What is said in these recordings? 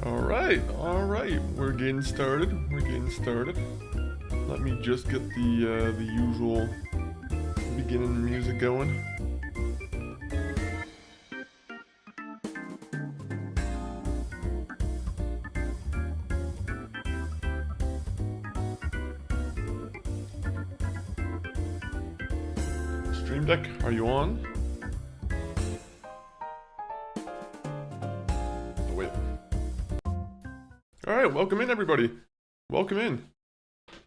All right. We're getting started. Let me just get the usual beginning music going. Stream Deck, are you on? Oh, wait. All right, welcome in, everybody. Welcome in.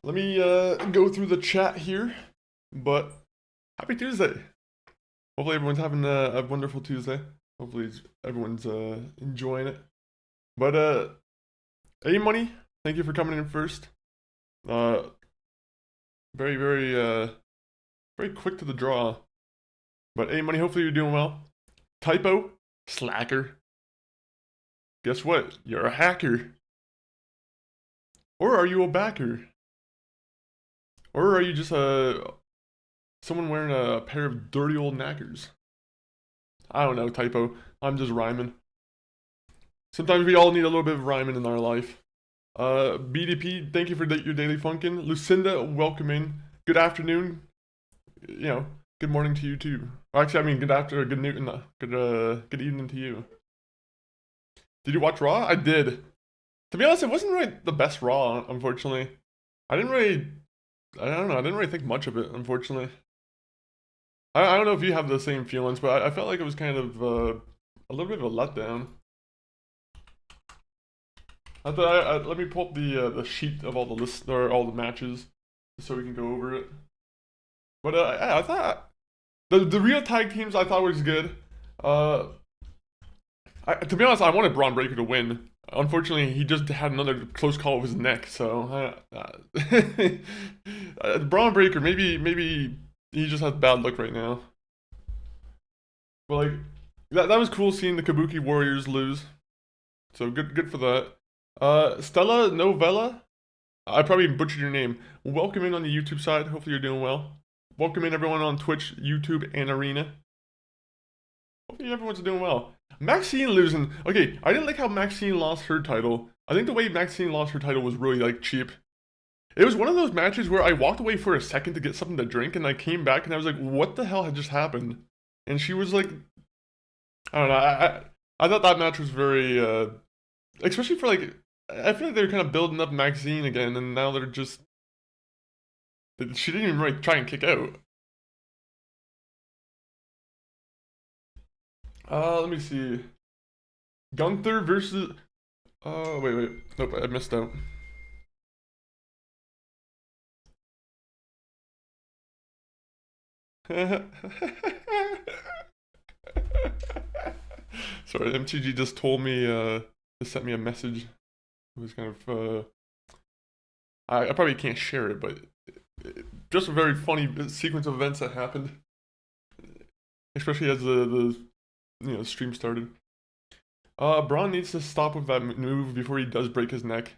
Let me go through the chat here. But happy Tuesday. Hopefully everyone's having a wonderful Tuesday. Hopefully everyone's enjoying it. But A Money, thank you for coming in first. Very very quick to the draw. But A Money, hopefully you're doing well. Typo, slacker. Guess what? You're a hacker. Or are you a backer? Or are you just someone wearing a pair of dirty old knackers? I don't know, Typo. I'm just rhyming. Sometimes we all need a little bit of rhyming in our life. BDP, thank you for your daily funkin'. Lucinda, welcome in. Good afternoon. You know, good morning to you too. Actually, I mean, good evening to you. Did you watch Raw? I did. To be honest, it wasn't really the best Raw, unfortunately. I don't know, I didn't really think much of it, unfortunately. I don't know if you have the same feelings, but I felt like it was kind of a little bit of a letdown. Let me pull up the sheet of all the lists or all the matches, so we can go over it. But I thought the real tag teams I thought was good. To be honest, I wanted Braun Breaker to win. Unfortunately, he just had another close call with his neck. So Braun Breaker, maybe he just has bad luck right now. But like that was cool seeing the Kabuki Warriors lose. So good for that. Stella Novella, I probably butchered your name. Welcome in on the YouTube side. Hopefully you're doing well. Welcome in everyone on Twitch, YouTube, and Arena. Hopefully everyone's doing well. Maxine losing. Okay, I didn't like how Maxine lost her title. I think the way Maxine lost her title was really like cheap. It was one of those matches where I walked away for a second to get something to drink, and I came back and I was like, what the hell had just happened? And she was like, I don't know, I thought that match was very, especially for like, I feel like they were kind of building up Maxine again, and now they're just, she didn't even really try and kick out. Let me see. Gunther versus, wait, nope, I missed out. Sorry, MTG just told me, just sent me a message. It was kind of, I probably can't share it, but just a very funny sequence of events that happened. Especially as the stream started. Braun needs to stop with that move before he does break his neck.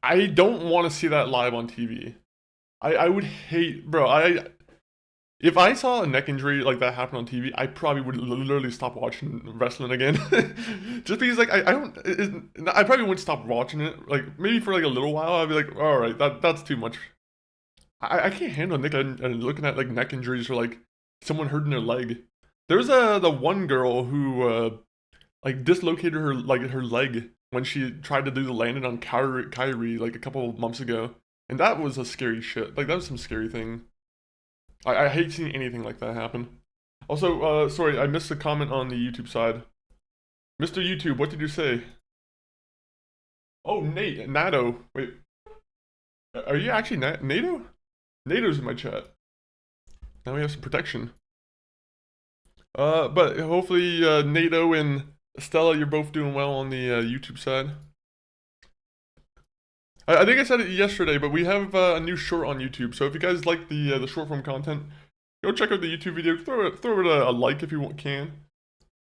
I don't want to see that live on TV. I would hate, bro, if I saw a neck injury like that happen on TV, I probably would literally stop watching wrestling again. Just because, like, I probably wouldn't stop watching it. Like, maybe for like a little while, I'd be like, all right, that's too much. I can't handle Nick and looking at like neck injuries or like someone hurting their leg. There was the one girl who like dislocated her leg when she tried to do the landing on Kyrie like a couple of months ago, and that was a scary shit. Like that was some scary thing. I hate seeing anything like that happen. Also, sorry, I missed a comment on the YouTube side. Mr. YouTube, what did you say? Oh, Nato. Wait, are you actually Nato? Nato's in my chat. Now we have some protection. But hopefully Nato and Stella, you're both doing well on the YouTube side. I think I said it yesterday, but we have a new short on YouTube. So if you guys like the short form content, go check out the YouTube video. Throw it a like if you can.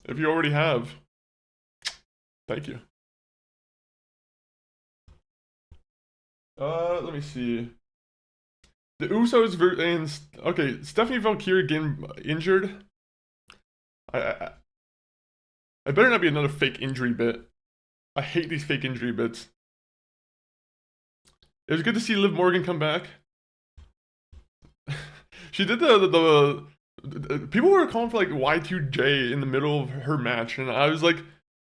If you already have, thank you. Let me see. The Usos and okay, Stephanie Valkyrie getting injured. I better not be another fake injury bit. I hate these fake injury bits. It was good to see Liv Morgan come back. She did the people were calling for like Y2J in the middle of her match, and I was like,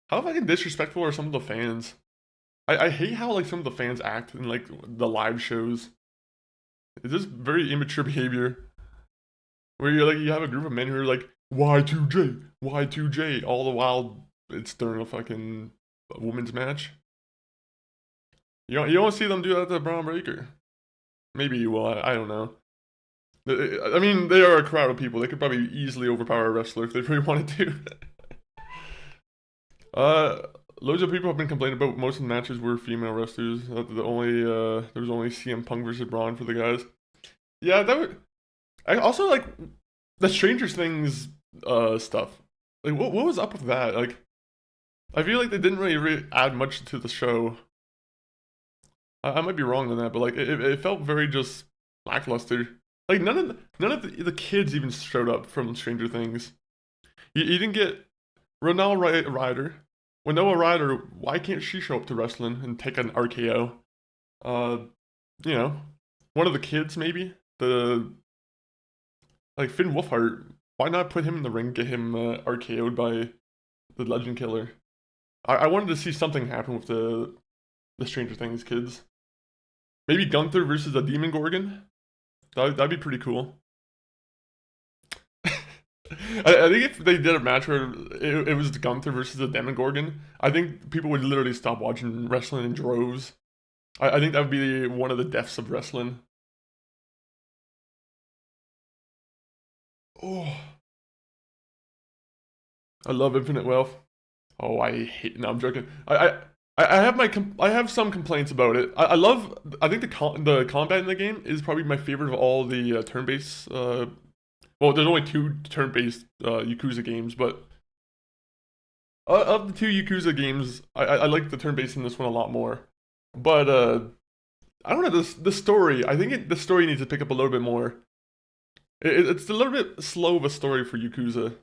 how fucking disrespectful are some of the fans? I hate how like some of the fans act in like the live shows. It's just very immature behavior. Where you're like you have a group of men who are like Y2J, Y2J, all the while it's during a fucking women's match. You don't see them do that to Braun Breaker. Maybe you will. I don't know. I mean, they are a crowd of people. They could probably easily overpower a wrestler if they really wanted to. Loads of people have been complaining about most of the matches were female wrestlers. There was only CM Punk versus Braun for the guys. Yeah, that would. I also like the Stranger Things stuff. Like, what was up with that? Like, I feel like they didn't really add much to the show. I might be wrong on that, but like it felt very just lackluster. Like none of the kids even showed up from Stranger Things. You didn't get Ronal Ryder. Winona Ryder, why can't she show up to wrestling and take an RKO? Uh, you know, one of the kids maybe the like Finn Wolfhard. Why not put him in the ring, get him RKO'd by the Legend Killer? I wanted to see something happen with the Stranger Things kids. Maybe Gunther versus a Demon Gorgon. That'd be pretty cool. I think if they did a match where it was Gunther versus the Demon Gorgon, I think people would literally stop watching wrestling in droves. I think that would be one of the deaths of wrestling. Oh, I love Infinite Wealth. Oh, I hate. No, I'm joking. I have some complaints about it. I think the combat in the game is probably my favorite of all the turn-based. Well, there's only two turn-based Yakuza games, but of the two Yakuza games, I like the turn-based in this one a lot more. But I don't know the story. I think the story needs to pick up a little bit more. It's a little bit slow of a story for Yakuza,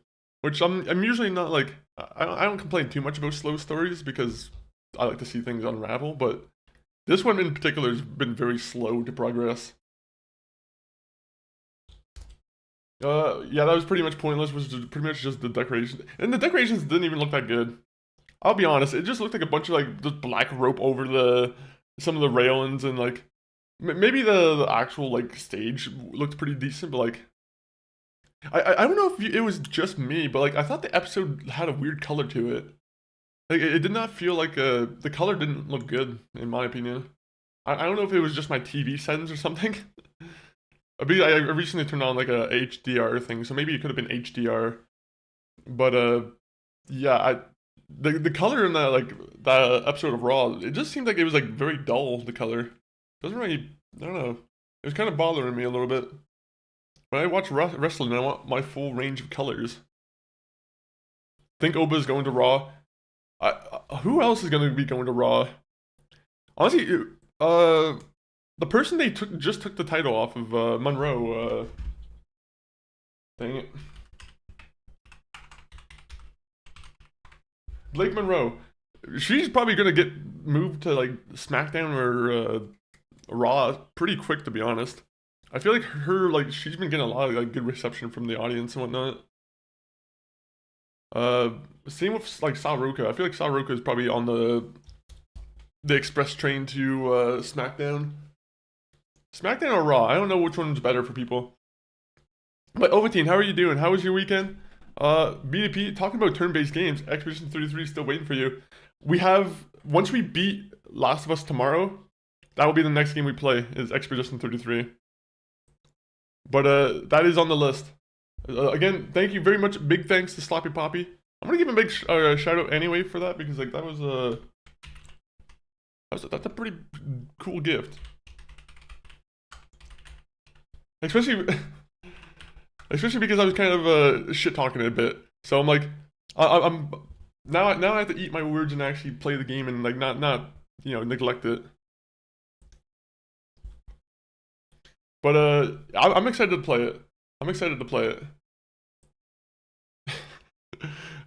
which I'm usually not like. I don't complain too much about slow stories because I like to see things unravel, but this one in particular has been very slow to progress. Yeah, that was pretty much pointless. Was pretty much just the decorations, and the decorations didn't even look that good. I'll be honest, it just looked like a bunch of like just black rope over the some of the railings and like maybe the actual like stage looked pretty decent, but like I don't know if it was just me, but like I thought the episode had a weird color to it. Like it did not feel like the color didn't look good in my opinion. I don't know if it was just my TV settings or something. I recently turned on like a HDR thing, so maybe it could have been HDR. But yeah, the color in that episode of Raw, it just seemed like it was like very dull. The color doesn't really, I don't know. It was kind of bothering me a little bit. When I watch wrestling, I want my full range of colors. Think Oba's going to Raw. Who else is going to be going to Raw? Honestly, the person they just took the title off of Monroe. Dang it, Blake Monroe. She's probably gonna get moved to like SmackDown or Raw pretty quick, to be honest. I feel like like she's been getting a lot of like good reception from the audience and whatnot. Uh, Same with like Sal Roka. I feel like Sal Roka is probably on the express train to SmackDown. SmackDown or Raw? I don't know which one's better for people. But Ovaltine, how are you doing? How was your weekend? BDP, talking about turn-based games, Expedition 33 is still waiting for you. We have, once we beat Last of Us tomorrow, that will be the next game we play, is Expedition 33. But that is on the list. Again, thank you very much. Big thanks to Sloppy Poppy. I'm gonna give a big shout out anyway for that because like that was that's a pretty cool gift. Especially because I was kind of shit talking a bit. So I'm like, I'm now I have to eat my words and actually play the game and like not neglect it. But I'm excited to play it. I'm excited to play it.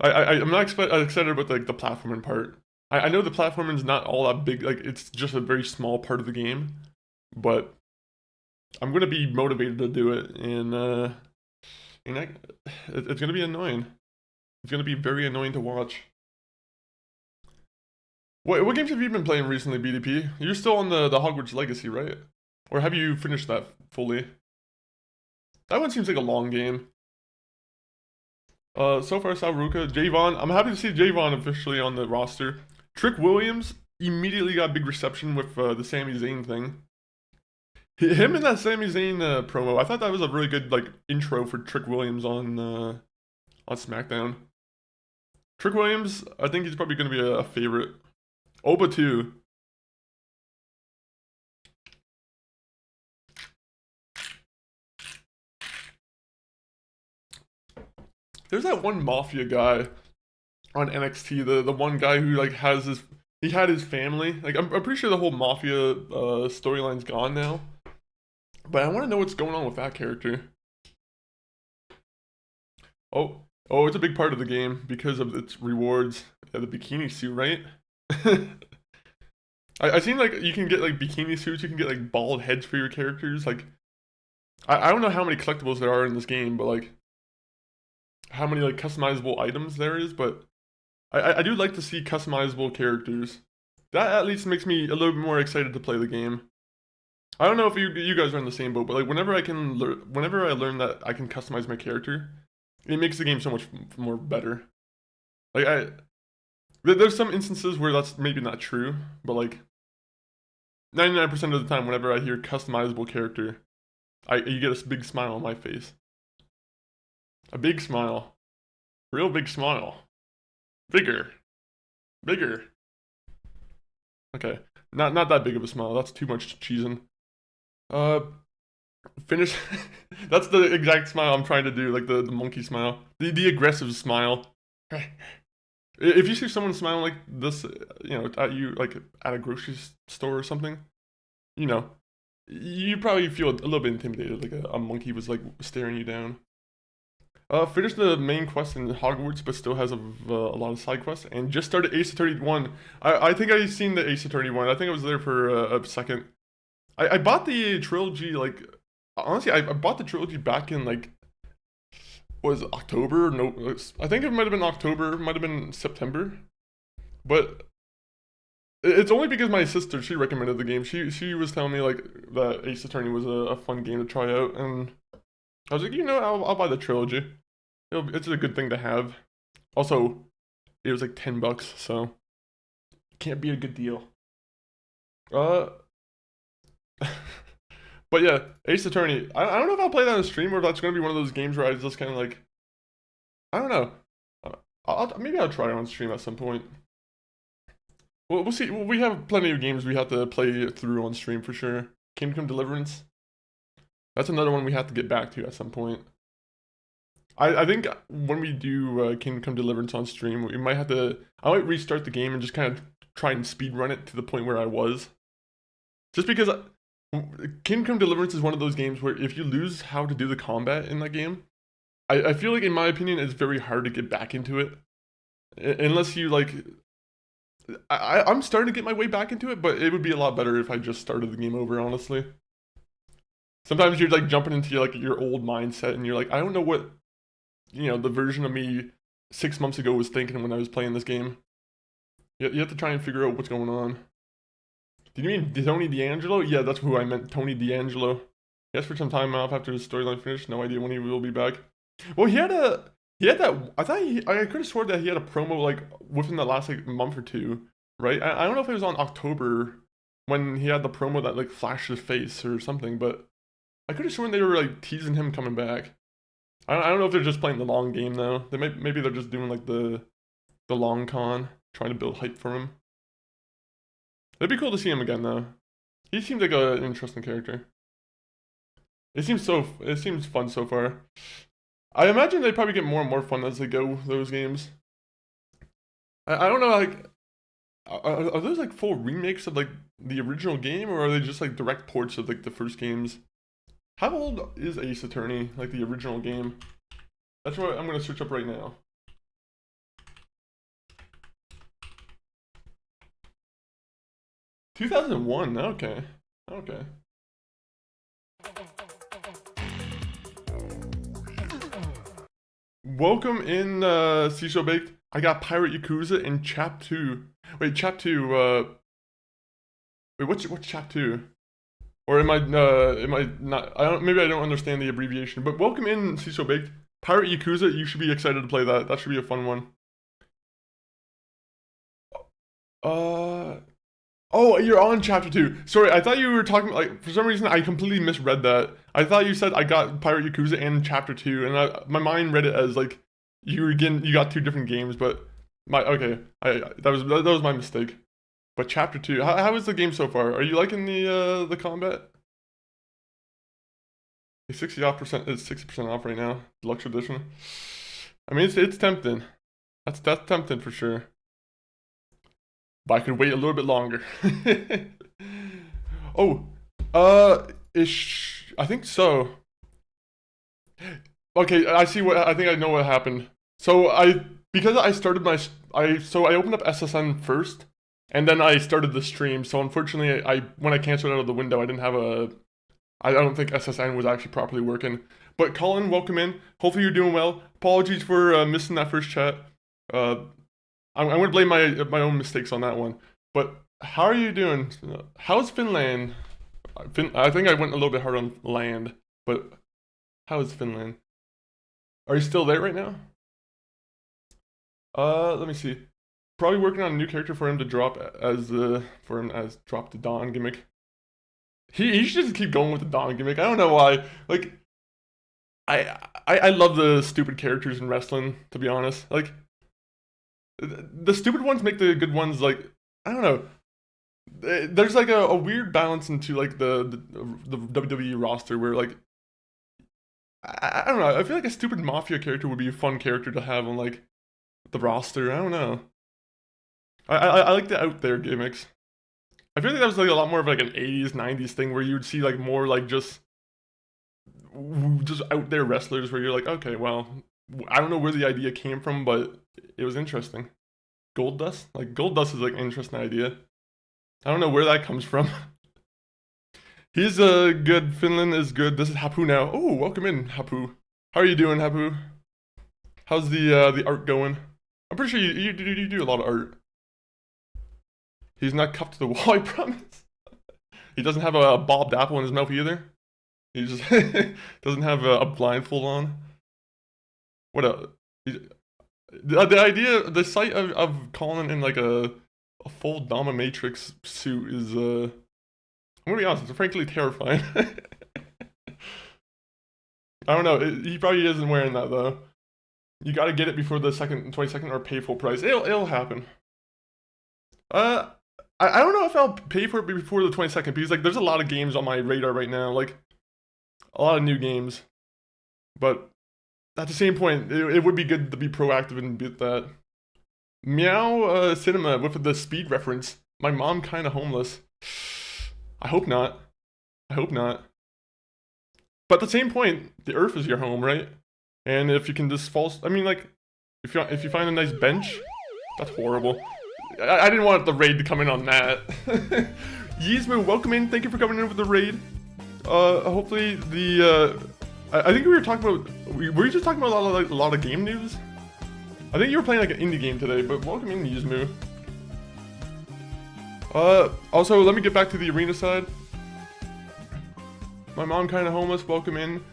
I'm not excited about like the platforming part. I know the platforming is not all that big, like it's just a very small part of the game, but I'm gonna be motivated to do it, and it's gonna be annoying. It's gonna be very annoying to watch. What games have you been playing recently, BDP? You're still on the Hogwarts Legacy, right? Or have you finished that fully? That one seems like a long game. So far, Salruka, Javon. I'm happy to see Javon officially on the roster. Trick Williams immediately got big reception with the Sami Zayn thing. Him and that Sami Zayn promo, I thought that was a really good like intro for Trick Williams on SmackDown. Trick Williams, I think he's probably going to be a favorite. Oba too. There's that one Mafia guy on NXT, the one guy who like he had his family. Like I'm pretty sure the whole Mafia storyline's gone now. But I want to know what's going on with that character. Oh, it's a big part of the game because of its rewards. Yeah, the bikini suit, right? I seen like you can get like bikini suits, you can get like bald heads for your characters. Like I don't know how many collectibles there are in this game, but like how many like customizable items there is, but I do like to see customizable characters. That at least makes me a little bit more excited to play the game. I don't know if you guys are in the same boat, but like whenever I learn that I can customize my character, it makes the game so much more better. Like there's some instances where that's maybe not true, but like 99% of the time, whenever I hear customizable character, you get a big smile on my face. A big smile, real big smile, bigger. Okay, not that big of a smile. That's too much cheesing. Uh, finish. That's the exact smile I'm trying to do, like the monkey smile, the aggressive smile. If you see someone smiling like this, at you like at a grocery store or something, you probably feel a little bit intimidated, like a monkey was like staring you down. Finished the main quest in Hogwarts, but still has a lot of side quests, and just started Ace Attorney 1. I think I've seen the Ace Attorney 1. I think I was there for a second. I bought the trilogy, like, honestly, I bought the trilogy back in, like, was it October? No, I think it might have been October, might have been September. But it's only because my sister, she recommended the game. She was telling me, like, that Ace Attorney was a fun game to try out, and I was like, I'll buy the trilogy. It's a good thing to have. Also, it was like $10, so can't be a good deal. But yeah, Ace Attorney. I don't know if I'll play that on stream or if that's gonna be one of those games where I just kind of like, I don't know. Maybe I'll try it on stream at some point. We'll see. We have plenty of games we have to play through on stream for sure. Kingdom Deliverance. That's another one we have to get back to at some point. I think when we do Kingdom Come Deliverance on stream, we might have to. I might restart the game and just kind of try and speed run it to the point where I was. Just because Kingdom Come Deliverance is one of those games where if you lose how to do the combat in that game, I feel like in my opinion it's very hard to get back into it, unless you like. I'm starting to get my way back into it, but it would be a lot better if I just started the game over. Honestly, sometimes you're like jumping into your old mindset, and you're like, I don't know what the version of me 6 months ago was thinking when I was playing this game. You have to try and figure out what's going on. Did you mean Tony D'Angelo? Yeah, that's who I meant, Tony D'Angelo. Yes, for some time off after his storyline finished. No idea when he will be back. Well, he had that. I could have sworn that he had a promo like within the last like month or two, right? I don't know if it was on October when he had the promo that like flashed his face or something, but I could have sworn they were like teasing him coming back. I don't know if they're just playing the long game though. Maybe they're just doing like the long con, trying to build hype for him. It'd be cool to see him again though. He seems like an interesting character. It seems fun so far. I imagine they probably get more and more fun as they go those games. I don't know, like, are those like full remakes of like the original game, or are they just like direct ports of like the first games? How old is Ace Attorney, like the original game? That's what I'm gonna search up right now. 2001. Okay. Okay. Welcome in, Seashell Baked. I got Pirate Yakuza in Chap 2. Wait, Chap 2, wait, what's Chap 2? Or am I not, maybe I don't understand the abbreviation, but welcome in, Seashell Baked. Pirate Yakuza, you should be excited to play that. That should be a fun one. Uh, oh, you're on chapter 2. Sorry, I thought you were talking, like, for some reason I completely misread that. I thought you said I got Pirate Yakuza and chapter 2, and my mind read it as, like, you got 2 different games, but okay, that was my mistake. But chapter 2, how is the game so far? Are you liking the combat? It's 60% off right now, deluxe edition. I mean, it's tempting. That's tempting for sure. But I could wait a little bit longer. Oh, I think so. Okay, I think I know what happened. So because I started I opened up SSN first, and then I started the stream. So unfortunately, when I canceled out of the window, I don't think SSN was actually properly working. But Colin, welcome in. Hopefully you're doing well. Apologies for missing that first chat. I'm going to blame my own mistakes on that one. But how are you doing? How's Finland? I think I went a little bit hard on land, but how is Finland? Are you still there right now? Let me see. Probably working on a new character for him to drop as drop the Dawn gimmick. He should just keep going with the Dawn gimmick. I don't know why. Like, I love the stupid characters in wrestling, to be honest. Like, the stupid ones make the good ones, like, I don't know. There's like a weird balance into like the WWE roster where, like, I don't know. I feel like a stupid mafia character would be a fun character to have on like the roster. I don't know. I like the out there gimmicks. I feel like that was like a lot more of like an 80s, 90s thing where you would see like more like just out there wrestlers where you're like, okay, well, I don't know where the idea came from, but it was interesting. Gold Dust? Like, Gold Dust is like an interesting idea. I don't know where that comes from. He's good. Finland is good. This is Hapu now. Oh, welcome in, Hapu. How are you doing, Hapu? How's the art going? I'm pretty sure you do a lot of art. He's not cuffed to the wall, I promise. He doesn't have a bobbed apple in his mouth either. He just doesn't have a blindfold on. What else? The idea, the sight of Colin in like a full dominatrix suit is, I'm gonna be honest, it's frankly terrifying. I don't know, he probably isn't wearing that though. You gotta get it before the 22nd or pay full price. It'll happen. I don't know if I'll pay for it before the 22nd because like there's a lot of games on my radar right now, like a lot of new games. But at the same point, it would be good to be proactive and beat that. Meow Cinema with the speed reference. My mom kinda homeless. I hope not. I hope not. But at the same point, the earth is your home, right? And if you can just fall, I mean, like, if you find a nice bench, that's horrible. I didn't want the raid to come in on that. Yizmo, welcome in. Thank you for coming in with the raid. Hopefully I think we were talking about. Were you just talking about a lot of game news? I think you were playing like an indie game today, but welcome in, Yizmo. Also, let me get back to the arena side. My mom kind of homeless. Welcome in.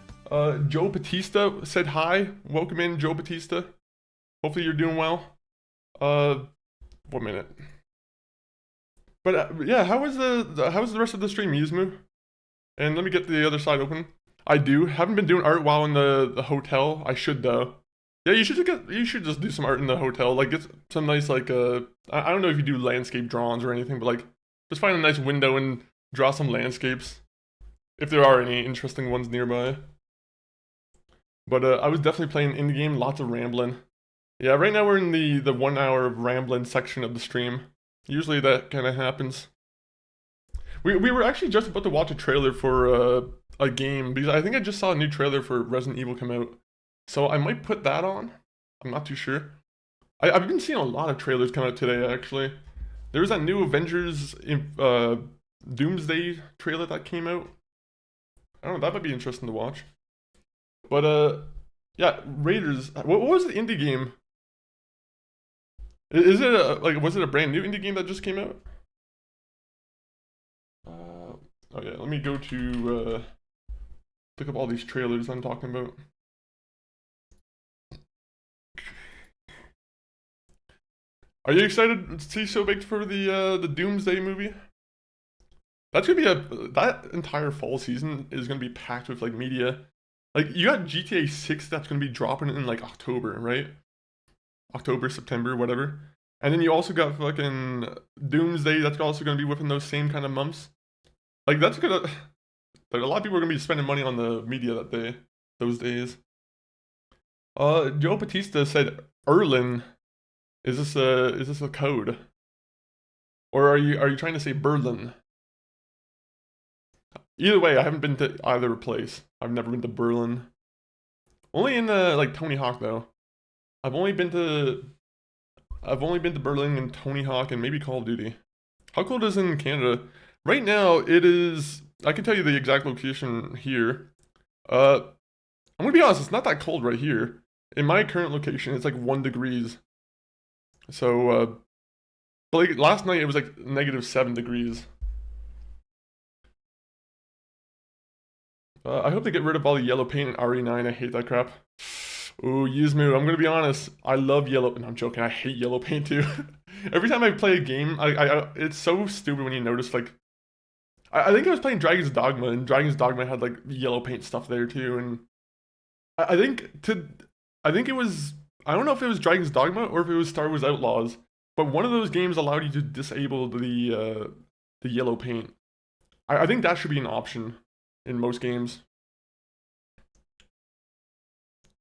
Joe Batista said hi. Welcome in, Joe Batista. Hopefully you're doing well. 1 minute. But yeah, how was the rest of the stream, Yizmu? And let me get the other side open. I haven't been doing art while in the hotel. I should though. Yeah, you should just do some art in the hotel. Like get some nice like I don't know if you do landscape drawings or anything, but like just find a nice window and draw some landscapes. If there are any interesting ones nearby. But I was definitely playing indie game, lots of rambling. Yeah, right now we're in the 1 hour of rambling section of the stream. Usually that kind of happens. We were actually just about to watch a trailer for a game because I think I just saw a new trailer for Resident Evil come out. So I might put that on. I'm not too sure. I've been seeing a lot of trailers come out today actually. There was that new Avengers Doomsday trailer that came out. I don't know, that might be interesting to watch. But yeah, Raiders. What was the indie game? Is it like was it a brand new indie game that just came out? Oh yeah, let me go to look up all these trailers I'm talking about. Are you excited to see So Baked for the Doomsday movie? That's gonna be that entire fall season is gonna be packed with like media. Like you got GTA 6 that's gonna be dropping in like October, right? October, September, whatever. And then you also got fucking Doomsday that's also gonna be within those same kind of months. Like that's gonna like a lot of people are gonna be spending money on the media those days. Joe Batista said Erlin. Is this a code? Or are you trying to say Berlin? Either way, I haven't been to either place. I've never been to Berlin. Only in like Tony Hawk though. I've only been to Berlin and Tony Hawk and maybe Call of Duty. How cold is it in Canada? Right now it is I can tell you the exact location here. I'm gonna be honest, it's not that cold right here. In my current location, it's like 1 degrees. So but like last night it was like -7 degrees. I hope they get rid of all the yellow paint in RE9. I hate that crap. Ooh, Yuzmu, I'm gonna be honest. I love yellow. No, I'm joking. I hate yellow paint too. Every time I play a game, it's so stupid when you notice like. I think I was playing Dragon's Dogma, and Dragon's Dogma had like yellow paint stuff there too, and I think I think it was. I don't know if it was Dragon's Dogma or if it was Star Wars Outlaws, but one of those games allowed you to disable the yellow paint. I think that should be an option in most games.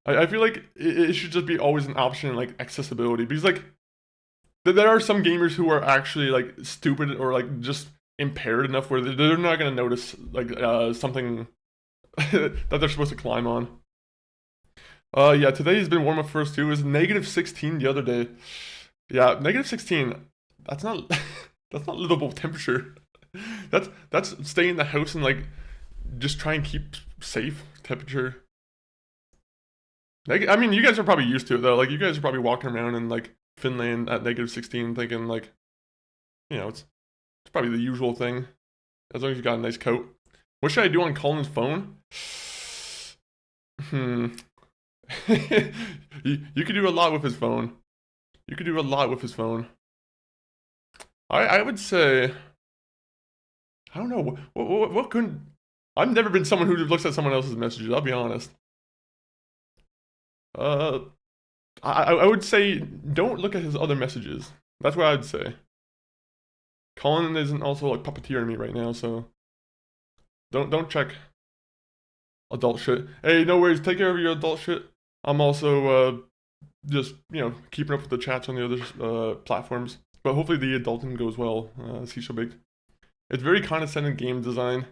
I feel like it should just be always an option in like accessibility because like there are some gamers who are actually like stupid or like just impaired enough where they're not gonna notice like something that they're supposed to climb on. Yeah, today has been warm up for us too. It was -16 the other day. Yeah, -16. That's not that's not livable temperature. That's stay in the house and like just try and keep safe temperature. I mean, you guys are probably used to it though. Like, you guys are probably walking around in like Finland at -16, thinking like, it's probably the usual thing. As long as you got a nice coat. What should I do on Colin's phone? You could do a lot with his phone. You could do a lot with his phone. I would say, I don't know what couldn't. I've never been someone who looks at someone else's messages. I'll be honest. Uh, I would say don't look at his other messages. That's what I'd say. Colin isn't also like puppeteering me right now, so don't check adult shit. Hey, no worries. Take care of your adult shit. I'm also just keeping up with the chats on the other platforms. But hopefully the adulting goes well. See so big. It's very condescending game design.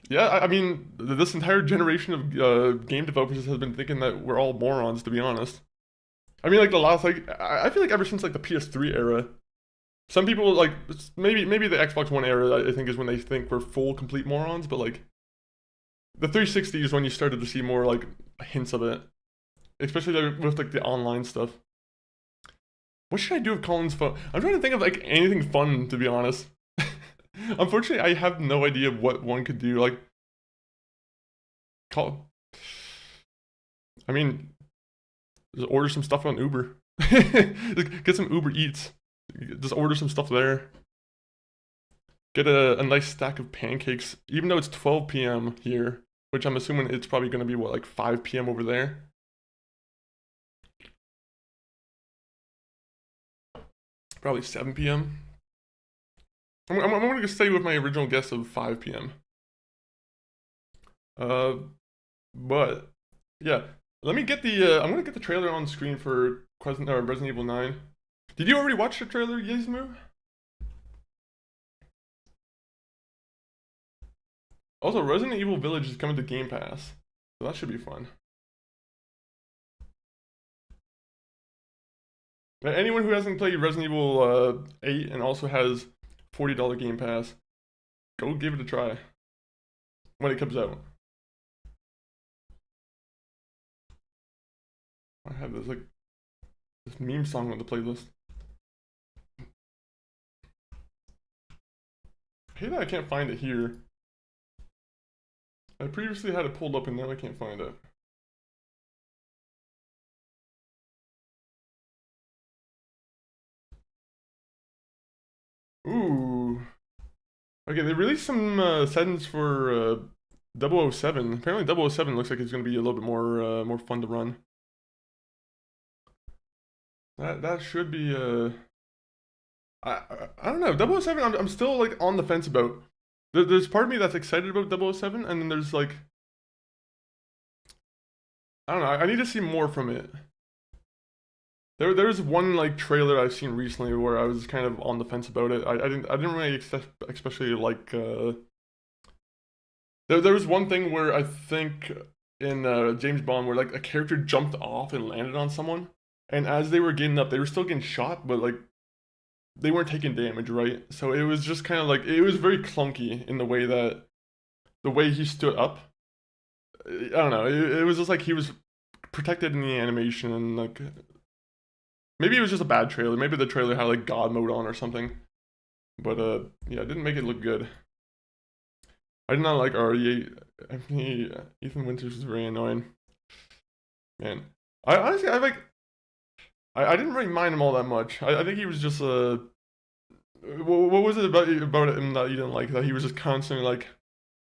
Yeah, I mean, this entire generation of game developers has been thinking that we're all morons, to be honest. I mean, like the last, like, I feel like ever since like the PS3 era, some people like maybe the Xbox One era, I think, is when they think we're full complete morons. But like, the 360 is when you started to see more like hints of it, especially like, with like the online stuff. What should I do with Colin's phone? I'm trying to think of like anything fun, to be honest. Unfortunately, I have no idea what one could do. Like, call. I mean, just order some stuff on Uber. Get some Uber Eats. Just order some stuff there. Get a nice stack of pancakes, even though it's 12 p.m. here, which I'm assuming it's probably going to be, what, like 5 p.m. over there? Probably 7 p.m. I'm going to stay with my original guess of 5 p.m. But, yeah. Let me get the, I'm going to get the trailer on screen for Resident Evil 9. Did you already watch the trailer, Yizmu? Also, Resident Evil Village is coming to Game Pass, so that should be fun. Anyone who hasn't played Resident Evil 8 and also has $40 Game Pass, go give it a try when it comes out. I have this this meme song on the playlist. I hate that I can't find it here. I previously had it pulled up and now I can't find it. Ooh. Okay, they released some settings for 007. Apparently 007 looks like it's going to be a little bit more fun to run. That should be I don't know. 007 I'm still like on the fence about. There's part of me that's excited about 007 and then there's like I don't know. I need to see more from it. There's one like trailer I've seen recently where I was kind of on the fence about it. I didn't really especially like there was one thing where I think in James Bond where like a character jumped off and landed on someone, and as they were getting up, they were still getting shot, but like they weren't taking damage, right? So it was just kind of like it was very clunky in the way he stood up. I don't know. It was just like he was protected in the animation and like maybe it was just a bad trailer. Maybe the trailer had like God mode on or something. But yeah, it didn't make it look good. I did not like RE8. Ethan Winters was very annoying. Man, I honestly I didn't really mind him all that much. I think he was just what was it about him that you didn't like? That he was just constantly like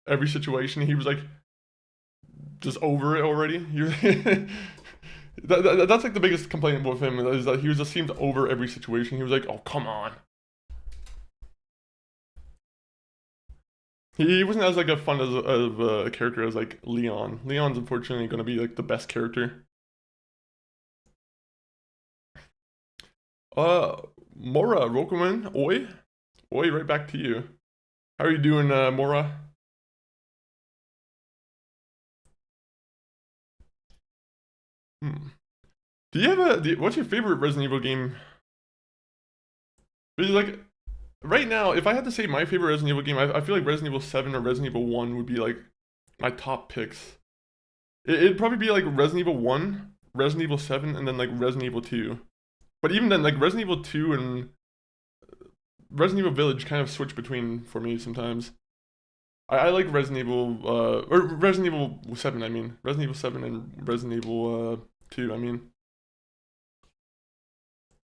every situation he was like just over it already. That's like the biggest complaint with him is that he just seemed over every situation. He was like, "Oh, come on." He wasn't as like a fun as of a character as like Leon. Leon's unfortunately going to be like the best character. Mora Rokuman, oi, right back to you. How are you doing, Mora? Hmm. Do you have what's your favorite Resident Evil game? Because like right now, if I had to say my favorite Resident Evil game, I feel like Resident Evil 7 or Resident Evil 1 would be like my top picks. It'd probably be like Resident Evil 1, Resident Evil 7, and then like Resident Evil 2. But even then, like Resident Evil 2 and Resident Evil Village kind of switch between for me sometimes. I like Resident Evil, or Resident Evil 7, I mean. Resident Evil 7 and Resident Evil 2, I mean.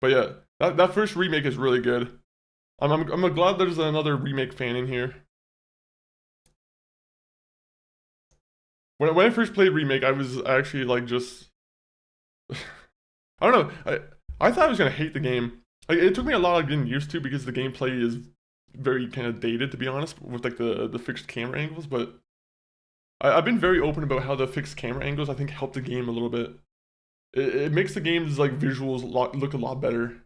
But yeah, that first remake is really good. I'm glad there's another remake fan in here. When I first played remake, I was actually like just I don't know. I thought I was gonna hate the game. Like it took me a lot of getting used to because the gameplay is very kind of dated, to be honest, with like the fixed camera angles. But I've been very open about how the fixed camera angles I think help the game a little bit. It makes the game's like visuals look a lot better.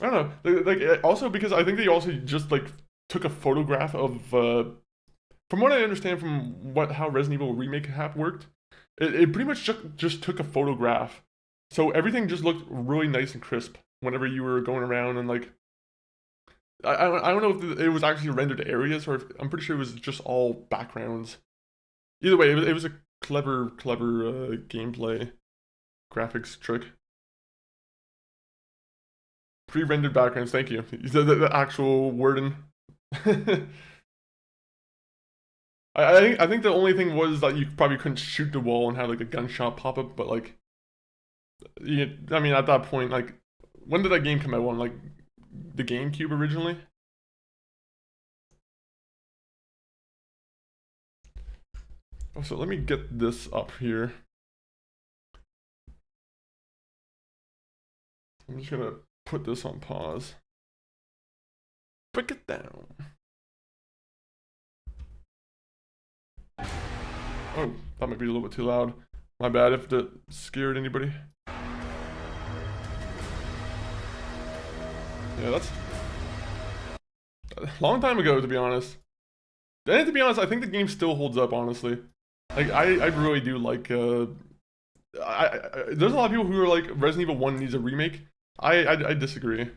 I don't know, like also because I think they also just like took a photograph of from what I understand from how Resident Evil Remake worked, it pretty much just took a photograph, so everything just looked really nice and crisp whenever you were going around and like I don't know if it was actually rendered areas or if, I'm pretty sure it was just all backgrounds. Either way, it was a clever gameplay graphics trick. Pre-rendered backgrounds, thank you. The actual wording. I think the only thing was that you probably couldn't shoot the wall and have like a gunshot pop up, but like, I mean, at that point, like, when did that game come out on? Like, the GameCube originally? Oh, so let me get this up here. I'm just gonna put this on pause. Break it down. Oh, that might be a little bit too loud. My bad if that scared anybody. Yeah, that's a long time ago, to be honest. And to be honest, I think the game still holds up, honestly. Like, I really do like there's a lot of people who are like Resident Evil 1 needs a remake. I disagree.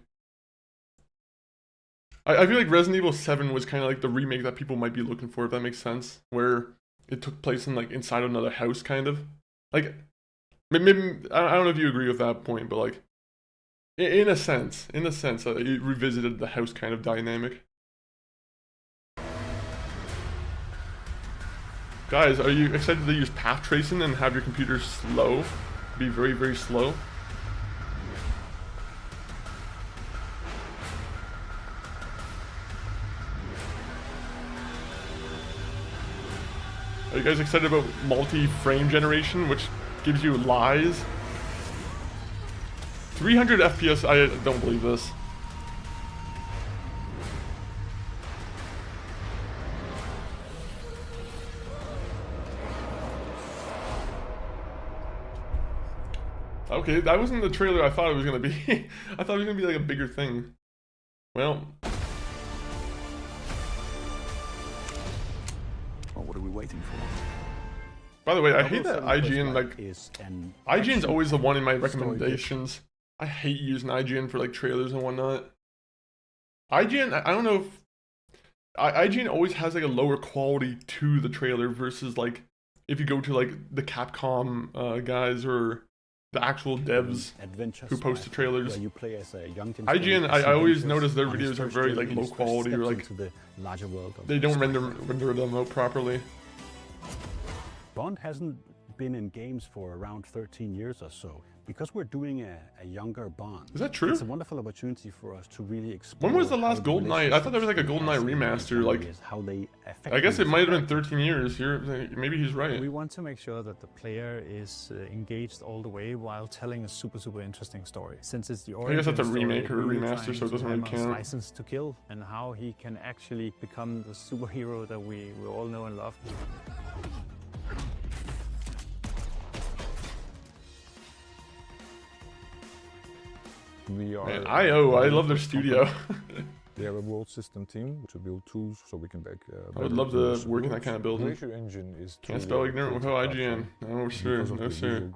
I feel like Resident Evil 7 was kind of like the remake that people might be looking for, if that makes sense, where it took place in like inside another house, kind of. Like, maybe I don't know if you agree with that point, but like, in a sense, it revisited the house kind of dynamic. Guys, are you excited to use path tracing and have your computer slow? Be very, very slow? Are you guys excited about multi-frame generation, which gives you lies? 300 FPS, I don't believe this. Okay, that wasn't the trailer I thought it was gonna be. I thought it was gonna be like a bigger thing. Well. Well, what are we waiting for? By the way, I hate that IGN, like, IGN's always the one in my recommendations. I hate using IGN for like trailers and whatnot. IGN, I don't know if IGN always has like a lower quality to the trailer versus like if you go to like the Capcom guys or the actual devs who post the trailers. IGN, I always notice their videos are very like low quality, or like they don't render them out properly. Bond hasn't been in games for around 13 years or so. Because we're doing a younger Bond. Is that true? It's a wonderful opportunity for us to really explore. When was the last GoldenEye? I thought there was like a GoldenEye remaster. Like, how they affect. I guess it might have been 13 years. Maybe he's right. We want to make sure that the player is engaged all the way while telling a super interesting story. Since it's the origin I guess that's a remake story, or a remaster, so it doesn't really count. License to Kill, and how he can actually become the superhero that we all know and love. We are. Man, I love their studio. They have a world system team to build tools so we can back. I would love to work in that kind of building. Engine is can't spell ignorant without IGN. No sir, no sir.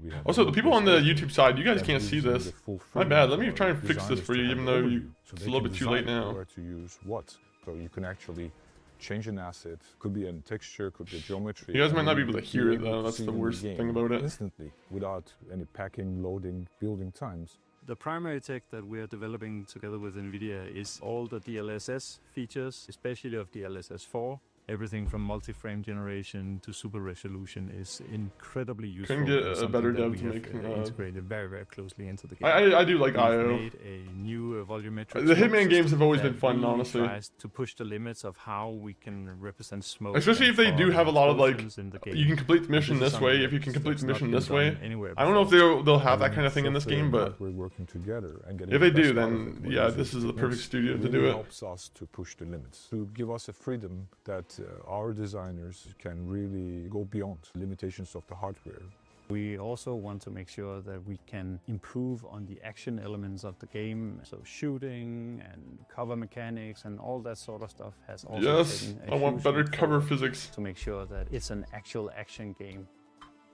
We also, the people on the YouTube side, you guys can't see this. My bad. Let me try and fix this for you, even though it's a little bit too late now. Where to use what, so you can actually change an asset. Could be a texture, could be a geometry. You guys might not be able to hear it though. That's the worst thing about it. Instantly, without any packing, loading, building times. The primary tech that we are developing together with NVIDIA is all the DLSS features, especially of DLSS 4. Everything from multi-frame generation to super resolution is incredibly useful. Couldn't get a better dev to make integrated very closely into the game. I do like IO. We've made a new volumetric. The Hitman games have always been fun, really honestly. Tries to push the limits of how we can represent smoke. Especially if they do have a lot of like, the you can complete the mission this way. If you can complete the mission this way, I don't know if they'll have that kind of thing in this game, but we're working together and if they do, then yeah, this is the perfect studio to do it. Helps us to push the limits, to give us a freedom that our designers can really go beyond limitations of the hardware. We also want to make sure that we can improve on the action elements of the game, so shooting and cover mechanics and all that sort of stuff has also taken a I want huge better leap cover forward physics to make sure that it's an actual action game.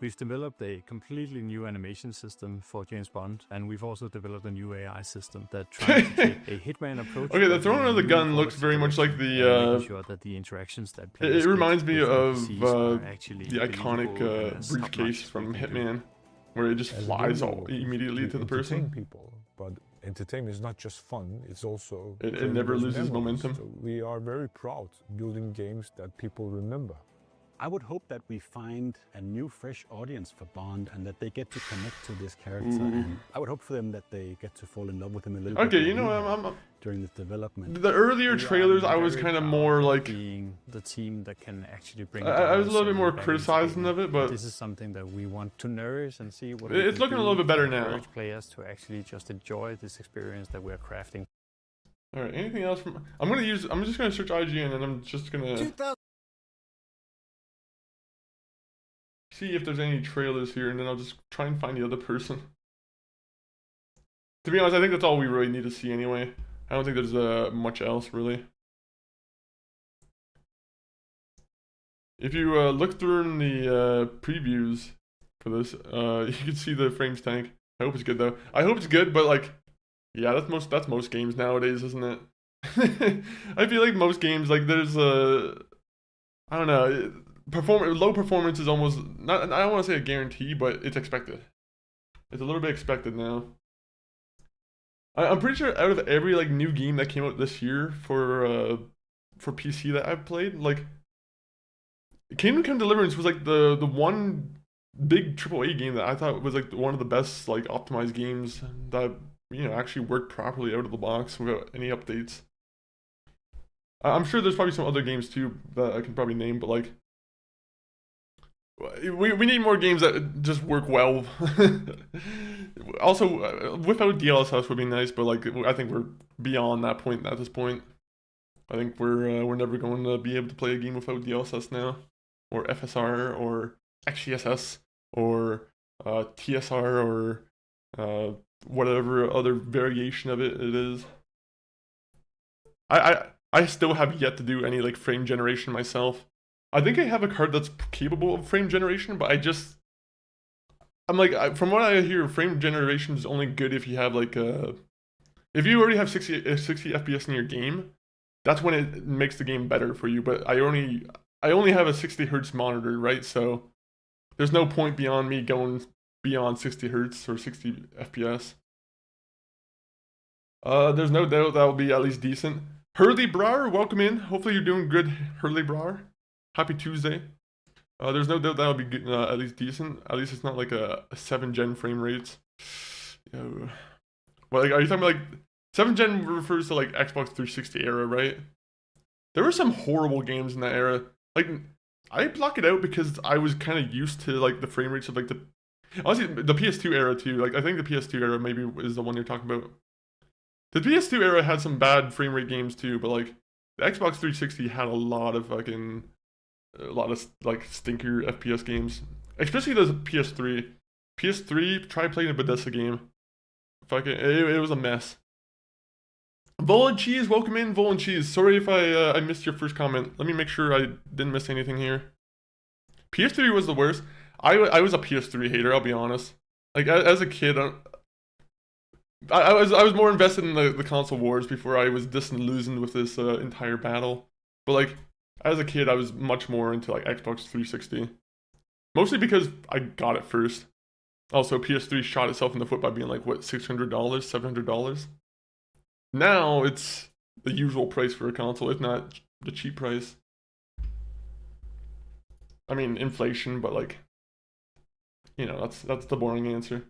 We've developed a completely new animation system for James Bond, and we've also developed a new AI system that tries to take a Hitman approach. Okay, the throwing of the gun looks very much like the. Sure that the interactions that it reminds me of the the iconic briefcase from Hitman, where it just flies all immediately to the person. People, but entertainment is not just fun; it's also. It never loses momentum. So we are very proud building games that people remember. I would hope that we find a new, fresh audience for Bond and that they get to connect to this character. And I would hope for them that they get to fall in love with him a little bit. Okay, you know, I'm during this development. The earlier trailers, I was kind of more like being the team that can actually bring. I was a little bit more criticizing of it, but this is something that we want to nourish and see what it's looking a little bit better now. Encourage players to actually just enjoy this experience that we're crafting. All right, anything else from? I'm just gonna search IGN and I'm just gonna. See if there's any trailers here, and then I'll just try and find the other person. To be honest, I think that's all we really need to see anyway. I don't think there's much else really. If you look through in the previews, for this. You can see the frames tank. I hope it's good though. I hope it's good, but like, yeah, that's most games nowadays, isn't it? I feel like most games, like there's I don't know, low performance is almost not. I don't want to say a guarantee, but it's expected. It's a little bit expected now. I'm pretty sure out of every like new game that came out this year for PC that I've played, like Kingdom Come Deliverance was like the one big AAA game that I thought was like one of the best like optimized games that actually worked properly out of the box without any updates. I'm sure there's probably some other games too that I can probably name, but like we need more games that just work well. Also, without DLSS would be nice, but like I think we're beyond that point at this point. I think we're never going to be able to play a game without DLSS now, or FSR, or XGSS, or TSR, or whatever other variation of it is. I still have yet to do any like frame generation myself. I think I have a card that's capable of frame generation, but I'm like, from what I hear, frame generation is only good if you have like if you already have 60 FPS in your game, that's when it makes the game better for you. But I only have a 60 hertz monitor, right? So there's no point beyond me going beyond 60 hertz or 60 FPS. There's no doubt that will be at least decent. Hurley Brower, welcome in. Hopefully you're doing good, Hurley Brower. Happy Tuesday. There's no doubt that'll be good, at least decent. At least it's not like a 7th gen frame rates. Well, like, are you talking about like 7th gen refers to like Xbox 360 era, right? There were some horrible games in that era. Like, I block it out because I was kind of used to like the frame rates of like honestly the PS2 era too. Like I think the PS2 era maybe is the one you're talking about. The PS2 era had some bad frame rate games too, but like the Xbox 360 had a lot of like stinker FPS games, especially the PS3. PS3, try playing a Bethesda game. It was a mess. Vol and Cheese, welcome in, Vol and Cheese. Sorry if I missed your first comment. Let me make sure I didn't miss anything here. PS3 was the worst. I was a PS3 hater, I'll be honest. Like as a kid, I was more invested in the console wars before I was disillusioned with this entire battle. But like as a kid, I was much more into like Xbox 360, mostly because I got it first. Also, PS3 shot itself in the foot by being like what, $600, $700. Now it's the usual price for a console, if not the cheap price. I mean inflation, but like that's the boring answer.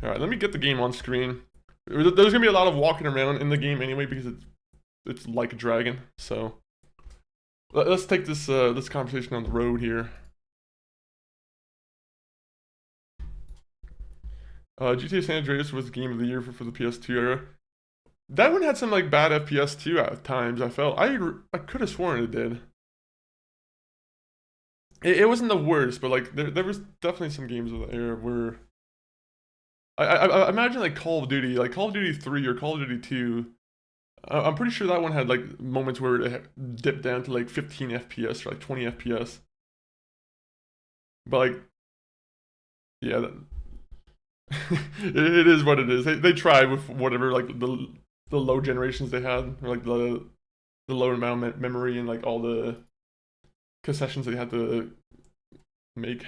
Alright, let me get the game on screen. There's gonna be a lot of walking around in the game anyway because it's like a dragon. So let's take this this conversation on the road here. GTA San Andreas was the game of the year for the PS2 era. That one had some like bad FPS too at times. I felt I could have sworn it did. It wasn't the worst, but like there was definitely some games of the era where I imagine like Call of Duty 3 or Call of Duty 2. I'm pretty sure that one had like moments where it dipped down to like 15 FPS or like 20 FPS. But like, yeah, it is what it is. They tried with whatever like the low generations they had, or like the low amount of memory and like all the concessions they had to make.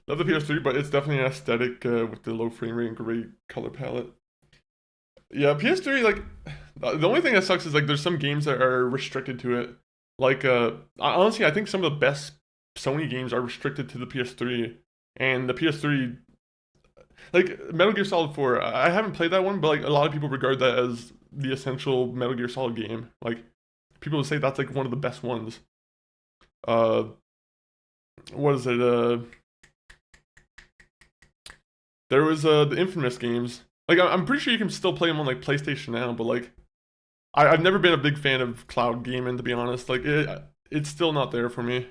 Love the PS3, but it's definitely an aesthetic with the low frame rate and great color palette. Yeah, PS3, like, the only thing that sucks is like there's some games that are restricted to it. Like, honestly, I think some of the best Sony games are restricted to the PS3. And the PS3, like, Metal Gear Solid 4, I haven't played that one, but like a lot of people regard that as the essential Metal Gear Solid game. Like, people would say that's like one of the best ones. What is it? There was the Infamous games. Like I'm pretty sure you can still play them on like PlayStation now, but like I've never been a big fan of cloud gaming, to be honest. Like it's still not there for me.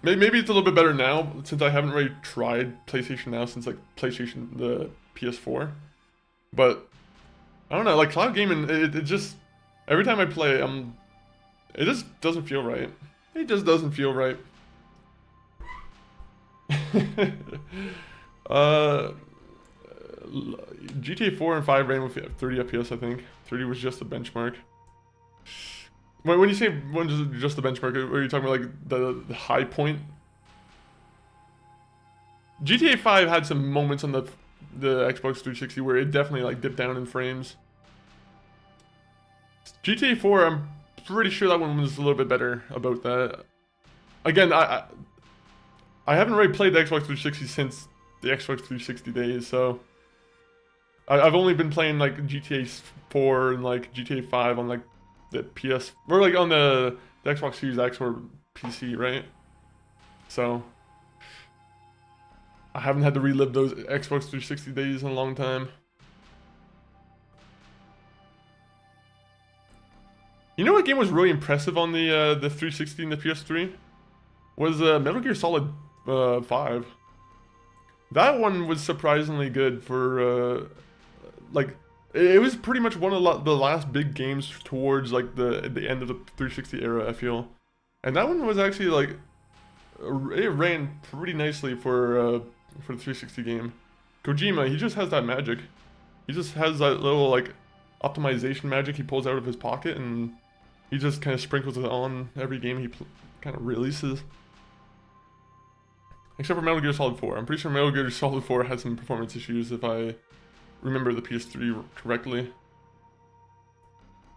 Maybe it's a little bit better now since I haven't really tried PlayStation Now since like PlayStation the PS4. But I don't know, like cloud gaming, it just every time I play, it just doesn't feel right. It just doesn't feel right. GTA 4 and 5 ran with 30 FPS, I think. 30 was just the benchmark. When you say when just the benchmark, are you talking about like the high point? GTA 5 had some moments on the Xbox 360 where it definitely like dipped down in frames. GTA 4, I'm pretty sure that one was a little bit better about that. Again, I haven't really played the Xbox 360 since the Xbox 360 days, so I've only been playing like GTA 4 and like GTA 5 on like the PS, or like on the Xbox Series X or PC, right? So I haven't had to relive those Xbox 360 days in a long time. You know what game was really impressive on the 360 and the PS3? Was Metal Gear Solid 5. That one was surprisingly good for like it was pretty much one of the last big games towards like the end of the 360 era, I feel. And that one was actually like it ran pretty nicely for the 360 game. Kojima, he just has that magic. He just has that little like optimization magic he pulls out of his pocket, and he just kind of sprinkles it on every game he kind of releases. Except for Metal Gear Solid 4. I'm pretty sure Metal Gear Solid 4 had some performance issues if I remember the PS3 correctly.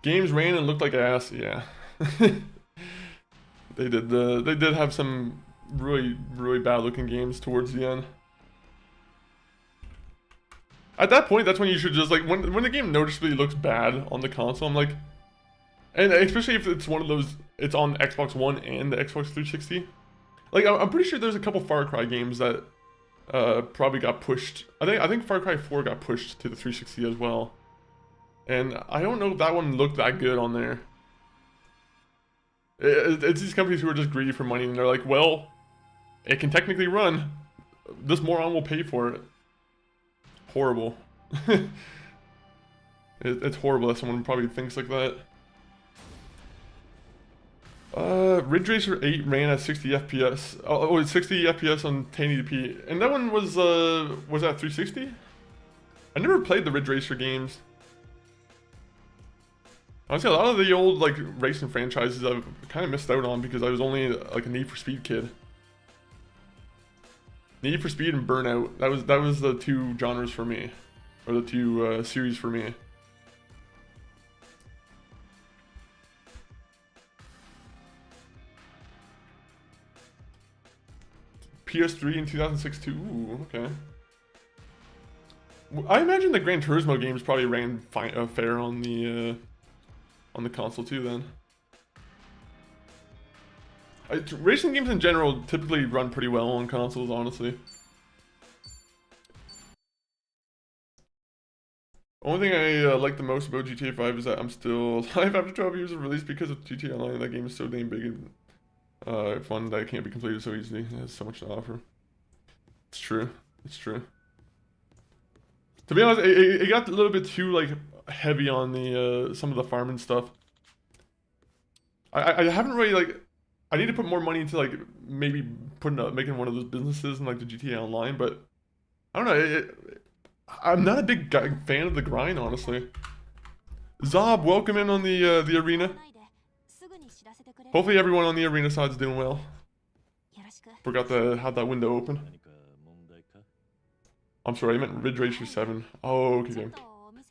Games ran and looked like ass, yeah. They did have some really bad looking games towards the end. At that point, that's when you should just like when the game noticeably looks bad on the console, I'm like, and especially if it's one of those, it's on Xbox One and the Xbox 360. Like I'm pretty sure there's a couple Far Cry games that probably got pushed. I think Far Cry 4 got pushed to the 360 as well. And I don't know if that one looked that good on there. It's these companies who are just greedy for money, and they're like, well, it can technically run. This moron will pay for it. Horrible. It's horrible that someone probably thinks like that. Ridge Racer 8 ran at 60 FPS. Oh, it's 60 FPS on 1080p. And that one was that 360? I never played the Ridge Racer games. Honestly, a lot of the old like racing franchises I've kind of missed out on because I was only like a Need for Speed kid. Need for Speed and Burnout. That was the two genres for me, or the two series for me. PS3 in 2006 too. Ooh, okay. I imagine the Gran Turismo games probably ran fair on the console too. Then racing games in general typically run pretty well on consoles, honestly. Only thing I like the most about GTA 5 is that I'm still alive after 12 years of release because of GTA Online. That game is so damn big and fun that it can't be completed so easily. It has so much to offer. It's true. It's true. To be honest, it got a little bit too like heavy on the some of the farming stuff. I haven't really like. I need to put more money into like maybe making one of those businesses in like the GTA Online, but I don't know. I'm not a big fan of the grind, honestly. Zob, welcome in on the arena. Hopefully everyone on the arena side is doing well. Forgot to have that window open. I'm sorry, I meant Ridge Racer 7. Oh, okay.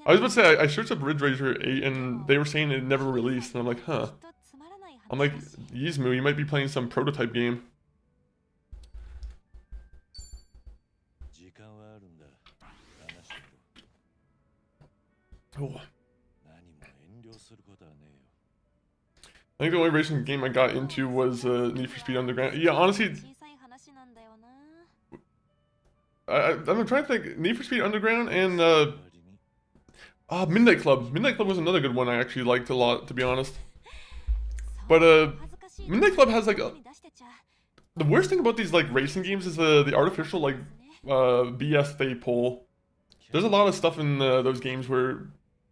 I was about to say, I searched up Ridge Racer 8 and they were saying it never released, and I'm like, huh. I'm like, Yizmu, you might be playing some prototype game. Oh. I think the only racing game I got into was Need for Speed Underground. Yeah, honestly, I'm trying to think. Need for Speed Underground and Midnight Club. Midnight Club was another good one I actually liked a lot, to be honest. But Midnight Club has like the worst thing about these like racing games is the artificial like BS they pull. There's a lot of stuff in those games where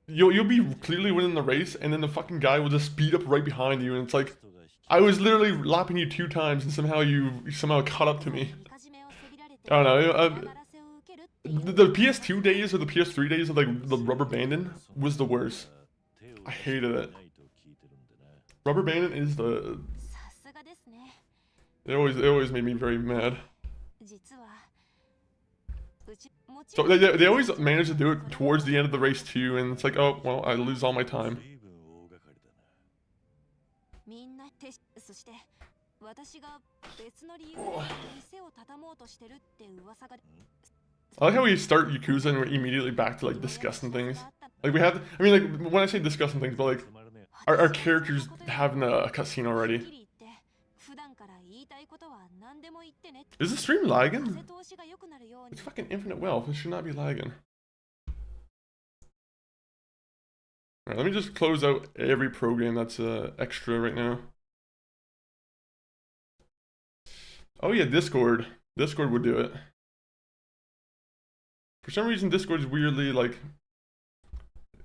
you'll be clearly winning the race, and then the fucking guy will just speed up right behind you, and it's like, I was literally lapping you 2 times and somehow you caught up to me. I don't know. The PS2 days or the PS3 days of like the rubber banding was the worst. I hated it. Rubber banding is the. It always made me very mad. So they always manage to do it towards the end of the race too, and it's like, oh well, I lose all my time. I like how we start Yakuza and we're immediately back to like discussing things. Like we have, I mean, like when I say discussing things, but like our characters having a cutscene already. Is the stream lagging? It's fucking infinite wealth. It should not be lagging. Alright, let me just close out every program that's extra right now. Oh yeah, Discord. Discord would do it. For some reason, Discord is weirdly like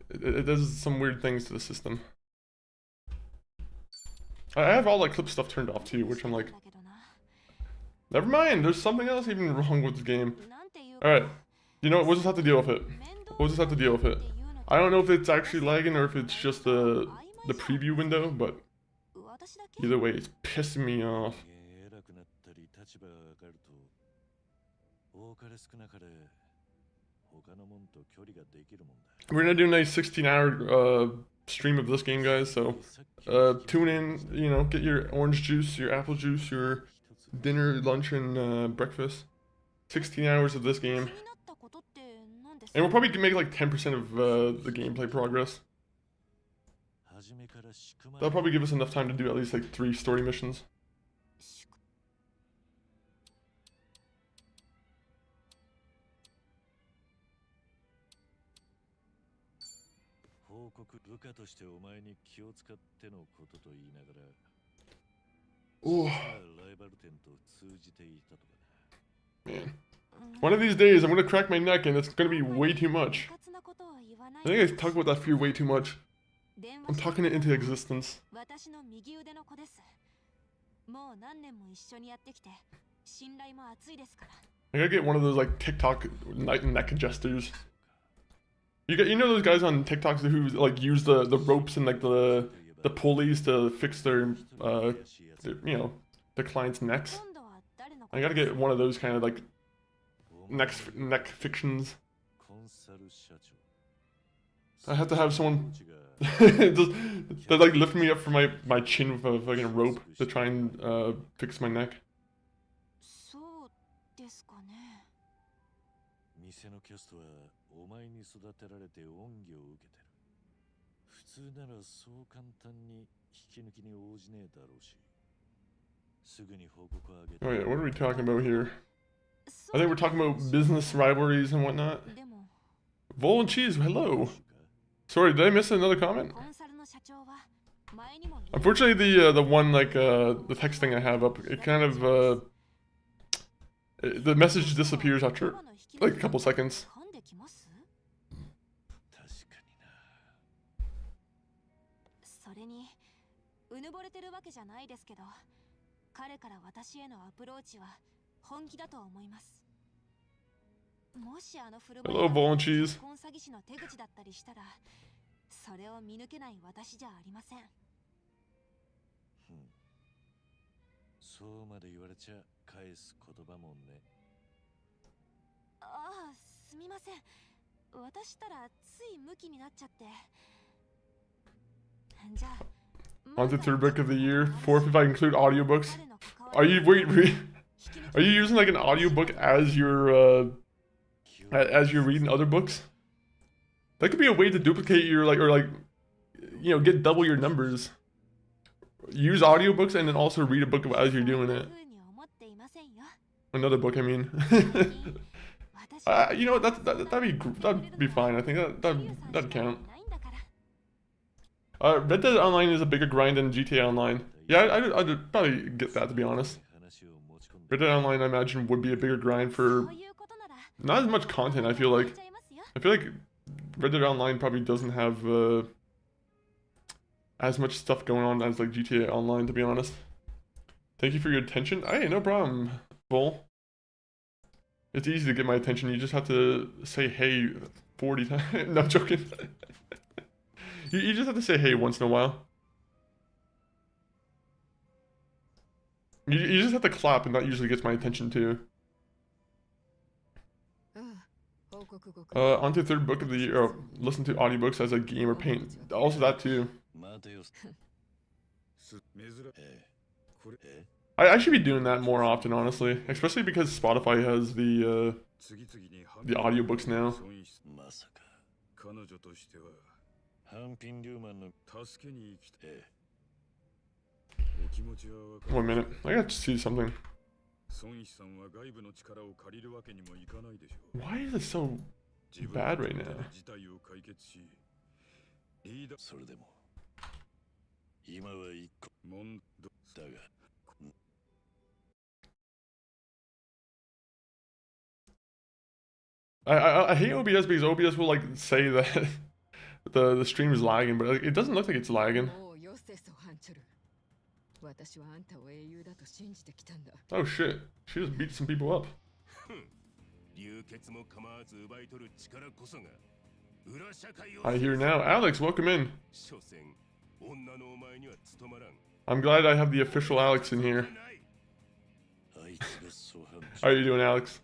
it does some weird things to the system. I have all like clip stuff turned off too, which I'm like, never mind. There's something else even wrong with this game. All right, you know what? We'll just have to deal with it. We'll just have to deal with it. I don't know if it's actually lagging or if it's just the preview window, but either way, it's pissing me off. We're gonna do a nice 16-hour stream of this game, guys, so tune in, you know, get your orange juice, your apple juice, your dinner, lunch, and breakfast. 16 hours of this game. And we'll probably make like 10% of the gameplay progress. That'll probably give us enough time to do at least like 3 story missions. Ooh. Man. One of these days I'm gonna crack my neck and it's gonna be way too much. I think I talk about that fear way too much. I'm talking it into existence. I gotta get one of those like TikTok neck adjusters. You know those guys on TikTok who like use the ropes and like the pulleys to fix their you know, the clients' necks. I gotta get one of those kind of like neck fictions. I have to have someone that like lift me up from my chin with a fucking rope to try and fix my neck. Oh yeah, what are we talking about here? I think we're talking about business rivalries and whatnot. Vol and Cheese, hello. Sorry, did I miss another comment? Unfortunately, the one like the text thing I have up, it kind of the message disappears after like a couple seconds. Hello, Vol and Cheese. On the 3rd book of the year, 4th if I include audiobooks. Are you are you using like an audiobook as you're reading other books? That could be a way to duplicate your you know, get double your numbers. Use audiobooks and then also read a book as you're doing it. Another book, I mean. You know, that'd be fine. I think that'd count. Red Dead Online is a bigger grind than GTA Online. Yeah, I'd probably get that, to be honest. Red Dead Online, I imagine, would be a bigger grind for not as much content. I feel like Red Dead Online probably doesn't have as much stuff going on as like GTA Online, to be honest. Thank you for your attention. Hey, no problem, Bull. It's easy to get my attention. You just have to say hey 40 times. No, I'm joking. You just have to say hey once in a while. You just have to clap, and that usually gets my attention too. On to the third book of the year. Oh, listen to audiobooks as a game or paint. Also that too. I should be doing that more often, honestly. Especially because Spotify has the audiobooks now. One minute. I got to see something. Why is it so bad right now? I hate OBS because OBS will like say that the stream is lagging, but like, it doesn't look like it's lagging. Oh shit, she just beat some people up. I hear now. Alex, welcome in. I'm glad I have the official Alex in here. How are you doing, Alex?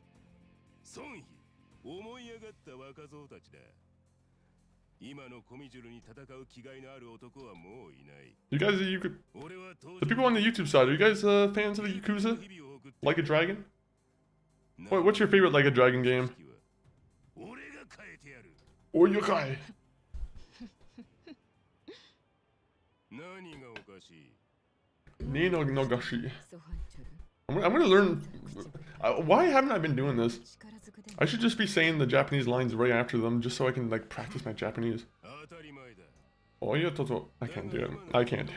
You guys, the people on the YouTube side, are you guys fans of the Yakuza? Like a Dragon? What's your favorite Like a Dragon game? Oyokai. Nino no Gashi. I'm gonna learn. Why haven't I been doing this? I should just be saying the Japanese lines right after them, just so I can like practice my Japanese. Oh yeah, Toto. I can't do it. I can't do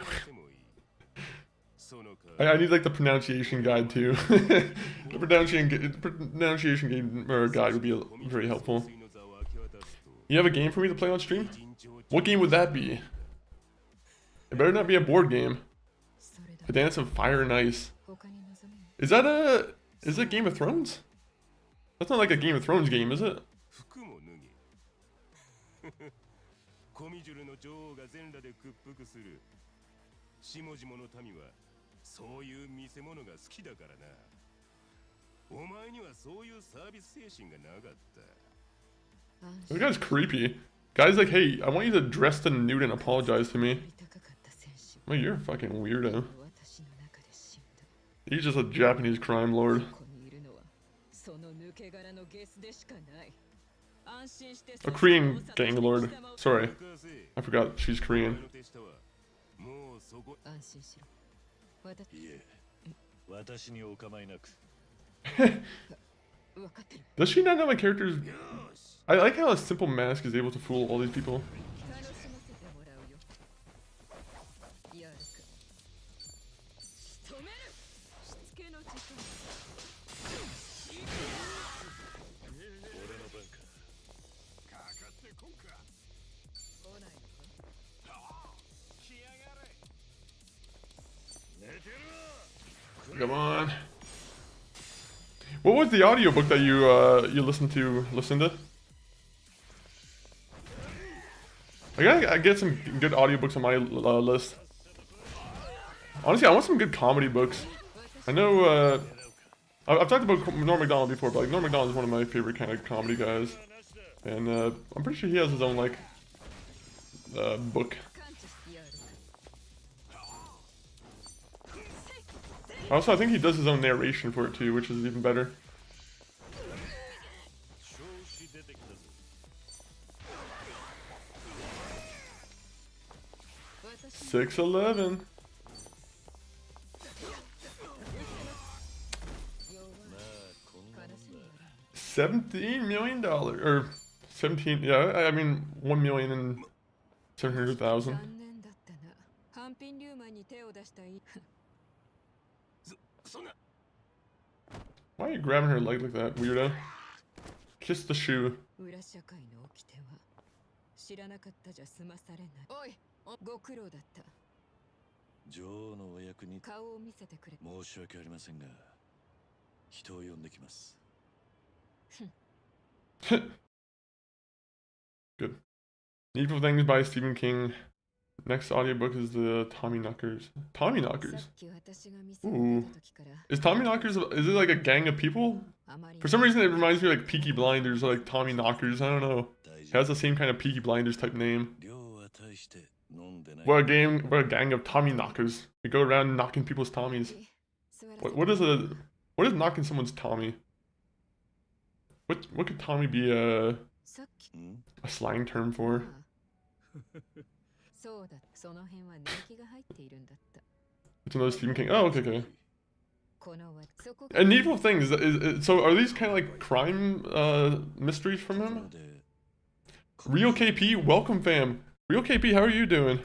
it. I need like the pronunciation guide too. The pronunciation guide would be very helpful. You have a game for me to play on stream? What game would that be? It better not be a board game. A Dance of Fire and Ice. Is it Game of Thrones? That's not like a Game of Thrones game, is it? This guy's creepy. Guy's like, hey, I want you to dress the nude and apologize to me. Well, you're a fucking weirdo. He's just a Japanese crime lord. A Korean gang lord. Sorry. I forgot she's Korean. Does she not know my characters? I like how a simple mask is able to fool all these people. Come on. What was the audiobook that you listened to? I gotta get some good audiobooks on my list. Honestly, I want some good comedy books. I know I've talked about Norm Macdonald before, but like Norm Macdonald is one of my favorite kind of comedy guys, and I'm pretty sure he has his own like book. Also, I think he does his own narration for it too, which is even better. $611. $17 million, or 17? Yeah, I mean 1,700,000. Why are you grabbing her leg like that, weirdo? Kiss the shoe. ご苦労だった。女王のお役に顔を見せてくれ。申し訳ありませんが、人を呼んできます。Good. Needful Things by Stephen King. Next audiobook is the Tommy Knockers. Tommy Knockers? Ooh. Is Tommy Knockers, is it like a gang of people? For some reason it reminds me of like Peaky Blinders or like Tommy Knockers, I don't know. It has the same kind of Peaky Blinders type name. What a gang of Tommy Knockers. We go around knocking people's Tommies. What is knocking someone's Tommy? What could Tommy be a slang term for? It's another Stephen King. Oh, okay. And Needful Things, so are these kind of like crime mysteries from him? Real KP, welcome fam. Real KP, how are you doing?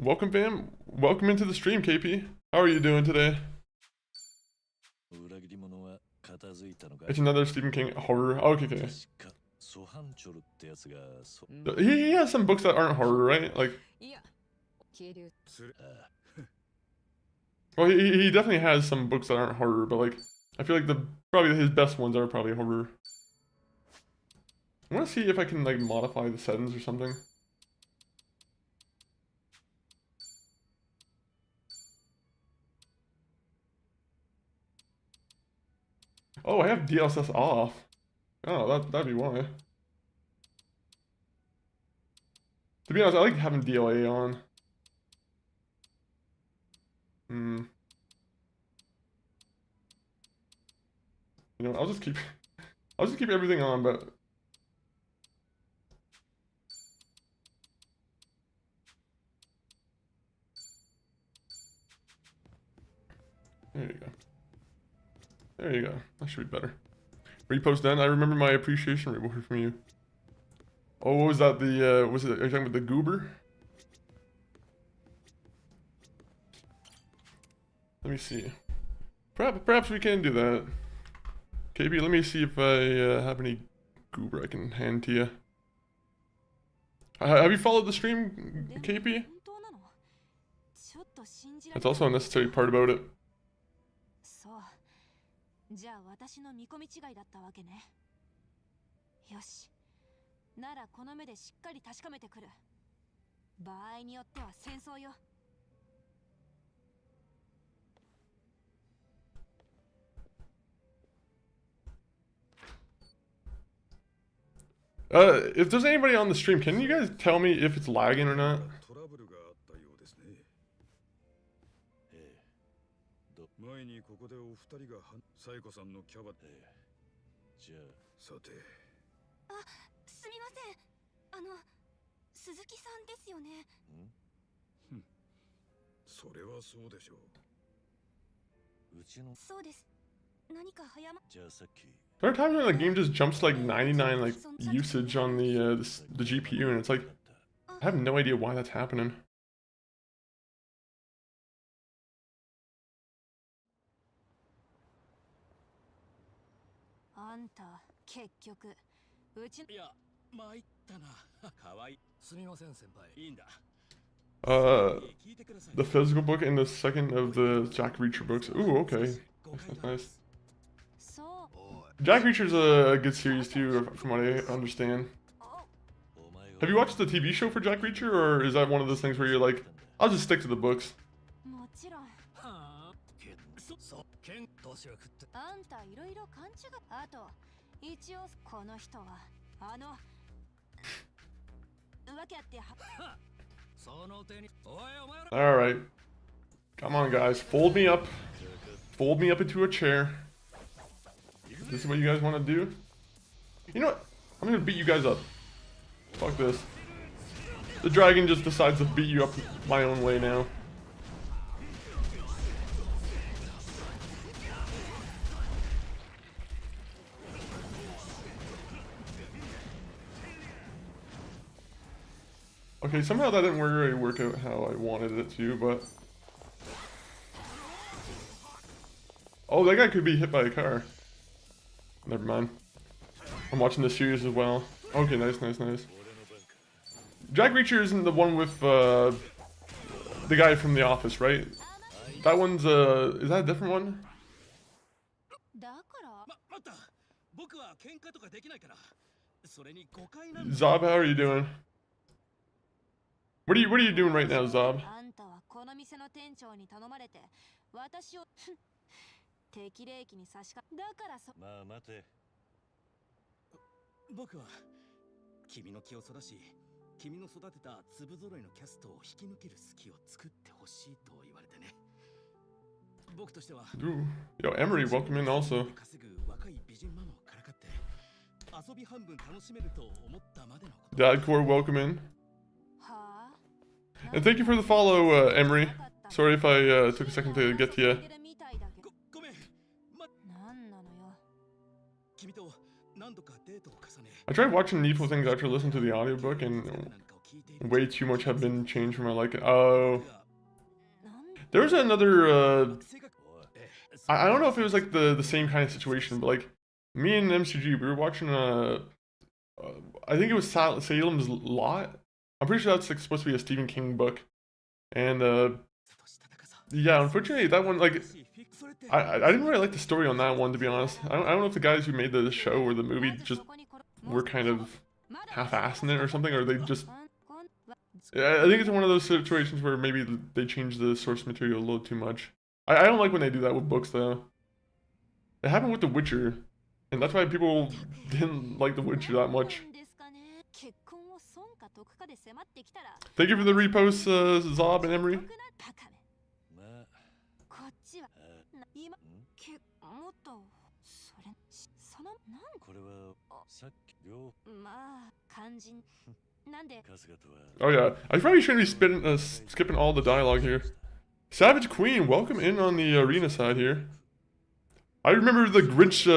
Welcome fam. Welcome into the stream, KP. How are you doing today? It's another Stephen King horror. Oh, okay. He has some books that aren't horror, right? Like, well, he definitely has some books that aren't horror, but like, I feel like probably his best ones are probably horror. I want to see if I can like modify the settings or something. Oh, I have DLSS off. Oh, that'd be why. To be honest, I like having DLA on. You know, I'll just keep everything on, but there you go. There you go. That should be better. Repost done. I remember my appreciation reward from you. Oh, what was that? Are you talking about the goober? Let me see. Perhaps we can do that. KP, let me see if I have any goober I can hand to you. Have you followed the stream, KP? That's also a necessary part about it. じゃあ私の見込み違いだったわけね。よし。ならこの目でしっかり確かめてくる。場合によっては戦争よ。If there's anybody on the stream, can you guys tell me if it's lagging or not? 前にここでお二人がサイコさんのキャバじゃあさてすみません鈴木さんですよねそれはそうでしょううちのそうです何か早まじゃあさっき There are times when the game just jumps to like 99 like usage on the GPU and it's like I have no idea why that's happening. あんた結局うちいや参ったなかわいいすみません先輩いいんだ The physical book and the second of the Jack Reacher books. Ooh, okay. That's nice. Jack Reacher's a good series too, from what I understand. Have you watched the TV show for Jack Reacher, or is that one of those things where you're like, I'll just stick to the books? もちろんあんたいろいろ勘違いあと一応この人はわけあってAlright. Come on, guys. Fold me up. Fold me up into a chair. This is what you guys want to do? You know what? I'm gonna beat you guys up. Fuck this. The dragon just decides to beat you up my own way now. Okay, somehow that didn't really work out how I wanted it to, but... Oh, that guy could be hit by a car. Never mind. I'm watching this series as well. Okay, nice. Jack Reacher isn't the one with the guy from The Office, right? That one's is that a different one? だから待った。僕は喧嘩とかできないから。それに誤解なんだ。 Zob, how are you doing? What are you doing right now, Zob? あんたはこの店の店長に頼まれて私を適齢期に差し掛だからまあ待て。僕は君の気を育し、君の育てた粒揃いのキャストを引き抜ける隙を作ってほしいと言われてね。僕としては Ooh. Yo, Emery, welcome in also. 稼ぐ若い美人ママをからかって遊び半分楽しめると思ったまでのこと。 Dadcore, welcome in. はあ And thank you for the follow, Emery. Sorry if I took a second to get to you. ごめん。なんなのよ。君と何度かデートを重ね。 I tried watching Needful Things after listening to the audiobook, and way too much have been changed for my liking. Oh. There was another, I don't know if it was like the same kind of situation, but like, me and MCG, we were watching, I think it was Salem's Lot. I'm pretty sure that's like supposed to be a Stephen King book. And, yeah, unfortunately, that one, like, I didn't really like the story on that one, to be honest. I don't know if the guys who made the show or the movie just were kind of half-assing it or something, or they just... I think it's one of those situations where maybe they change the source material a little too much. I don't like when they do that with books, though. It happened with The Witcher, and that's why people didn't like The Witcher that much. Thank you for the reposts, Zob and Emery. こっちは今もっとそれそのなんこれはさっき両まあ肝心なんで Oh yeah, I probably shouldn't be skipping all the dialogue here. Savage Queen, welcome in on the arena side here. I remember the Grinch,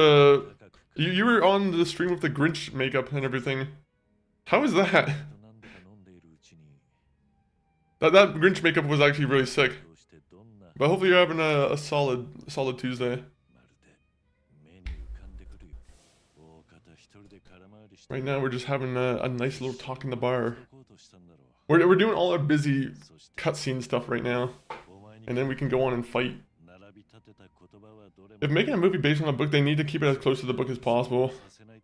you were on the stream with the Grinch makeup and everything. How was that? That Grinch makeup was actually really sick. But hopefully you're having a solid Tuesday. Right now we're just having a nice little talk in the bar. We're doing all our busy cutscene stuff right now. And then we can go on and fight. If making a movie based on a book, they need to keep it as close to the book as possible.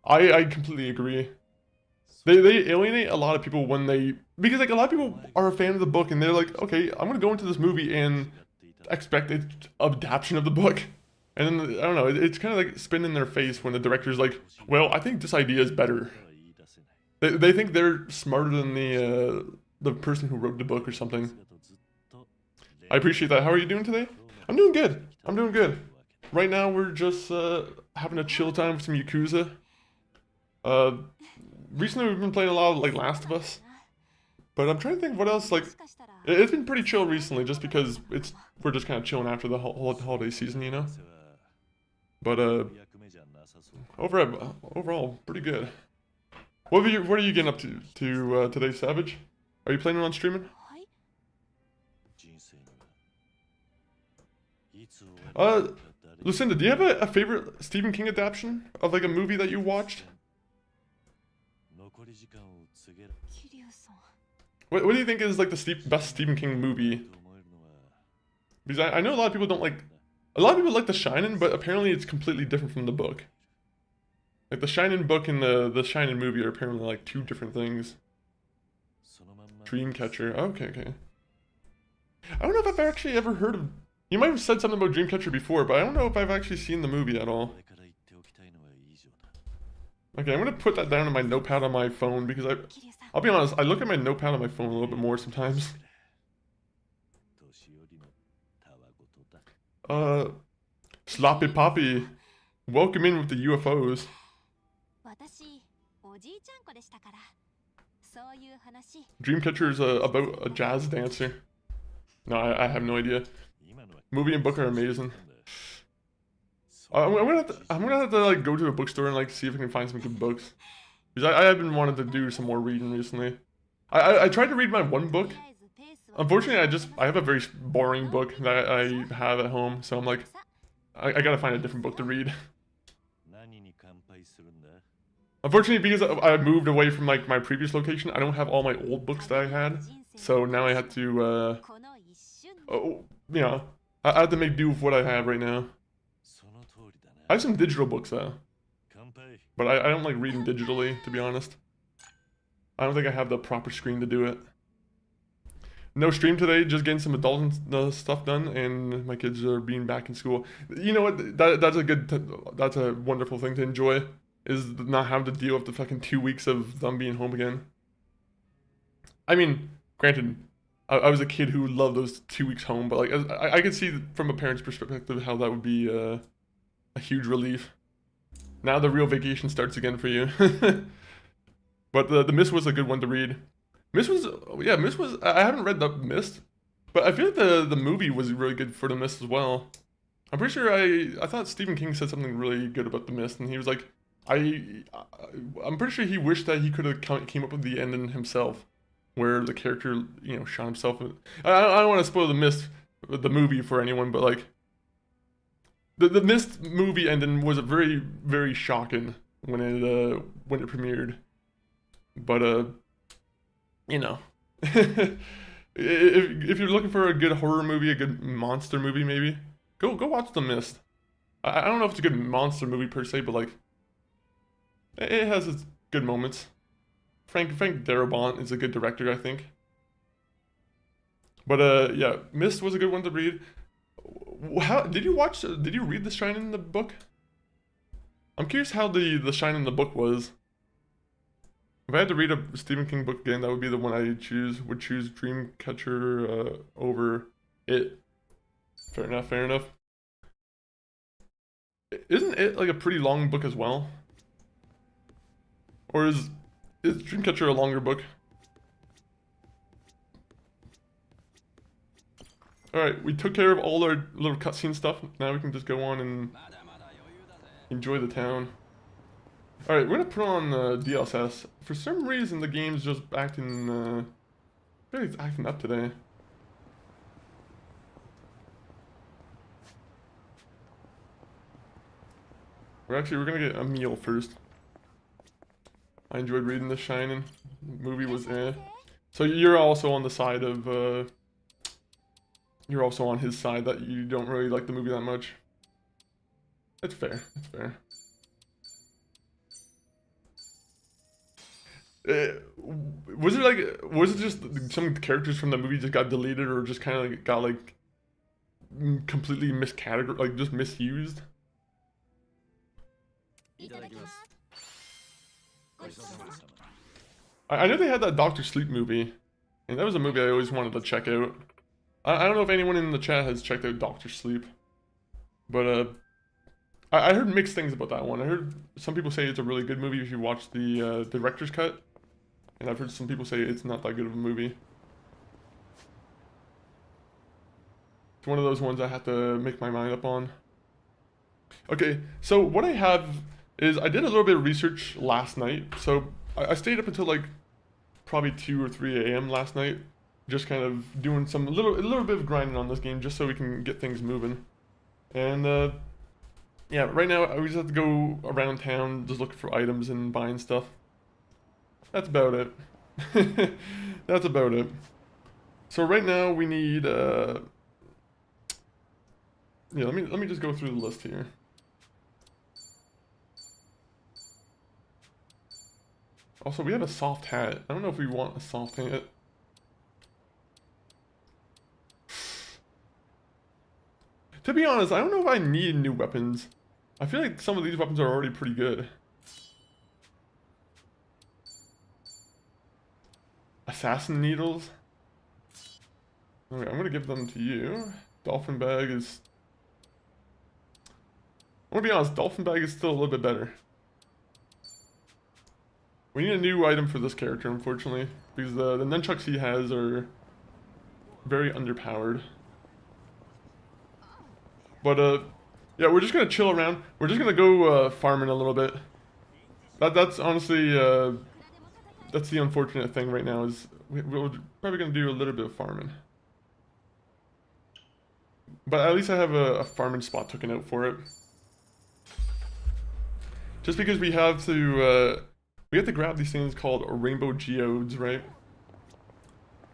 I completely agree. They alienate a lot of people when they... Because like a lot of people are a fan of the book and they're like, okay, I'm gonna go into this movie and expect an adaptation of the book. And then, I don't know, it's kind of like spin in their face when the director's like, well, I think this idea is better. They think they're smarter than the person who wrote the book or something. I appreciate that. How are you doing today? I'm doing good. I'm doing good. Right now we're just having a chill time with some Yakuza. Recently we've been playing a lot of like Last of Us. But I'm trying to think what else, like, it's been pretty chill recently just because we're just kind of chilling after the holiday season, you know? But overall, pretty good. What are you getting up to today, Savage? Are you planning on streaming? Lucinda, do you have a favorite Stephen King adaptation of like a movie that you watched? What do you think is like the best Stephen King movie? Because I know a lot of people don't like... A lot of people like The Shining, but apparently it's completely different from the book. Like the Shining book and the Shining movie are apparently like two different things. Dreamcatcher. Okay. I don't know if I've actually ever heard of... You might have said something about Dreamcatcher before, but I don't know if I've actually seen the movie at all. Okay, I'm gonna put that down in my notepad on my phone because I'll be honest, I look at my notepad on my phone a little bit more sometimes. Sloppy Poppy, welcome in with the UFOs. Dreamcatcher is about a jazz dancer. No, I have no idea. Movie and book are amazing. I'm gonna have to like go to a bookstore and like see if I can find some good books. Because I have been wanting to do some more reading recently. I tried to read my one book. Unfortunately, I have a very boring book that I have at home, so I'm like, I gotta find a different book to read. Unfortunately, because I moved away from like my previous location, I don't have all my old books that I had. So now I have to, you know, I have to make do with what I have right now. I have some digital books though, but I don't like reading digitally, to be honest. I don't think I have the proper screen to do it. No stream today, just getting some adult stuff done, and my kids are being back in school. You know what? That's a wonderful thing to enjoy, is not have to deal with the fucking 2 weeks of them being home again. I mean, granted, I was a kid who loved those 2 weeks home, but like I could see from a parent's perspective how that would be a huge relief. Now the real vacation starts again for you. But the Mist was a good one to read. Mist was, I haven't read The Mist, but I feel like the movie was really good for The Mist as well. I'm pretty sure I thought Stephen King said something really good about The Mist, and he was like, I'm pretty sure he wished that he could have came up with the ending himself, where the character, you know, shot himself. I don't want to spoil The Mist, the movie, for anyone, but like, the Mist movie ending was very, very shocking when it premiered. But you know, if you're looking for a good horror movie, a good monster movie, maybe go watch The Mist. I don't know if it's a good monster movie per se, but like, it has its good moments. Frank Darabont is a good director, I think. But yeah, Mist was a good one to read. How did you read The Shining in the book? I'm curious how the Shining in the book was. If I had to read a Stephen King book again, that would be the one I would choose Dreamcatcher over it. Fair enough. Isn't it like a pretty long book as well? Or is Dreamcatcher a longer book? Alright, we took care of all our little cutscene stuff. Now we can just go on and enjoy the town. Alright, we're gonna put on DLSS. For some reason, the game's just acting, it's acting up today. We're gonna get a meal first. I enjoyed reading The Shining. The movie was So you're also on the side of, you're also on his side that you don't really like the movie that much. It's fair, it's fair. Was it just some characters from the movie just got deleted, or just kind of like got like completely miscategorized, like just misused? I know they had that Doctor Sleep movie, and that was a movie I always wanted to check out. I don't know if anyone in the chat has checked out Doctor Sleep, but I heard mixed things about that one. I heard some people say it's a really good movie if you watch the director's cut. And I've heard some people say it's not that good of a movie. It's one of those ones I have to make my mind up on. Okay, so what I have is I did a little bit of research last night. So I stayed up until like probably 2 or 3 a.m. last night, just kind of doing a little bit of grinding on this game just so we can get things moving. And yeah, right now we just have to go around town just looking for items and buying stuff. That's about it. That's about it. So right now we need yeah, let me just go through the list here. Also, we have a soft hat. I don't know if we want a soft hat. To be honest, I don't know if I need new weapons. I feel like some of these weapons are already pretty good. Assassin needles. Okay, I'm gonna give them to you. Dolphin bag is... I'm gonna be honest, dolphin bag is still a little bit better. We need a new item for this character, unfortunately, because the nunchucks he has are very underpowered. But yeah, we're just gonna chill around. We're just gonna go farming a little bit. That's honestly that's the unfortunate thing right now, is we're probably gonna do a little bit of farming. But at least I have a farming spot taken out for it. Just because we have to we have to grab these things called rainbow geodes, right?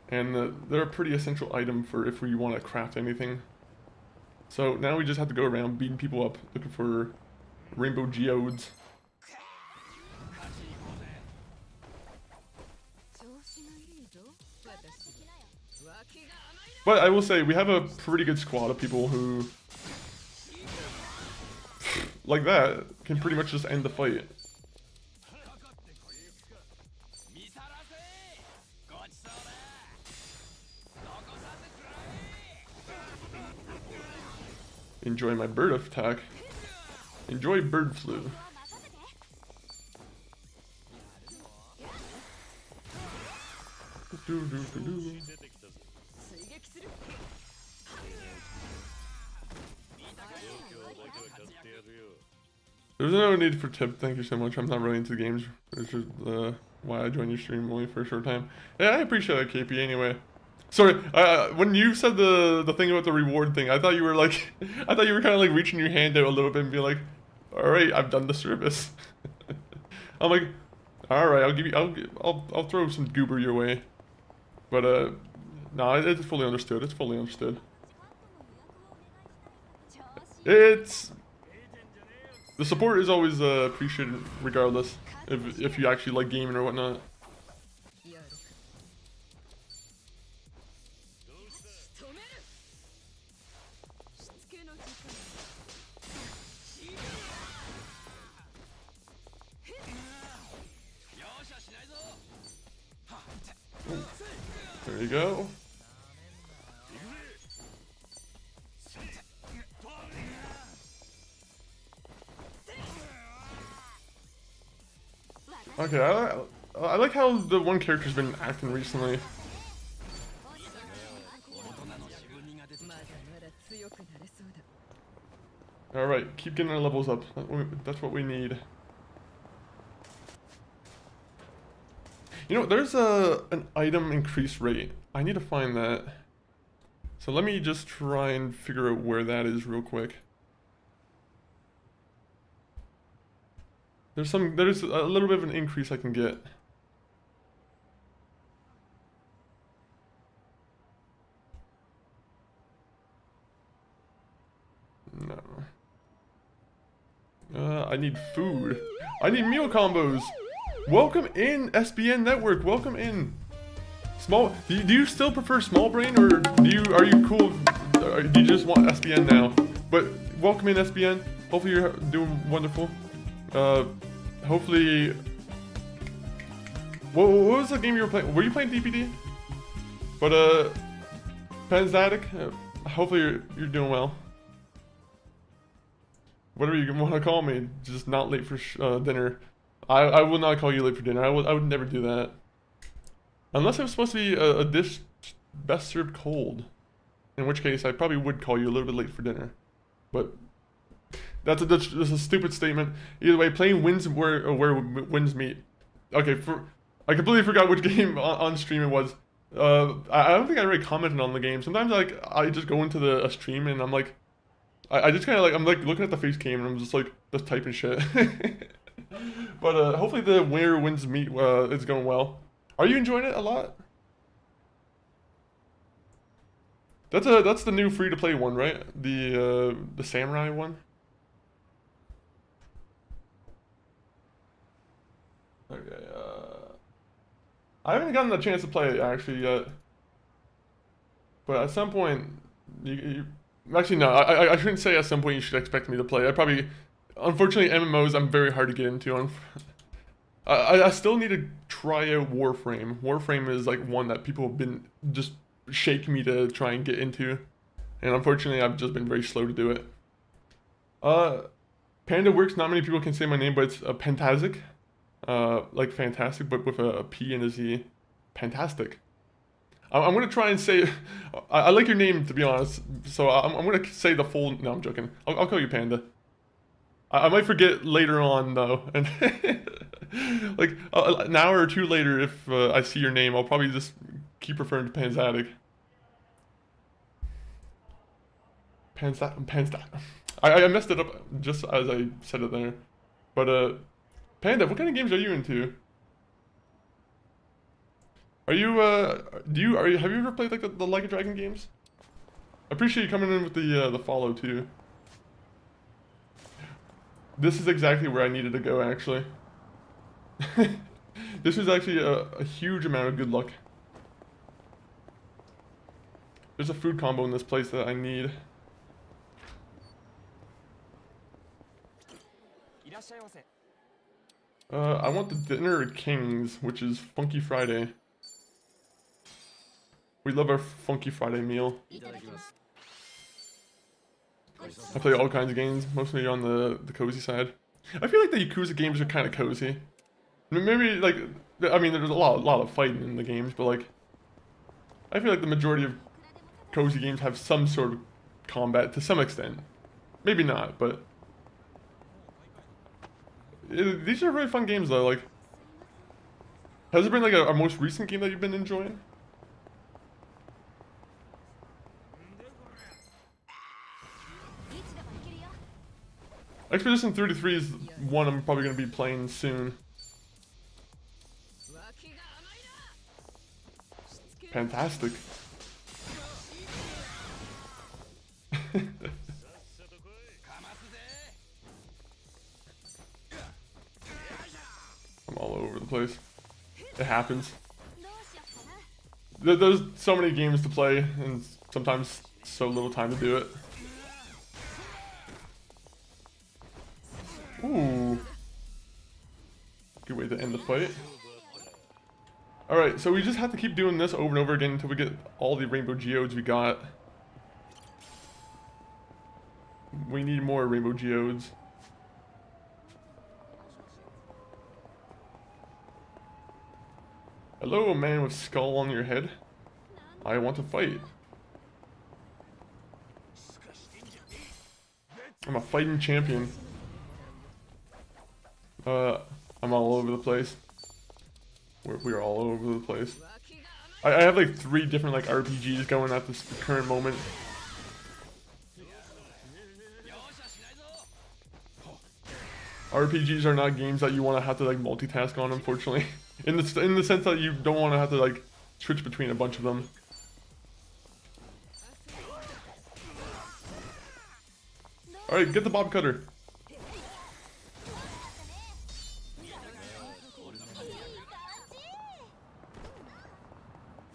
And they're a pretty essential item for if we want to craft anything. So now we just have to go around beating people up, looking for rainbow geodes. But I will say, we have a pretty good squad of people who, like that, can pretty much just end the fight. Enjoy my bird attack. Enjoy bird flu. There's no need for tip, thank you so much. I'm not really into games. It's just why I joined your stream only for a short time. Yeah, I appreciate that, KP, anyway. Sorry, when you said the thing about the reward thing, I thought you were like, I thought you were kind of like reaching your hand out a little bit and being like, alright, I've done the service. I'm like, alright, I'll give you, I'll throw some goober your way. But, no, it's fully understood, it's fully understood. The support is always appreciated regardless, if you actually like gaming or whatnot. There you go. Okay, I like how the one character's been acting recently. Alright, keep getting our levels up. That's what we need. You know, there's an item increase rate. I need to find that. So let me just try and figure out where that is real quick. There's a little bit of an increase I can get. No. I need food. I need meal combos. Welcome in, SBN Network. Welcome in. Small. Do you still prefer small brain, or are you cool? Do you just want SBN now? But welcome in, SBN. Hopefully you're doing wonderful. Hopefully. What was the game you were playing? Were you playing DPD? But Panzatic. Hopefully you're doing well. Whatever you want to call me, just not late for dinner. I will not call you late for dinner. I would never do that. Unless it was supposed to be a dish best served cold. In which case, I probably would call you a little bit late for dinner. But that's a stupid statement. Either way, playing wins where wins meet. Okay, I completely forgot which game on stream it was. I don't think I really commented on the game. Sometimes I just go into a stream and I'm like, I just kind of I'm like looking at the face cam and I'm just typing shit. But hopefully the winner wins meet is going well. Are you enjoying it a lot? That's the new free to play one, right? The samurai one. Okay. I haven't gotten the chance to play it actually yet. But at some point, actually no, I shouldn't say at some point you should expect me to play. Unfortunately, MMOs I'm very hard to get into. I still need to try out Warframe. Warframe is one that people have been just shaking me to try and get into, and unfortunately I've just been very slow to do it. Panda works. Not many people can say my name, but it's Pantazic, like fantastic, but with a P and a Z. Fantastic. I'm gonna try and say. I like your name, to be honest. So I'm gonna say the full. No, I'm joking. I'll call you Panda. I might forget later on though, and an hour or two later, if I see your name, I'll probably just keep referring to Panzatic. Panzat. I messed it up just as I said it there. But Panda, what kind of games are you into? Are you have you ever played like the Like a Dragon games? I appreciate you coming in with the follow too. This is exactly where I needed to go actually. This is actually a huge amount of good luck. There's a food combo in this place that I need. I want the dinner at King's, which is Funky Friday. We love our Funky Friday meal. I play all kinds of games, mostly on the cozy side. I feel like the Yakuza games are kind of cozy. Maybe like, I mean, there's a lot of fighting in the games, but like, I feel like the majority of cozy games have some sort of combat to some extent. Maybe not, but these are really fun games though. Like, has there been like a most recent game that you've been enjoying? Expedition 33 is one I'm probably going to be playing soon. Fantastic. I'm all over the place. It happens. There's so many games to play and sometimes so little time to do it. Ooh. Good way to end the fight. Alright, so we just have to keep doing this over and over again until we get all the rainbow geodes we got. We need more rainbow geodes. Hello, man with skull on your head. I want to fight. I'm a fighting champion. I'm all over the place. We're all over the place. I have like 3 different like RPGs going at this current moment. RPGs are not games that you want to have to like multitask on, unfortunately. In the sense that you don't want to have to like switch between a bunch of them. Alright, get the bob cutter.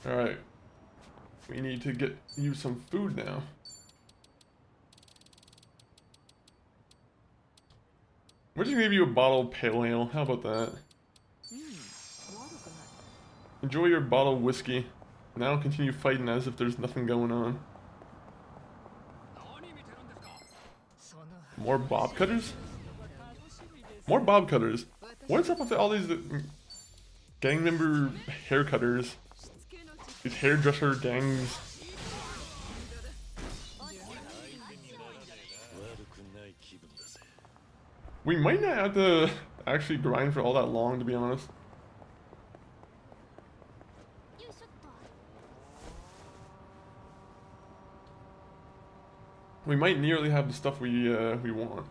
Alright. We need to get you some food now. We're just gonna give you a bottle of pale ale. How about that? Enjoy your bottle of whiskey. Now continue fighting as if there's nothing going on. More bob cutters? More bob cutters. What's up with all these gang member hair cutters? These hairdresser gangs. We might not have to actually grind for all that long, to be honest. We might nearly have the stuff we want.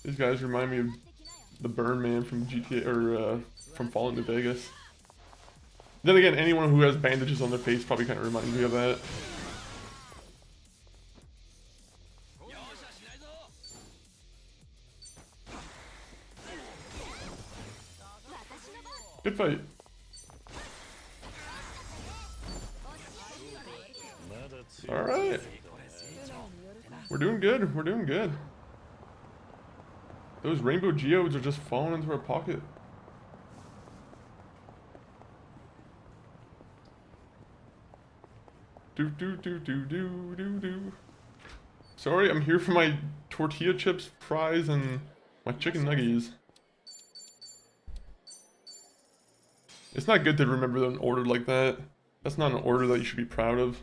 These guys remind me of the Burn Man from GTA or from Fallout New Vegas. Then again, anyone who has bandages on their face probably kind of reminds me of that. Good fight. Alright. We're doing good. We're doing good. Those rainbow geodes are just falling into our pocket. Do. Sorry, I'm here for my tortilla chips, fries, and my chicken nuggets. It's not good to remember an order like that. That's not an order that you should be proud of.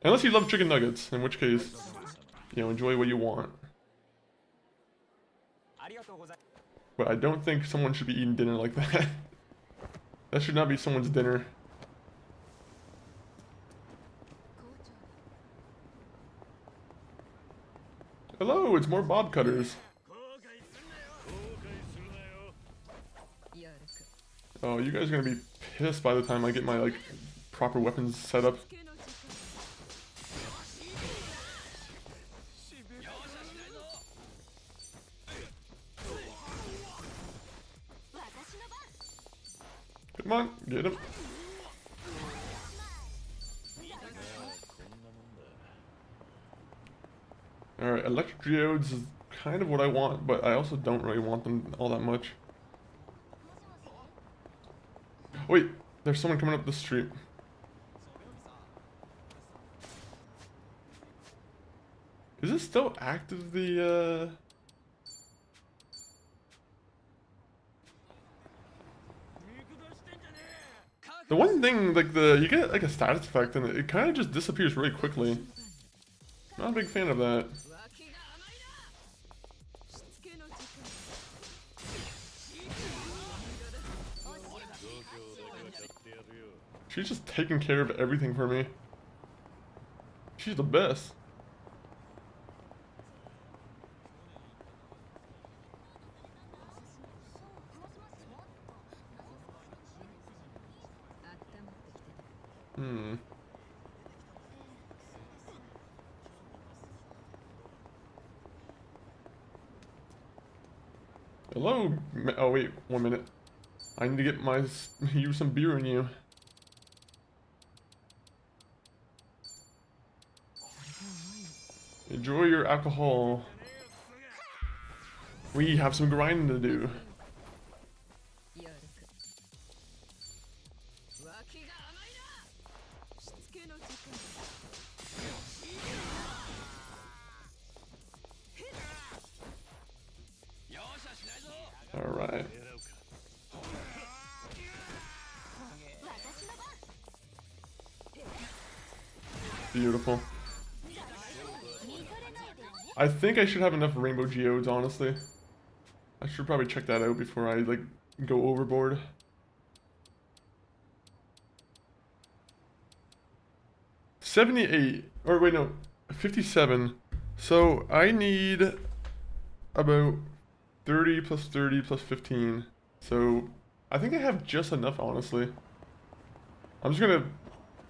Unless you love chicken nuggets, in which case, you know, enjoy what you want. But I don't think someone should be eating dinner like that. That should not be someone's dinner. Hello, it's more bob cutters. Oh, you guys are gonna be pissed by the time I get my like proper weapons set up. Come on, get him. Alright, electric geodes is kind of what I want, but I also don't really want them all that much. Wait, there's someone coming up the street. Is it still active, the one thing, like you get like a status effect and it kind of just disappears really quickly. Not a big fan of that. She's just taking care of everything for me. She's the best. Hello? Oh wait, 1 minute. I need to get use some beer in you. Enjoy your alcohol. We have some grinding to do. Alright. Beautiful. I think I should have enough rainbow geodes, honestly. I should probably check that out before I, like, go overboard. $78, or wait, no, 57. So I need about 30 plus 30 plus 15. So I think I have just enough, honestly. I'm just gonna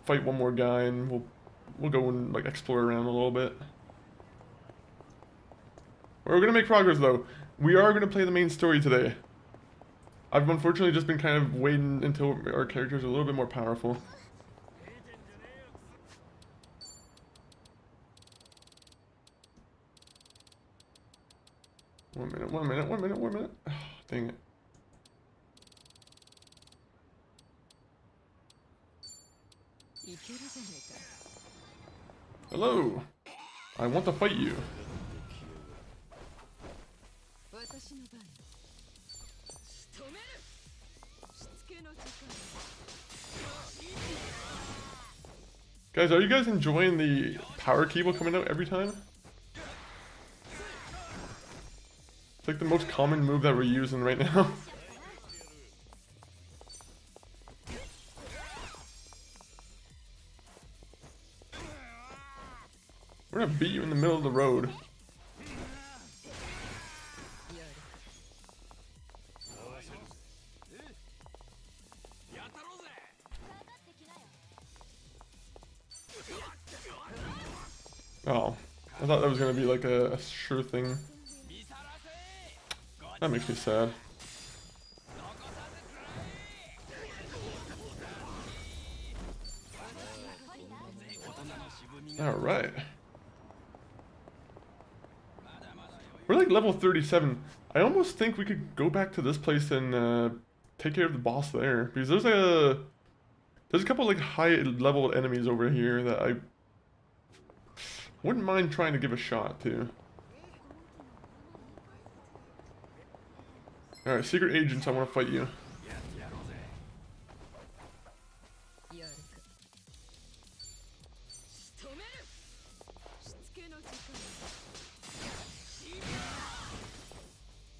fight one more guy and we'll go and like explore around a little bit. We're gonna make progress though. We are gonna play the main story today. I've unfortunately just been kind of waiting until our characters are a little bit more powerful. One minute. Oh, dang it. Hello. I want to fight you. Guys, are you guys enjoying the power cable coming out every time? It's like the most common move that we're using right now. We're gonna beat you in the middle of the road. Oh, I thought that was gonna be like a sure thing. That makes me sad. Alright. We're like level 37. I almost think we could go back to this place and take care of the boss there. Because there's a couple like high level enemies over here that I wouldn't mind trying to give a shot to. Alright, secret agents, I want to fight you.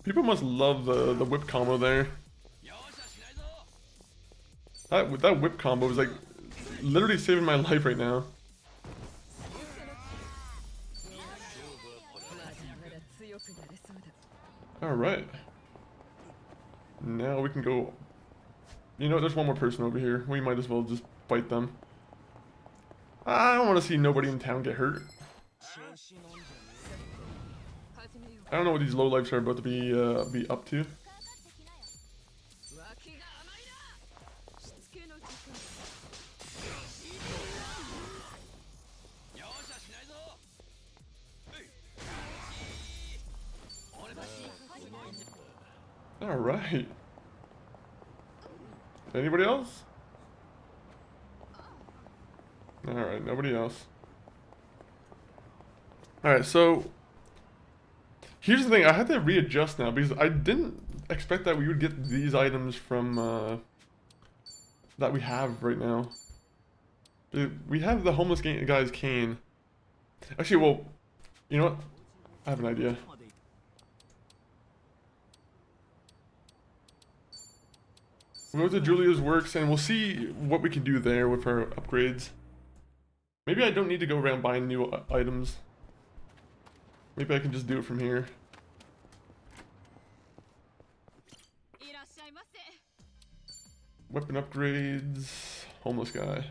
People must love the whip combo there. That whip combo is like literally saving my life right now. Alright. Now we can go... You know, there's one more person over here. We might as well just fight them. I don't want to see nobody in town get hurt. I don't know what these lowlifes are about to be up to. Alright. Anybody else? Alright, nobody else. Alright, so here's the thing, I had to readjust now because I didn't expect that we would get these items from that we have right now. We have the homeless guy's cane. Actually, well, you know what? I have an idea. We'll go to Julia's works and we'll see what we can do there with our upgrades. Maybe I don't need to go around buying new items. Maybe I can just do it from here. Weapon upgrades. Homeless guy.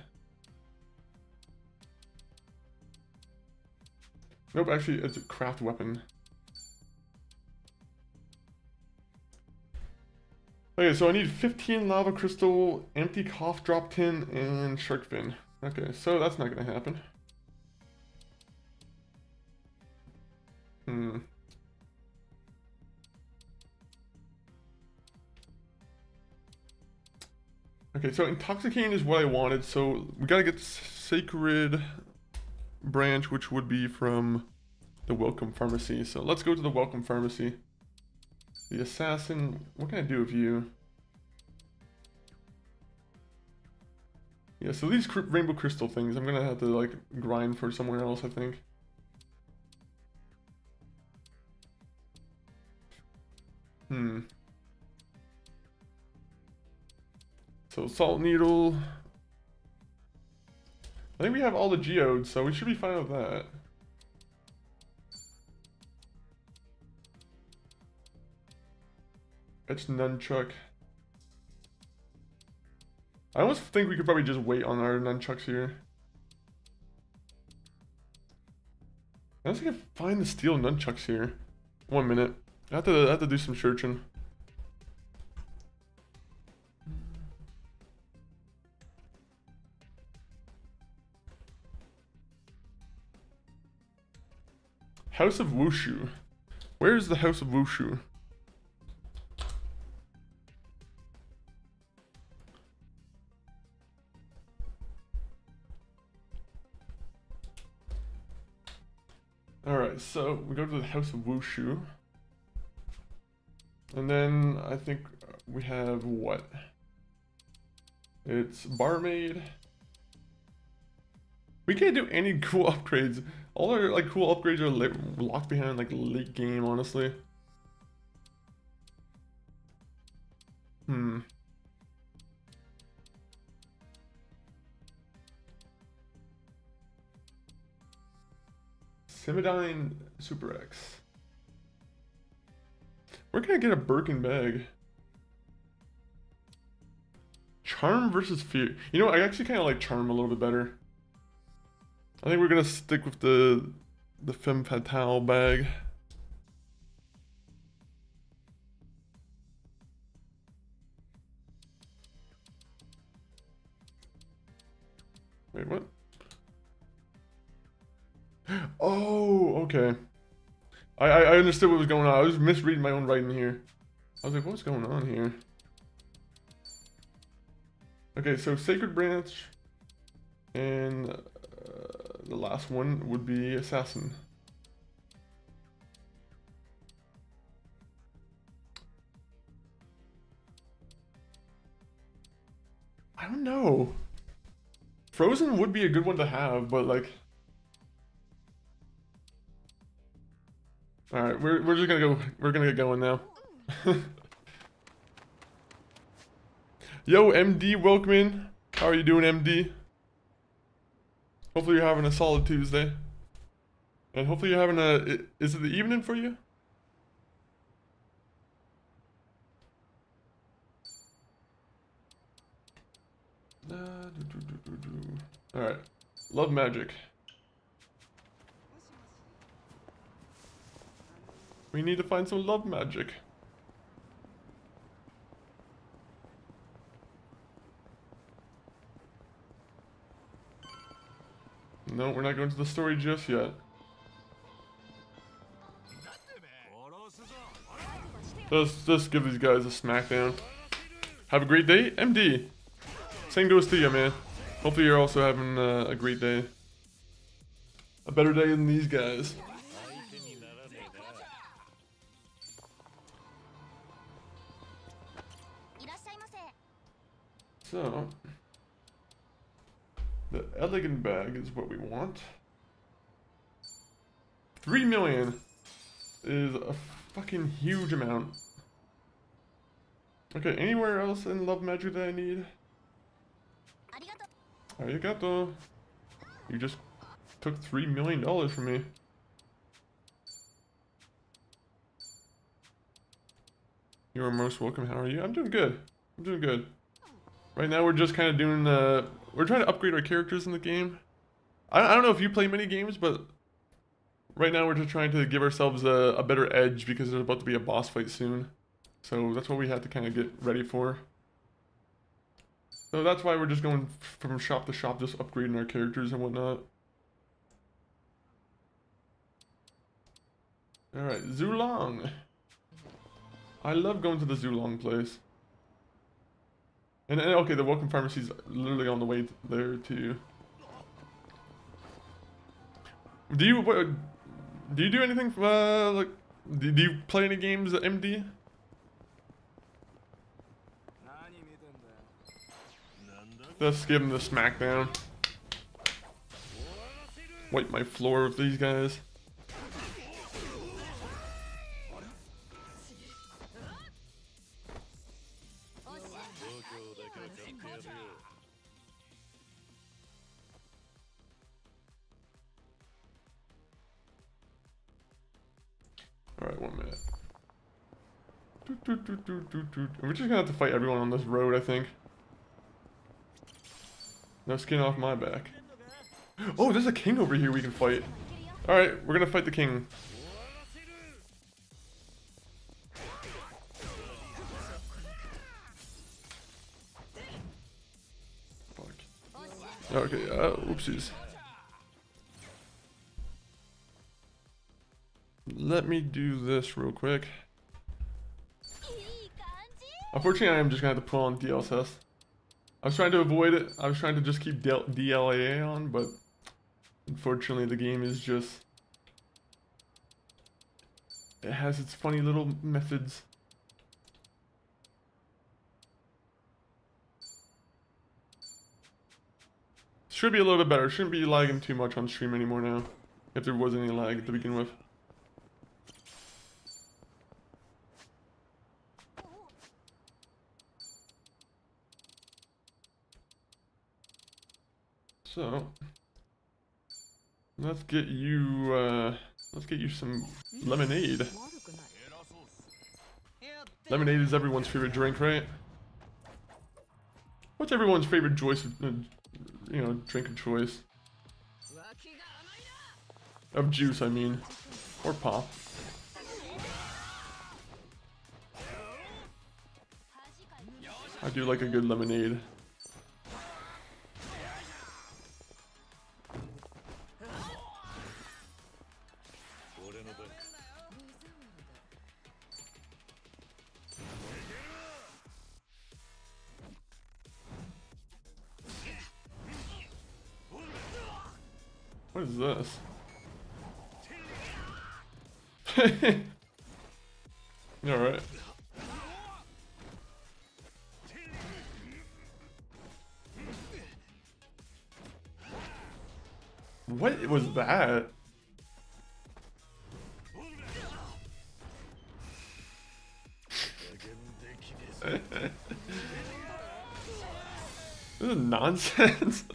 Nope, actually it's a craft weapon. Okay, so I need 15 lava crystal, empty cough drop tin, and shark fin. Okay, so that's not gonna happen. Okay, so intoxicating is what I wanted, so we gotta get sacred branch, which would be from the welcome pharmacy. So let's go to the welcome pharmacy. The assassin, what can I do with you? Yeah, so these rainbow crystal things, I'm gonna have to like grind for somewhere else, I think. So salt needle. I think we have all the geodes, so we should be fine with that. It's nunchuck. I almost think we could probably just wait on our nunchucks here. I don't think I can find the steel nunchucks here. 1 minute. I have to do some searching. House of Wushu. Where is the House of Wushu? Alright, so we go to the House of Wushu. And then I think we have what? It's barmaid. We can't do any cool upgrades. All our like cool upgrades are locked behind like late game, honestly. Simidine Super X. Where can I get a Birkin bag? Charm versus fear. You know, I actually kind of like charm a little bit better. I think we're gonna stick with the femme fatale bag. Wait, what? Oh, okay. I understood what was going on. I was misreading my own writing here. I was like, what's going on here? Okay, so Sacred Branch, and the last one would be Assassin. I don't know. Frozen would be a good one to have, but like... Alright, we're just gonna go, we're gonna get going now. Yo, MD, welcome in. How are you doing, MD? Hopefully you're having a solid Tuesday. And hopefully you're having a... Is it the evening for you? Alright. Love magic. We need to find some love magic. No, we're not going to the story just yet. Let's give these guys a smackdown. Have a great day, MD. Same goes to you, man. Hopefully you're also having a great day. A better day than these guys. So, the elegant bag is what we want. 3 million is a fucking huge amount. Okay, anywhere else in love magic that I need? Arigato. You just took $3 million from me. You are most welcome. How are you? I'm doing good. I'm doing good. Right now we're just kind of doing we're trying to upgrade our characters in the game. I don't know if you play many games, but right now we're just trying to give ourselves a better edge because there's about to be a boss fight soon. So that's what we had to kind of get ready for. So that's why we're just going from shop to shop, just upgrading our characters and whatnot. Alright, Zulong. I love going to the Zulong place. And okay, the Welcome Pharmacy's literally on the way there too. Do you do anything like do you play any games, MD? Let's give him the smackdown. Wipe my floor with these guys. Alright, 1 minute. We're just gonna have to fight everyone on this road, I think. No skin off my back. Oh, there's a king over here we can fight. Alright, we're gonna fight the king. Fuck. Okay, oopsies. Let me do this real quick. Unfortunately, I am just gonna have to pull on DLSS. I was trying to avoid it. I was trying to just keep DLAA on, but unfortunately the game is just... It has its funny little methods. Should be a little bit better. Shouldn't be lagging too much on stream anymore now. If there was any lag to begin with. So, let's get you some lemonade. Lemonade is everyone's favorite drink, right? What's everyone's favorite choice, drink of choice? Of juice, I mean. Or pop. I do like a good lemonade. What is this? Alright. What was that? This is nonsense.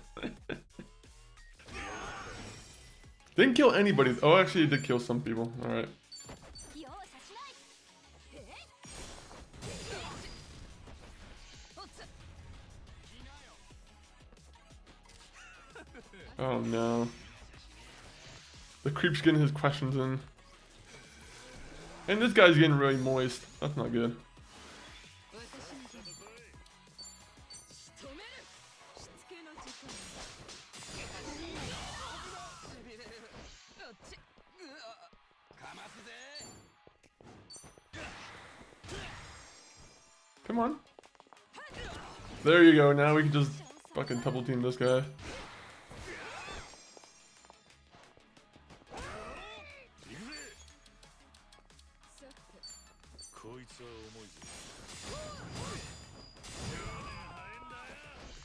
Didn't kill anybody. Oh, actually, it did kill some people. All right. Oh no. The creep's getting his questions in. And this guy's getting really moist. That's not good. Come on. There you go. Now we can just fucking double team this guy.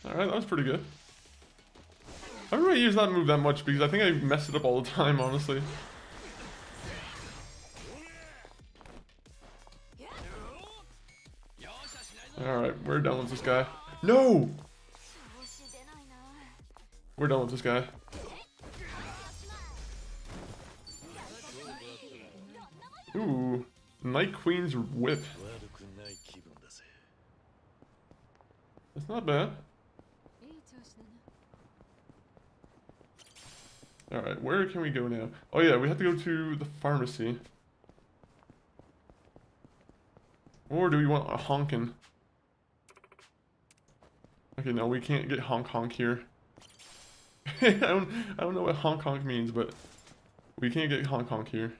Alright, that was pretty good. I haven't really used that move that much because I think I mess it up all the time, honestly. Alright, we're done with this guy. No! We're done with this guy. Ooh, Night Queen's Whip. That's not bad. Alright, where can we go now? Oh yeah, we have to go to the pharmacy. Or do we want a honkin'? Okay, no, we can't get honk honk here. I don't know what honk honk means, but we can't get honk honk here.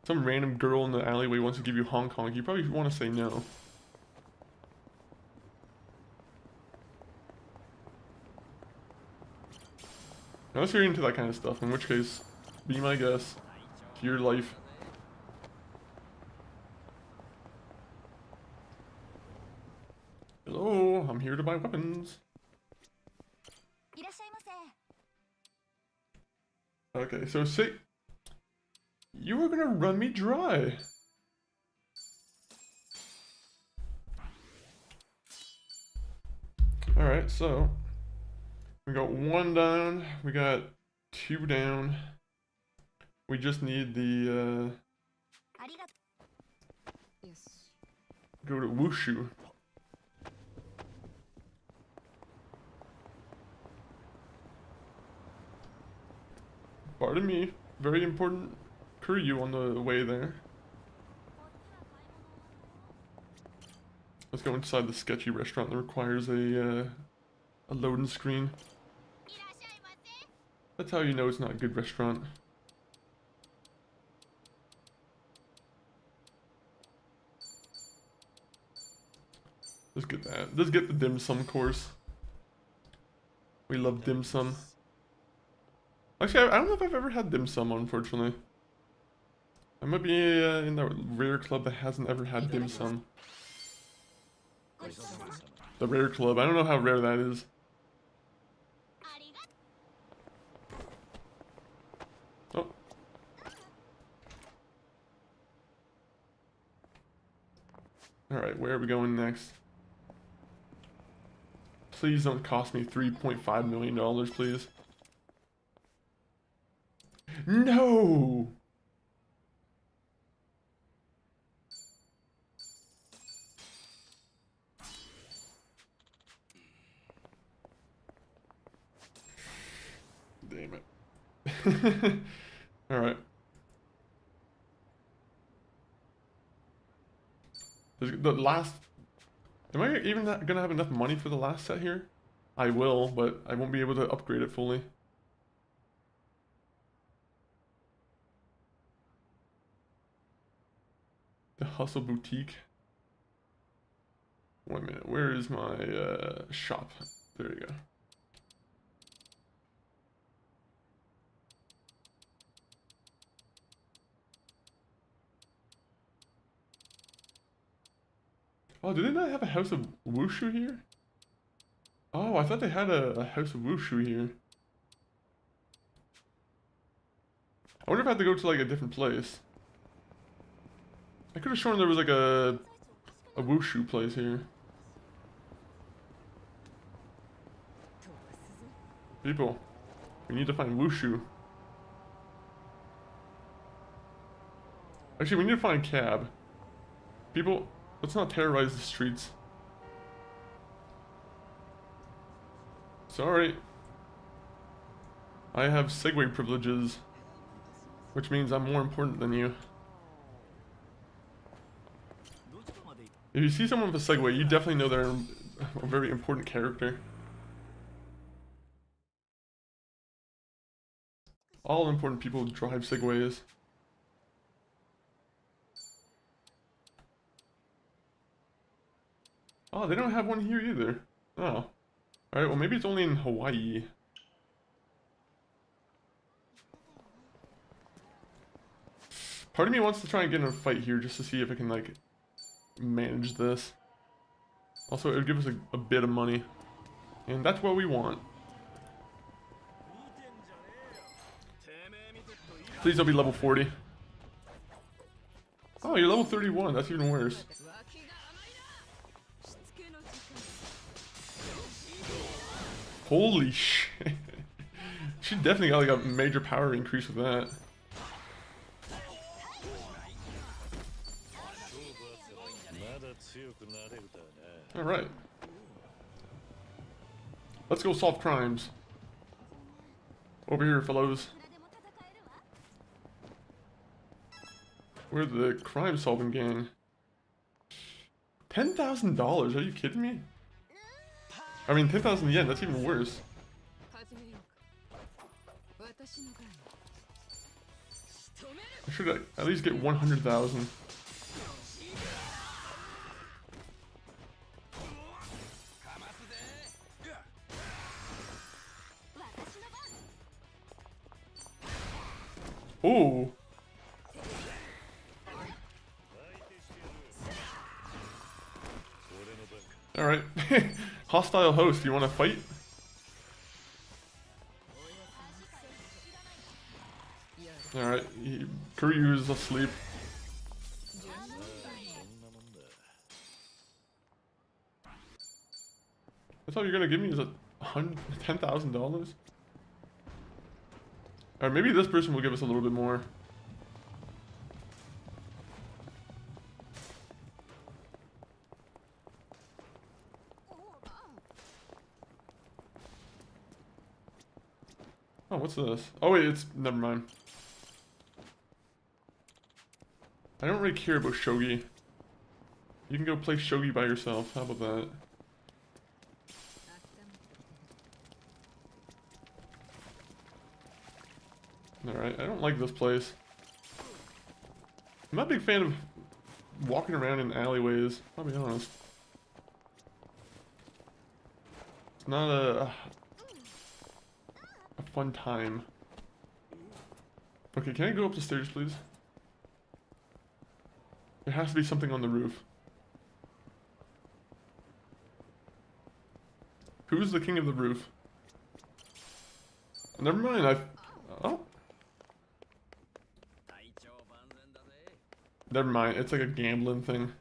Some random girl in the alleyway wants to give you honk honk. You probably want to say no. Unless you're into that kind of stuff, in which case, be my guest to your life. Hello, I'm here to buy weapons. Okay, so say you were gonna run me dry. Alright, so we got 1 down, we got 2 down. We just need the go to Wushu. Pardon me, very important Kiryu on the way there. Let's go inside the sketchy restaurant that requires a loading screen. That's how you know it's not a good restaurant. Let's get that. Let's get the dim sum course. We love dim sum. Actually, I don't know if I've ever had dim sum, unfortunately. I might be in that rare club that hasn't ever had dim sum. The rare club. I don't know how rare that is. Oh. Alright, where are we going next? Please don't cost me $3.5 million, please. No! Damn it. Alright. The last... Am I even gonna have enough money for the last set here? I will, but I won't be able to upgrade it fully. The Hustle Boutique. 1 minute, where is my shop? There you go. Oh, do they not have a House of Wushu here? Oh, I thought they had a House of Wushu here. I wonder if I have to go to like a different place. I could have sworn there was like a Wushu place here. People, we need to find Wushu. Actually, we need to find Cab. People, let's not terrorize the streets. Sorry. I have Segway privileges, which means I'm more important than you. If you see someone with a Segway, you definitely know they're a very important character. All important people drive Segways. Oh, they don't have one here either. Oh. Alright, well maybe it's only in Hawaii. Part of me wants to try and get in a fight here just to see if I can, like, manage this. Also, it would give us a bit of money. And that's what we want. Please don't be level 40. Oh, you're level 31. That's even worse. Holy shit. She definitely got like a major power increase with that. Alright. Let's go solve crimes. Over here, fellows. We're the crime solving gang. $10,000? Are you kidding me? I mean, 10,000 yen, that's even worse. I should at least get 100,000. Ooh. Alright. Hostile host, you want to fight? Alright, Kiryu is asleep. That's all you're gonna give me is $10,000? Or maybe this person will give us a little bit more. Oh, what's this? Oh wait, it's... never mind. I don't really care about shogi. You can go play shogi by yourself. How about that? Alright, I don't like this place. I'm not a big fan of walking around in alleyways, I'll be honest. It's not a fun time. Okay, can I go up the stairs, please? There has to be something on the roof. Who's the king of the roof? Never mind, oh. Never mind, it's like a gambling thing.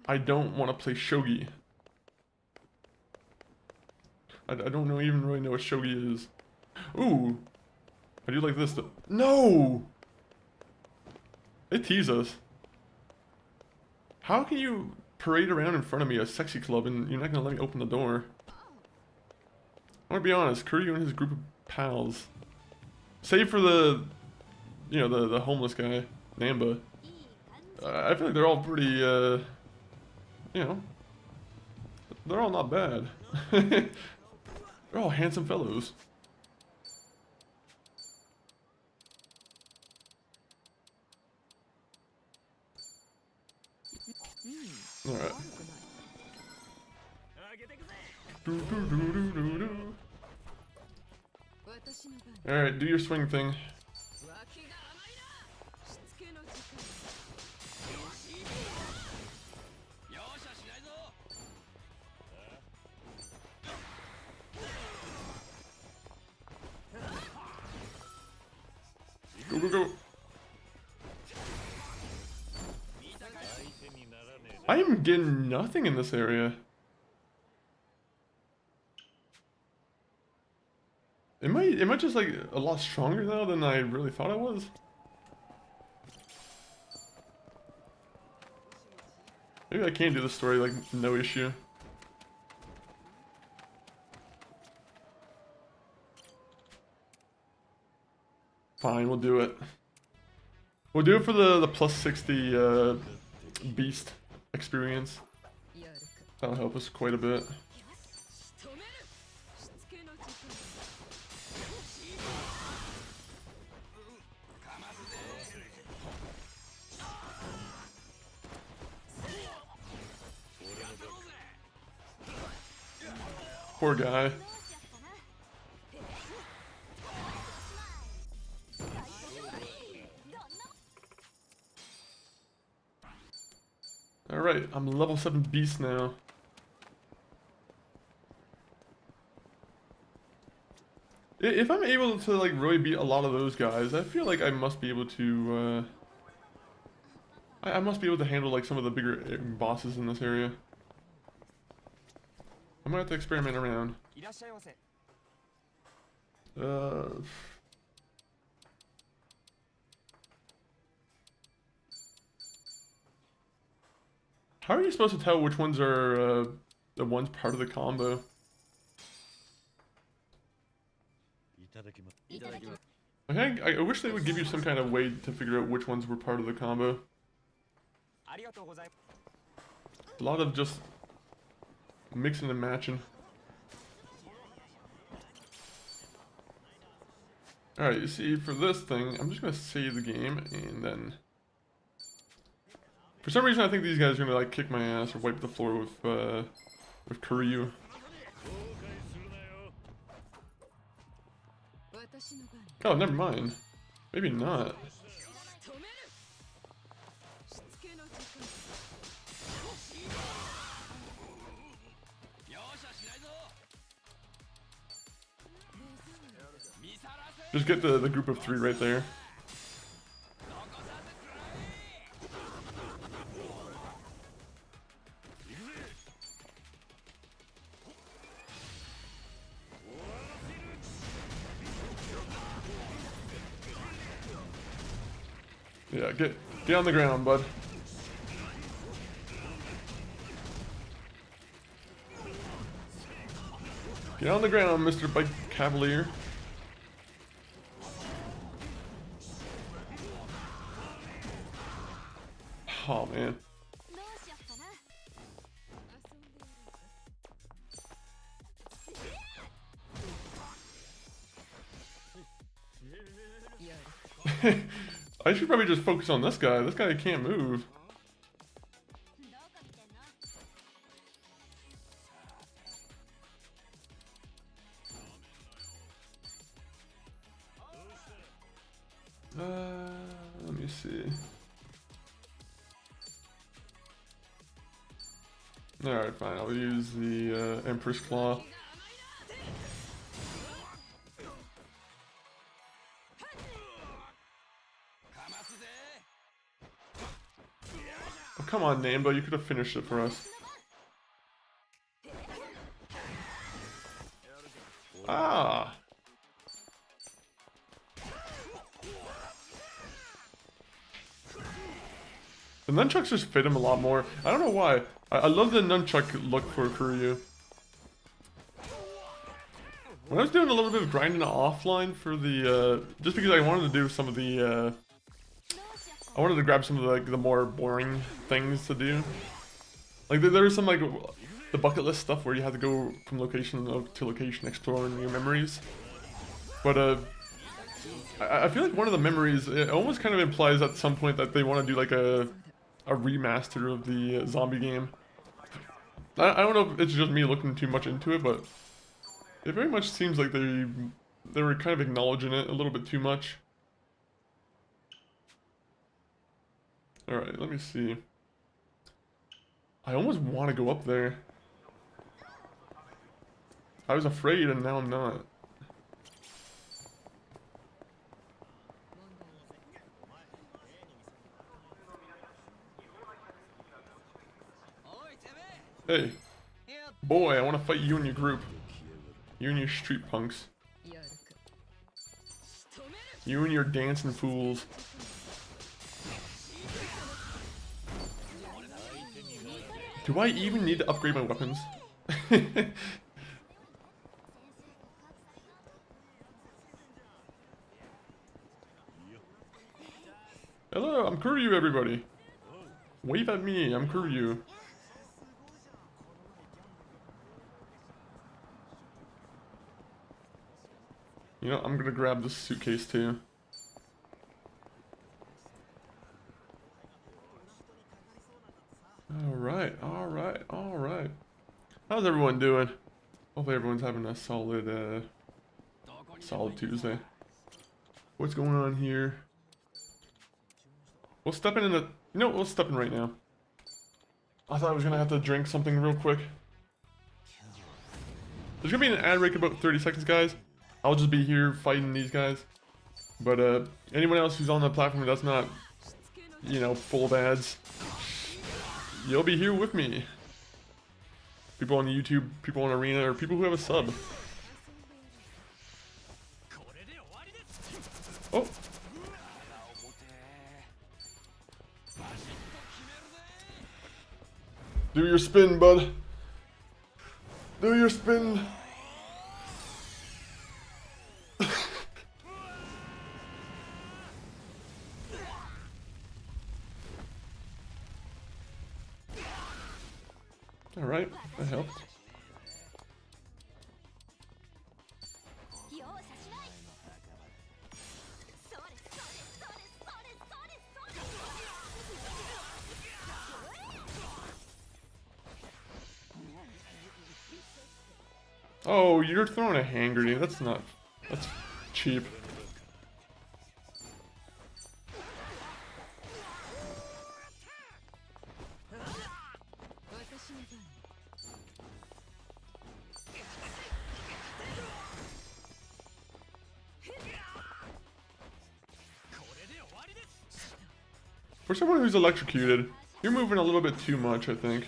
I don't want to play shogi. I don't even really know what shogi is. Ooh! I do like this though. No! They tease us. How can you parade around in front of me, a sexy club, and you're not gonna let me open the door? I'm gonna be honest, Kiryu and his group of pals. Save for the, you know, the homeless guy, Namba. I feel like they're all pretty, you know, they're all not bad. They're all handsome fellows. Alright. Alright, do your swing thing. Go, go, go. I am getting nothing in this area. Am I just like a lot stronger now than I really thought I was? Maybe I can do this story like no issue. Fine, we'll do it. We'll do it for the plus 60 beast experience. That'll help us quite a bit. Poor guy. Alright, I'm level 7 beast now. If I'm able to like really beat a lot of those guys, I feel like I must be able to I must be able to handle like some of the bigger bosses in this area. I'm gonna have to experiment around. How are you supposed to tell which ones are the ones part of the combo? I wish they would give you some kind of way to figure out which ones were part of the combo. A lot of just mixing and matching. Alright, you see, for this thing, I'm just gonna save the game, and then... For some reason, I think these guys are gonna, like, kick my ass or wipe the floor with Kiryu. Oh, never mind. Maybe not. Just get the group of 3 right there. Yeah, get on the ground, bud. Get on the ground, Mr. Bike Cavalier. Oh man. I should probably just focus on this guy. This guy can't move. Let me see. Alright, fine. I'll use the Empress Claw. Oh, come on, Nambo. You could have finished it for us. Ah! The nunchucks just fit him a lot more. I don't know why. I love the nunchuck look for Kiryu. When I was doing a little bit of grinding offline for the, just because I wanted to do some of the, I wanted to grab some of the, like, the more boring things to do. Like, there was some, like, the bucket list stuff where you have to go from location to location exploring your memories. But, I feel like one of the memories, it almost kind of implies at some point that they want to do, like, a remaster of the zombie game. I don't know if it's just me looking too much into it, but it very much seems like they were kind of acknowledging it a little bit too much. Alright, let me see. I almost want to go up there. I was afraid and now I'm not. Hey, boy, I want to fight you and your group. You and your street punks. You and your dancing fools. Do I even need to upgrade my weapons? Hello, I'm Kiryu, everybody. Wave at me, I'm Kiryu. You know, I'm gonna grab this suitcase too. Alright, alright, alright. How's everyone doing? Hopefully everyone's having a solid, solid Tuesday. What's going on here? We'll step in the... You know what, we'll step in right now. I thought I was gonna have to drink something real quick. There's gonna be an ad break in about 30 seconds, guys. I'll just be here fighting these guys. But, anyone else who's on the platform that's not, you know, full of ads, you'll be here with me. People on YouTube, people on Arena, or people who have a sub. Oh! Do your spin, bud. Do your spin. Alright, that helped. Oh, you're throwing a hand grenade. That's not... That's cheap. For someone who's electrocuted, you're moving a little bit too much, I think.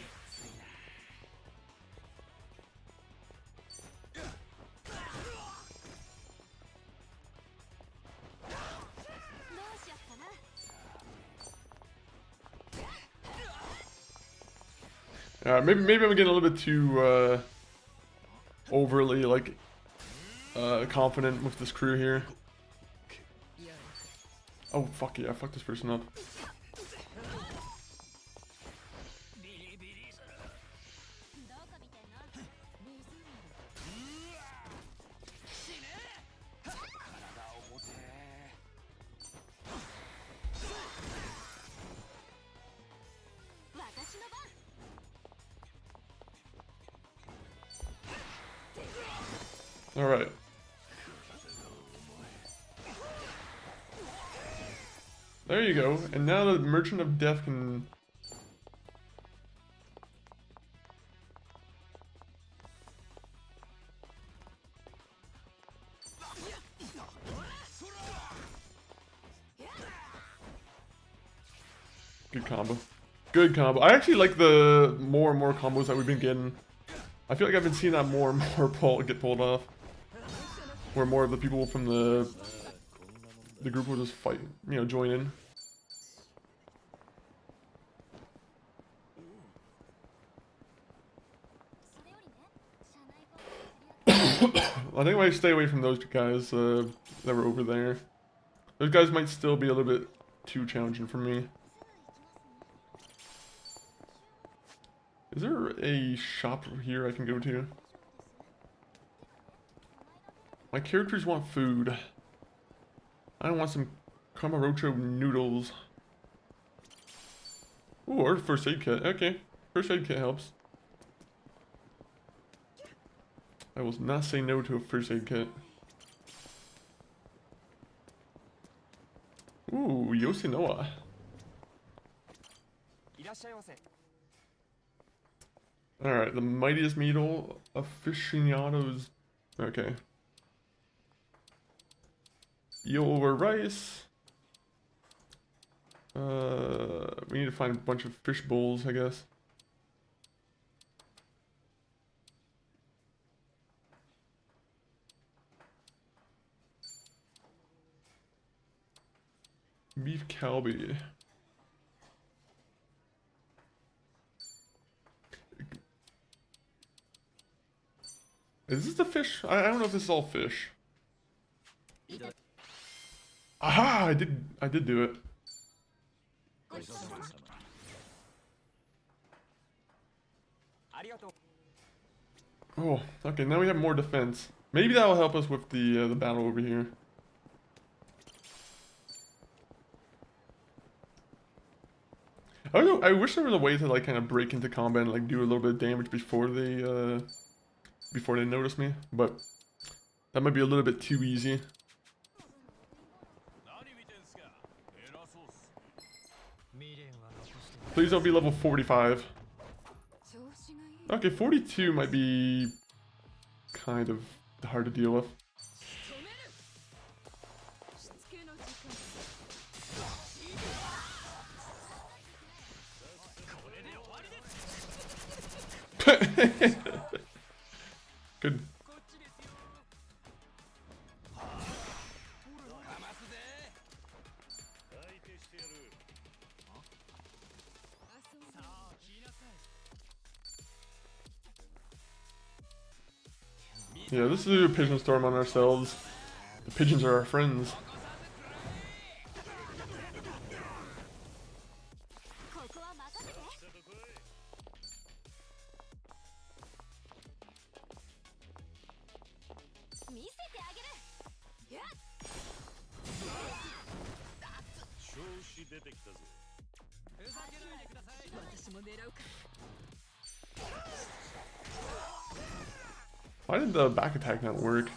Maybe I'm getting a little bit too overly like confident with this crew here. Oh fuck yeah, fuck this person up. Alright. There you go. And now the Merchant of Death can... Good combo. Good combo. I actually like the more and more combos that we've been getting. I feel like I've been seeing that more and more get pulled off. Where more of the people from the group will just fight, you know, join in. I think I might stay away from those guys that were over there. Those guys might still be a little bit too challenging for me. Is there a shop here I can go to? My characters want food. I want some Kamarocho noodles. Ooh, or first aid kit. Okay, first aid kit helps. I will not say no to a first aid kit. Ooh, Yoshinoa. Alright, the mightiest needle aficionados. Okay. Eel over rice. We need to find a bunch of fish bowls, I guess. Beef kalbi. Is this the fish? I don't know if this is all fish. Aha! I did do it. Oh, okay, now we have more defense. Maybe that will help us with the battle over here. I don't know, I wish there was a way to like kind of break into combat and like do a little bit of damage before they notice me, but that might be a little bit too easy. Please don't be level 45. Okay, 42 might be kind of hard to deal with. Good. Yeah, this is a pigeon storm on ourselves. The pigeons are our friends. Why did the back attack not work?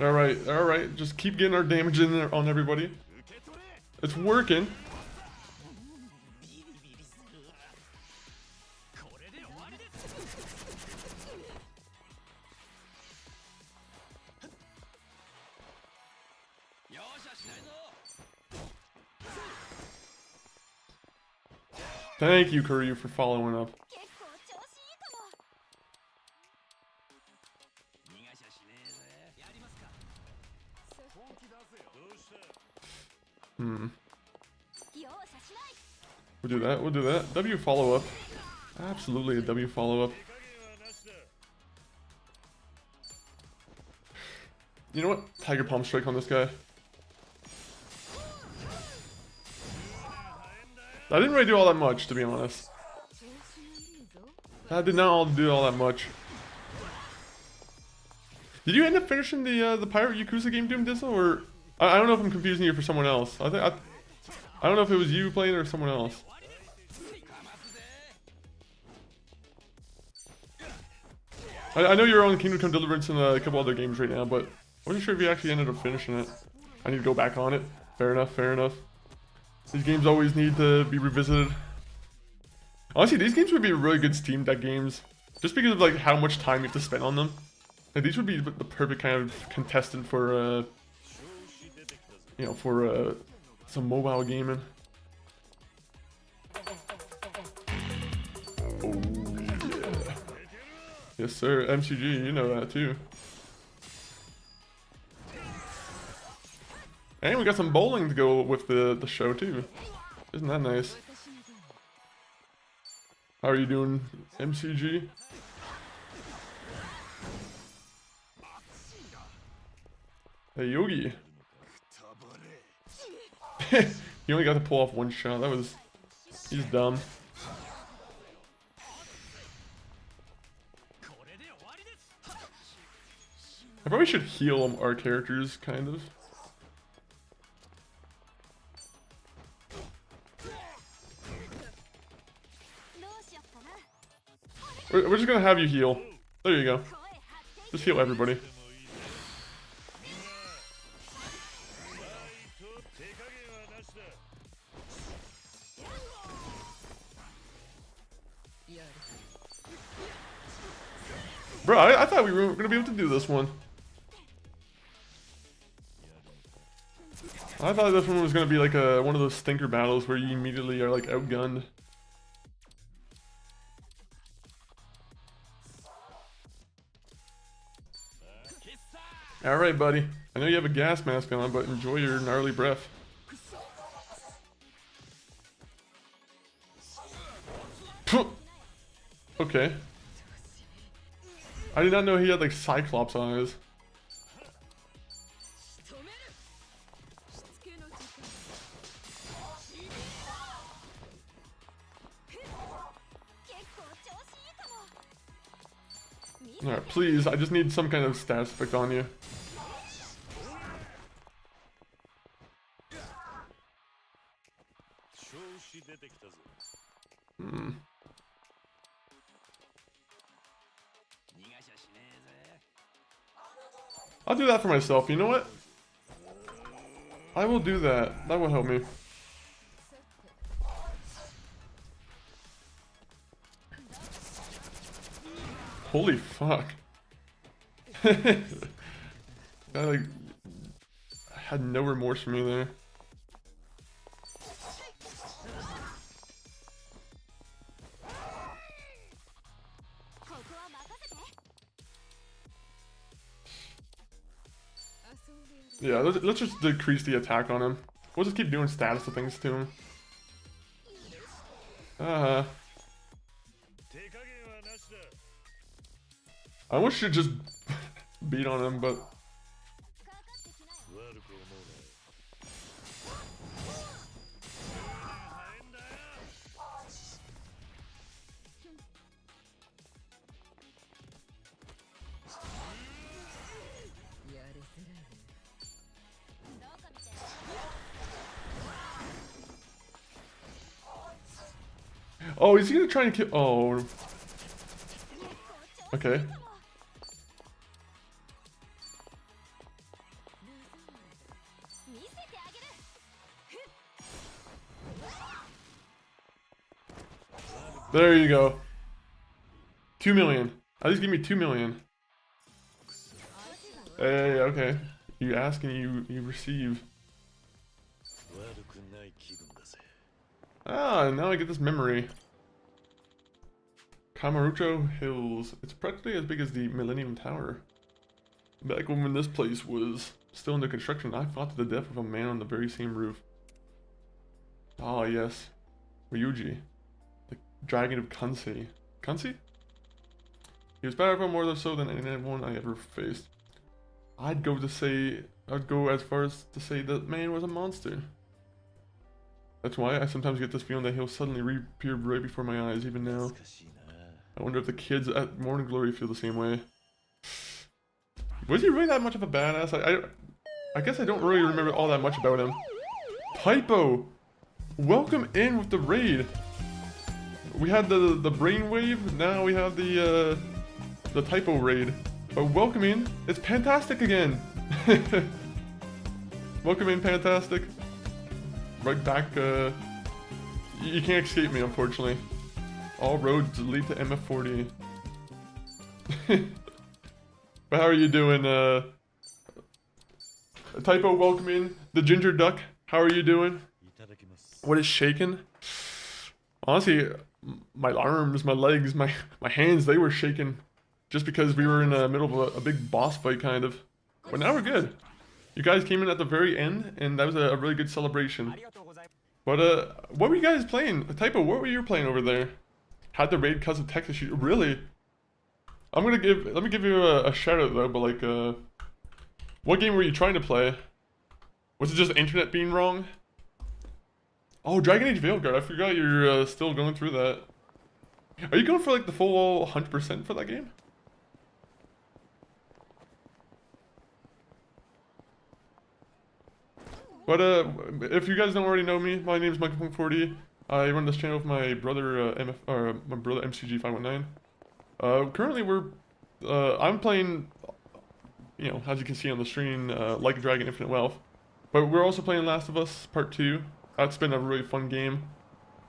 Alright, just keep getting our damage in there on everybody. It's working. Thank you, Kiryu, for following up. We'll do that. W follow up. Absolutely a W follow up. You know what? Tiger Palm Strike on this guy. I didn't really do all that much, to be honest. I did not do all that much. Did you end up finishing the Pirate Yakuza game, Doom Dizzle, or I don't know if I'm confusing you for someone else. I don't know if it was you playing or someone else. I know you're on Kingdom Come Deliverance and a couple other games right now, but I wasn't sure if you actually ended up finishing it. I need to go back on it. Fair enough, fair enough. These games always need to be revisited. Honestly, these games would be really good Steam Deck games, just because of like how much time you have to spend on them. Like, these would be the perfect kind of contestant for, you know, for some mobile gaming. Oh yeah, yes sir, MCG, you know that too. And we got some bowling to go with the show too. Isn't that nice? How are you doing, MCG? Hey Yogi. He only got to pull off one shot. He's dumb. I probably should heal our characters, kind of. We're just gonna have you heal. There you go. Just heal everybody. Bro, I thought we were gonna be able to do this one. I thought this one was gonna be like one of those stinker battles where you immediately are like outgunned. Alright, buddy. I know you have a gas mask on, but enjoy your gnarly breath. Okay. I did not know he had like Cyclops on his. Alright, please, I just need some kind of stats effect on you. Hmm. I'll do that for myself, you know what? I will do that. That will help me. Holy fuck. I like had no remorse for me there. Yeah, let's just decrease the attack on him. We'll just keep doing status of things to him. I wish you just beat on him, but oh, is he gonna try and kill? Oh, okay. There you go. 2 million. At least give me 2 million. Hey, okay. You ask and you receive. Ah, now I get this memory. Kamurocho Hills. It's practically as big as the Millennium Tower. Back when this place was still under construction, I fought to the death with a man on the very same roof. Ah, yes. Ryuji. The Dragon of Kansei. Kansei? He was powerful more so than anyone I ever faced. I'd go as far as to say that man was a monster. That's why I sometimes get this feeling that he'll suddenly reappear right before my eyes, even now. I wonder if the kids at Morning Glory feel the same way. Was he really that much of a badass? I guess I don't really remember all that much about him. Typo! Welcome in with the raid! We had the brainwave, now we have the Typo raid. But welcome in, it's Fantastic again! Welcome in, Fantastic. Right back, you can't escape me, unfortunately. All roads lead to MF40. But how are you doing, Typo, welcome in. The Ginger Duck, how are you doing? What is shaking? Honestly, my arms, my legs, my hands, they were shaking. Just because we were in the middle of a big boss fight, kind of. But now we're good. You guys came in at the very end, and that was a really good celebration. But, what were you guys playing? Typo, what were you playing over there? Had the raid because of tech issue. Really? Let me give you a shout out though, but like, what game were you trying to play? Was it just internet being wrong? Oh, Dragon Age Veilguard, I forgot you're still going through that. Are you going for like the full 100% for that game? But if you guys don't already know me, my name is Michael.40. I run this channel with my brother MCG519. Currently I'm playing, you know, as you can see on the screen, Like a Dragon Infinite Wealth. But we're also playing Last of Us Part 2. That's been a really fun game.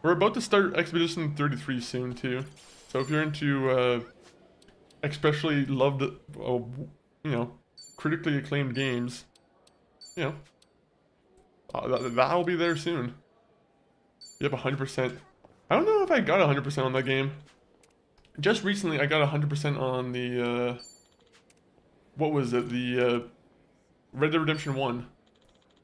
We're about to start Expedition 33 soon too. So if you're into especially loved, you know, critically acclaimed games, you know, that'll be there soon. Yep, 100%. I don't know if I got 100% on that game. Just recently, I got 100% on the, what was it? The, Red Dead Redemption 1.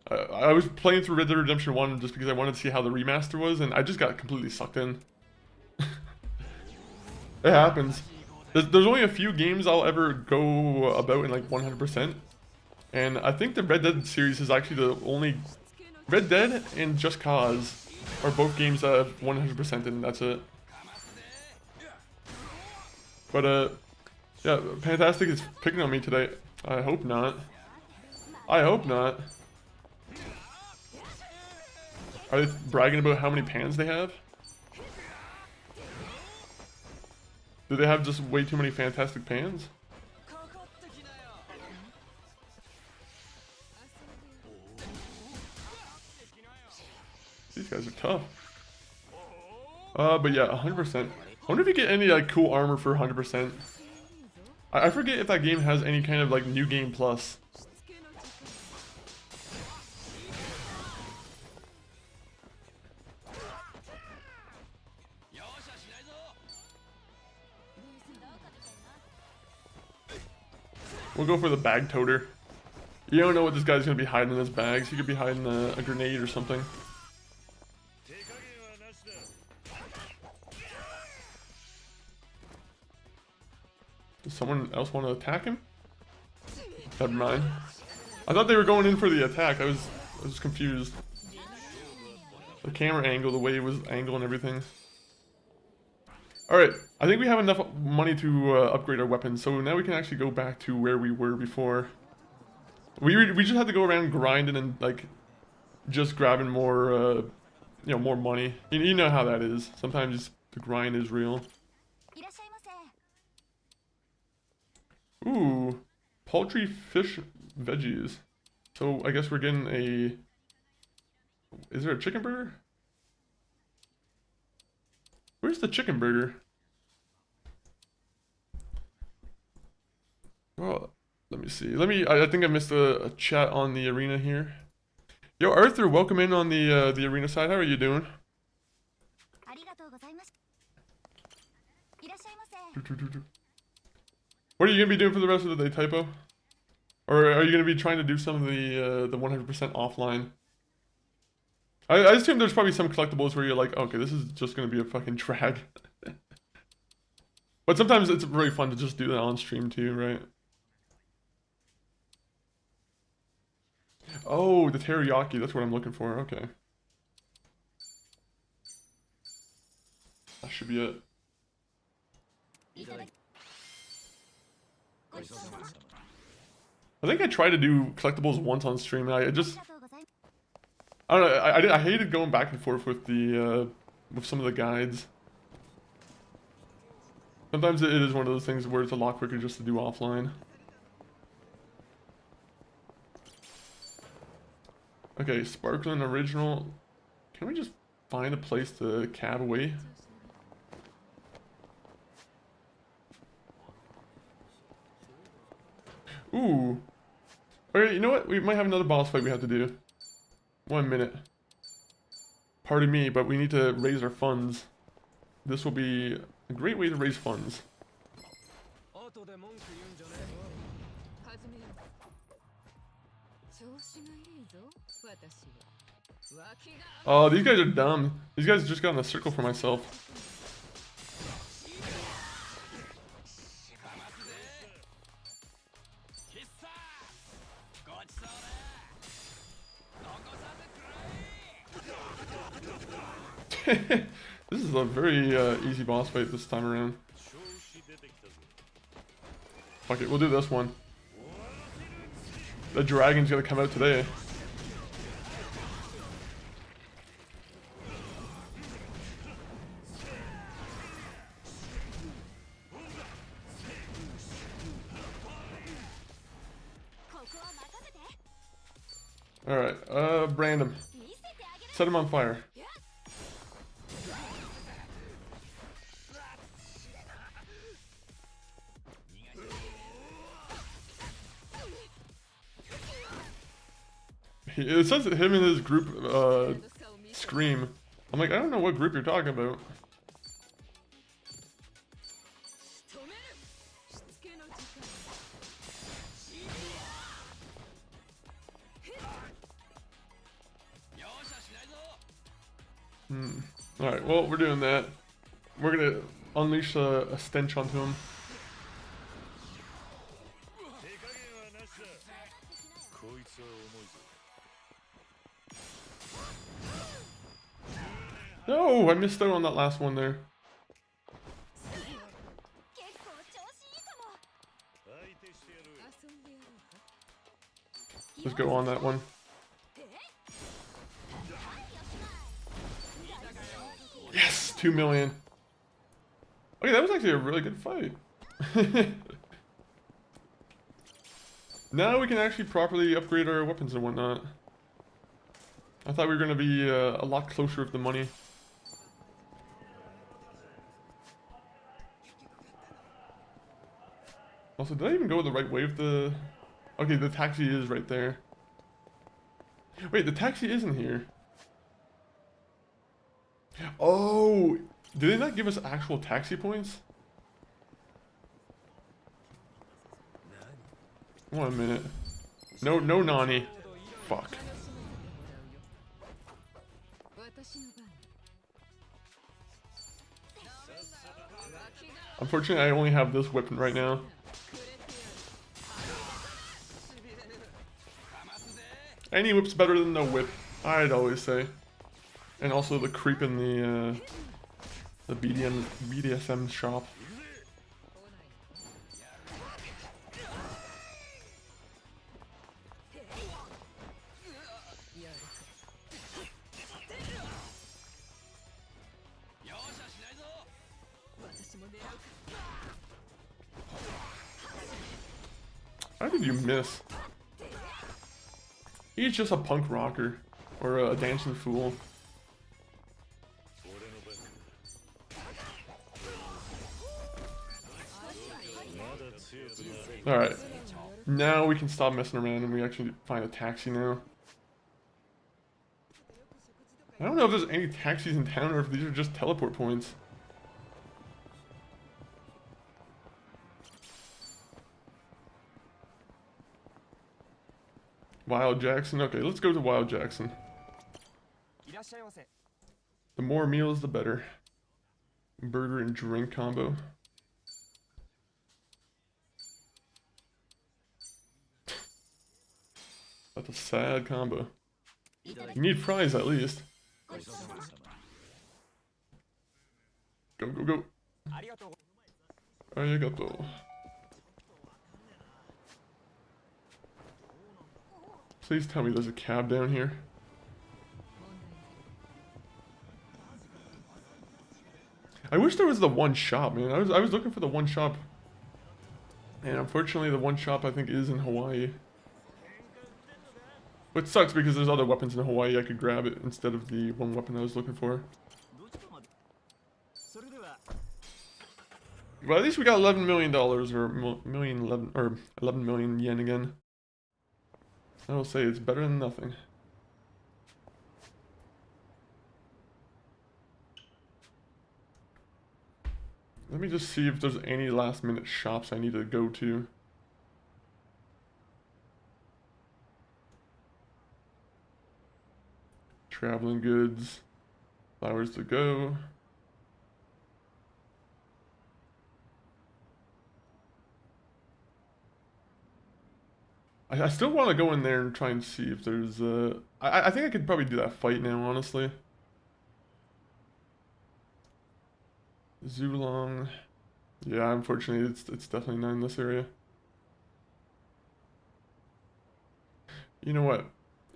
I was playing through Red Dead Redemption 1 just because I wanted to see how the remaster was, and I just got completely sucked in. It happens. There's only a few games I'll ever go about in like 100%. And I think the Red Dead series is actually the only... Red Dead and Just Cause are both games that have 100% and that's it. But Yeah, Fantastic is picking on me today. I hope not. I hope not. Are they bragging about how many pans they have? Do they have just way too many Fantastic pans? These guys are tough. But yeah, 100%. I wonder if you get any like cool armor for 100%. I forget if that game has any kind of like new game plus. We'll go for the bag toter. You don't know what this guy's gonna be hiding in his bags. He could be hiding a grenade or something. Does someone else want to attack him? Never mind. I thought they were going in for the attack. I was confused. The camera angle, the way it was angled and everything. Alright, I think we have enough money to upgrade our weapons, so now we can actually go back to where we were before. We just had to go around grinding and like just grabbing more, you know, more money. You know how that is. Sometimes the grind is real. Ooh, poultry, fish, veggies. So I guess we're getting a... Is there a chicken burger? Where's the chicken burger? Oh, let me see. I think I missed a chat on the arena here. Yo, Arthur, welcome in on the arena side. How are you doing? What are you gonna be doing for the rest of the day, Typo? Or are you gonna be trying to do some of the 100% offline? I assume there's probably some collectibles where you're like, okay, this is just gonna be a fucking drag. But sometimes it's really fun to just do that on stream too, right? Oh, the teriyaki, that's what I'm looking for, okay. That should be it. I think I tried to do collectibles once on stream, and I don't know, I hated going back and forth with the, with some of the guides. Sometimes it is one of those things where it's a lot quicker just to do offline. Okay, sparkling original. Can we just find a place to cab away? Ooh. Okay, you know what? We might have another boss fight we have to do. 1 minute. Pardon me, but we need to raise our funds. This will be a great way to raise funds. Oh, these guys are dumb. These guys just got in a circle for myself. This is a very easy boss fight this time around. Fuck it, we'll do this one. The dragon's gonna come out today. Alright, brand him. Set him on fire. It says that him and his group scream. I'm like, I don't know what group you're talking about. Alright, well, we're doing that. We're gonna unleash a stench onto him. No, I missed out on that last one there. Let's go on that one. Yes, 2 million. Okay, that was actually a really good fight. Now we can actually properly upgrade our weapons and whatnot. I thought we were going to be a lot closer with the money. Also, did I even go the right way with the... Okay, the taxi is right there. Wait, the taxi isn't here. Oh, did they not give us actual taxi points? 1 minute. No, no Nani. Fuck. Unfortunately, I only have this weapon right now. Any whip's better than no whip, I'd always say. And also the creep in the BDSM shop. How did you miss? He's just a punk rocker. Or a dancing fool. Alright. Now we can stop messing around and we actually find a taxi now. I don't know if there's any taxis in town or if these are just teleport points. Wild Jackson. Okay, let's go to Wild Jackson. The more meals, the better. Burger and drink combo. That's a sad combo. You need fries at least. Go, go, go. Arigato. Please tell me there's a cab down here. I wish there was the one shop, man. I was looking for the one shop. And unfortunately the one shop I think is in Hawaii. Which sucks because there's other weapons in Hawaii I could grab it instead of the one weapon I was looking for. But at least we got $11 million or 11 million yen again. I will say it's better than nothing. Let me just see if there's any last minute shops I need to go to. Traveling goods. Flowers to go. I still want to go in there and try and see if there's I think I could probably do that fight now, honestly. Zulong. Yeah, unfortunately it's definitely not in this area. You know what?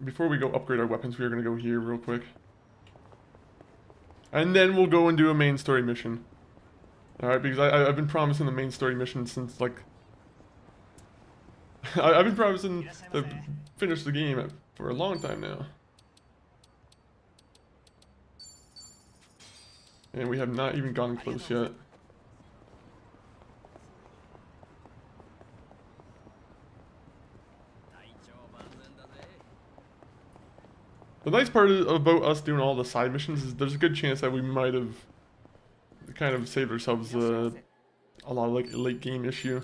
Before we go upgrade our weapons, we are going to go here real quick. And then we'll go and do a main story mission. Alright, because I've been promising the main story mission since, like... I've been promising to finish the game for a long time now. And we have not even gotten close yet. The nice part about us doing all the side missions is there's a good chance that we might have kind of saved ourselves a lot of like late game issue.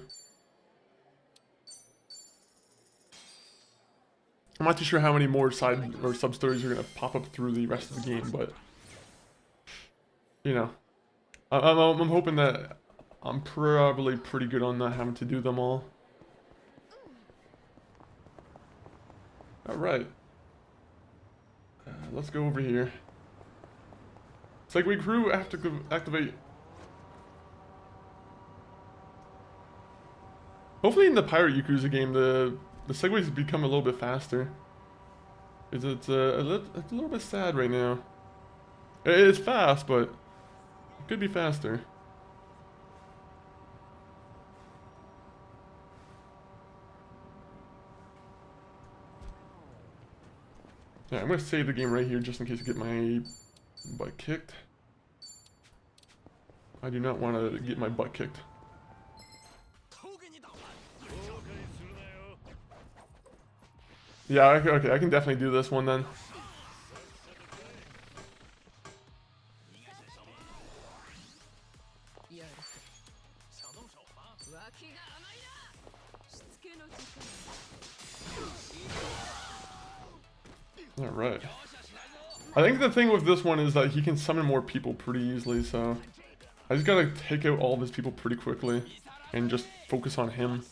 I'm not too sure how many more side or sub stories are gonna pop up through the rest of the game, but you know, I'm hoping that I'm probably pretty good on not having to do them all. All right. Let's go over here. It's like we crew have to activate. Hopefully in the Pirate Yakuza game, the the segues become a little bit faster. It's a little bit sad right now. It's fast, but it could be faster. Yeah, I'm gonna save the game right here just in case I get my butt kicked. I do not want to get my butt kicked. Yeah, okay, I can definitely do this one then. Alright. I think the thing with this one is that he can summon more people pretty easily, so I just gotta take out all of his people pretty quickly and just focus on him.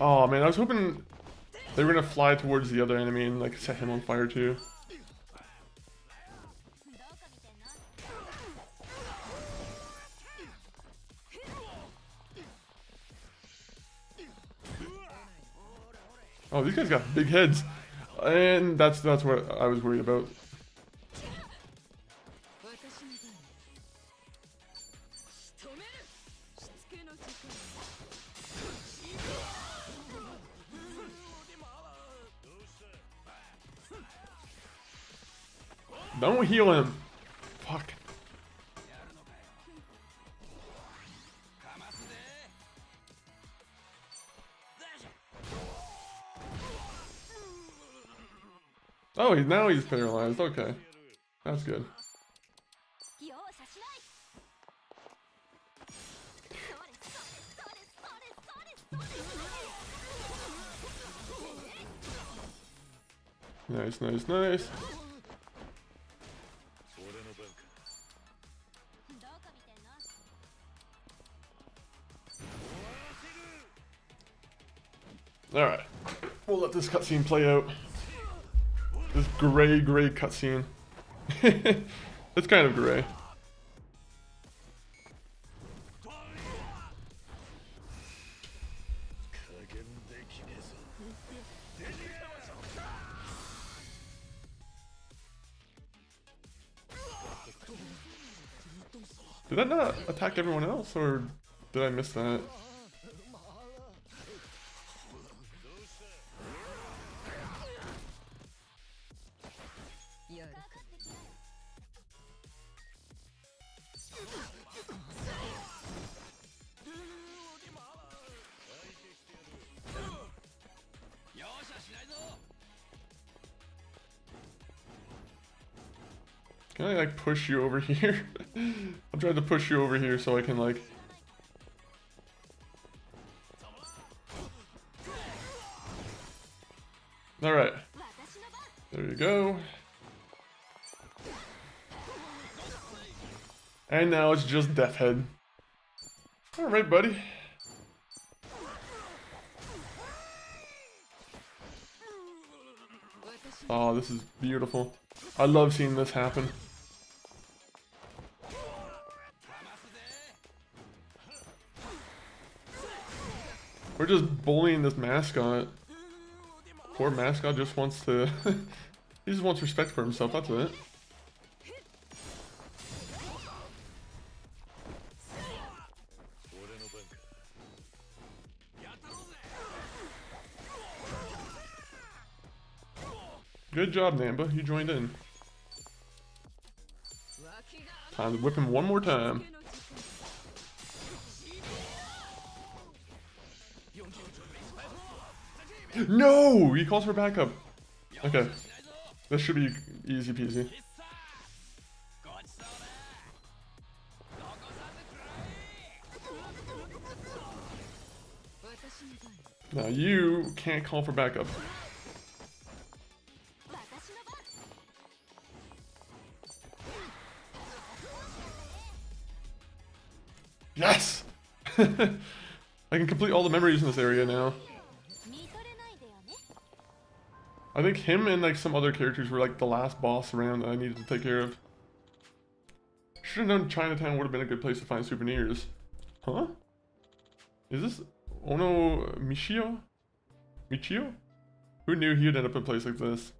Oh man, I was hoping they were gonna fly towards the other enemy and like set him on fire too. Oh, these guys got big heads, and that's what I was worried about. Don't heal him. Fuck. Oh, now he's paralyzed. Okay. That's good. Nice, nice, nice. Alright. We'll let this cutscene play out. This gray cutscene. It's kind of gray. Did that not attack everyone else, or did I miss that? Can I like push you over here? I'm trying to push you over here so I can like... Alright. There you go. And now it's just Death Head. Alright, buddy. Oh, this is beautiful. I love seeing this happen. We're just bullying this mascot. Poor mascot just wants to... he just wants respect for himself, that's it. Good job, Namba. You joined in. Time to whip him one more time. No! He calls for backup. Okay. This should be easy peasy. Now you can't call for backup. Yes! I can complete all the memories in this area now. I think him and like some other characters were like the last boss around that I needed to take care of. Should have known Chinatown would have been a good place to find souvenirs. Huh? Is this Ono Michio? Michio? Who knew he'd end up in a place like this?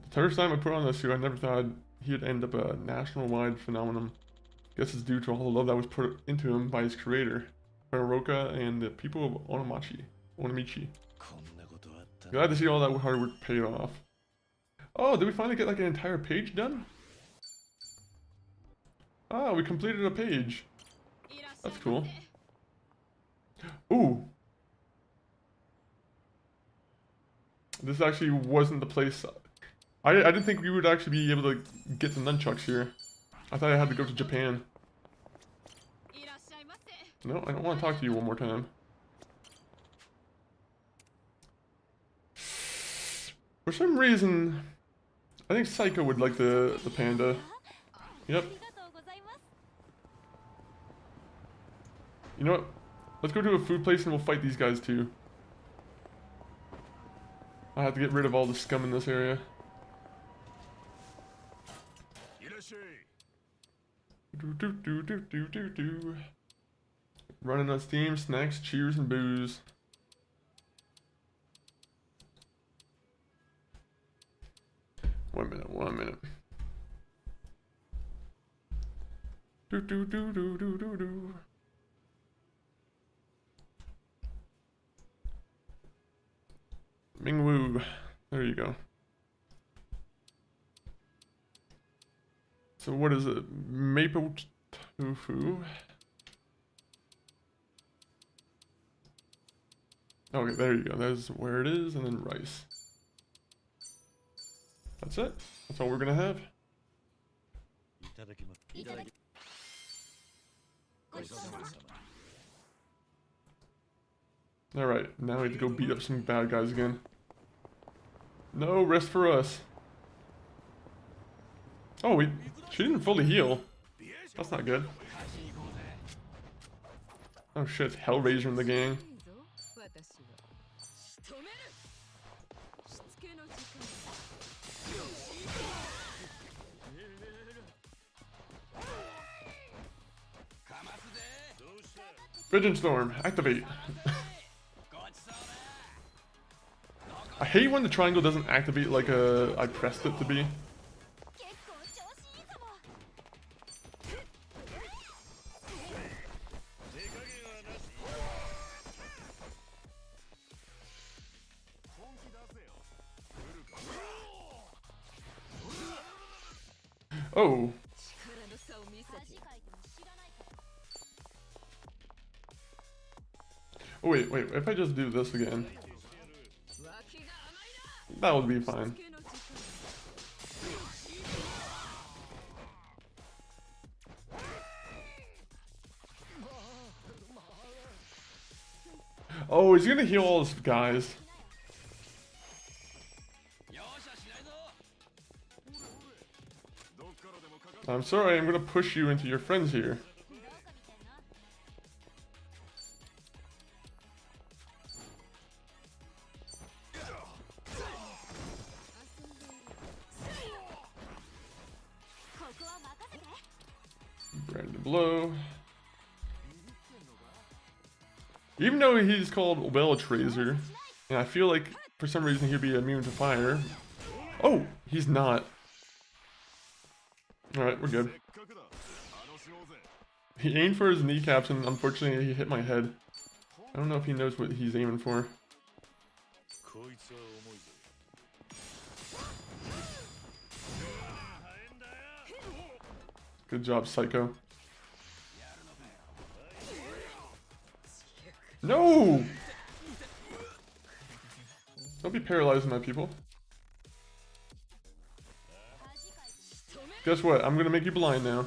The first time I put on this suit, I never thought he'd end up a national-wide phenomenon. Guess it's due to all the love that was put into him by his creator, Furuoka, and the people of Onomichi. Glad to see all that hard work paid off. Oh, did we finally get like an entire page done? Ah, we completed a page. That's cool. Ooh. This actually wasn't the place. I didn't think we would actually be able to get the nunchucks here. I thought I had to go to Japan. No, I don't want to talk to you one more time. For some reason, I think Psycho would like the panda. Yep. You know what? Let's go to a food place and we'll fight these guys too. I have to get rid of all the scum in this area. Running on steam, snacks, cheers, and booze. One minute. Mingwu. There you go. So what is it? Maple tofu. Okay, there you go. That's where it is, and then rice. That's it. That's all we're gonna have. Alright, now we have to go beat up some bad guys again. No rest for us. Oh, she didn't fully heal. That's not good. Oh shit, it's Hellraiser in the gang. Vision Storm, activate. I hate when the triangle doesn't activate like I pressed it to be. Oh. Oh wait, if I just do this again, that would be fine. Oh, he's gonna heal all his guys. I'm sorry, I'm gonna push you into your friends here. Brandon Blow. Even though he's called Weltrazer, and I feel like for some reason he'd be immune to fire. Oh, he's not. Alright, we're good. He aimed for his kneecaps and unfortunately he hit my head. I don't know if he knows what he's aiming for. Good job, Psycho. No! Don't be paralyzing my people. Guess what? I'm gonna make you blind now.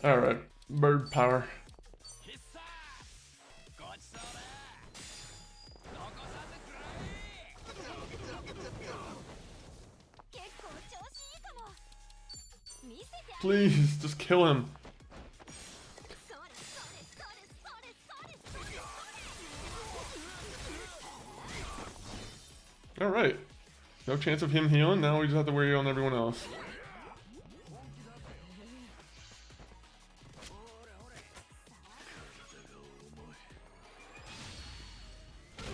Alright, bird power. Please, just kill him. Alright. No chance of him healing, now we just have to worry on everyone else.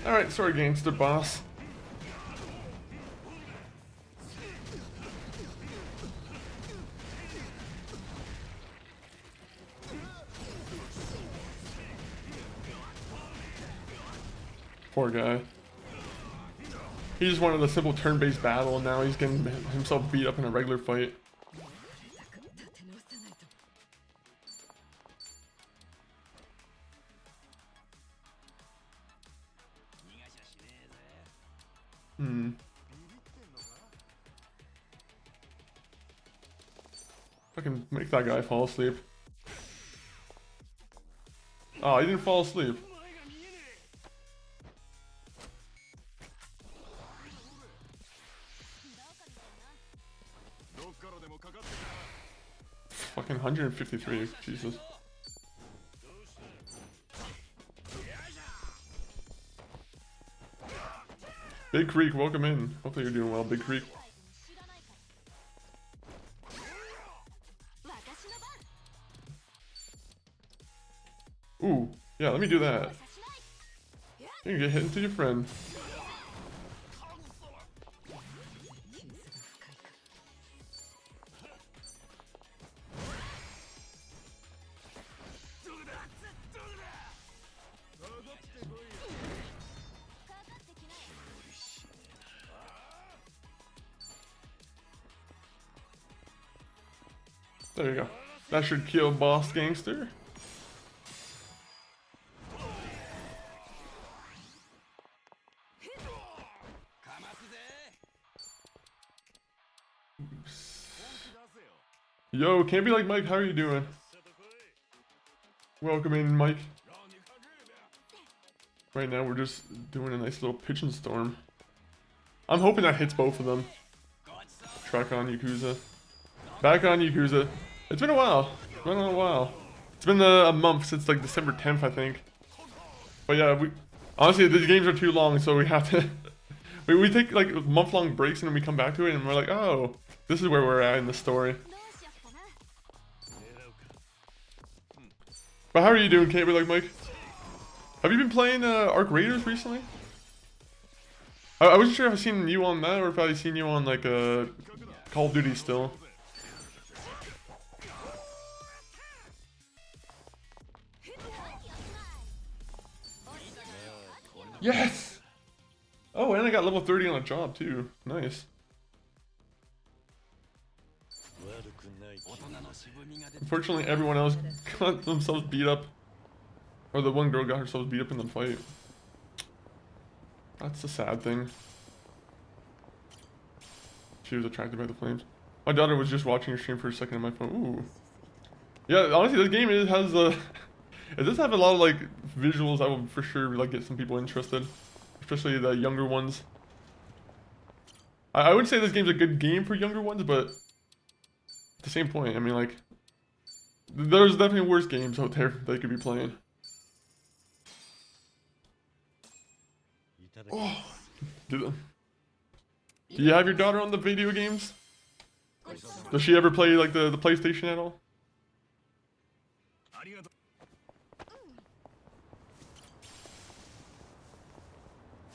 Alright, sorry gangster boss. Poor guy. He just wanted a simple turn-based battle, and now he's getting himself beat up in a regular fight. Fucking make that guy fall asleep. Oh, he didn't fall asleep. Fucking 153, Jesus. Big Creek, welcome in. Hopefully you're doing well, Big Creek. Ooh, yeah, let me do that. You can get hit into your friend. There you go. That should kill Boss Gangster. Yo, can't be like Mike, how are you doing? Welcome in, Mike. Right now we're just doing a nice little pitching storm. I'm hoping that hits both of them. Track on Yakuza. Back on Yakuza. It's been a while. It's been a while. It's been a month since like December 10th, I think. But yeah, honestly these games are too long, so we have to we take like month-long breaks and then we come back to it and we're like, oh, this is where we're at in the story. But how are you doing, Can't Be Like Mike? Have you been playing Arc Raiders recently? I wasn't sure if I've seen you on that or if I've seen you on like Call of Duty still. Yes! Oh, and I got level 30 on a job too. Nice. Unfortunately, everyone else got themselves beat up. Or the one girl got herself beat up in the fight. That's the sad thing. She was attracted by the flames. My daughter was just watching your stream for a second on my phone. Ooh. Yeah, honestly, this game has it does have a lot of like visuals that will for sure like get some people interested, especially the younger ones. I wouldn't say this game's a good game for younger ones, but at the same point, I mean, like, there's definitely worse games out there they could be playing. Oh, do you have your daughter on the video games? Does she ever play like the PlayStation at all?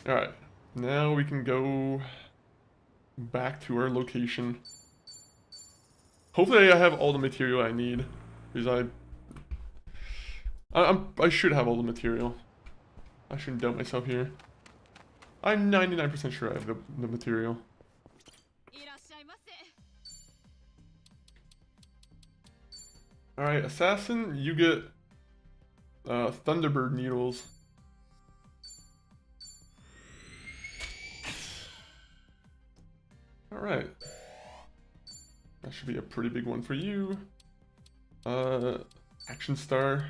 Alright, now we can go back to our location. Hopefully I have all the material I need, because I should have all the material. I shouldn't doubt myself here. I'm 99% sure I have the material. Alright, Assassin, you get Thunderbird needles. Alright. That should be a pretty big one for you. Action Star.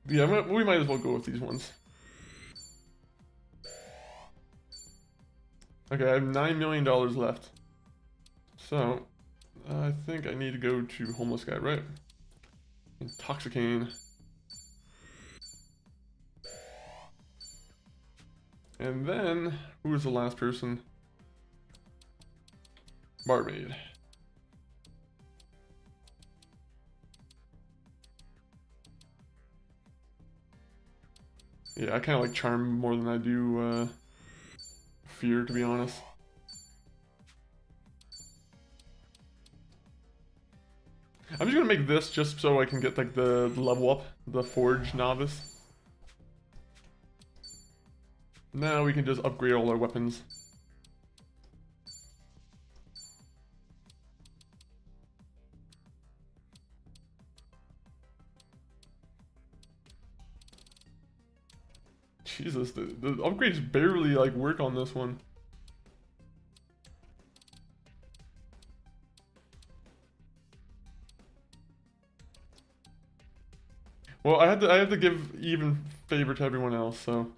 Yeah, we might as well go with these ones. Okay, I have $9 million left. So, I think I need to go to homeless guy, right? Intoxicane. And then, who was the last person? Barmaid. Yeah, I kind of like charm more than I do fear, to be honest. I'm just gonna make this just so I can get like the level up, the Forge Novice. Now we can just upgrade all our weapons. Jesus, the upgrades barely like work on this one. Well, I had to give even favor to everyone else, so.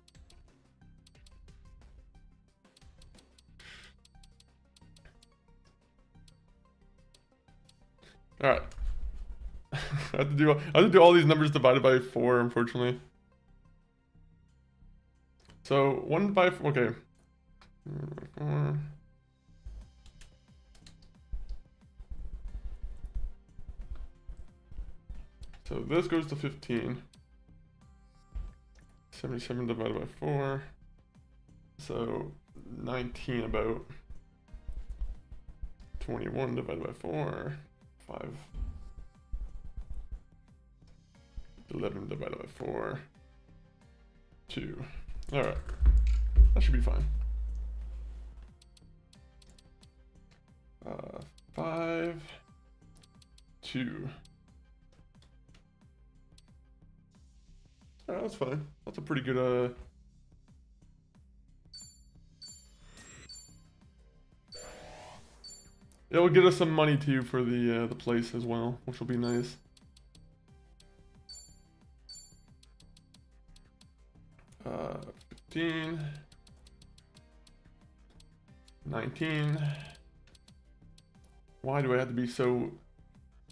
All right. I have to do all these numbers divided by 4, unfortunately. So 1 by 4, okay. 4. So this goes to 15. 77 divided by 4. So 19 about. 21 divided by 4. 5. 11 divided by 4. 2. Alright. That should be fine. 5. 2. Alright, that's fine. That's a pretty good, It'll get us some money too for the place as well, which will be nice. Uh, 15. 19. Why do I have to be so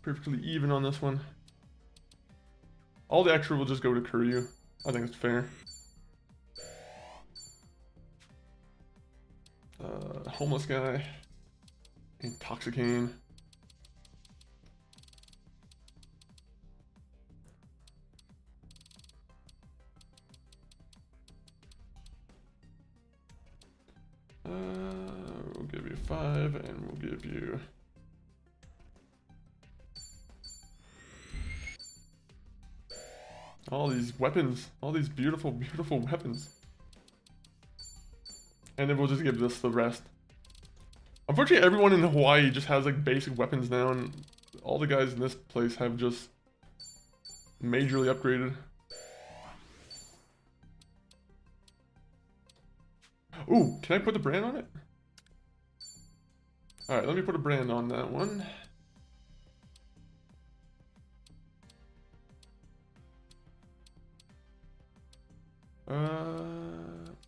perfectly even on this one? All the extra will just go to Kiryu. I think it's fair. Homeless guy. Intoxicane. We'll give you 5 and we'll give you... all these weapons, all these beautiful, beautiful weapons. And then we'll just give this the rest. Unfortunately, everyone in Hawaii just has like basic weapons now, and all the guys in this place have just majorly upgraded. Ooh, can I put the brand on it? Alright, let me put a brand on that one.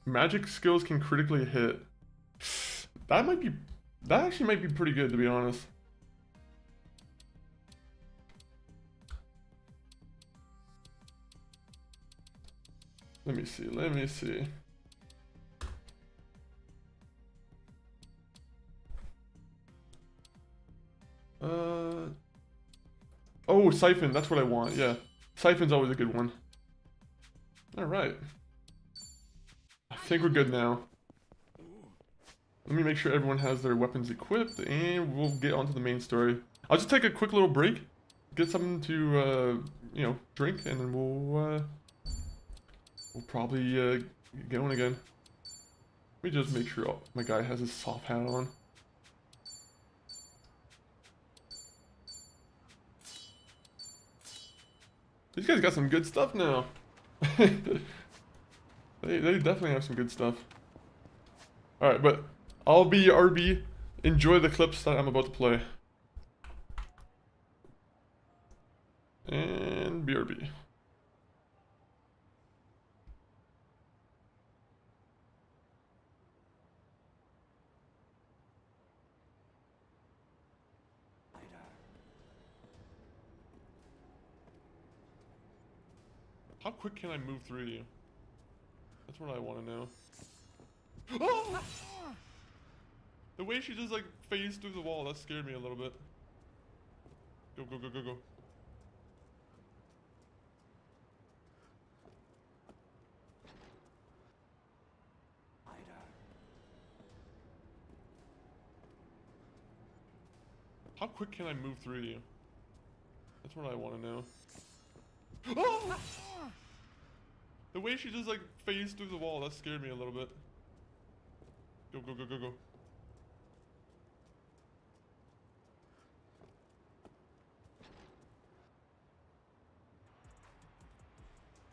Magic skills can critically hit. That actually might be pretty good, to be honest. Let me see. Oh, Siphon, that's what I want, yeah. Siphon's always a good one. Alright. I think we're good now. Let me make sure everyone has their weapons equipped, and we'll get onto the main story. I'll just take a quick little break, get something to, you know, drink, and then we'll probably get going again. Let me just make sure my guy has his soft hat on. These guys got some good stuff now. They definitely have some good stuff. Alright, but I'll be RB. Enjoy the clips that I'm about to play. And BRB. How quick can I move through you? That's what I want to know. Oh! The way she just like phased through the wall, that scared me a little bit. Go, go, go, go, go. How quick can I move through you? That's what I want to know. Oh! The way she just like phased through the wall, that scared me a little bit. Go, go, go, go, go.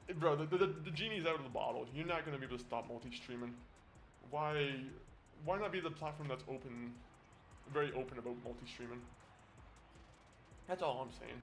Hey, bro, the genie's out of the bottle. You're not gonna be able to stop multi-streaming. Why not be the platform that's open, very open about multi-streaming? That's all I'm saying.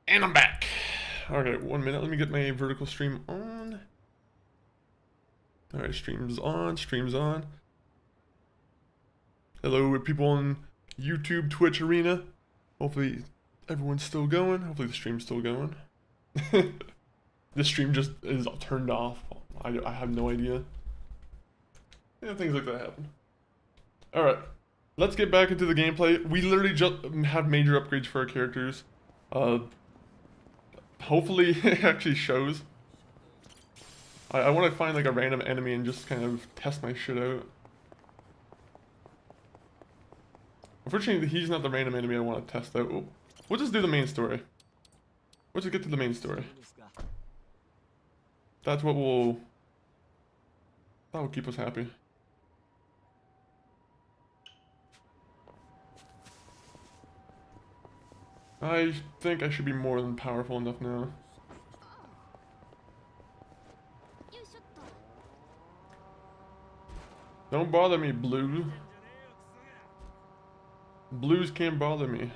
And I'm back. Alright, 1 minute. Let me get my vertical stream on. Alright, stream's on. Stream's on. Hello, people on YouTube, Twitch Arena. Hopefully everyone's still going. Hopefully the stream's still going. The stream just is turned off. I have no idea. Yeah, things like that happen. Alright, let's get back into the gameplay. We literally just have major upgrades for our characters. Hopefully it actually shows. I want to find like a random enemy and just kind of test my shit out. Unfortunately, he's not the random enemy I want to test out. We'll just do the main story. Let's just get to the main story. That's what will... That will keep us happy. I think I should be more than powerful enough now. Don't bother me, Blue. Blues can't bother me.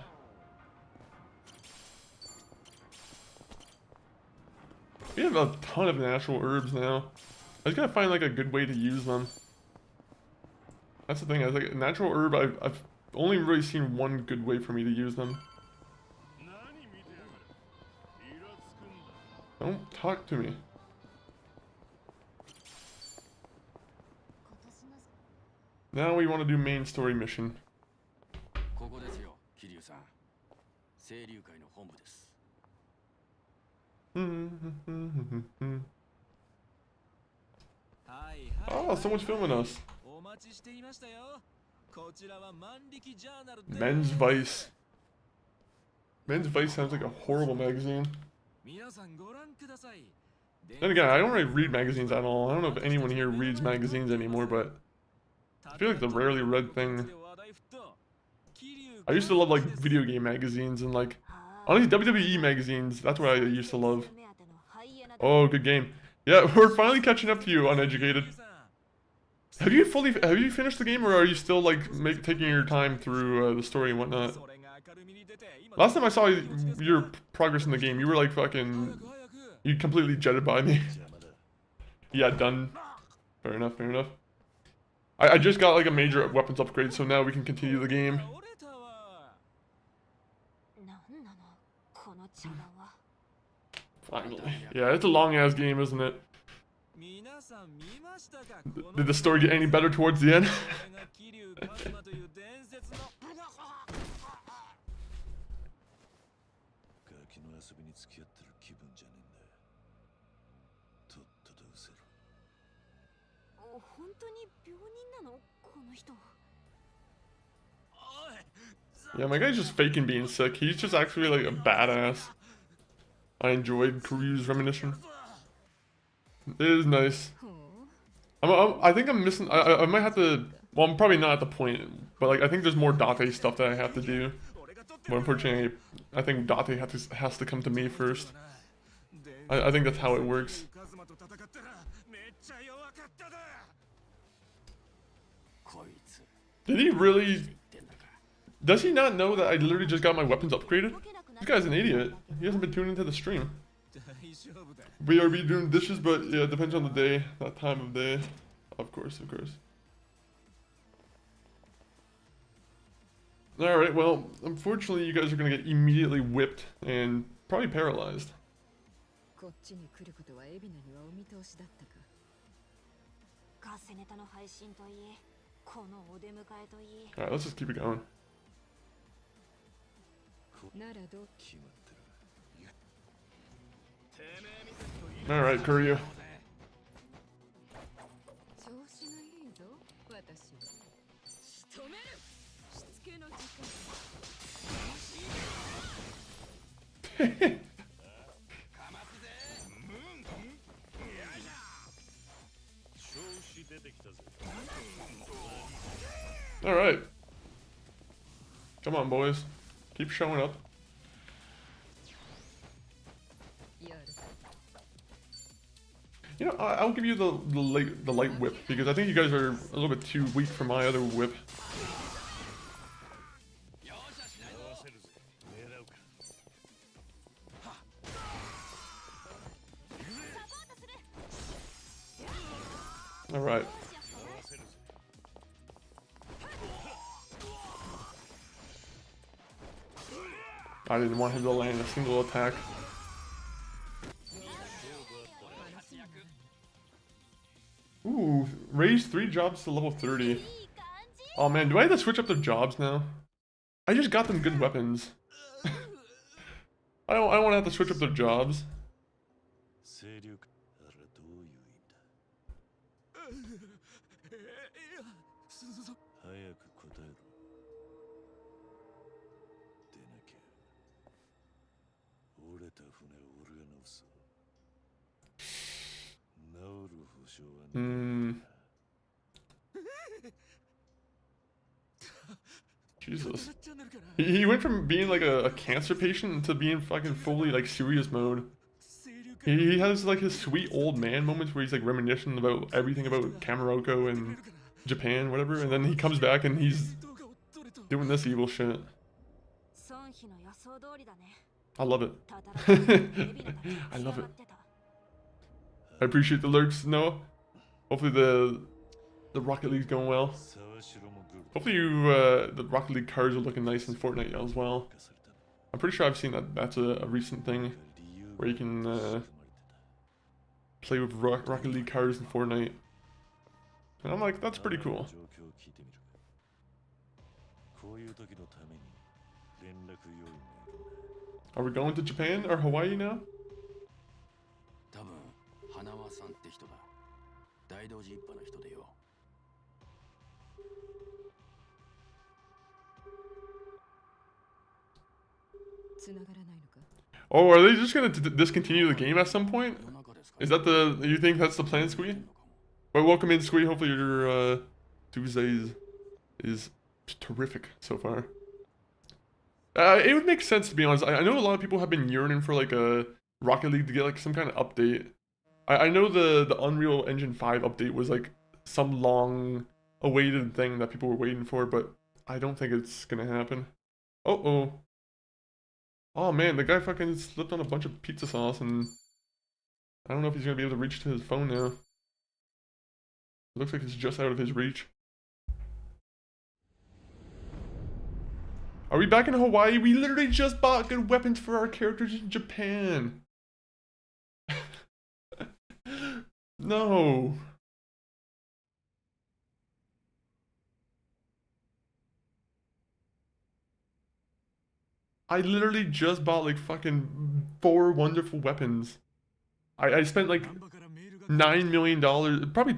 We have a ton of natural herbs now. I just gotta find like a good way to use them. That's the thing, I was like, natural herb, I've only really seen one good way for me to use them. Don't talk to me. Now we want to do main story mission. Oh, someone's filming us. Men's Vice. Men's Vice sounds like a horrible magazine. 皆さんご覧ください。 Then again, I don't really read magazines at all. I don't know if anyone here reads magazines anymore, but I feel like it's a rarely read thing. I used to love like video game magazines and like honestly WWE magazines. That's what I used to love. Oh, good game. Yeah, we're finally catching up to you, Uneducated. Have you finished the game, or are you still like taking your time through the story and whatnot? Last time I saw your progress in the game, you were like fucking, you completely jetted by me. Yeah, done. Fair enough, fair enough. I just got like a major weapons upgrade, so now we can continue the game. Finally. Yeah, it's a long ass game, isn't it? Did the story get any better towards the end? Yeah, my guy's just faking being sick. He's just actually like a badass. I enjoyed Kiryu's reminiscence. It is nice. I think I'm missing. I might have to. Well, I'm probably not at the point, but like I think there's more Date stuff that I have to do. But unfortunately, I think Date has to come to me first. I think that's how it works. Did he really? Does he not know that I literally just got my weapons upgraded? This guy's an idiot. He hasn't been tuning into the stream. We are doing dishes, but yeah, it depends on the day, that time of day. Of course, of course. Alright, well, unfortunately you guys are gonna get immediately whipped and probably paralyzed. Alright, let's just keep it going. Alright, Kiryu. Alright. Come on, boys. Keep showing up. You know, I'll give you the light whip, because I think you guys are a little bit too weak for my other whip. Alright. I didn't want him to land a single attack. Ooh, raise 3 jobs to level 30. Oh man, do I have to switch up their jobs now? I just got them good weapons. I don't want to have to switch up their jobs. Jesus. He went from being like a cancer patient to being fucking fully like serious mode. He has like his sweet old man moments where he's like reminiscing about everything about Kamaroko and Japan, whatever, and then he comes back and he's doing this evil shit. I love it. I love it. I appreciate the lurks, Noah. Hopefully the Rocket League's going well. Hopefully the Rocket League cars are looking nice in Fortnite as well. I'm pretty sure I've seen that's a recent thing where you can play with Rocket League cars in Fortnite. And I'm like, that's pretty cool. Are we going to Japan or Hawaii now? Oh, are they just gonna discontinue the game at some point? Is that you think that's the plan, Squee? But welcome in, Squee. Hopefully your Tuesday is terrific so far. It would make sense, to be honest. I know a lot of people have been yearning for like a Rocket League to get like some kind of update. I know the Unreal Engine 5 update was like some long awaited thing that people were waiting for, but I don't think it's gonna happen. Oh man, the guy fucking slipped on a bunch of pizza sauce, and I don't know if he's gonna be able to reach to his phone now. It looks like it's just out of his reach. Are we back in Hawaii? We literally just bought good weapons for our characters in Japan. No. I literally just bought like fucking 4 wonderful weapons. I spent like $9 million, probably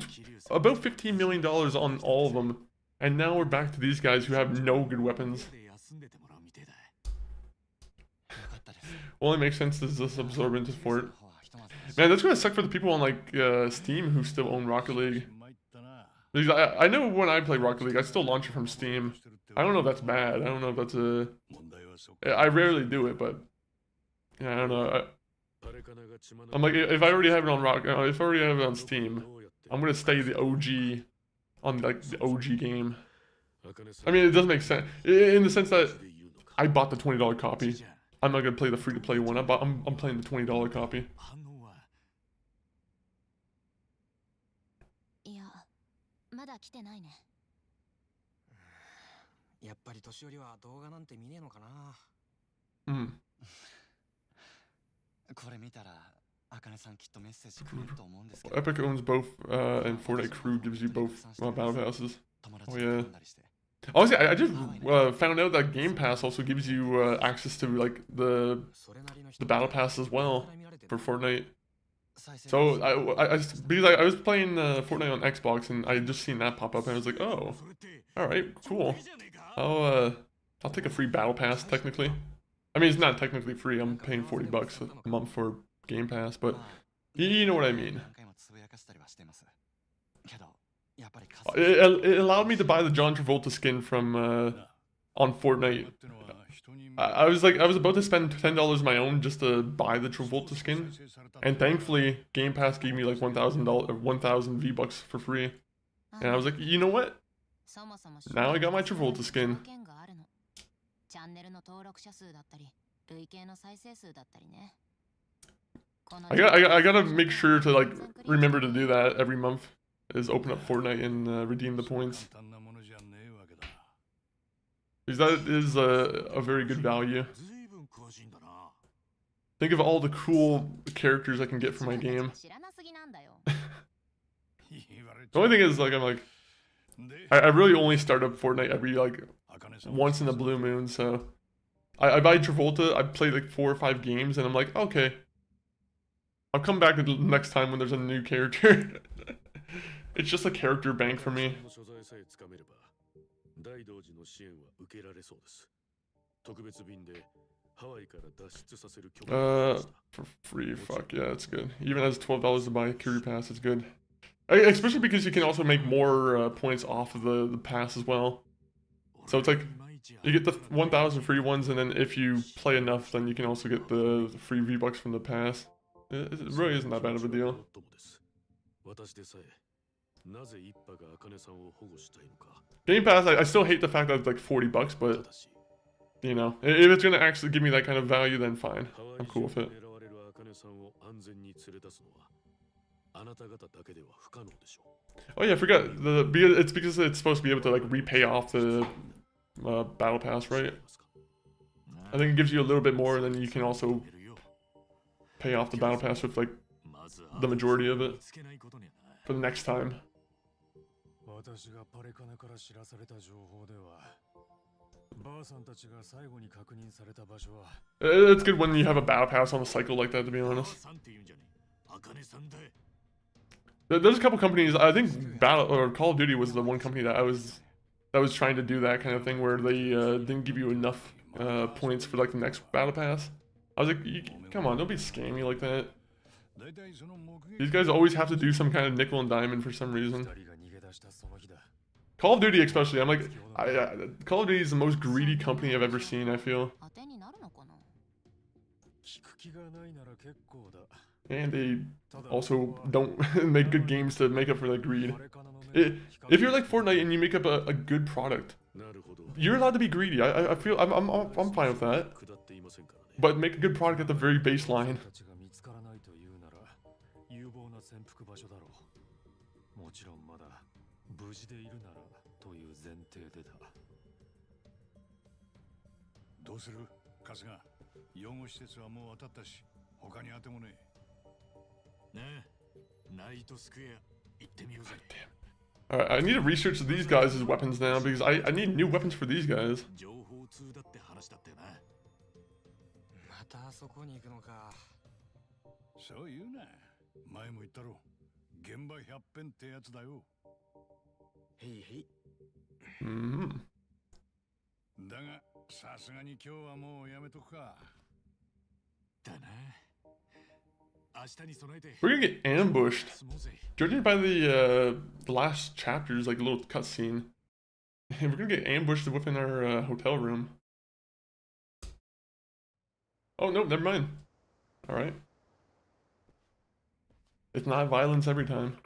about $15 million on all of them. And now we're back to these guys who have no good weapons. Only makes sense is this absorbent for it. Man, that's gonna suck for the people on like Steam who still own Rocket League. Because I know when I play Rocket League, I still launch it from Steam. I don't know if that's bad. I don't know if that's a... I rarely do it, but... Yeah, I don't know. I'm like, if I already have it on if I already have it on Steam, I'm gonna stay the OG on like the OG game. I mean, it does make sense in the sense that I bought the $20 copy. I'm not gonna play the free-to-play one. I'm playing the $20 copy. まだ来てないね。やっぱり年寄りは動画なんて見ねえのかな。うん。これ見たら、茜さんきっとメッセージくれると思うんですけど。Epic owns both, and Fortnite Crew gives you both battle passes. Oh yeah. Honestly, I just found out that Game Pass also gives you access to like the battle pass as well for Fortnite. So because I was playing Fortnite on Xbox and I just seen that pop up and I was like, oh, all right, cool. I'll take a free battle pass technically. I mean, it's not technically free. I'm paying $40 a month for Game Pass, but you know what I mean. It allowed me to buy the John Travolta skin from on Fortnite. I was about to spend $10 of my own just to buy the Travolta skin, and thankfully Game Pass gave me like $1,000 V-bucks for free, and I was like, you know what? Now I got my Travolta skin. I gotta make sure to like remember to do that every month. Is open up Fortnite and redeem the points. Because that is a very good value. Think of all the cool characters I can get for my game. The only thing is, like, I really only start up Fortnite every, like, once in a blue moon, so... I buy Travolta, I play, like, 4 or 5 games, and I'm like, okay. I'll come back the next time when there's a new character. It's just a character bank for me. For free, fuck yeah, it's good. Even as $12 to buy a Kiryu pass, it's good. Especially because you can also make more points off of the pass as well. So it's like, you get the 1,000 free ones, and then if you play enough, then you can also get the free V-bucks from the pass. It really isn't that bad of a deal. Game Pass, I still hate the fact that it's like $40, but you know, if it's gonna actually give me that kind of value, then fine. I'm cool with it. Oh yeah, I forgot it's because it's supposed to be able to like repay off the battle pass, right? I think it gives you a little bit more, and then you can also pay off the battle pass with like the majority of it for the next time. It's good when you have a battle pass on a cycle like that, to be honest. There's a couple companies, I think Call of Duty was the one company that was trying to do that kind of thing where they didn't give you enough points for like the next battle pass. I was like, come on, don't be scammy like that. These guys always have to do some kind of nickel and diamond for some reason. Call of Duty especially, I'm like, Call of Duty is the most greedy company I've ever seen, I feel. And they also don't make good games to make up for that greed. If you're like Fortnite and you make up a good product, you're allowed to be greedy. I feel I'm fine with that. But make a good product at the very baseline. どうする春日養護施設はもう当たったし他に当てもねえねえナイトスクエア行ってみようぜ Alright, I need to research these guys' weapons now because I need new weapons for these guys. 情報通だって話だったよなまたそこに行くのかそう言うな前も言ったろ現場100遍ってやつだよへいへいだがさすがに今日はもうやめとくかだな We're gonna get ambushed. Judging by the last chapters, like a little cutscene, we're gonna get ambushed within our hotel room. Oh no, never mind. All right. It's not violence every time.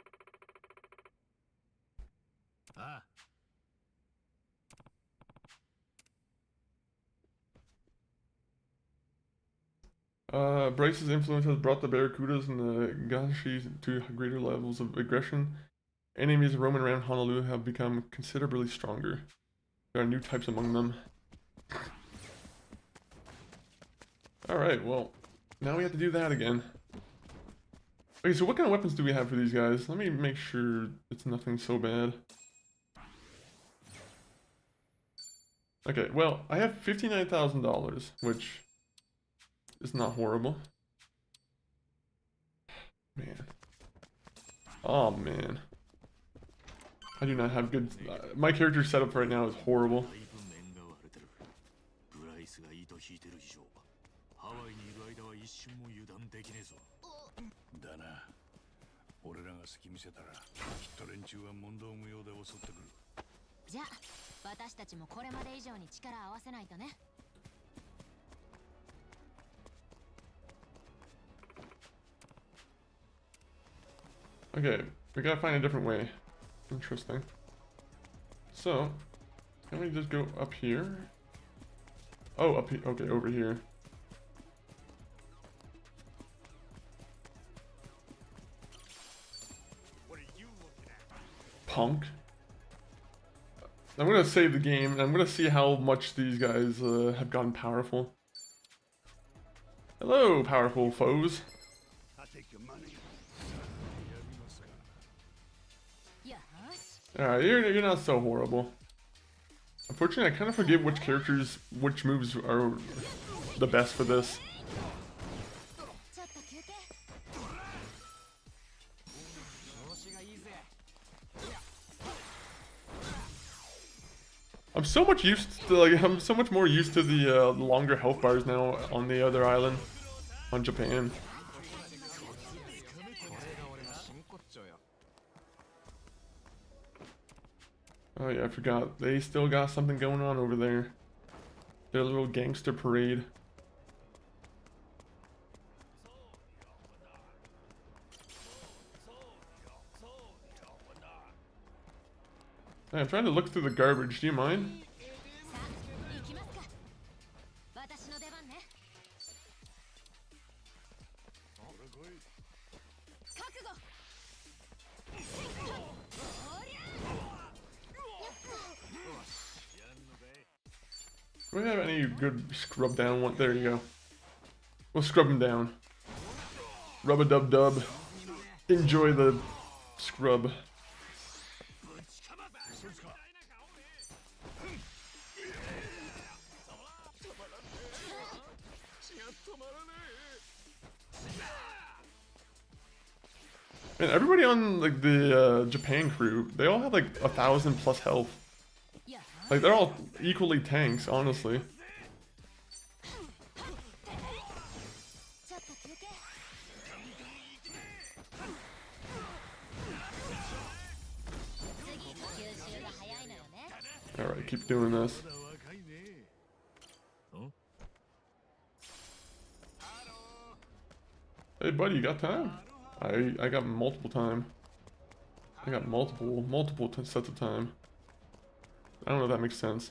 Bryce's influence has brought the Barracudas and the Ganshi to greater levels of aggression. Enemies roaming around Honolulu have become considerably stronger. There are new types among them. Alright, well, now we have to do that again. Okay, so what kind of weapons do we have for these guys? Let me make sure it's nothing so bad. Okay, well, I have $59,000, which is not horrible. Man. Oh, man. I do not have good... my character setup right now is horrible. Okay, we gotta find a different way. Interesting. So, can we just go up here? Oh, up here. Okay, over here. Punk. I'm gonna save the game and I'm gonna see how much these guys have gotten powerful. Hello, powerful foes. Alright, you're not so horrible. Unfortunately, I kind of forget which moves are the best for this. I'm so much I'm so much more used to the longer health bars now on the other island, on Japan. Oh yeah, I forgot. They still got something going on over there. Their little gangster parade. Hey, I'm trying to look through the garbage. Do you mind? Do we have any good scrub down one? There you go. We'll scrub him down. Rub-a-dub-dub. Enjoy the scrub. And everybody on like the Japan crew, they all have like 1,000+ health. Like they're all equally tanks, honestly. keep doing this. Hey buddy, you got time? I got multiple time. I got multiple sets of time. I don't know if that makes sense.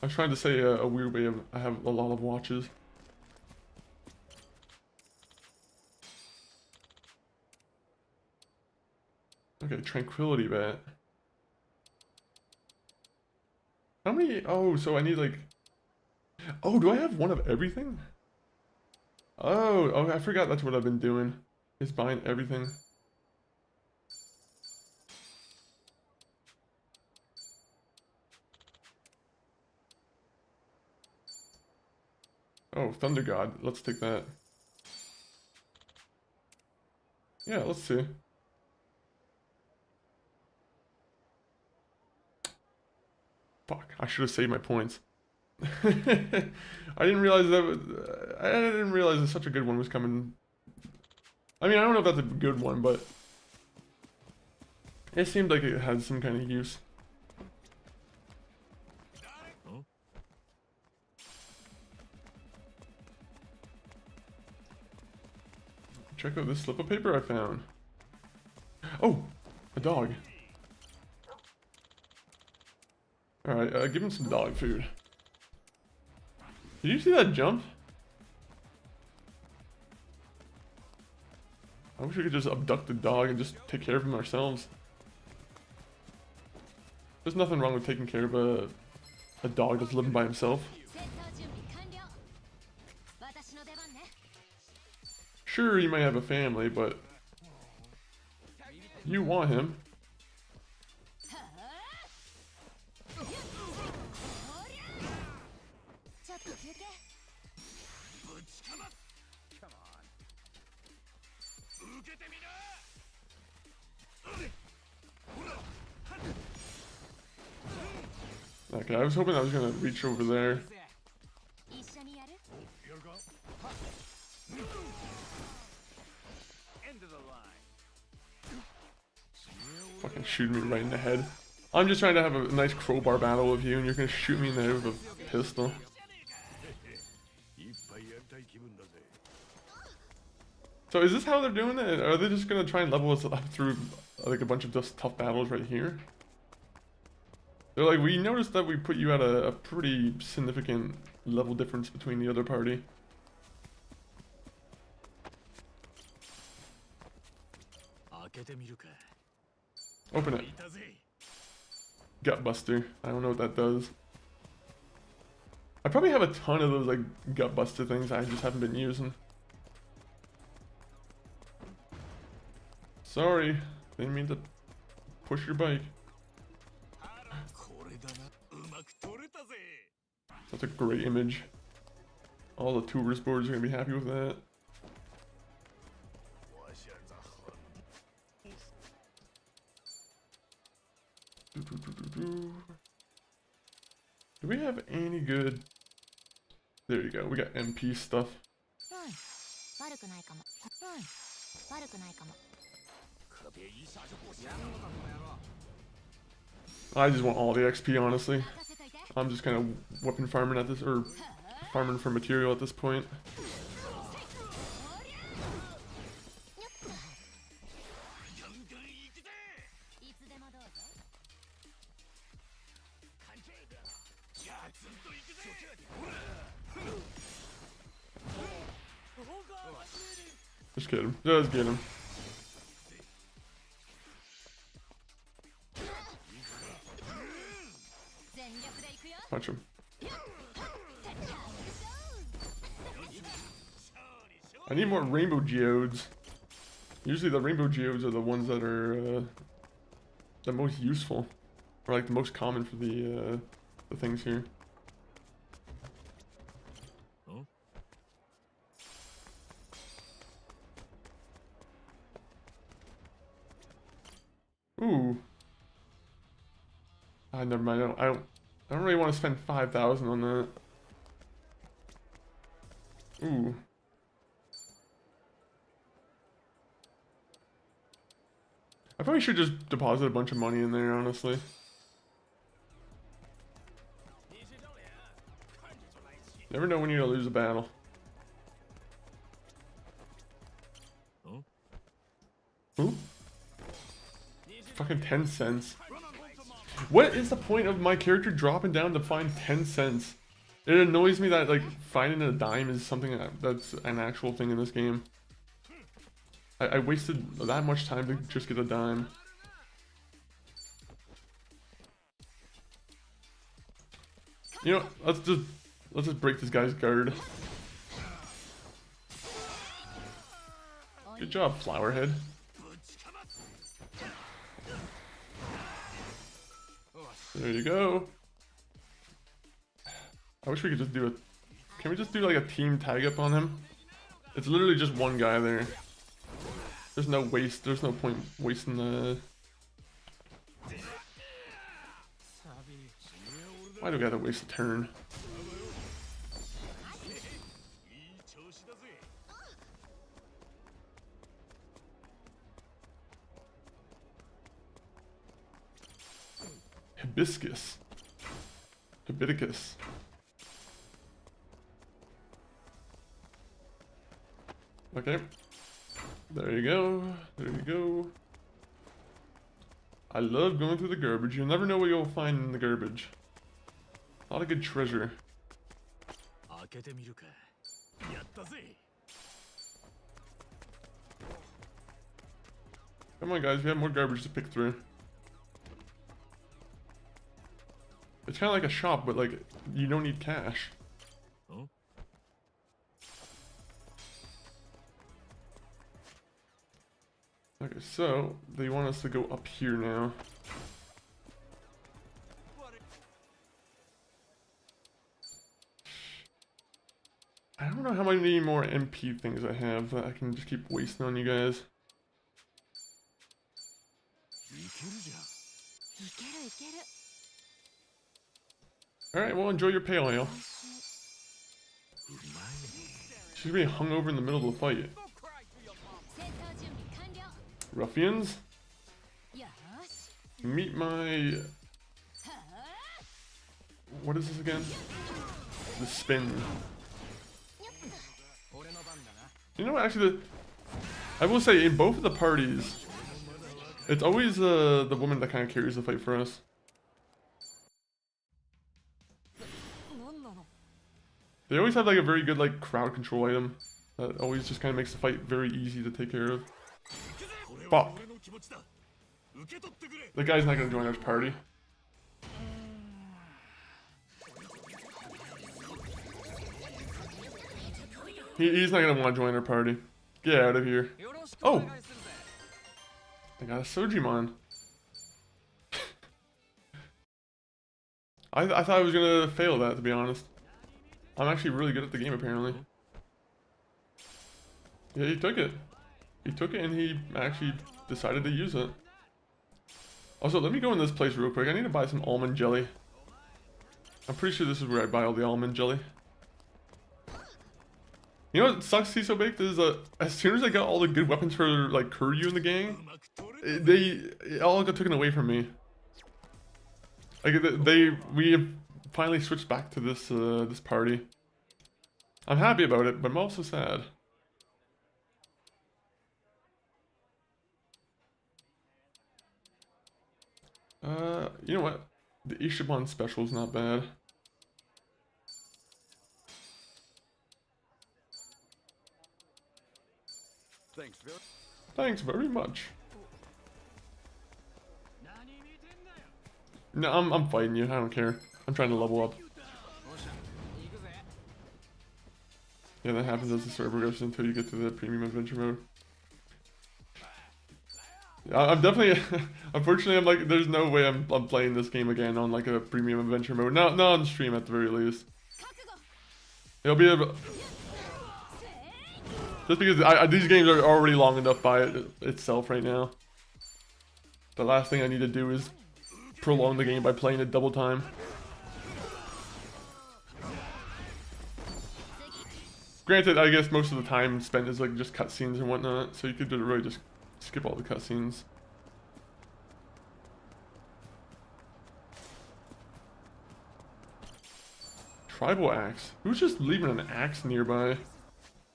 I was trying to say a weird way of I have a lot of watches. Okay, tranquility bat. How many? Oh, so I need like. Oh, do I have one of everything? Oh, I forgot that's what I've been doing. Is buying everything. Oh, Thunder God. Let's take that. Yeah, let's see. Fuck, I should have saved my points. I didn't realize that was, I didn't realize that such a good one was coming. I mean, I don't know if that's a good one, but it seemed like it had some kind of use. Check out this slip of paper I found. Oh, a dog. Alright, give him some dog food. Did you see that jump? I wish we could just abduct the dog and just take care of him ourselves. There's nothing wrong with taking care of a dog that's living by himself. Sure, you might have a family, but you want him. Okay, I was hoping I was gonna reach over there. Fucking shooting me right in the head. I'm just trying to have a nice crowbar battle with you, and you're gonna shoot me in the head with a pistol. So is this how they're doing it? Are they just gonna try and level us up through like a bunch of just tough battles right here? They're like, we noticed that we put you at a pretty significant level difference between the other party. Open it. Gutbuster. I don't know what that does. I probably have a ton of those like Gutbuster things I just haven't been using. Sorry, didn't mean to push your bike. That's a great image. All the tourist boards are gonna be happy with that. Do we have any good? There you go. We got MP stuff. I just want all the XP, honestly. I'm just kind of weapon farming at this, or farming for material at this point. Just get him. Just get him. Punch him. I need more rainbow geodes. Usually the rainbow geodes are the ones that are the most useful, or like the most common for the things here. Ooh. Ah, never mind. I don't really want to spend 5,000 on that. Ooh. I probably should just deposit a bunch of money in there, honestly. Never know when you're gonna lose a battle. Ooh. Fucking 10 cents. What is the point of my character dropping down to find 10 cents? It annoys me that, like, finding a dime is something that's an actual thing in this game. I wasted that much time to just get a dime. You know, let's just break this guy's guard. Good job, Flowerhead. There you go. I wish we could just do a... Can we just do like a team tag up on him? It's literally just one guy there. There's no waste. There's no point wasting the... Why do we gotta waste a turn? Hibiscus. Hibiscus. Okay. There you go. There you go. I love going through the garbage. You'll never know what you'll find in the garbage. A lot of good treasure. Come on, guys. We have more garbage to pick through. It's kind of like a shop, but like, you don't need cash. Okay, so they want us to go up here now. I don't know how many more MP things I have that I can just keep wasting on you guys. Alright, well, enjoy your pale ale. She's gonna be hungover in the middle of the fight. Ruffians? Meet my... What is this again? The spin. You know what, actually, I will say, in both of the parties, it's always the woman that kind of carries the fight for us. They always have like a very good like crowd control item that always just kind of makes the fight very easy to take care of. Fuck. The guy's not gonna join our party. He's not gonna want to join our party. Get out of here. Oh! I got a Sojimon. I thought I was gonna fail that, to be honest. I'm actually really good at the game, apparently. Yeah, he took it. He took it and he actually decided to use it. Also, let me go in this place real quick. I need to buy some almond jelly. I'm pretty sure this is where I buy all the almond jelly. You know what sucks He's So Baked is as soon as I got all the good weapons for like Kiryu in the gang, it all got taken away from me. Like we have finally switched back to this this party. I'm happy about it, but I'm also sad. You know what? The Ishiban special is not bad. Thanks very much. No, I'm fighting you. I don't care. I'm trying to level up. Yeah, that happens as the server goes until you get to the premium adventure mode. I'm definitely, unfortunately, I'm like, there's no way I'm playing this game again on like a premium adventure mode. Not on stream at the very least. It'll be just because these games are already long enough by itself right now. The last thing I need to do is prolong the game by playing it double time. Granted, I guess most of the time spent is like just cutscenes and whatnot, so you could really just skip all the cutscenes. Tribal axe. Who's just leaving an axe nearby?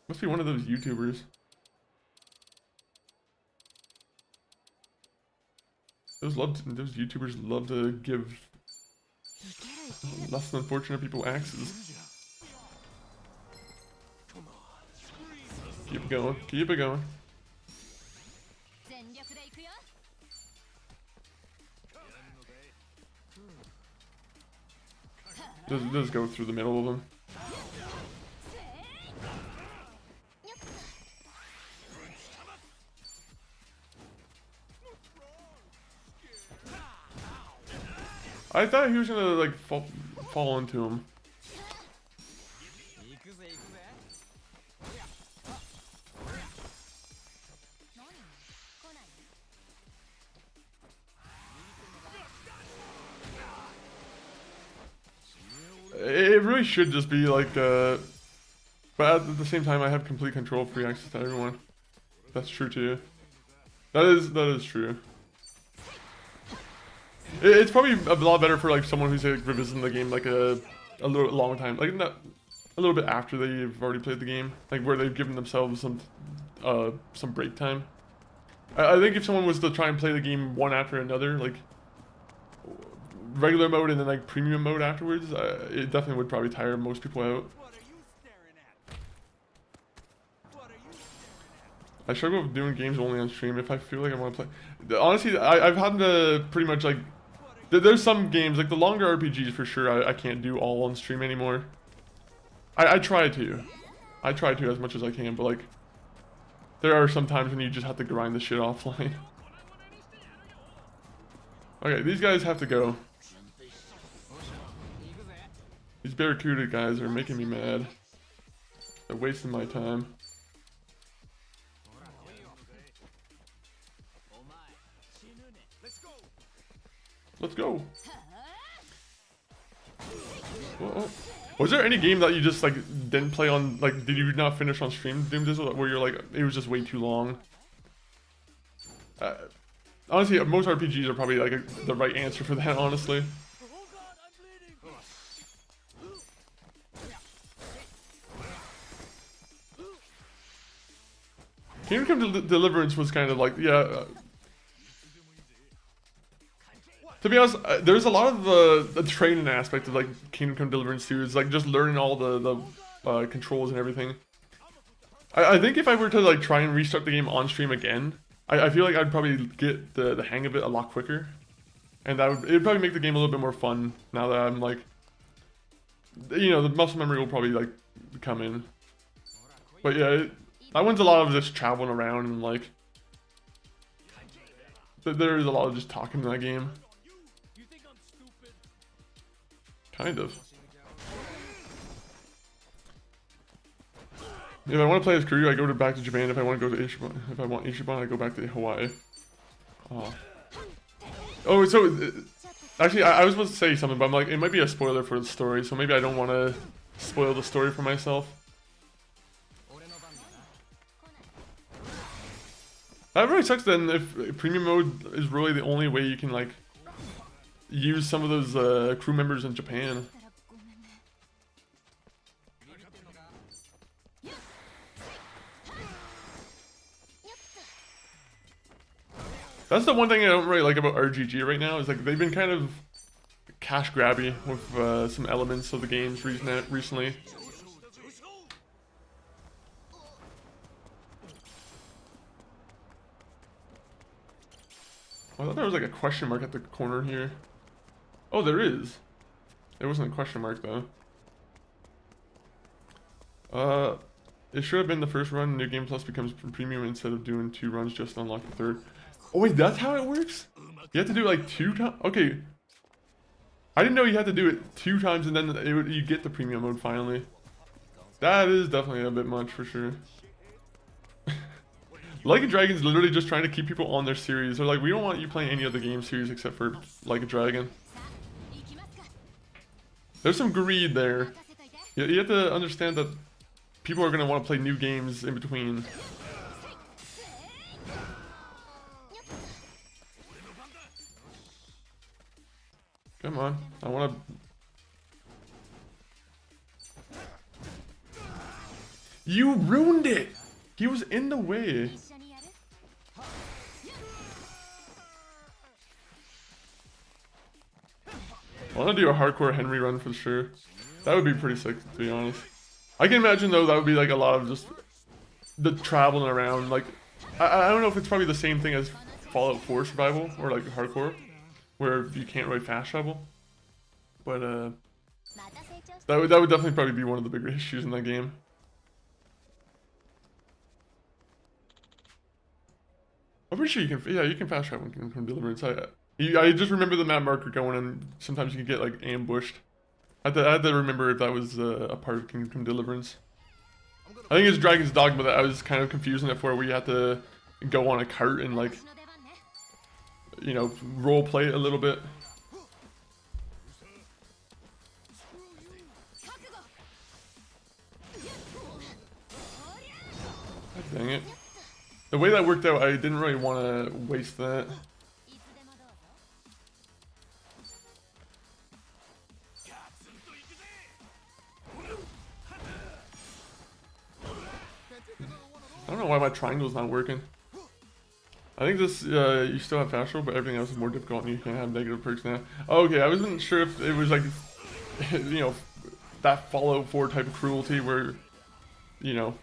Must be one of those YouTubers. Those YouTubers love to give less than fortunate people axes. Keep it going. Keep it going. Just go through the middle of them. I thought he was gonna like fall into him. It really should just be like, but at the same time, I have complete control, free access to everyone. That's true too. That is true. It's probably a lot better for like someone who's like revisiting the game like a little long time, like not a little bit after they've already played the game, like where they've given themselves some break time. I think if someone was to try and play the game one after another, like regular mode and then like premium mode afterwards, it definitely would probably tire most people out. I struggle with doing games only on stream if I feel like I want to play. Honestly, I've had to pretty much like, there's some games, like the longer RPGs for sure, I can't do all on stream anymore. I try to. I try to as much as I can, but like, there are some times when you just have to grind the shit offline. Okay, these guys have to go. These Barracuda guys are making me mad. They're wasting my time. Let's go. Whoa. Was there any game that you just like didn't play on, like did you not finish on stream, Doom Dizzle, where you're like, it was just way too long? Honestly, most RPGs are probably like the right answer for that, honestly. Kingdom Come Deliverance was kind of like, yeah. To be honest, there's a lot of the training aspect of like Kingdom Come Deliverance 2. It's like just learning all the controls and everything. I think if I were to like try and restart the game on stream again, I feel like I'd probably get the hang of it a lot quicker, and it'd probably make the game a little bit more fun now that I'm like, you know, the muscle memory will probably like come in. But yeah, that one's a lot of just traveling around and like, there's a lot of just talking in that game. Kind of. If I want to play as Kiryu, I go back to Japan. If I want to go to Ichiban, if I want Ichiban, I go back to Hawaii. Oh, so actually, I was supposed to say something, but I'm like, it might be a spoiler for the story, so maybe I don't want to spoil the story for myself. That really sucks then if premium mode is really the only way you can like use some of those crew members in Japan. That's the one thing I don't really like about RGG right now, is like they've been kind of cash grabby with some elements of the games recently. I thought there was like a question mark at the corner here. Oh, there is. It wasn't a question mark though. It should have been the first run. New Game Plus becomes premium instead of doing 2 runs just to unlock the 3rd. Oh wait, that's how it works? You have to do it like 2 times? Okay. I didn't know you had to do it 2 times and then you get the premium mode finally. That is definitely a bit much for sure. Like a Dragon's literally just trying to keep people on their series. They're like, we don't want you playing any other game series except for Like a Dragon. There's some greed there. You have to understand that people are going to want to play new games in between. Come on, I want to... You ruined it! He was in the way. 一緒にやる I want to do a hardcore Henry run for sure. That would be pretty sick, to be honest. I can imagine though that would be like a lot of just the traveling around. Like I don't know if it's probably the same thing as Fallout 4 survival or like hardcore, where you can't really fast travel. But また成長し that would definitely probably be one of the bigger issues in that game. I'm pretty sure you can, yeah, you can fast travel from Deliverance. I just remember the map marker going, and sometimes you can get like ambushed. I had to remember if that was a part of Kingdom Deliverance. I think it's Dragon's Dogma that I was kind of confusing it for, where you have to go on a cart and like, 私の出番ね you know, role play it a little bit. 覚悟 God dang it. The way that worked out, I didn't really want to waste that. いつでもどうぞ I don't know why my triangle's not working. I think this, you still have fast roll, but everything else is more difficult and you can have negative perks now. Okay, I wasn't sure if it was like, you know, that Fallout 4 type of cruelty where, you know,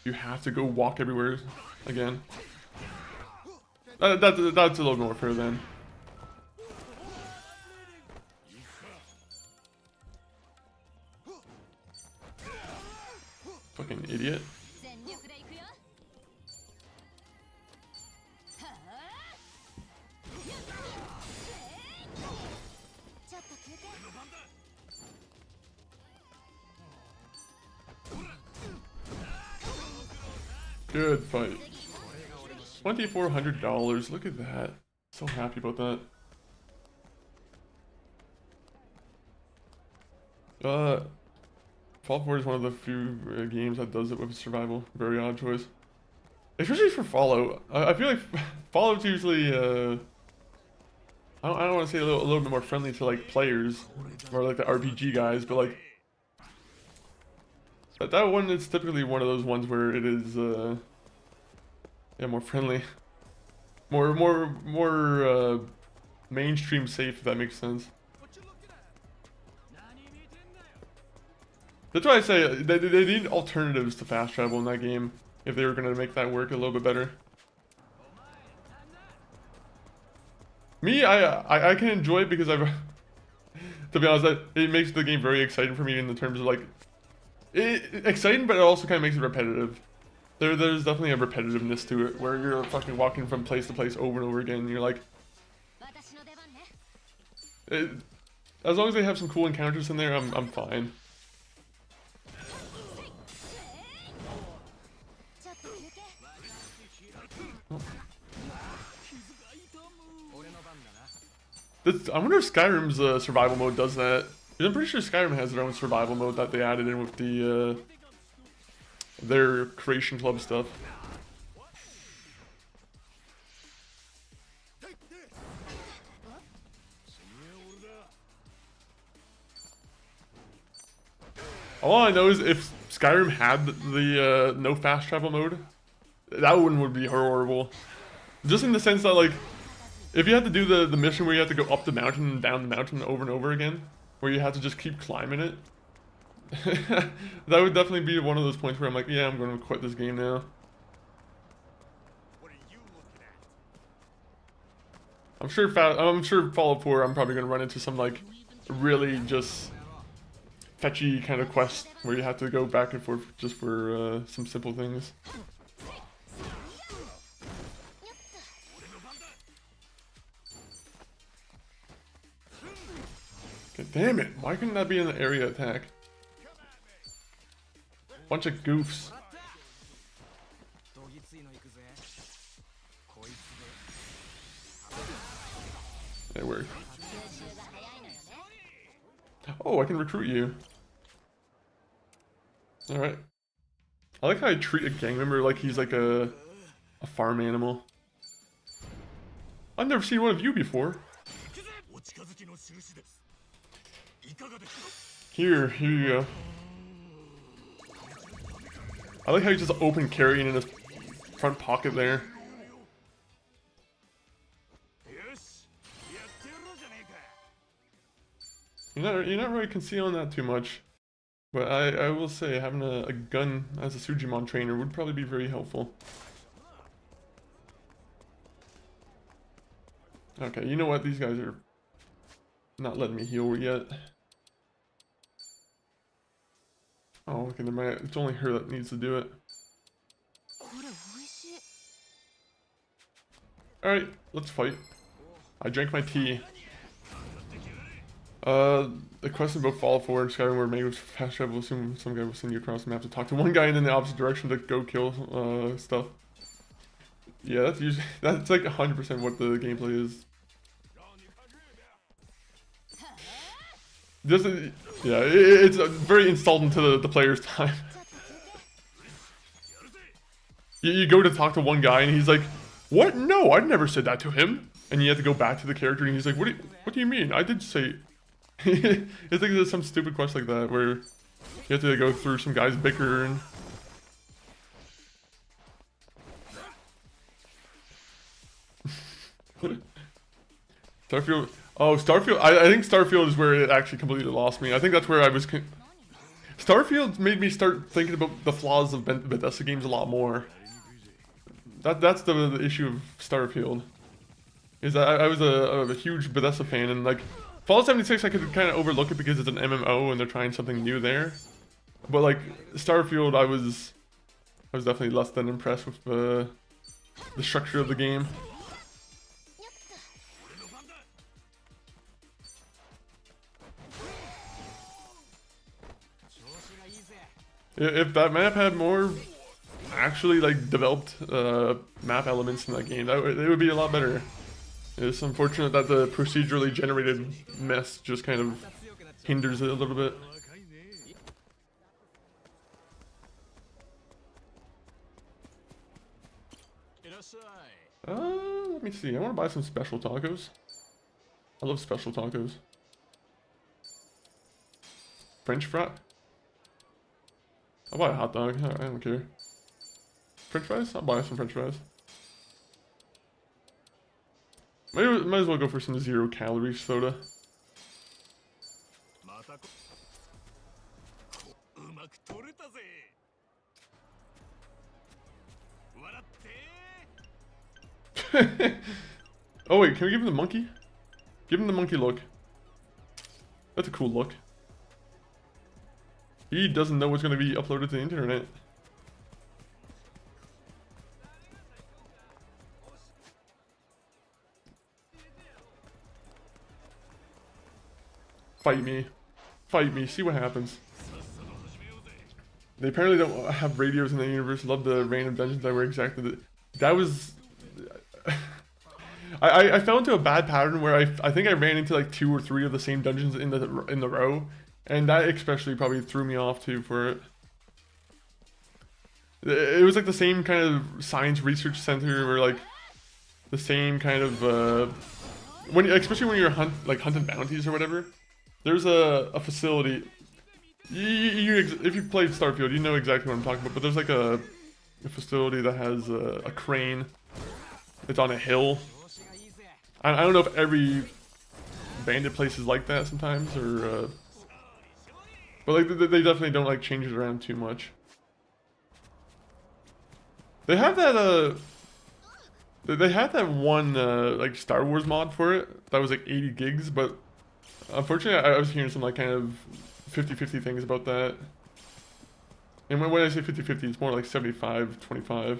you have to go walk everywhere again. That's a little more fair then. Fucking idiot. 全力でいくよはあちょっと休憩 Good fight. $2,400. Look at that. So happy about that. Fallout 4 is one of the few games that does it with survival. Very odd choice. Especially for Fallout. I feel like Fallout's usually, I don't want to say a little bit more friendly to like players, or like the RPG guys, but like, but that one is typically one of those ones where it is, yeah, more friendly, more mainstream safe, if that makes sense. That's why I say they need alternatives to fast travel in that game if they were going to make that work a little bit better. Me, I can enjoy it because I've, to be honest, it makes the game very exciting for me in the terms of like, exciting, but it also kind of makes it repetitive. There's definitely a repetitiveness to it where you're fucking walking from place to place over and over again. And you're like, 私の出番ね as long as they have some cool encounters in there, I'm fine. ちょっと休憩 I wonder if Skyrim's survival mode does that. 'Cause I'm pretty sure Skyrim has their own survival mode that they added in with the their Creation Club stuff. All I know is if Skyrim had the no fast travel mode, that one would be horrible. Just in the sense that like, if you had to do the mission where you have to go up the mountain and down the mountain over and over again, where you have to just keep climbing it, that would definitely be one of those points where I'm like, yeah, I'm going to quit this game now. I'm sure Fallout 4, I'm probably going to run into some like really just fetchy kind of quest where you have to go back and forth just for some simple things. God damn it, why couldn't that be an area attack? Bunch of goofs. どぎついのいくぜこいつ They work. Oh, I can recruit you. Alright. I like how I treat a gang member like he's like a farm animal. I've never seen one of you before. お近づきの印ですいかがですか Here you go. I like how he's just open carrying in his front pocket there. You're not really concealing that too much. But I will say having a gun as a Sujimon trainer would probably be very helpful. Okay, you know what? These guys are not letting me heal yet. Oh, okay, it's only her that needs to do it. Alright, let's fight. I drank my tea. The question about Fallout 4 and Skyrim where Meg was fast travel, assume some guy will send you across the map to talk to one guy and in the opposite direction to go kill stuff. Yeah, that's usually that's like 100% what the gameplay is. Yeah, it's very insulting to the player's time. You go to talk to one guy and he's like, "What? No, I never said that to him." And you have to go back to the character and he's like, "What do you mean? I did say." It's like there's some stupid quest like that where you have to go through some guys bickering. Starfield. Oh, Starfield. I think Starfield is where it actually completely lost me. I think that's where I was. Starfield made me start thinking about the flaws of Bethesda games a lot more. That's the issue of Starfield. Is that I was a huge Bethesda fan, and like Fallout 76 I could kind of overlook it because it's an MMO and they're trying something new there. But like Starfield, I was definitely less than impressed with the structure of the game. If that map had more actually like developed map elements in that game, it would be a lot better. It's unfortunate that the procedurally generated mess just kind of hinders it a little bit. Let me see. I want to buy some special tacos. I love special tacos. French fry. I'll buy a hot dog. I don't care. French fries? I'll buy some French fries. Might as well go for some 0-calorie soda. Oh wait, can we give him the monkey? Give him the monkey look. That's a cool look. He doesn't know what's going to be uploaded to the internet. Fight me. Fight me. See what happens. They apparently don't have radios in the universe. Love the random dungeons that were exactly the... That was... I fell into a bad pattern where I think I ran into like 2 or 3 of the same dungeons in the row. And that especially probably threw me off too for it. It was like the same kind of science research center where like the same kind of especially when you're hunting bounties or whatever. There's a facility. If you've played Starfield, you know exactly what I'm talking about. But there's like a facility that has a crane. It's on a hill. I don't know if every bandit place is like that sometimes or. But like they definitely don't like change it around too much. They have that they had that one like Star Wars mod for it that was like 80 gigs, but unfortunately I was hearing some like kind of 50-50 things about that. And when I say 50-50, it's more like 75-25.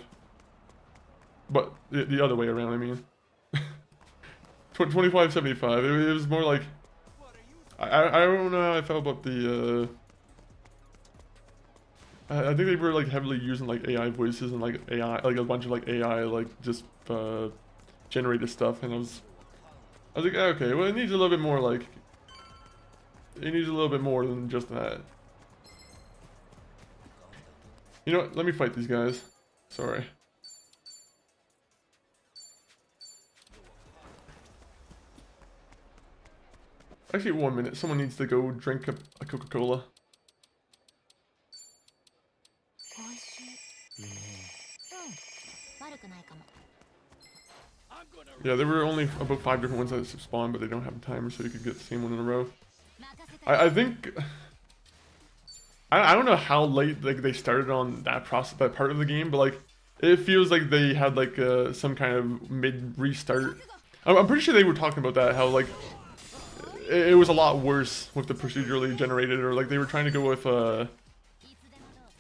But the other way around, I mean. 25-75. It was more like I don't know how I felt about the I think they were like heavily using like AI voices and like AI, like a bunch of like AI like just generated stuff, and I was like, okay, well it needs a little bit more, like it needs a little bit more than just that. You know what, let me fight these guys. Sorry. Actually, 1 minute. Someone needs to go drink a Coca-Cola. Yeah, there were only about 5 different ones that spawned, but they don't have a timer, so you could get the same one in a row. I think I don't know how late like they started on that part of the game, but like it feels like they had like some kind of mid restart. I'm pretty sure they were talking about that, how like it was a lot worse with the procedurally generated, or like they were trying to go with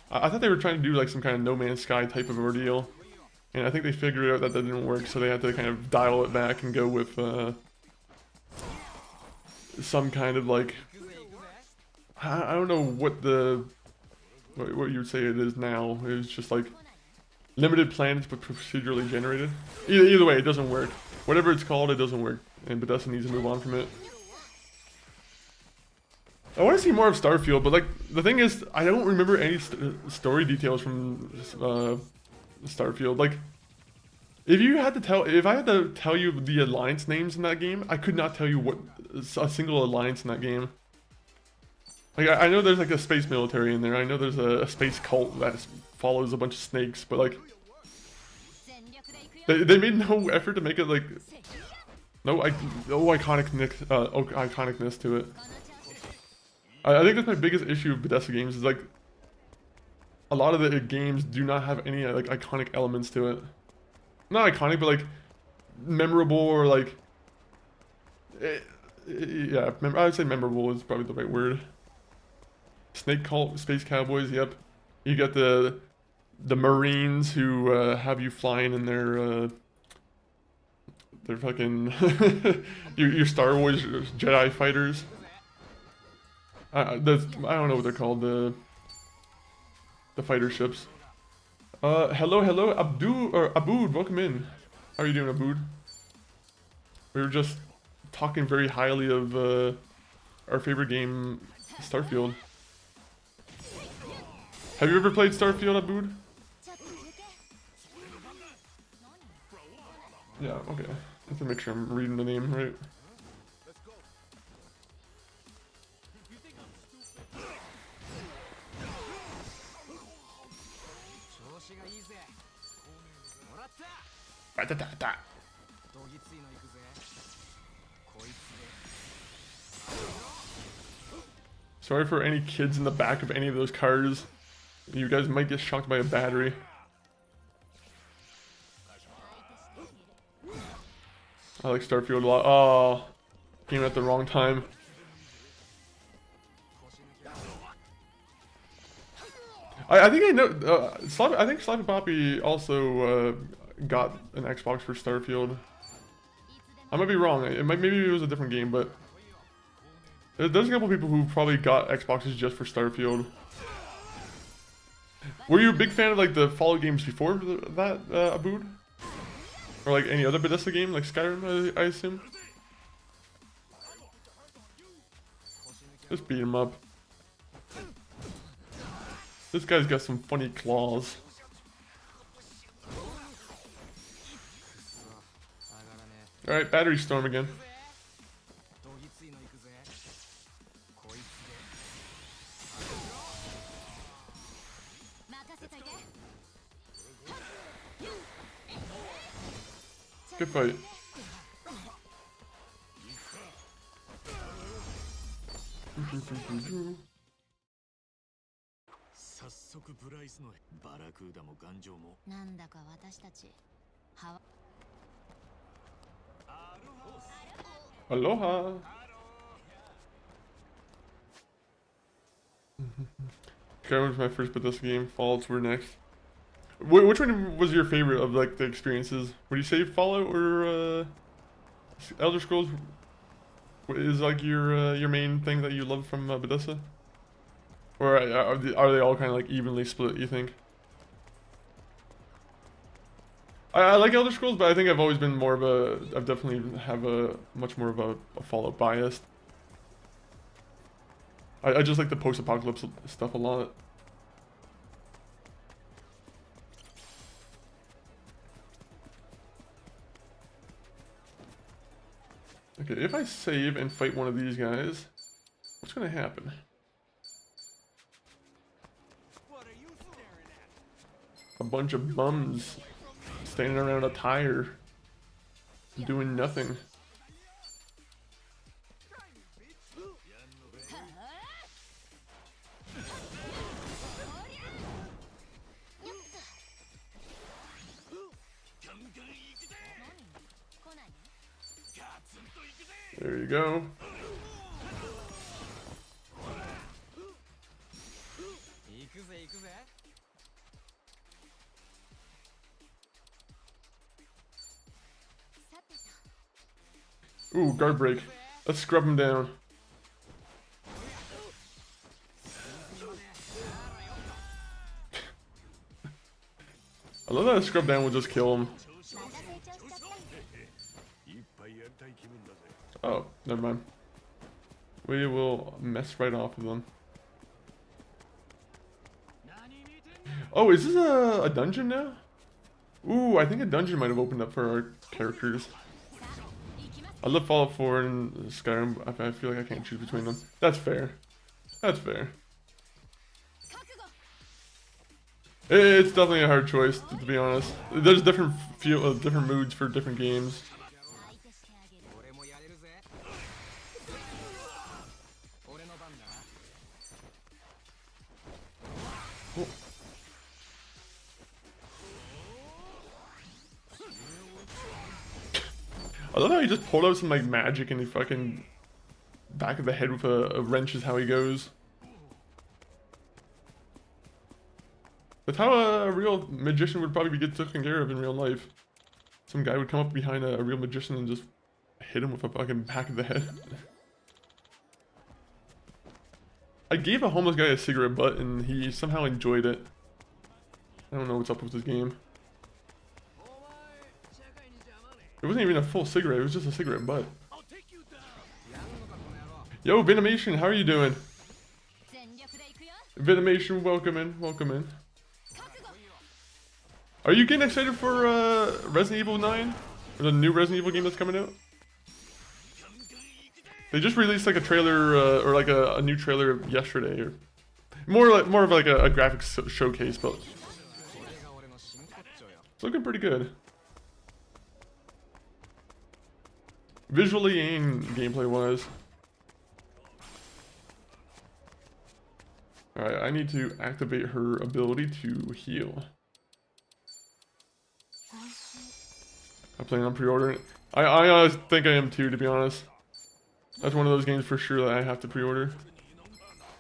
I thought they were trying to do like some kind of No Man's Sky type of ordeal, and I think they figured out that that didn't work, so they had to kind of dial it back and go with some kind of like, I don't know what you would say it is now. It's just like limited planets but procedurally generated. Either way, it doesn't work. Whatever it's called, it doesn't work, and Bethesda needs to move on from it. I want to see more of Starfield, but like the thing is, I don't remember any story details from Starfield. Like, if I had to tell you the alliance names in that game, I could not tell you what a single alliance in that game. Like, I know there's like a space military in there. I know there's a space cult that follows a bunch of snakes, but like, they made no effort to make it like no iconicness to it. I think that's my biggest issue with Bethesda games, is like a lot of the games do not have any like iconic elements to it. Not iconic, but like memorable, or like yeah, I would say memorable is probably the right word. Snake Cult, Space Cowboys, yep. You got the Marines who have you flying in their fucking your Star Wars Jedi fighters. I don't know what they're called, the fighter ships. Hello, Abood, welcome in. How are you doing, Abood? We were just talking very highly of our favorite game, Starfield. Have you ever played Starfield, Abood? Yeah, okay. Just to make sure I'm reading the name right. Sorry for any kids in the back of any of those cars. You guys might get shocked by a battery. I like Starfield a lot. Oh, came at the wrong time. I think I know. I think Slappy Poppy also got an Xbox for Starfield. I might be wrong. Maybe it was a different game, but there's a couple people who probably got Xboxes just for Starfield. Were you a big fan of like the Fallout games before that, Abood? Or like any other Bethesda game, like Skyrim, I assume? Just beat him up. This guy's got some funny claws. Alright, battery storm again. Good fight. Aloha. Skyrim was my first Bethesda game. Fallouts were next. Which one was your favorite of like the experiences? Would you say Fallout or Elder Scrolls is like your main thing that you love from Bethesda? Or are they all kind of like evenly split, you think? I like Elder Scrolls, but I think I've always been more of I've definitely have a much more of a Fallout bias. I just like the post-apocalypse stuff a lot. Okay, if I save and fight one of these guys, what's gonna happen? A bunch of bums standing around a tire, doing nothing. There you go. Ooh, guard break. Let's scrub him down. I love that a scrub down will just kill him. Oh, never mind. We will mess right off of them. Oh, is this a dungeon now? Ooh, I think a dungeon might have opened up for our characters. I love Fallout 4 and Skyrim. I feel like I can't choose between them. That's fair. That's fair. It's definitely a hard choice, to be honest. There's different different moods for different games. Oh. I love how he just pulled out some like magic and he fucking back of the head with a wrench is how he goes. That's how a real magician would probably get taken care of in real life. Some guy would come up behind a real magician and just hit him with a fucking back of the head. I gave a homeless guy a cigarette butt and he somehow enjoyed it. I don't know what's up with this game. It wasn't even a full cigarette, it was just a cigarette butt. Yo, Venomation, how are you doing? Venomation, welcome in, welcome in. Are you getting excited for Resident Evil 9? Or the new Resident Evil game that's coming out? They just released like a trailer, or like a new trailer yesterday, or more of like a graphics showcase, but it's looking pretty good. Visually and gameplay wise. Alright, I need to activate her ability to heal. I plan on pre-ordering it. I think I am too, to be honest. That's one of those games for sure that I have to pre-order.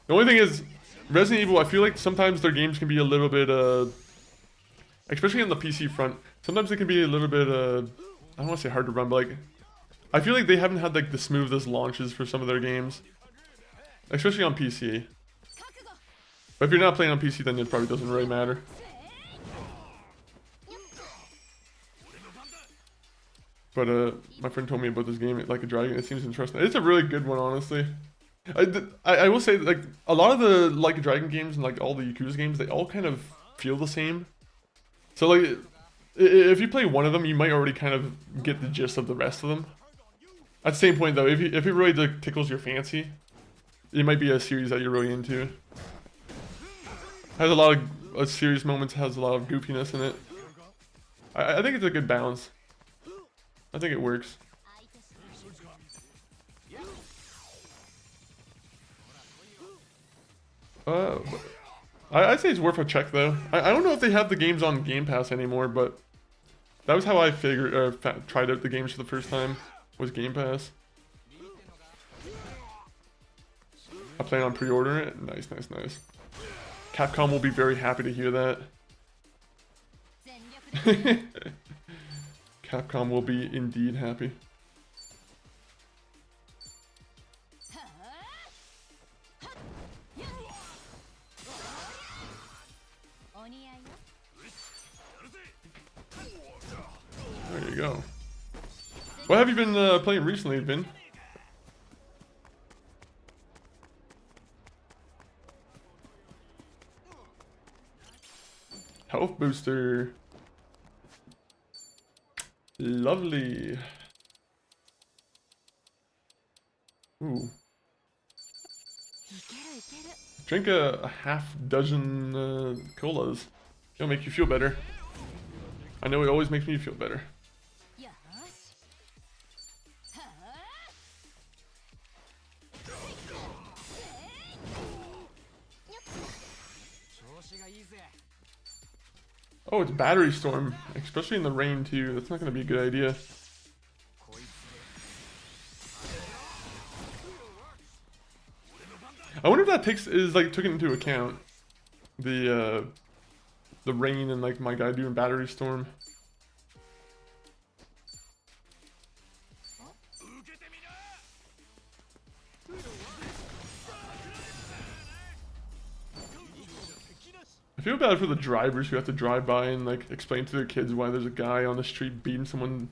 The only thing is, Resident Evil, I feel like sometimes their games can be a little bit, especially on the PC front, sometimes it can be a little bit, I don't want to say hard to run, but like, I feel like they haven't had like the smoothest launches for some of their games. Especially on PC. But if you're not playing on PC, then it probably doesn't really matter. But my friend told me about this game, Like a Dragon. It seems interesting. It's a really good one, honestly. I will say, like, a lot of the Like a Dragon games and like all the Yakuza games, they all kind of feel the same. So like, if you play one of them, you might already kind of get the gist of the rest of them. At the same point, though, if it really like, tickles your fancy, it might be a series that you're really into. Has a lot of serious moments, has a lot of goofiness in it. I think it's a good balance. I think it works. I'd say it's worth a check though. I don't know if they have the games on Game Pass anymore, but that was how I figured tried out the games for the first time, was Game Pass. I plan on pre-ordering it. Nice, nice, nice. Capcom will be very happy to hear that. Capcom will be indeed happy. There you go. What have you been playing recently, Vin? Health booster. Lovely. Ooh. Drink a half dozen colas. It'll make you feel better. I know it always makes me feel better. よしはあ Oh, it's battery storm, especially in the rain too. That's not going to be a good idea. I wonder if that is like taken into account the rain and like my guy doing battery storm. I feel bad for the drivers who have to drive by and like explain to their kids why there's a guy on the street beating someone.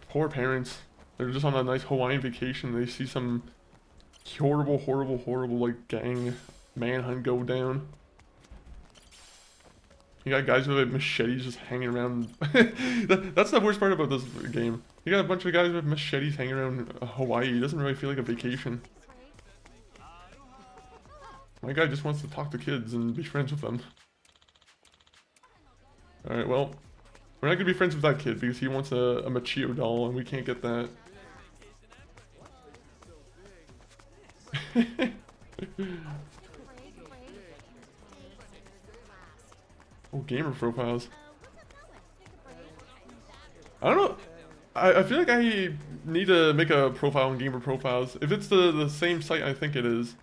Poor parents. They're just on a nice Hawaiian vacation. They see some horrible, horrible, horrible like gang manhunt go down. You got guys with like, machetes just hanging around. That's the worst part about this game. You got a bunch of guys with machetes hanging around Hawaii. It doesn't really feel like a vacation. My guy just wants to talk to kids and be friends with them. Alright, well, we're not gonna be friends with that kid because he wants a Machio doll and we can't get that. Oh, gamer profiles. I don't know. I feel like I need to make a profile on gamer profiles. If it's the same site I think it is.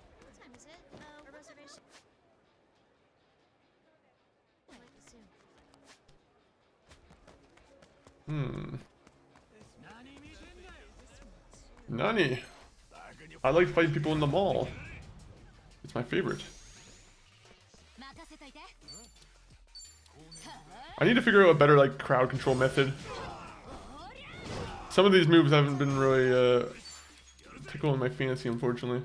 Nani? I like fighting people in the mall. It's my favorite. I need to figure out a better like crowd control method. Some of these moves haven't been really tickling my fancy, unfortunately.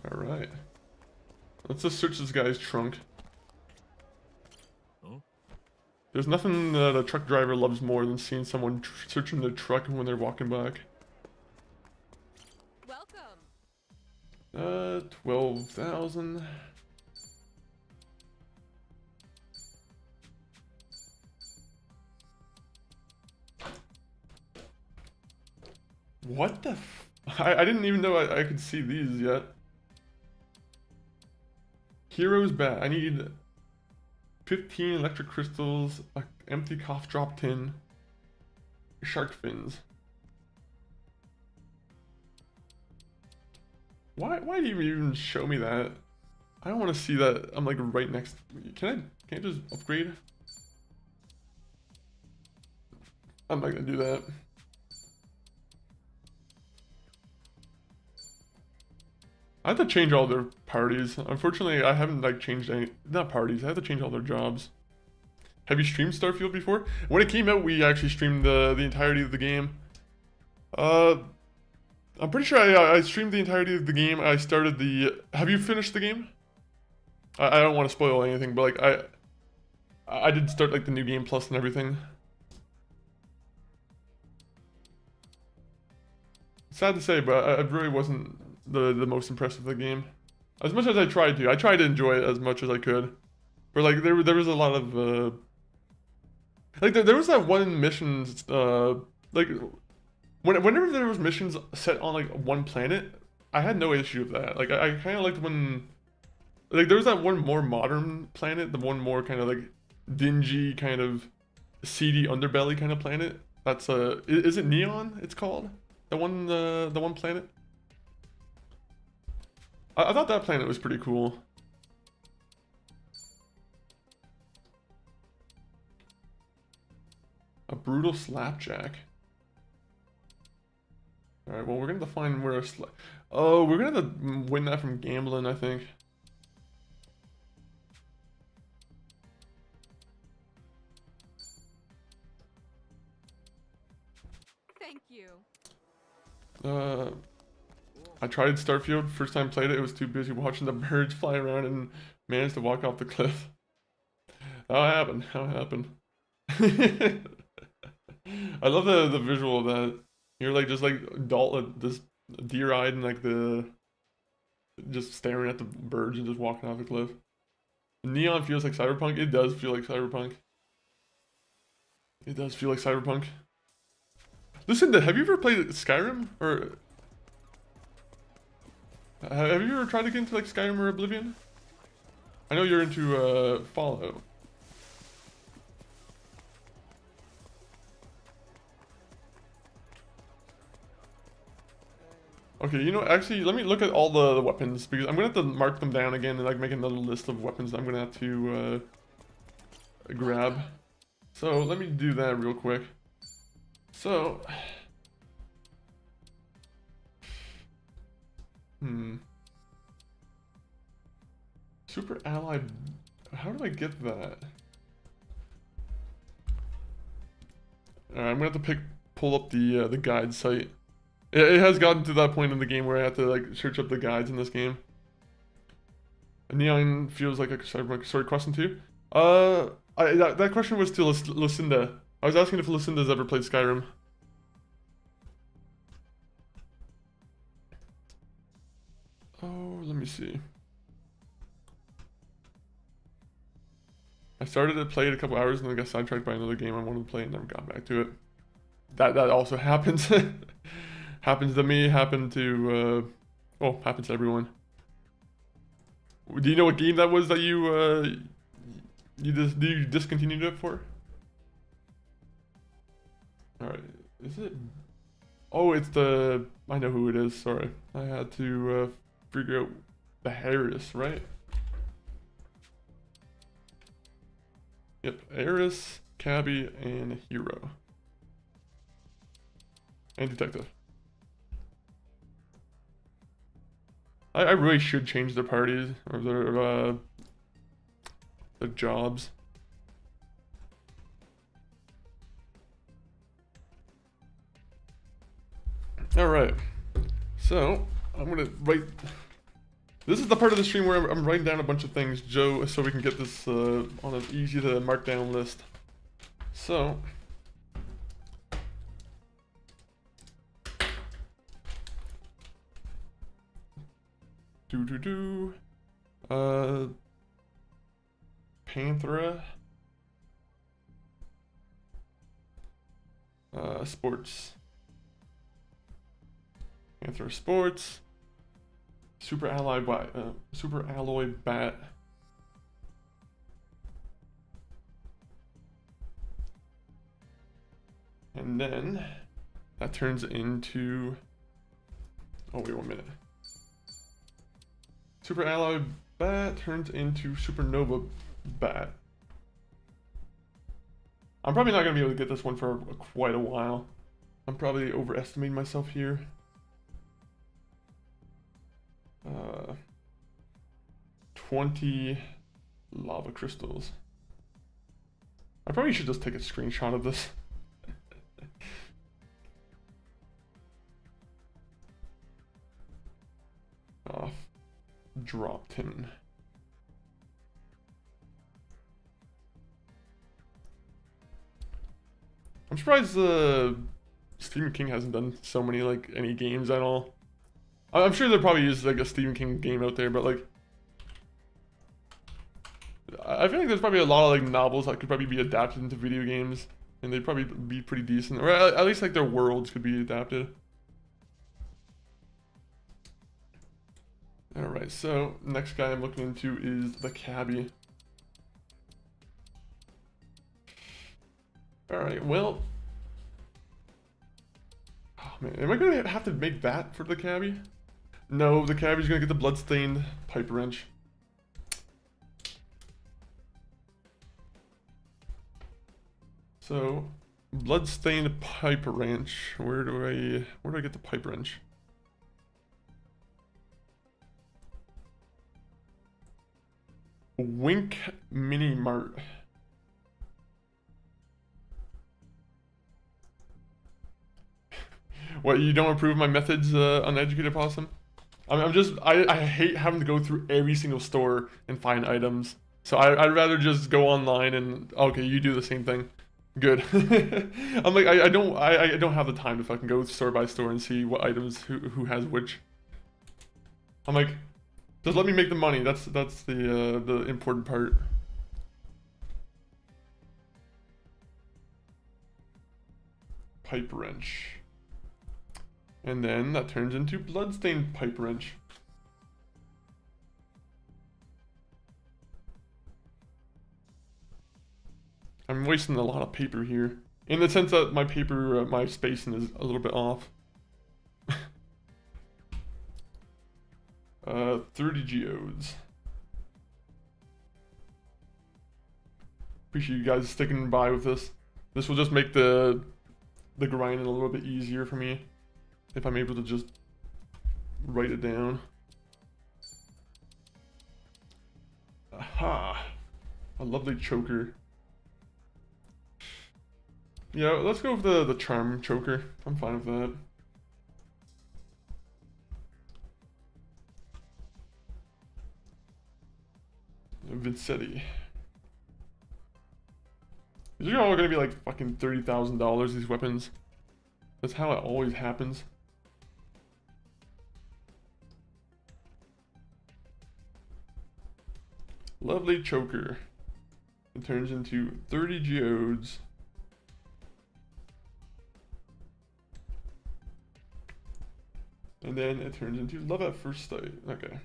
Alright. Let's just search this guy's trunk. There's nothing that a truck driver loves more than seeing someone searching their truck when they're walking back. Welcome. 12,000. What the f- I didn't even know I could see these yet. Hero's bat. I need 15 electric crystals, an empty cough drop tin, shark fins. Why do you even show me that? I don't want to see that. I'm like right next. Can I just upgrade? I'm not gonna do that. I have to change all their parties. Unfortunately, I haven't like changed any, not parties, I have to change all their jobs. Have you streamed Starfield before? When it came out, we actually streamed the entirety of the game. I'm pretty sure I streamed the entirety of the game. I started the, have you finished the game? I don't want to spoil anything, but like I did start like the new game plus and everything. Sad to say, but I really wasn't the most impressed with the game. As much as I tried to enjoy it as much as I could. But like there was a lot of like there was that one mission like whenever there was missions set on like one planet, I had no issue with that. Like I kind of liked when like there was that one more modern planet, the one more kind of like dingy kind of seedy underbelly kind of planet. That's is it Neon? It's called the one planet. I thought that planet was pretty cool. A brutal slapjack. Alright, well, we're gonna have to find where oh, we're gonna have to win that from gambling, I think. Thank you. I tried Starfield, first time played it, was too busy watching the birds fly around and managed to walk off the cliff. How it happened? I love the visual of that. You're like just like this deer-eyed and like just staring at the birds and just walking off the cliff. Neon feels like cyberpunk. It does feel like cyberpunk. It does feel like cyberpunk. Listen, have you ever played Skyrim or have you ever tried to get into like Skyrim or Oblivion? I know you're into Fallout. Okay, you know, actually, let me look at all the weapons, because I'm gonna have to mark them down again and like make another list of weapons that I'm gonna have to grab. So let me do that real quick. So, Super Ally, how do I get that? Alright, I'm gonna have to pull up the guide site. It has gotten to that point in the game where I have to like search up the guides in this game. Neon feels like a cyberpunk. Sorry, question 2. That question was to Lucinda. I was asking if Lucinda's ever played Skyrim. Oh, let me see. I started to play it a couple hours and then got sidetracked by another game I wanted to play and never got back to it. That also happens. Happens to me, happened to happens to everyone. Do you know what game that was that you discontinued it for? Alright, is it? Oh, it's the, I know who it is, sorry. I had to figure out the Harris, right? Yep, Eris, Cabby, and Hero. And Detective. I really should change their parties, or their jobs. Alright, so I'm gonna write. This is the part of the stream where I'm writing down a bunch of things, Joe, so we can get this on an easy to mark down list. So, Panthera, sports, Panthera sports, Super Alloy Bat, and then that turns into, oh wait 1 minute. Super Alloy Bat turns into Supernova Bat. I'm probably not going to be able to get this one for quite a while. I'm probably overestimating myself here. 20 lava crystals. I probably should just take a screenshot of this. Dropped him. I'm surprised Stephen King hasn't done so many like any games at all. I'm sure there probably is like a Stephen King game out there, but like I feel like there's probably a lot of like novels that could probably be adapted into video games, and they'd probably be pretty decent, or at least like their worlds could be adapted. Alright, so next guy I'm looking into is the Cabby. Alright, well, oh man, am I gonna have to make that for the Cabby? No, the Cabby's gonna get the bloodstained pipe wrench. So, bloodstained pipe wrench. Where do I get the pipe wrench? Wink Mini Mart. What, you don't approve my methods, uneducated possum? I hate having to go through every single store and find items. So I'd rather just go online and, okay, you do the same thing. Good. I'm like, I don't have the time to fucking go store by store and see what items who has which. I'm like, just let me make the money. That's the important part. Pipe wrench. And then that turns into bloodstained pipe wrench. I'm wasting a lot of paper here. In the sense that my paper, my spacing is a little bit off. 30 geodes. Appreciate you guys sticking by with this. This will just make the grinding a little bit easier for me. If I'm able to just write it down. Aha! A lovely choker. Yeah, let's go with the charm choker. I'm fine with that. Vincetti. These are all gonna be like fucking $30,000, these weapons. That's how it always happens. Lovely choker. It turns into 30 geodes. And then it turns into love at first sight. Okay.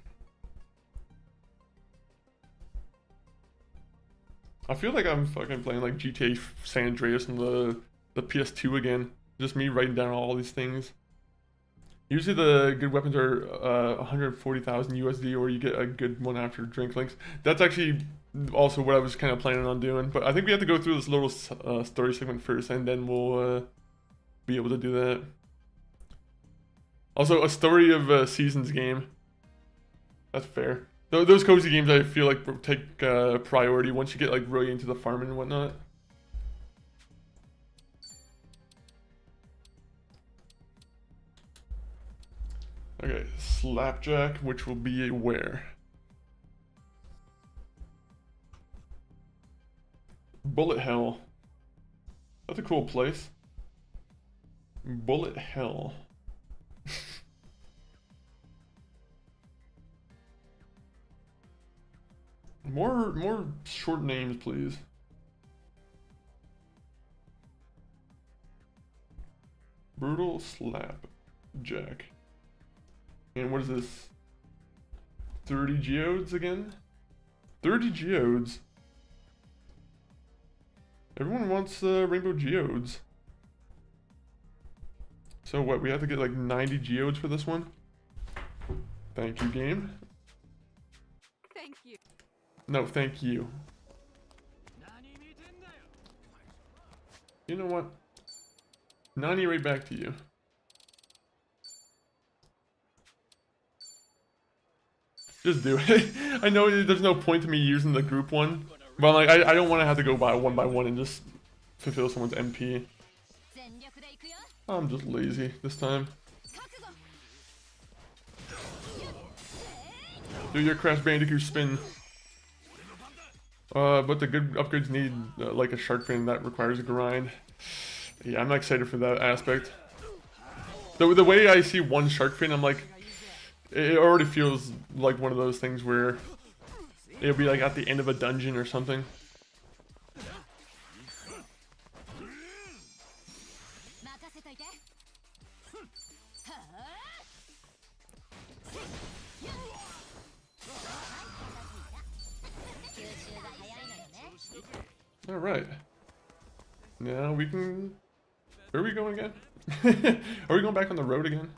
I feel like I'm fucking playing like GTA San Andreas on the PS2 again. Just me writing down all these things. Usually the good weapons are 140,000 USD, or you get a good one after drink links. That's actually also what I was kind of planning on doing. But I think we have to go through this little story segment first, and then we'll be able to do that. Also, a story of a seasons game. That's fair. Those cozy games I feel like take priority once you get like really into the farming and whatnot. Okay, Slapjack, which will be a where? Bullet Hell. That's a cool place. Bullet Hell. More short names, please. Brutal Slapjack. And what is this? 30 geodes again? 30 geodes? Everyone wants rainbow geodes. So what, we have to get like 90 geodes for this one? Thank you, game. Thank you. No, thank you. You know what? Nani, right back to you. Just do it. I know there's no point to me using the group one, but like I don't want to have to go by one and just fulfill someone's MP. I'm just lazy this time. Do your Crash Bandicoot spin. But the good upgrades need like a shark fin that requires a grind. Yeah, I'm not excited for that aspect. The way I see one shark fin, I'm like, it already feels like one of those things where it'll be like at the end of a dungeon or something. Alright. Now we can... Where are we going again? Are we going back on the road again?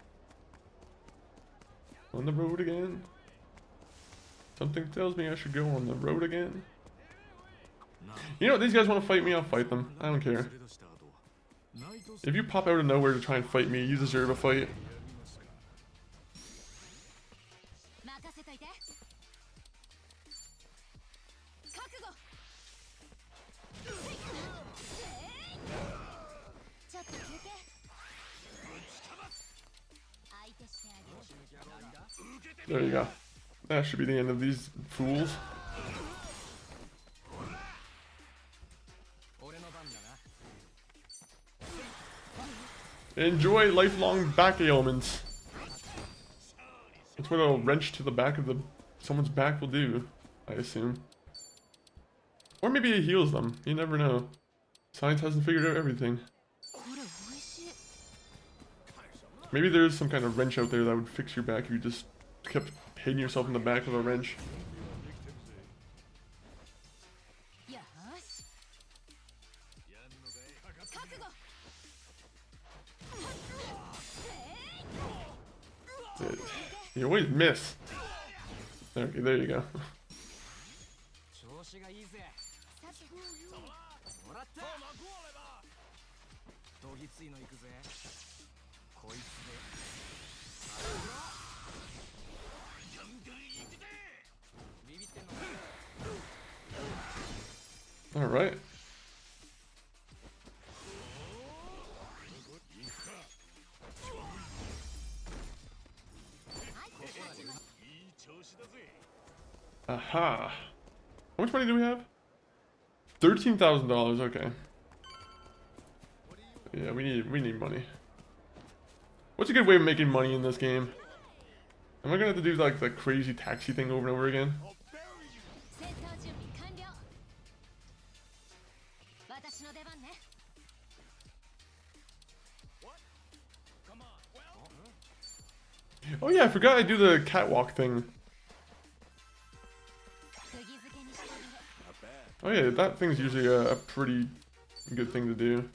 On the road again? Something tells me I should go on the road again. You know, if these guys want to fight me, I'll fight them. I don't care. If you pop out of nowhere to try and fight me, you deserve a fight. There you go. That should be the end of these fools. Enjoy lifelong back ailments. That's what a wrench to the back of someone's back will do, I assume. Or maybe it heals them. You never know. Science hasn't figured out everything. Maybe there's some kind of wrench out there that would fix your back if you just kept hitting yourself in the back of a wrench. You always miss. Okay, there you go. All right. Aha. How much money do we have? $13,000. Okay. Yeah, we need money. What's a good way of making money in this game? Am I gonna have to do like the crazy taxi thing over and over again? Oh yeah, I forgot I do the catwalk thing. Oh yeah, that thing's usually a pretty good thing to do.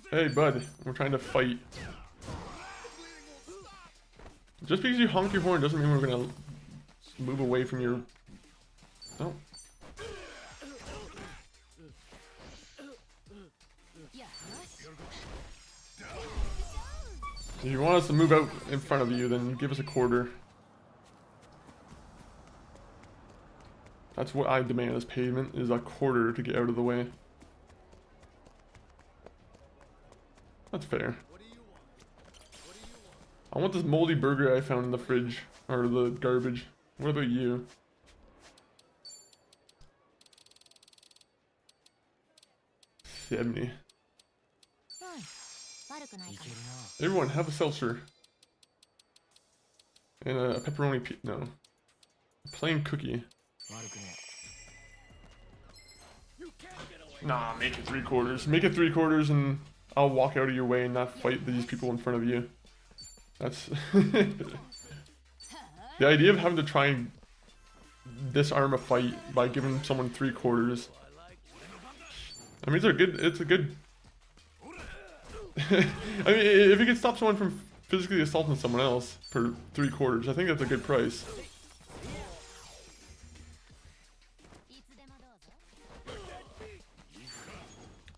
Hey bud, we're trying to fight. Just because you honk your horn doesn't mean we're gonna move away from your... No. If you want us to move out in front of you, then give us a quarter. That's what I demand as pavement, is a quarter to get out of the way. That's fair. I want this moldy burger I found in the fridge, or the garbage. What about you? $70. Everyone, have a seltzer. And a pepperoni no. A plain cookie. Nah, make it 3/4. Make it 3/4 and I'll walk out of your way and not fight these people in front of you. That's... The idea of having to try and disarm a fight by giving someone 3/4. I mean, it's a good... I mean, if you can stop someone from physically assaulting someone else for 3/4, I think that's a good price.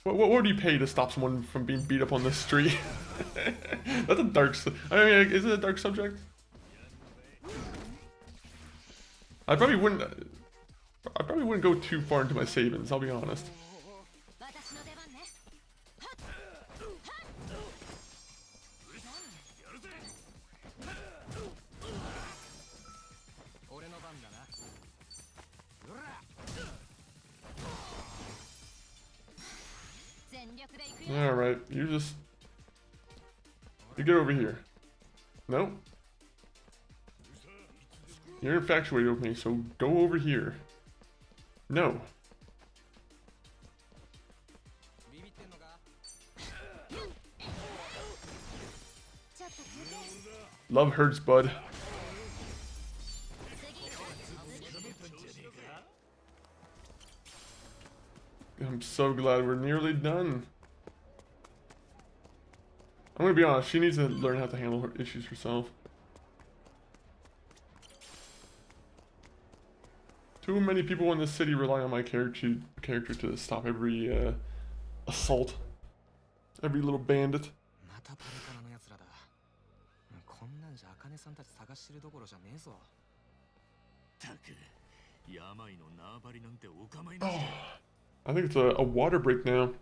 What would you pay to stop someone from being beat up on the street? That's a dark... I mean, is it a dark subject? I probably wouldn't go too far into my savings, I'll be honest. Alright, you get over here. No? You're infatuated with me, so go over here. No. Love hurts, bud. I'm so glad we're nearly done. I'm gonna be honest, she needs to learn how to handle her issues herself. Too many people in this city rely on my character to stop every assault, every little bandit. Oh, I think it's a water break now.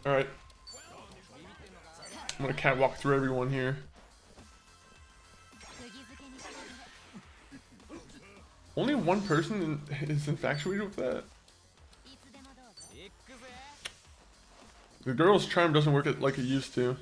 Alright. I'm gonna catwalk through everyone here. Only one person is infatuated with that? The girl's charm doesn't work like it used to.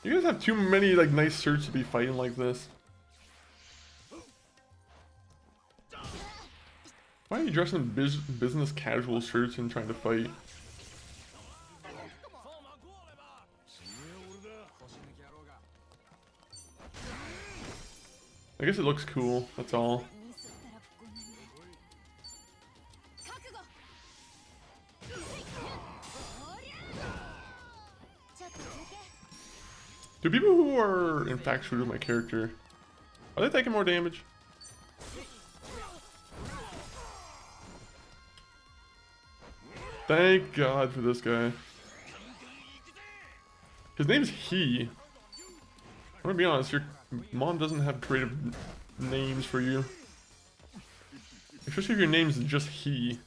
You guys have too many like nice shirts to be fighting like this. Why are you dressing in business casual shirts and trying to fight? I guess it looks cool, that's all. Do people who are infatuated with my character, are they taking more damage? Thank God for this guy. His name's He. I'm gonna be honest, your mom doesn't have creative names for you. Especially if your name's just He.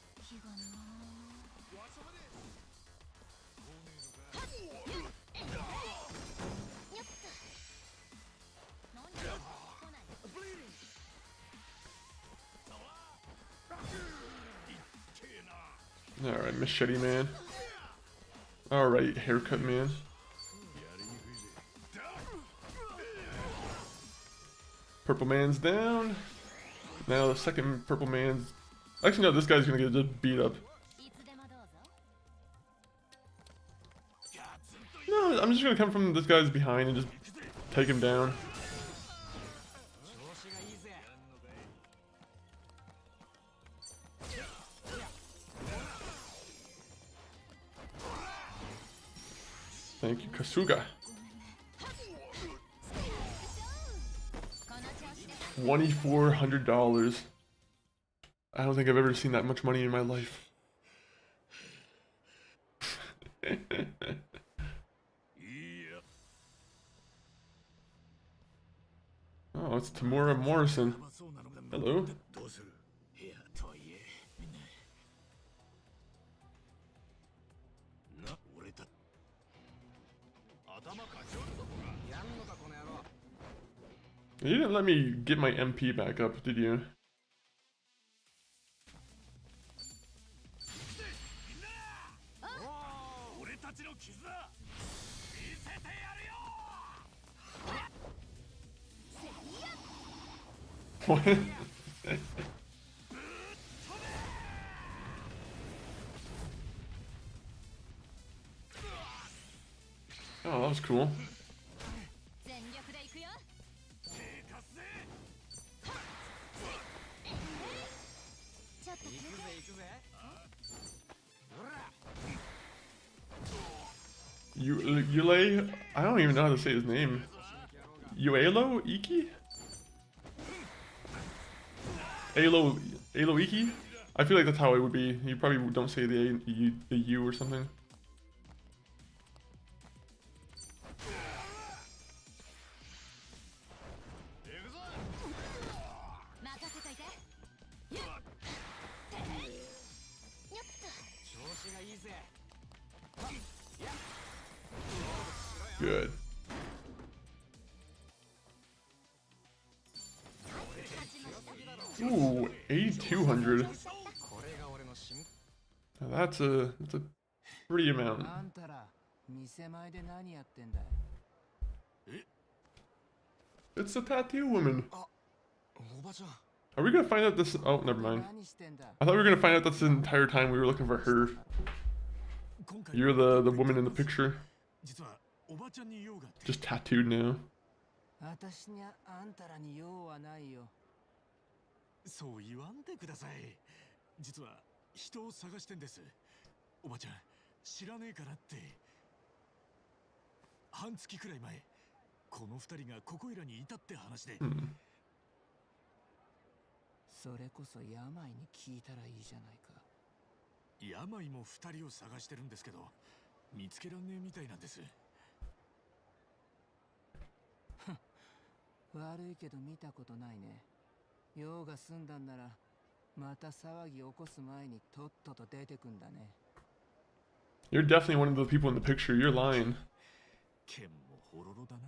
Alright, Machete Man. Alright, Haircut Man. Purple Man's down. Now the second Purple Man's... Actually no, this guy's gonna get just beat up. No, I'm just gonna come from this guy's behind and just take him down. Thank you, Kasuga. $2,400. I don't think I've ever seen that much money in my life. Oh, it's Tamura Morrison. Hello. You didn't let me get my MP back up, did you? What? Oh, that was cool. Yule? I don't even know how to say his name. Uelo Iki? Alo Iki? I feel like that's how it would be. You probably don't say the U or something. Good. Ooh, 8,200. That's a pretty amount. It's a tattoo woman. Are we gonna find out this? Oh, never mind. I thought we were gonna find out this entire time we were looking for her. You're the woman in the picture. Just tattooed now. そう言わんでください。実は人を探してんです。おばちゃん、知らねえからって。半月くらい前、この二人がここいらにいたって話で。それこそ病に聞いたらいいじゃないか。病も2人を探してるんですけど、見つけらんねえみたいなんです。悪いけど見たことないね。用が済んだんならまた騒ぎ起こす前にとっとと出てくんだね。 You're definitely one of the people in the picture. You're lying. 剣もほろろだな。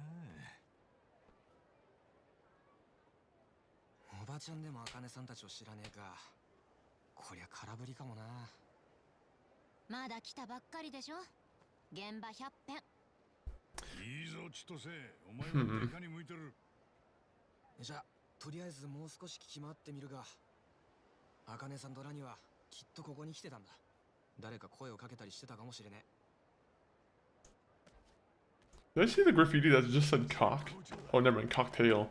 おばちゃんでも茜さんたちを知らねえか。こりゃ空振りかもな。まだ来たばっかりでしょ。現場100遍。いいぞ千歳、お前はデカに向いてる。じゃあとりあえずもう少し聞き回ってみるが、茜さんとラニはきっとここに来てたんだ。誰か声をかけたりしてたかもしれねえ。 Did I see the graffiti that just said cock? Oh, never mind, cocktail.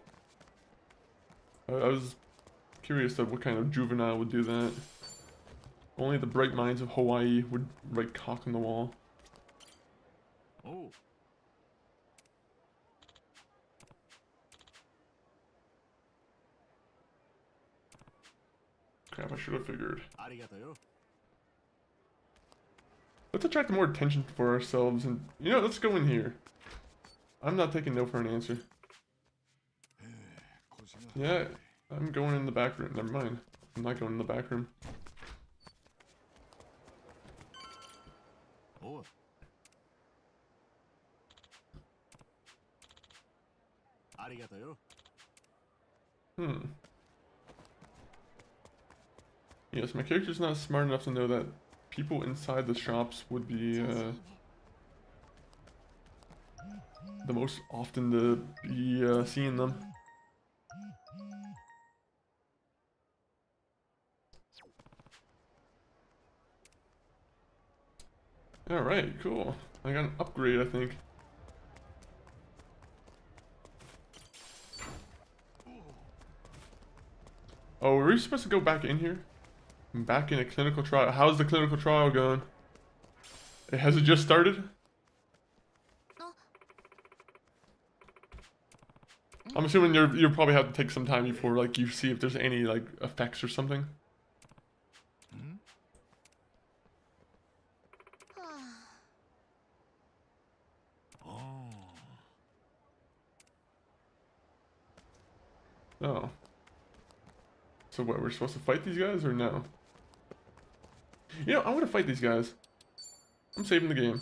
I was curious of what kind of juvenile would do that. Only the bright minds of Hawaii would write cock on the wall. おう。 Crap, I should have figured. ありがとうよ。 Let's attract more attention for ourselves and, you know, let's go in here. I'm not taking no for an answer. Yeah, I'm going in the back room. Never mind. I'm not going in the back room. おう。 ありがとうよ。 Yes, my character's not smart enough to know that people inside the shops would be the most often to be seeing them. Alright, cool. I got an upgrade, I think. Oh, were we supposed to go back in here? Back in a clinical trial. How's the clinical trial going? Has it just started? I'm assuming you'll probably have to take some time before like you see if there's any like effects or something. Oh. So what, we're supposed to fight these guys or no? You know, I want to fight these guys. I'm saving the game.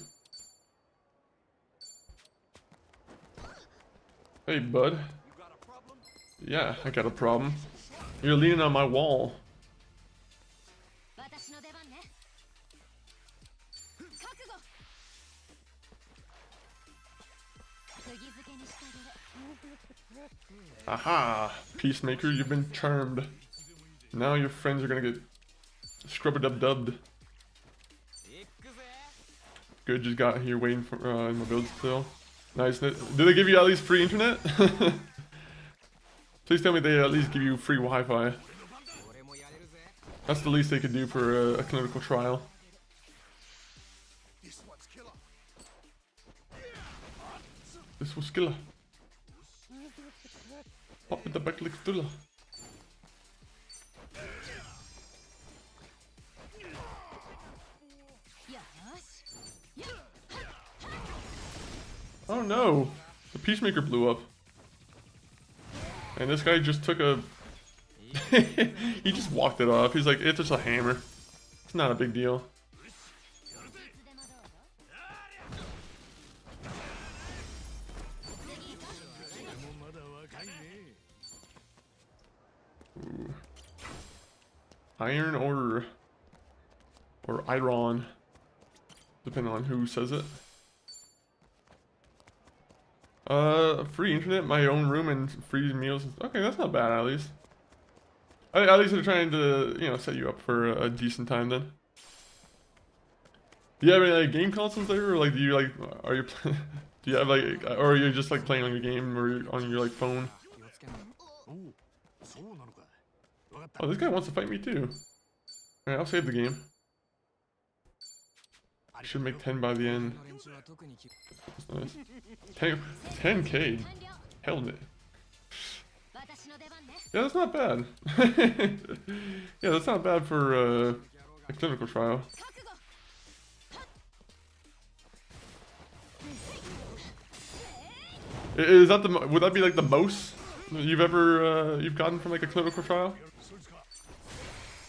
Hey, bud. Yeah, I got a problem. You're leaning on my wall. Aha! Peacemaker, you've been charmed. Now your friends are gonna get scrub-a-dub-dubbed. Good, just got here waiting for in my build still. Nice. Do they give you at least free internet? Please tell me they at least give you free Wi-Fi. That's the least they could do for a clinical trial. This was killer. Pop with the back like Stula. Oh no! The Peacemaker blew up. And this guy just took a... he just walked it off. He's like, it's just a hammer. It's not a big deal. Ooh. Iron or iron, depending on who says it. Free internet, my own room, and free meals. Okay, that's not bad at least. At least they're trying to, you know, set you up for a decent time then. Do you have any like game consoles there, or like do you like are you do you have like, or are you just like playing on your game or on your like phone? Oh, this guy wants to fight me too. Alright, I'll save the game. I should make 10 by the end. That's nice. 10K. Hell no. Yeah, that's not bad. Yeah, that's not bad for a clinical trial. Is that would that be like the most you've ever you've gotten from like a clinical trial?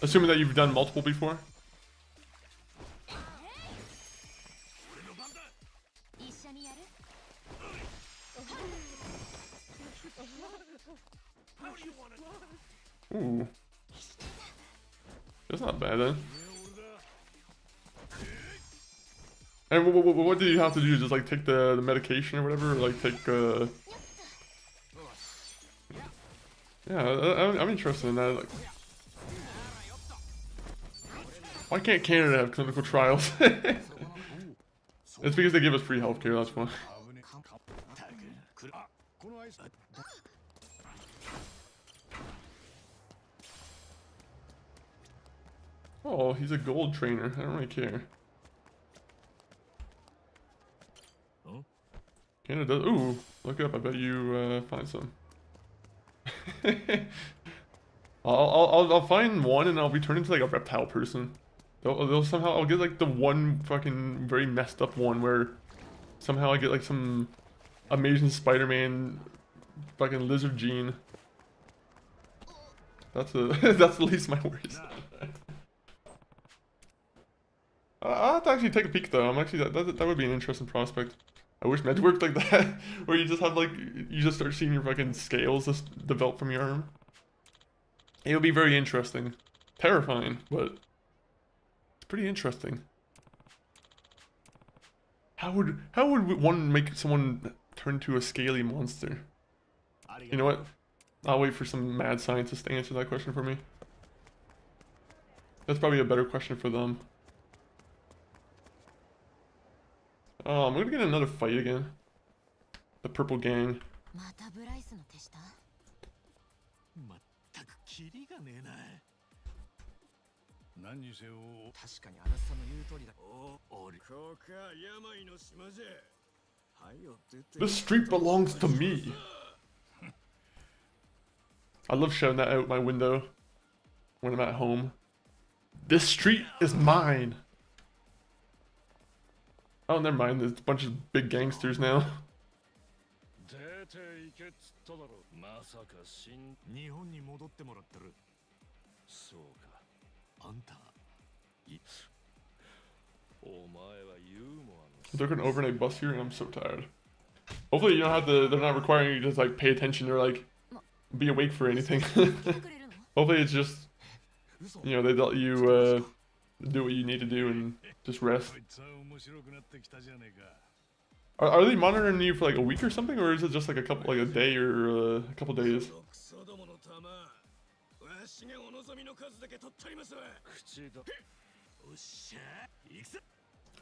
Assuming that you've done multiple before. Ooh. That's not bad then. And what do you have to do? Just like take the medication or whatever? Or like take yeah, I'm interested in that. Like, why can't Canada have clinical trials? It's because they give us free healthcare, that's why. Oh, he's a gold trainer. I don't really care. Canada does. Ooh, look up. I bet you find some. I'll find one and I'll be turned into like a reptile person. They'll somehow I'll get like the one fucking very messed up one where somehow I get like some Amazing Spider-Man fucking lizard gene. That's that's the least of my worries. I'll have to actually take a peek though. I'm actually that would be an interesting prospect. I wish meds worked like that, where you just have like you just start seeing your fucking scales just develop from your arm. It would be very interesting, terrifying, but it's pretty interesting. How would one make someone turn to a scaly monster? You know what? I'll wait for some mad scientists to answer that question for me. That's probably a better question for them. Oh, I'm gonna get another fight again. The purple gang. This street belongs to me. I love shouting that out my window when I'm at home. This street is mine. Oh, never mind. There's a bunch of big gangsters now. I took an overnight bus here and I'm so tired. Hopefully you don't have to, they're not requiring you to just like pay attention or like be awake for anything. Hopefully it's just, you know, they let you do what you need to do and just rest. Are they monitoring you for like a week or something, or is it just like a day or a couple days?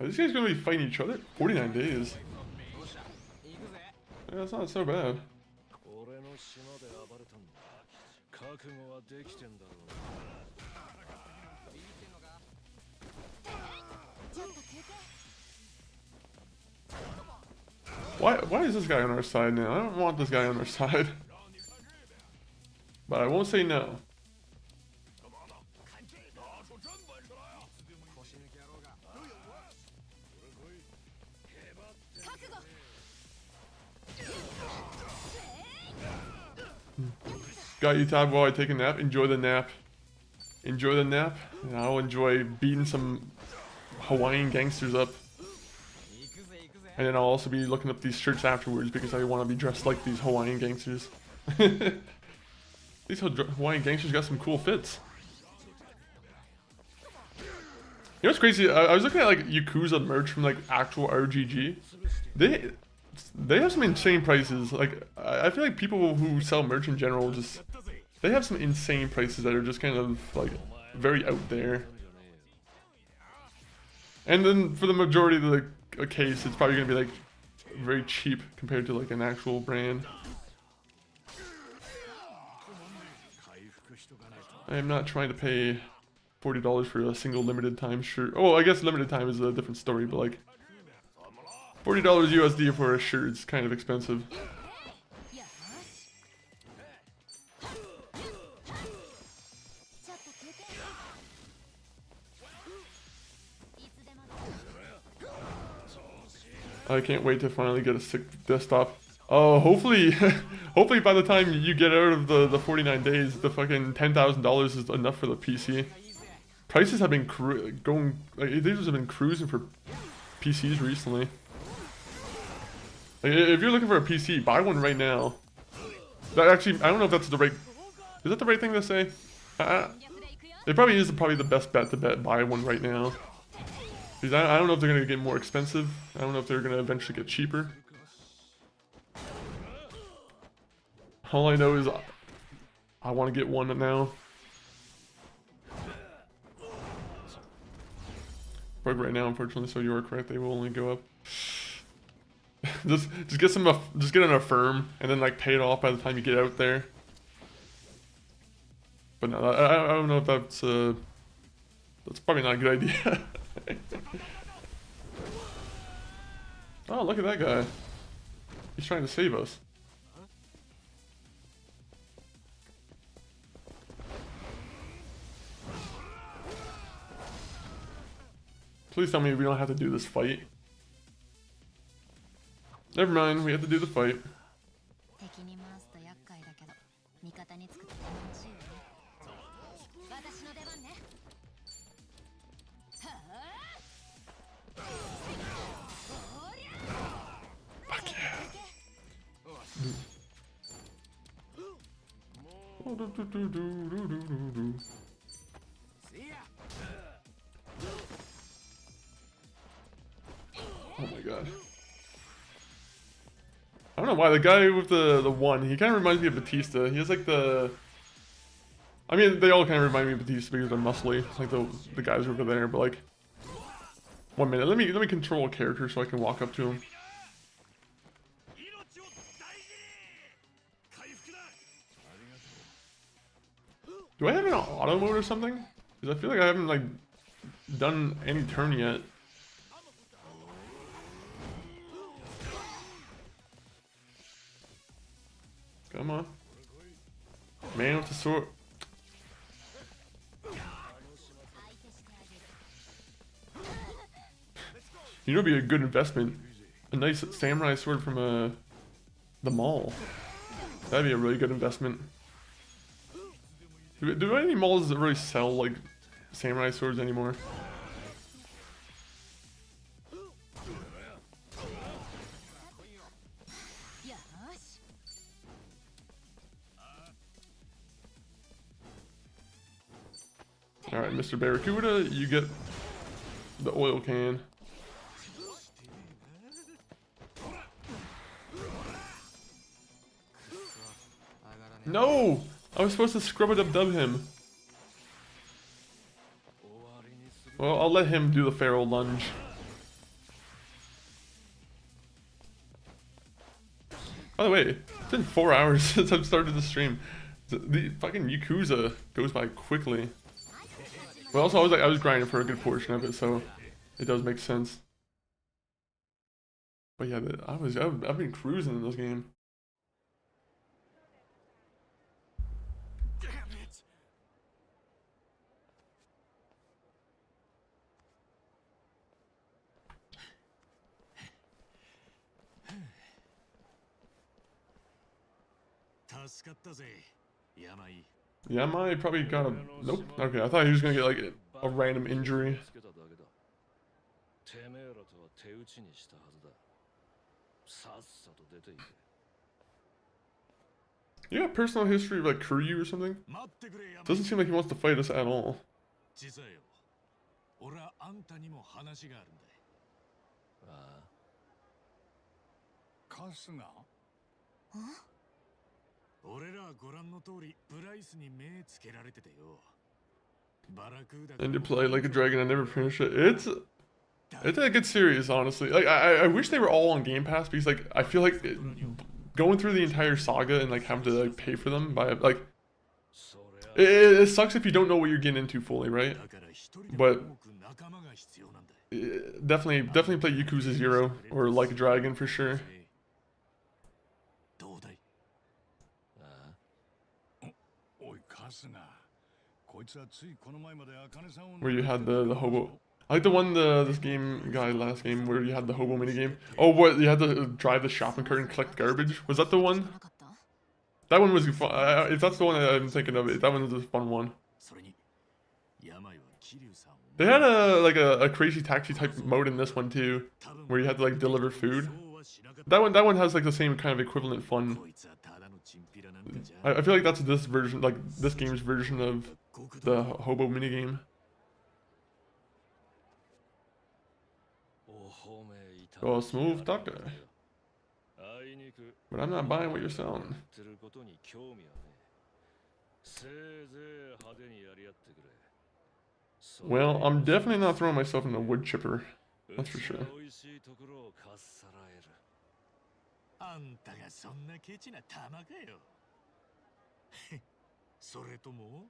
Are these guys gonna be fighting each other? 49 days. Yeah, that's not so bad. Why is this guy on our side now? I don't want this guy on our side. But I won't say no. Got you, Tab, while I take a nap. Enjoy the nap. Enjoy the nap. And I'll enjoy beating some Hawaiian gangsters up. And then I'll also be looking up these shirts afterwards because I want to be dressed like these Hawaiian gangsters. These Hawaiian gangsters got some cool fits. You know what's crazy? I was looking at like Yakuza merch from like actual RGG. They have some insane prices. Like I feel like people who sell merch in general just they have some insane prices that are just kind of like very out there. And then for the majority of the case, it's probably gonna be like very cheap compared to like an actual brand. I am not trying to pay $40 for a single limited time shirt. Oh, I guess limited time is a different story, but like $40 USD for a shirt is kind of expensive. I can't wait to finally get a sick desktop. Oh, hopefully, hopefully by the time you get out of the 49 days, the fucking $10,000 is enough for the PC. Prices have been going, like, they just have been cruising for PCs recently. Like, if you're looking for a PC, buy one right now. That actually, I don't know if that's the right, is that the right thing to say? It probably is probably the best bet to buy one right now. Because I don't know if they're going to get more expensive. I don't know if they're going to eventually get cheaper. All I know is I want to get one now. But right now, unfortunately, so you are correct. They will only go up. just get an affirm and then like pay it off by the time you get out there. But no, I don't know if that's probably not a good idea. Oh, look at that guy. He's trying to save us. Please tell me we don't have to do this fight. Never mind, we have to do the fight. Fuck yeah. Oh my god. I don't know why, the guy with the one, he kind of reminds me of Batista. He has like the... I mean, they all kind of remind me of Batista because they're muscly, like the guys over there, but like... 1 minute, let me control a character so I can walk up to him. Do I have an auto mode or something? Because I feel like I haven't like done any turn yet. Come on. Man with the sword. You know, it'd be a good investment. A nice samurai sword from the mall. That'd be a really good investment. Do any malls that really sell like samurai swords anymore? Alright, Mr. Barracuda, you get the oil can. No! I was supposed to scrub-a-dub-dub him. Well, I'll let him do the Pharaoh lunge. By the way, it's been 4 hours since I've started the stream. The fucking Yakuza goes by quickly. But also, I was grinding for a good portion of it, so it does make sense. But yeah, I've been cruising in this game. Yamai probably got a... Nope. Okay, I thought he was gonna get like a random injury. You got personal history of like Kiryu or something? Doesn't seem like he wants to fight us at all. And to play like a dragon, I never finished it. It's like it's serious, honestly. Like I wish they were all on Game Pass because like I feel like going through the entire saga and like having to like pay for them by like it sucks if you don't know what you're getting into fully, right? But definitely play Yakuza 0 or Like a Dragon for sure. Where you had the hobo. I like the one this game guy last game where you had the hobo mini game. Oh, what you had to drive the shopping cart and collect garbage? Was that the one? That one was fun. If that's the one I'm thinking of, that one was a fun one. They had a crazy taxi type mode in this one too, where you had to like deliver food. That one has like the same kind of equivalent fun. I feel like that's this version, like this game's version of the hobo minigame. Oh, smooth talker. But I'm not buying what you're selling. Well, I'm definitely not throwing myself in the wood chipper. That's for sure. あんたがそんなケチな玉かよ。それとも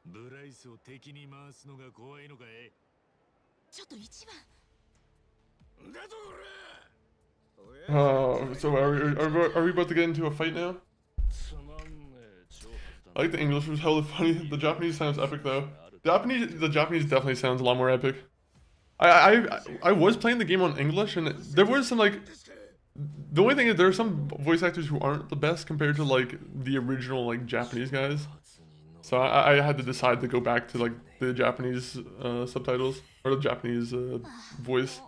ブライスを敵に回すのが怖いのかい？ちょっと一番。だとこれ。So are we about to get into a fight now? I like the English was hella funny. The Japanese sounds epic though. The Japanese definitely sounds a lot more epic. I was playing the game on English and there was some like. The only thing is there are some voice actors who aren't the best compared to like the original like Japanese guys. So I had to decide to go back to like the Japanese subtitles or the Japanese voice.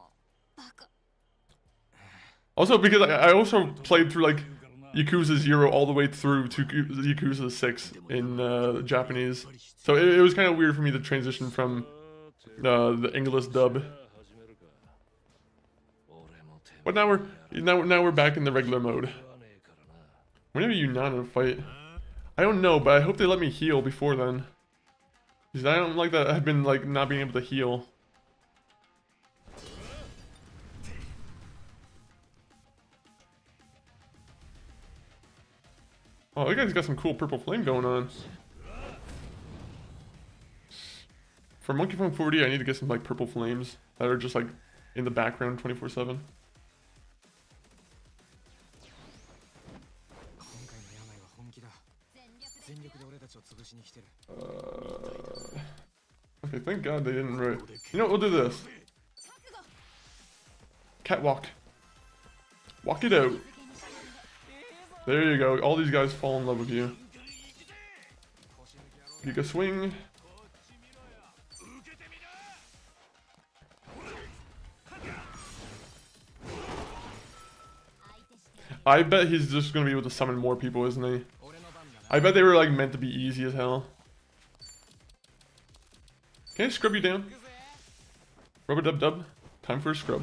Also because I also played through like Yakuza 0 all the way through to Yakuza 6 in Japanese. So it was kind of weird for me to transition from the English dub. But now we're back in the regular mode. When are you not in a fight? I don't know, but I hope they let me heal before then. Because I don't like that I've been like not being able to heal. Oh, that guy's got some cool purple flame going on. For Monkey Phone 40, I need to get some like purple flames that are just like in the background 24/7. Okay, thank God they didn't write. You know what, we'll do this. Catwalk. Walk it out. There you go. All these guys fall in love with you. Giga swing. I bet he's just gonna be able to summon more people, isn't he? I bet they were like meant to be easy as hell. Can I scrub you down? Rubber dub dub. Time for a scrub.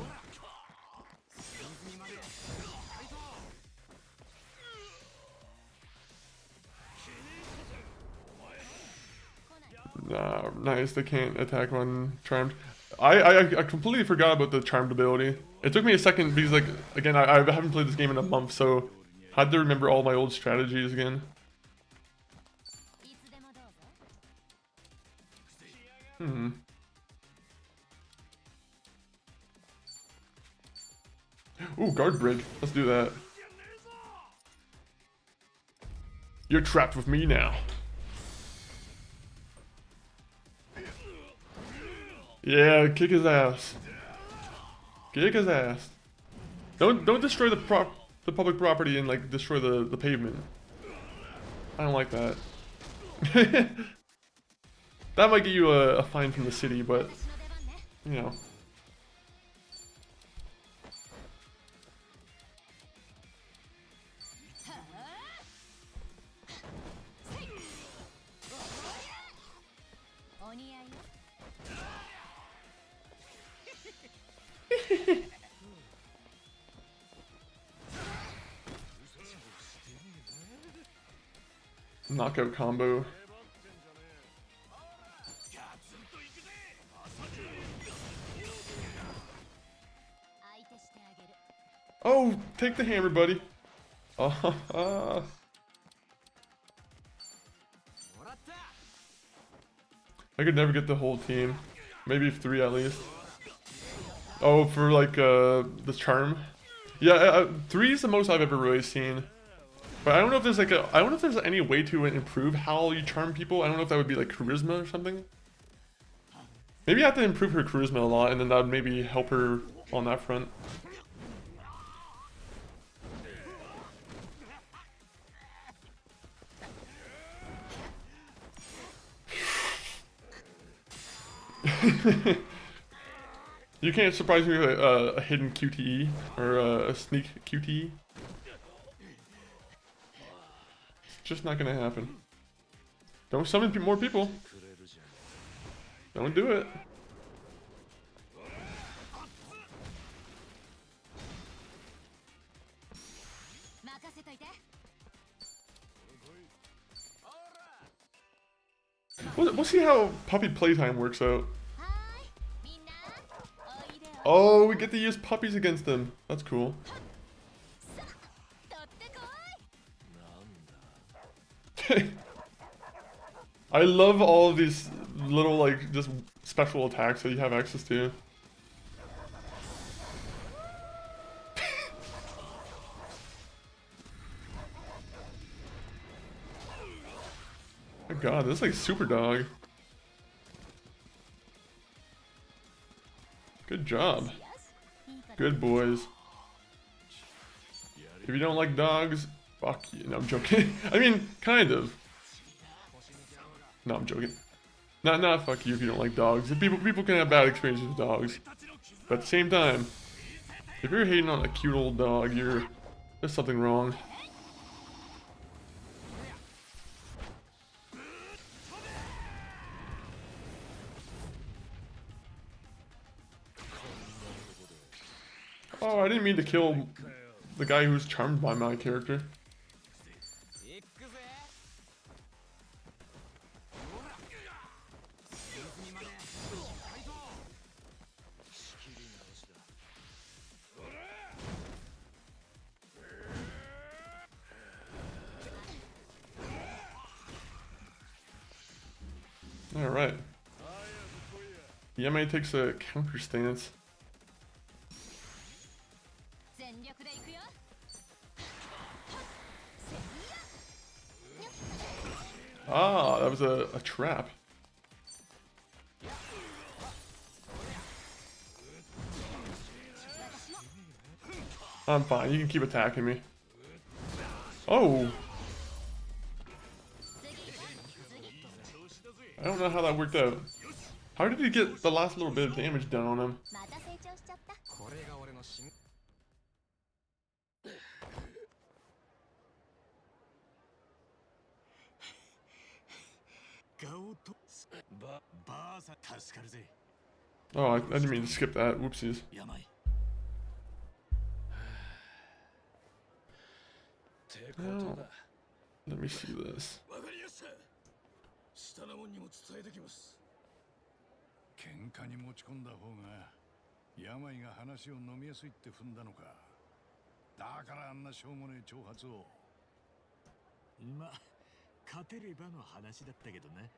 Nah, nice. They can't attack when charmed. I completely forgot about the charmed ability. It took me a second because like again I haven't played this game in a month, so I had to remember all my old strategies again. Ooh, guard break. Let's do that. You're trapped with me now. Yeah, kick his ass. Kick his ass. Don't destroy the public property and like destroy the pavement. I don't like that. That might get you a fine from the city, but you know. Knockout combo. Oh, take the hammer, buddy. I could never get the whole team. Maybe 3 at least. Oh, for like the charm. Yeah, 3 is the most I've ever really seen. But I don't know if there's like I don't know if there's any way to improve how you charm people. I don't know if that would be like charisma or something. Maybe I have to improve her charisma a lot, and then that would maybe help her on that front. You can't surprise me with a hidden QTE or a sneak QTE. It's just not gonna happen. Don't summon more people. Don't do it. We'll see how puppy playtime works out. Oh, we get to use puppies against them. That's cool. I love all of these little, like, just special attacks that you have access to. Oh god, this is like Super Dog. Good job. Good boys. If you don't like dogs, fuck you. No, I'm joking. I mean, kind of. No, I'm joking. Not fuck you if you don't like dogs. People can have bad experiences with dogs. But at the same time, if you're hating on a cute old dog, there's something wrong. Oh, I didn't mean to kill the guy who's charmed by my character. Alright. Yame takes a counter stance. Ah, that was a trap. I'm fine, you can keep attacking me. Oh! I don't know how that worked out. How did he get the last little bit of damage done on him? Oh, I didn't mean to skip that. Whoopsies. Oh, let me see this. 喧嘩に持ち込んだ方が病が話を飲みやすいって踏んだのか。だからあんなしょうもねえ挑発を。ま、勝てればの話だったけどね。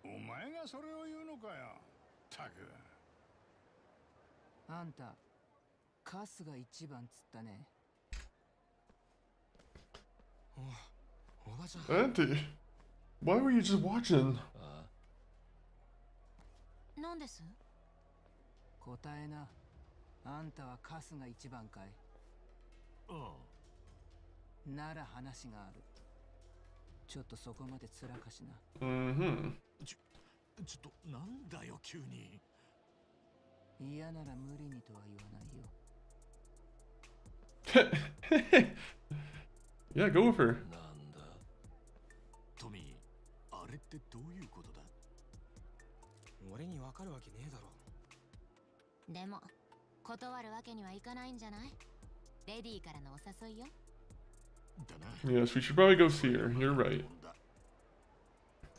お前がそれを言うのかよ。たく。あんた、カスが一番つったね。おばちゃん。 Auntie, why were you just watching? なんです？答えな。あんたはカスが一番かい。ああ。なら話がある。ちょっとそこまで辛かしな。ちょっとなんだよ急に。嫌なら無理にとは言わないよ。Yeah, go with her. なんだ。トミー、あれってどういうことだ？俺にわかるわけねえだろ。でも断るわけにはいかないんじゃない？レディーからのお誘いよ。だな。 Yes, we should probably go see her. You're right.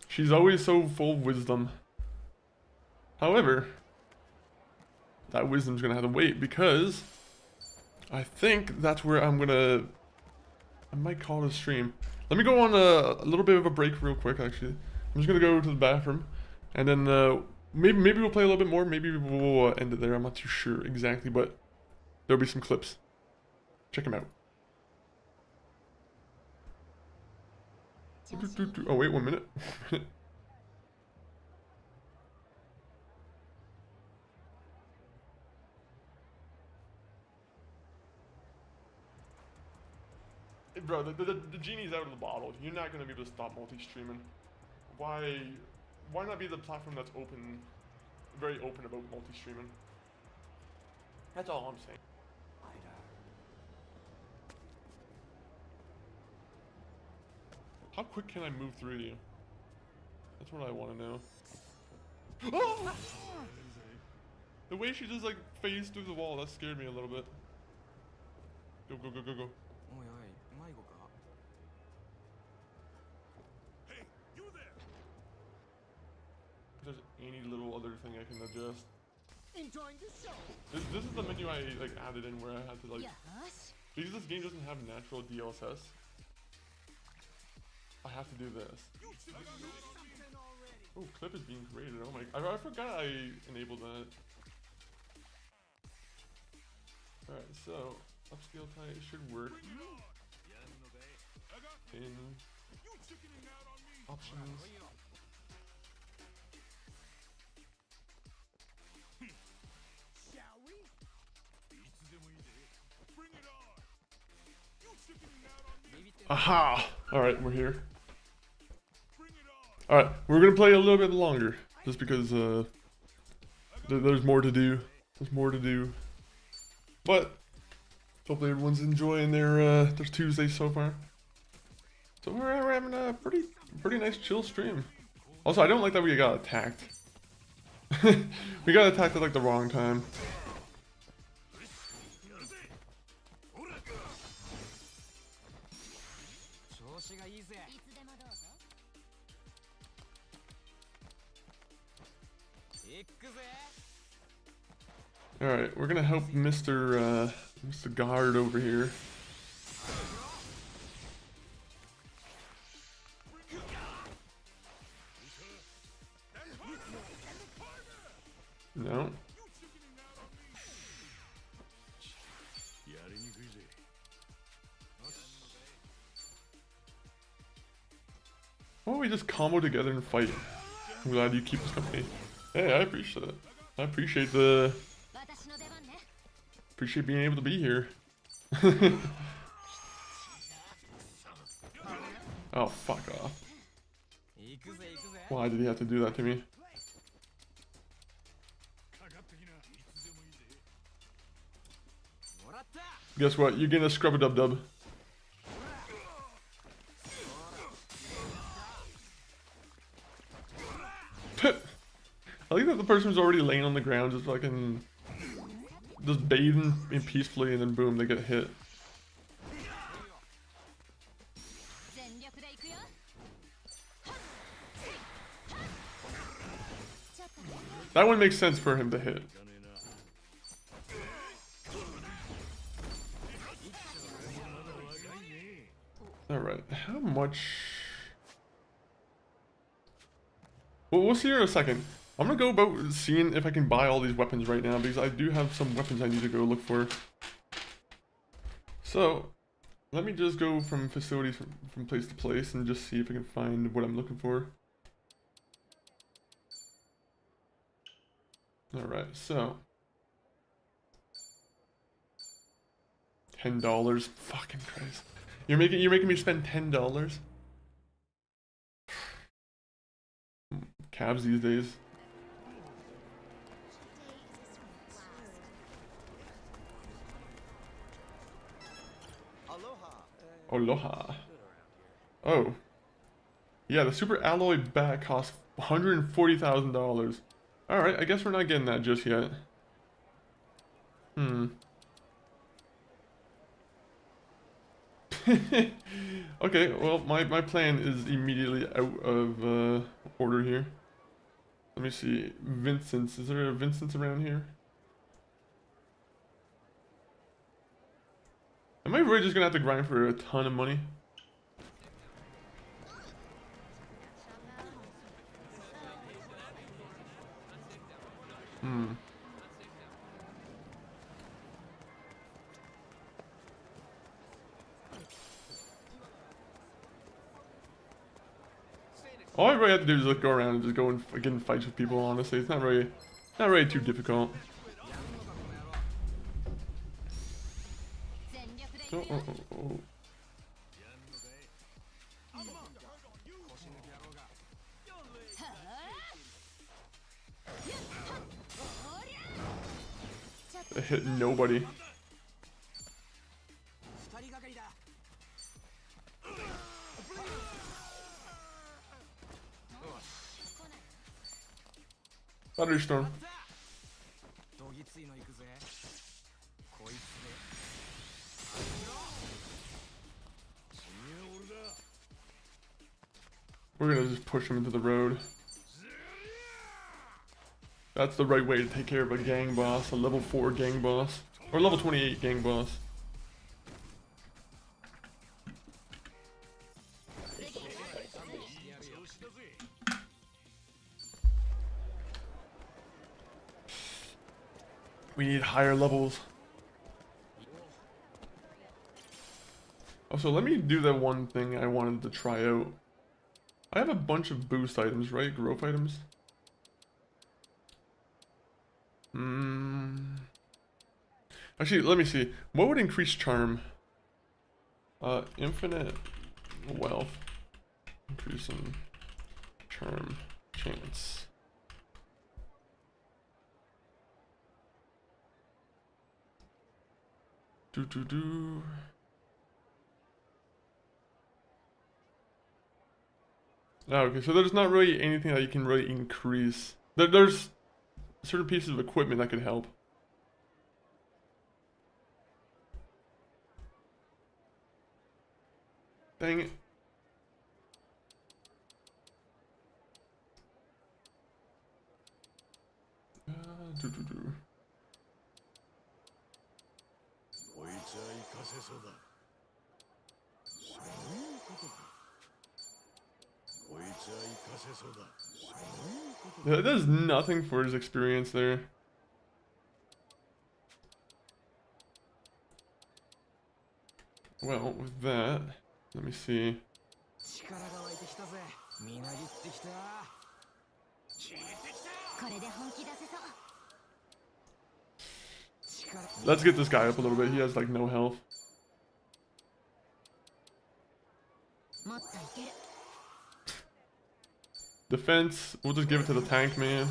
She's always so full of wisdom. However, that wisdom's gonna have to wait because I think that's where I might call it a stream. Let me go on a little bit of a break real quick, actually. I'm just gonna go to the bathroom, and then maybe we'll play a little bit more. Maybe we'll end it there. I'm not too sure exactly, but there'll be some clips. Check them out. Oh wait, 1 minute. Bro, the genie's out of the bottle. You're not gonna be able to stop multi-streaming. Why not be the platform that's open, very open about multi-streaming? That's all I'm saying. How quick can I move through you? That's what I want to know. Oh! The way she just like phased through the wall, that scared me a little bit. Go, go, go, go, go. Hey, you there! If there's any little other thing I can adjust. Enjoying the show. This is the menu I like added in where I had to like, Yes. because this game doesn't have natural DLSS. I have to do this. Oh, clip is being created. Oh my! I forgot I enabled that. All right, so upscale type should work. In options. Shall we? Bring it on! You chickening out on me? Aha! All right, we're here. All right, we're gonna play a little bit longer, just because there's more to do. There's more to do. But hopefully everyone's enjoying their Tuesday so far. So we're having a pretty nice chill stream. Also, I don't like that we got attacked. We got attacked at like the wrong time. Alright, we're gonna help Mr. Guard over here. No. Why don't we just combo together and fight? I'm glad you keep us company. Hey, I appreciate it. I appreciate being able to be here. Oh, fuck off. Why did he have to do that to me? Guess what? You're gonna scrub a dub-dub. I think that the person who's already laying on the ground just fucking just bathing in peacefully, and then boom, they get hit. That one makes sense for him to hit. Alright, how much? Well, we'll see here in a second. I'm gonna go about seeing if I can buy all these weapons right now, because I do have some weapons I need to go look for. So, let me just go from facilities from place to place and just see if I can find what I'm looking for. Alright, so $10. Fucking Christ. You're making me spend $10? Cabs these days. Aloha. Oh. Yeah, the super alloy bat costs $140,000. Alright, I guess we're not getting that just yet. Okay, well, my plan is immediately out of order here. Let me see. Vincent's. Is there a Vincent's around here? Am I really just gonna have to grind for a ton of money? All I really have to do is like go around and just go and get in fights with people. Honestly, it's not really too difficult. Oh. It hit nobody. Thunderstorm. We're gonna just push him into the road. That's the right way to take care of a gang boss, a level 4 gang boss. Or level 28 gang boss. We need higher levels. Also, let me do that one thing I wanted to try out. I have a bunch of boost items, right? Growth items. Actually, let me see. What would increase charm? Infinite wealth. Increasing charm chance. Do. Oh, okay, so there's not really anything that you can really increase. There's certain pieces of equipment that could help. Dang it. Do. That does nothing for his experience there. Well, with that, let me see. Let's get this guy up a little bit. He has like no health. Defense, we'll just give it to the tank man.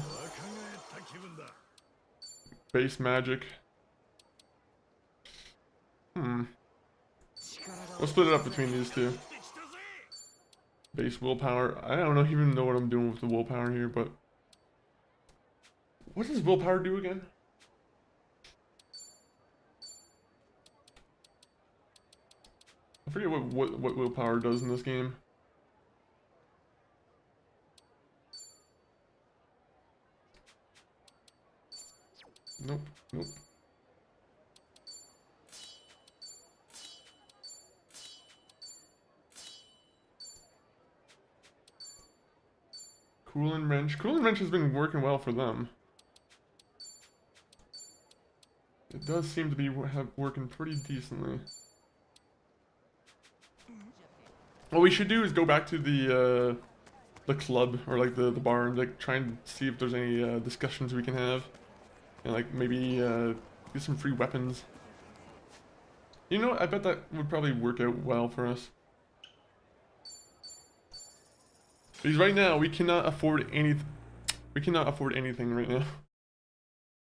Base magic. We'll split it up between these two. Base willpower. I don't even know what I'm doing with the willpower here, but what does willpower do again? I forget what willpower does in this game. Nope. Cooling wrench. Cooling wrench has been working well for them. It does seem to be working pretty decently. What we should do is go back to the club or like the bar and like try and see if there's any discussions we can have, and like maybe get some free weapons. You know what? I bet that would probably work out well for us. Because right now we cannot afford anything. We cannot afford anything right now.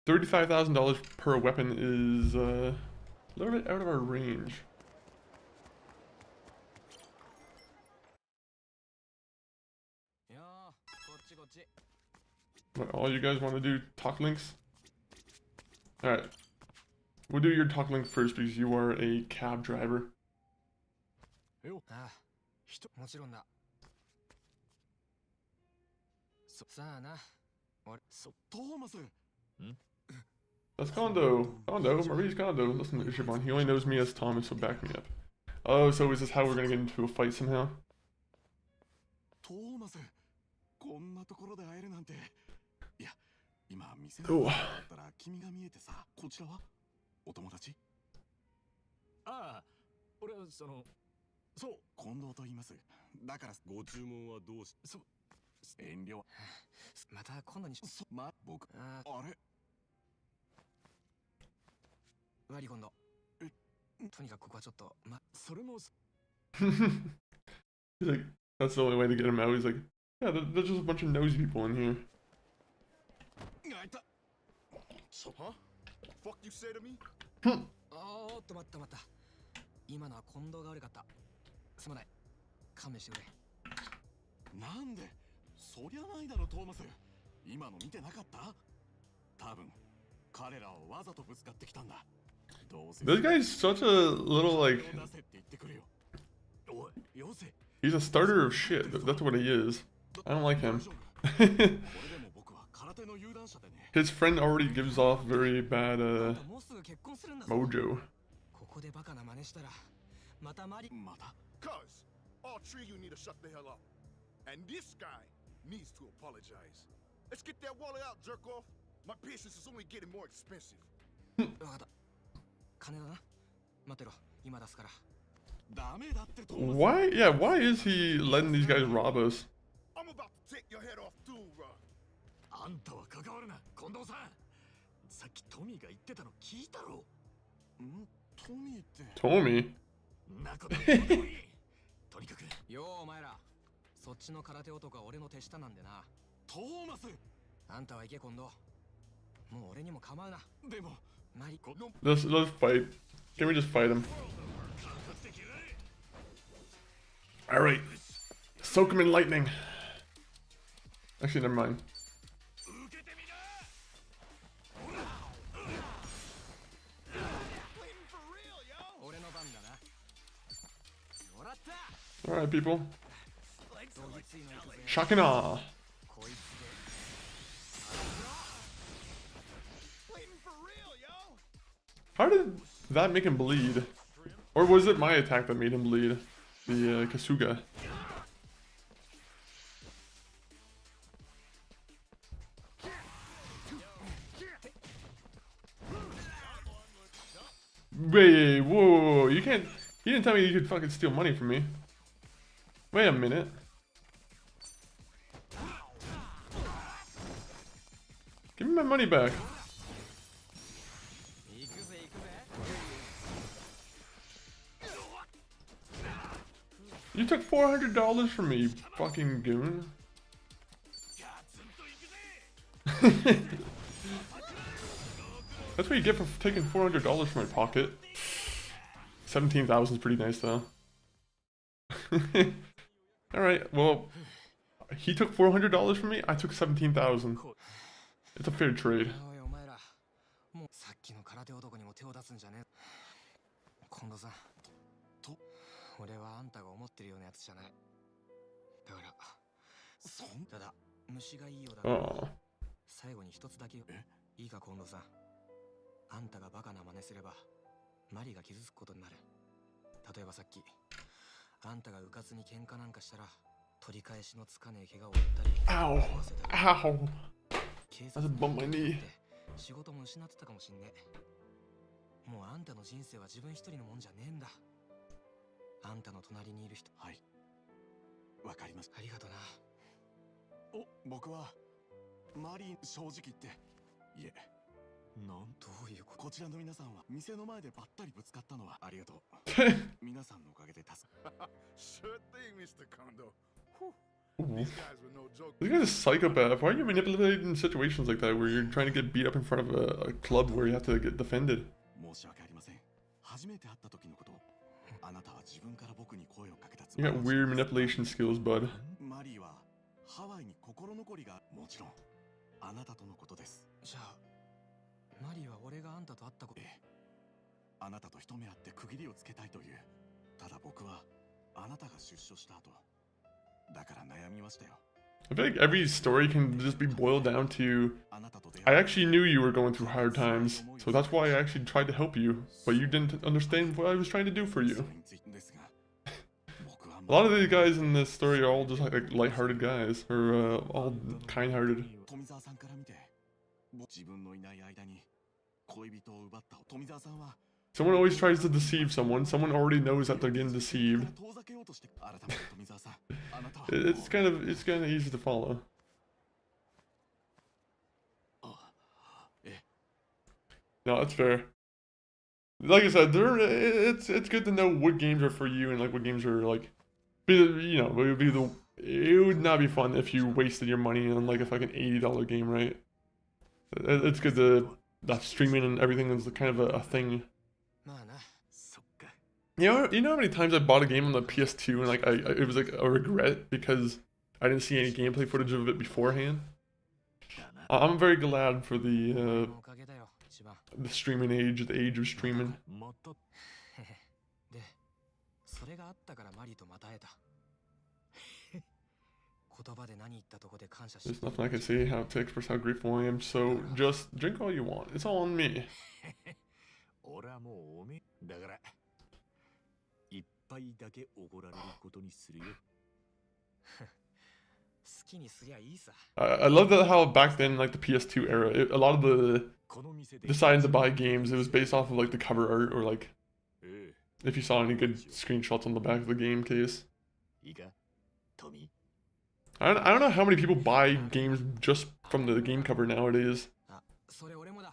$35,000 per weapon is a little bit out of our range. What, all you guys want to do talk links? Alright. We'll do your talk link first because you are a cab driver. That's Kondo. Marie's Kondo. Listen to Ishiban. He only knows me as Thomas, so back me up. Oh, so is this how we're gonna get into a fight somehow? Oh. He's like, that's the only way to get him out. He's like, Yeah, there's just a bunch of nosy people in here. Huh? Fuck you say to me? おーっと待った待った。今のは近藤が悪かった。すまない。勘弁してくれ。なんでそりゃないだろトーマス。今の見てなかった？多分彼らはわざとぶつかってきたんだ。This guy's such a little like he's a starter of shit. That's what he is. I don't like him. His friend already gives off very bad mojo. Cuz all three of you need to shut the hell up. And this guy needs to apologize. Let's get that wallet out, jerk off. My patience is only getting more expensive. 金だな。待ってろ。今出すから。 Why? Yeah, why is he letting these guys rob us? I'm about to take your head off too, bro. あんたは関わるな、近藤さん。さっきトミーが言ってたの聞いたろ。ん？トミーって。トミー？なことない。とにかく。よお前ら。そっちの空手男は俺の手下なんでな。トーマス。あんたは行け近藤。もう俺にも構うな。でも。Let's fight. Can we just fight him? Alright. Soak him in lightning. Actually, never mind. Alright, people. Shakina. How did that make him bleed? Or was it my attack that made him bleed? The Kasuga. Wait, whoa, you can't... He didn't tell me you could fucking steal money from me. Wait a minute. Give me my money back. You took $400 from me, you fucking goon. That's what you get for taking $400 from my pocket. 17,000 is pretty nice though. Alright, well, he took $400 from me, I took 17,000. It's a fair trade. さっきの空手男にも手を出すんじゃねえ。近藤さん。俺はあんたが思ってるようなやつじゃない。だから、ただ虫がいいようだな。最後に一つだけいいか近藤さん。あんたがバカな真似すればマリが傷つくことになる。例えばさっきあんたがうかつに喧嘩なんかしたら取り返しのつかねえ怪我を負ったり。Ow! Ow! That's a bump my knee. 仕事も失ってたかもしんねえ。もうあんたの人生は自分一人のもんじゃねえんだ。あんたの隣にいる人。はい。わかります。ありがとな。お、僕はマリー正直言って。いえ。なんどういうこと？こちらの皆さんは店の前でばったりぶつかったのはありがとう。皆さんのおかげで助かった。Sure thing, Mr. Kondo. This guy's a psychopath. Why are you manipulating situations like that where you're trying to get beat up in front of a club where you have to get defended? 申し訳ありません。初めて会った時のこと。あなたは自分から僕に声をかけたつ You got weird manipulation skills, bud. マリーはハワイに心残りがもちろんあなたとのことです。じゃあマリーは俺があんたと会ったこと。あなたと一目会って区切りをつけたいという。ただ僕はあなたが出所した後だから悩みましたよ。I feel like every story can just be boiled down to I actually knew you were going through hard times, so that's why I actually tried to help you, but you didn't understand what I was trying to do for you. A lot of these guys in this story are all just like light-hearted guys, or all kind-hearted. Someone always tries to deceive someone. Someone already knows that they're getting deceived. It's kind of easy to follow. No, that's fair. Like I said, it's good to know what games are for you and like what games are like. You know, it would be it would not be fun if you wasted your money on like a fucking $80 game, right? It's good that streaming and everything is kind of a thing. You know how many times I bought a game on the PS2 and like it was like a regret because I didn't see any gameplay footage of it beforehand. I'm very glad for the streaming age, the age of streaming. There's nothing I can say how to express how grateful I am, so just drink all you want. It's all on me. I love that how back then, like the PS2 era, a lot of the deciding to buy games, it was based off of like the cover art or like if you saw any good screenshots on the back of the game case. I don't know how many people buy games just from the game cover nowadays.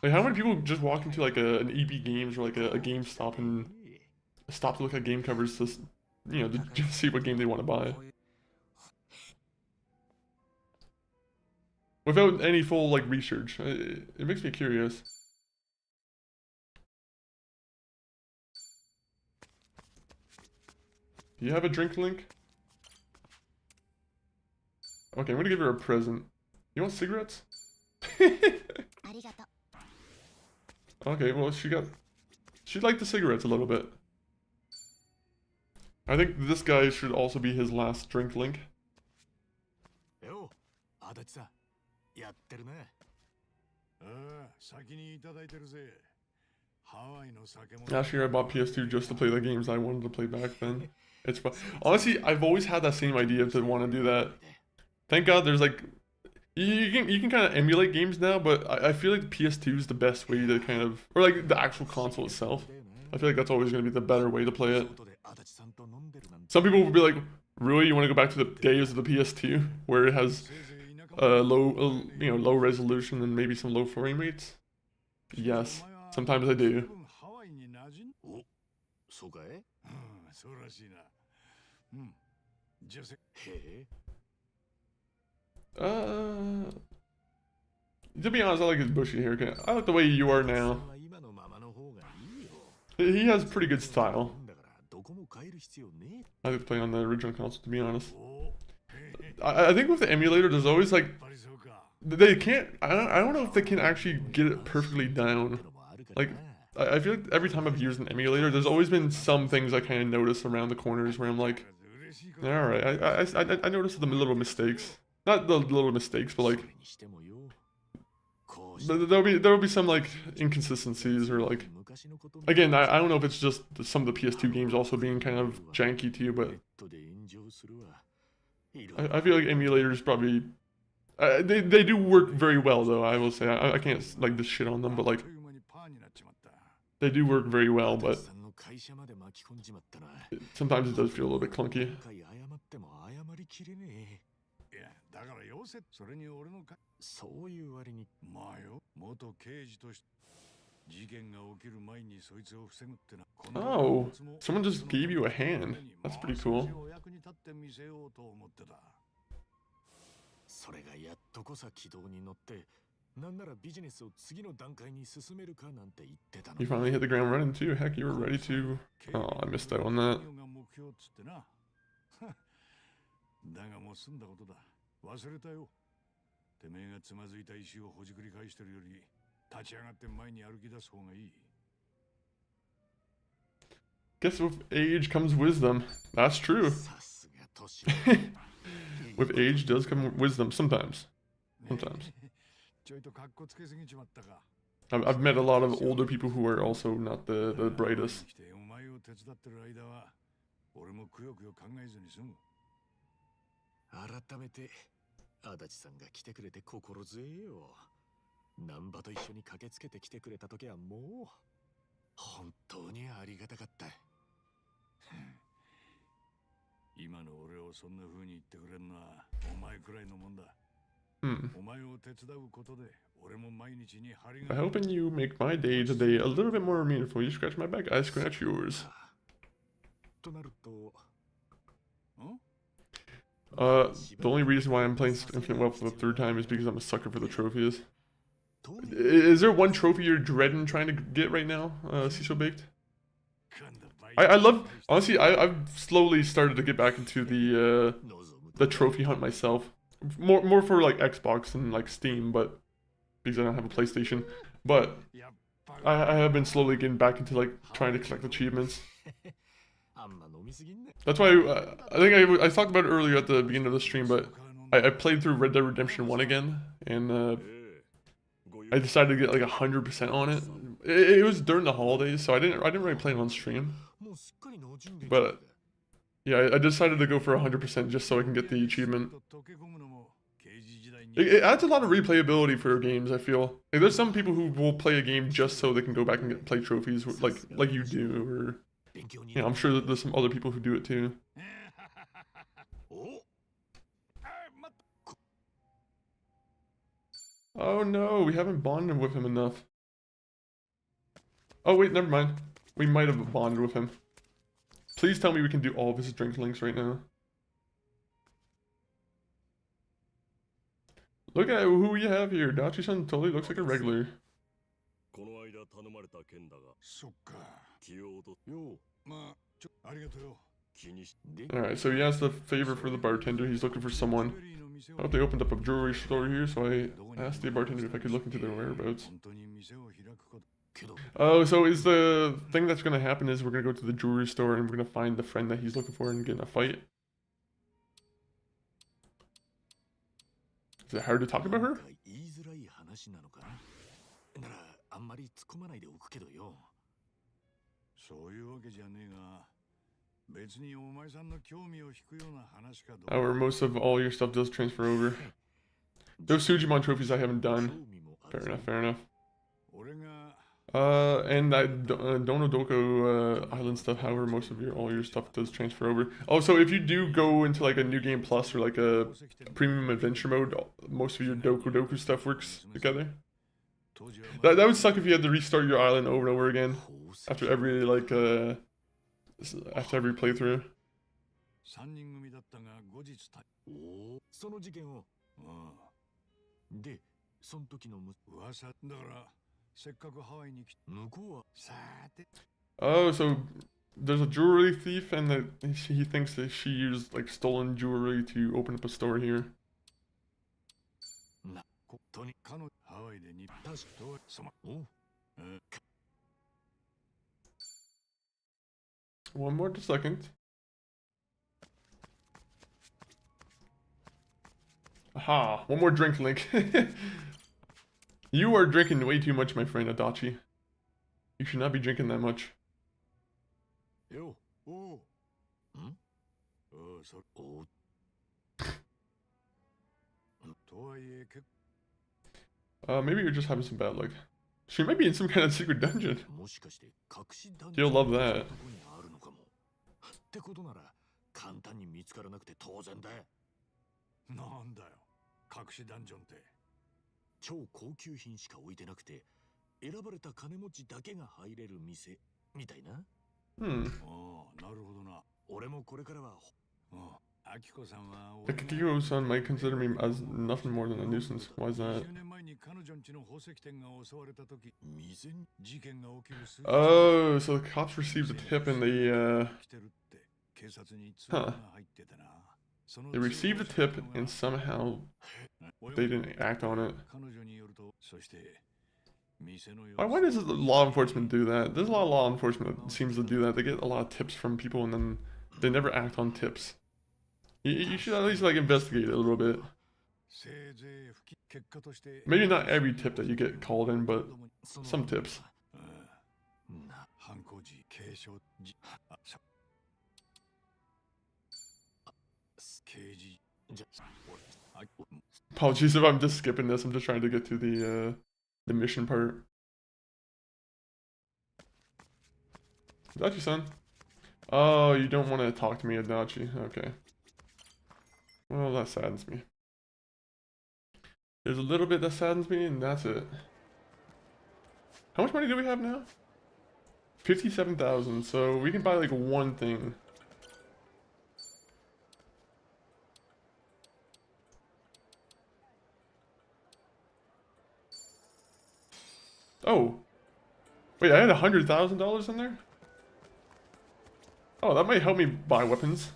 Like how many people just walk into like an EB Games or like a GameStop and stop to look at game covers to, you know, to just see what game they want to buy. Without any full like research. It makes me curious. Do you have a drink, Link? Okay, I'm gonna give her a present. You want cigarettes? Okay, well she liked the cigarettes a little bit. I think this guy should also be his last drink, Link. Last year I bought PS2 just to play the games I wanted to play back then. It's fun. Honestly, I've always had that same idea to want to do that. Thank God there's like you can kind of emulate games now, but I feel like PS2 is the best way to kind of, or like the actual console itself. I feel like that's always going to be the better way to play it. Some people will be like, really, you want to go back to the days of the PS2 where it has low resolution and maybe some low frame rates? Yes, sometimes I do. To be honest, I like his bushy haircut. I like the way you are now. He has pretty good style. I could play on the original console, to be honest. I think with the emulator, there's always like they can't. I don't know if they can actually get it perfectly down. Like I feel like every time I've used an emulator, there's always been some things I kind of notice around the corners where I'm like, all right, I noticed the little mistakes. Not the little mistakes, but like there'll be some like inconsistencies or like, again, I don't know if it's just some of the PS2 games also being kind of janky to you, but I feel like emulators probably they do work very well though. I will say I can't like this shit on them, but like they do work very well, but sometimes it does feel a little bit clunky. Oh, someone just gave you a hand. That's pretty cool. You finally hit the ground running too. Heck, you were ready to. Oh, I missed out on that. Guess with age comes wisdom. That's true. With age does come wisdom sometimes. Sometimes. I've met a lot of older people who are also not the brightest. By helping you make my day today a little bit more meaningful, you scratch my back, I scratch The only reason why I'm playing Infinite Wealth for the third time is because I'm a sucker for the trophies. Is there one trophy you're dreading trying to get right now, Cecil Baked? I love, honestly, I've slowly started to get back into the trophy hunt myself. More for like Xbox and like Steam, but because I don't have a PlayStation. But I have been slowly getting back into like trying to collect achievements. That's why I think I talked about it earlier at the beginning of the stream, but I played through Red Dead Redemption 1 again, and I decided to get like 100% on it. It was during the holidays, so I didn't really play it on stream. But yeah, I decided to go for 100% just so I can get the achievement. It adds a lot of replayability for games, I feel. Like, there's some people who will play a game just so they can go back and play trophies, like you do, or you know, I'm sure that there's some other people who do it too. Oh no, we haven't bonded with him enough. Oh wait, never mind. We might have bonded with him. Please tell me we can do all of his drink links right now. Look at who we have here. Dachi-san totally looks like a regular. Alright, so he asked the favor for the bartender. He's looking for someone. I hope they opened up a jewelry store here, so I asked the bartender if I could look into their whereabouts. Oh, so is the thing that's going to happen is we're going to go to the jewelry store and we're going to find the friend that he's looking for and get in a fight? Is it hard to talk about her? Or most of all your stuff does transfer over. Those Sujimon trophies I haven't done. Fair enough, fair enough. And that Donodoko island stuff, however, most of all your stuff does transfer over. Oh, so if you do go into like a New Game Plus or like a premium adventure mode, most of your Doku stuff works together. That would suck if you had to restart your island over and over again after every after every playthrough. Oh, so there's a jewelry thief and that he thinks that she used like stolen jewelry to open up a store here. One more second. Aha, one more drink link. You are drinking way too much, my friend Adachi. You should not be drinking that much. Maybe you're just having some bad luck. She might be in some kind of secret dungeon. You'll love that. Akiko-san might consider me as nothing more than a nuisance. Why is that? Oh, so the cops received a tip and they, They received a tip and somehow they didn't act on it. Why does law enforcement do that? There's a lot of law enforcement that seems to do that. They get a lot of tips from people and then they never act on tips. You should at least like investigate it a little bit. Maybe not every tip that you get called in, but some tips. Apologies if I'm just skipping this. I'm just trying to get to the mission part. Adachi-san. Oh, you don't want to talk to me, Adachi. Okay. Well, that saddens me. There's a little bit that saddens me, and that's it. How much money do we have now? 57,000, so we can buy like one thing. Oh. Wait, I had $100,000 in there? Oh, that might help me buy weapons.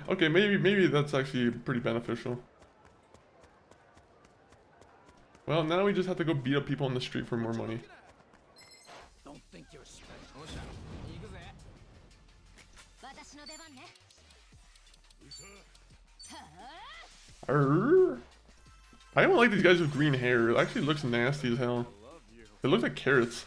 Okay, maybe that's actually pretty beneficial. Well, now we just have to go beat up people on the street for more money. Don't think you're special. Arr. I don't like these guys with green hair. It actually looks nasty as hell. It looks like carrots.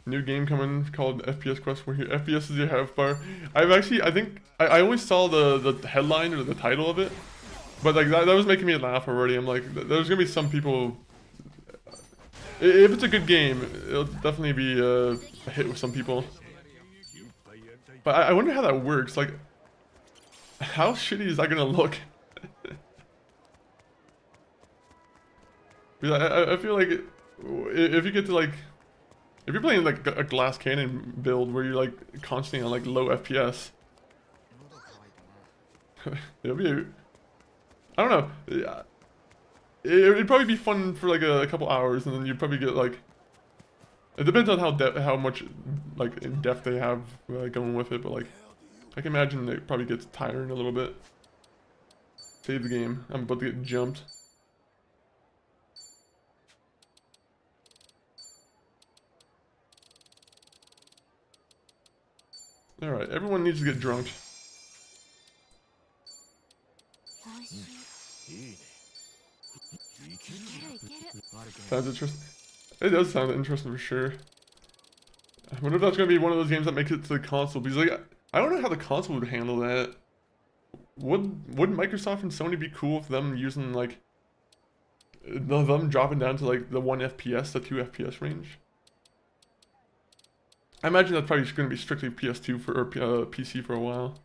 New game coming called FPS Quest, where your FPS is your health bar. I only saw the headline or the title of it, but like that was making me laugh already. I'm like, there's gonna be some people. If it's a good game, it'll definitely be a hit with some people. But I wonder how that works. Like, how shitty is that gonna look? Because I feel like if you get to like. If you're playing like a glass cannon build where you're like constantly on like low FPS, it'll be, I don't know, it'd probably be fun for like a couple hours, and then you'd probably get like, it depends on how much like in depth they have going with it, but like I can imagine it probably gets tiring a little bit. Save the game. I'm about to get jumped. Alright, everyone needs to get drunk. Sounds interesting. It does sound interesting for sure. I wonder if that's gonna be one of those games that makes it to the console, because like I don't know how the console would handle that. Would Microsoft and Sony be cool with them using like them dropping down to like the 1 FPS to 2 FPS range? I imagine that's probably going to be strictly PS2 or PC for a while.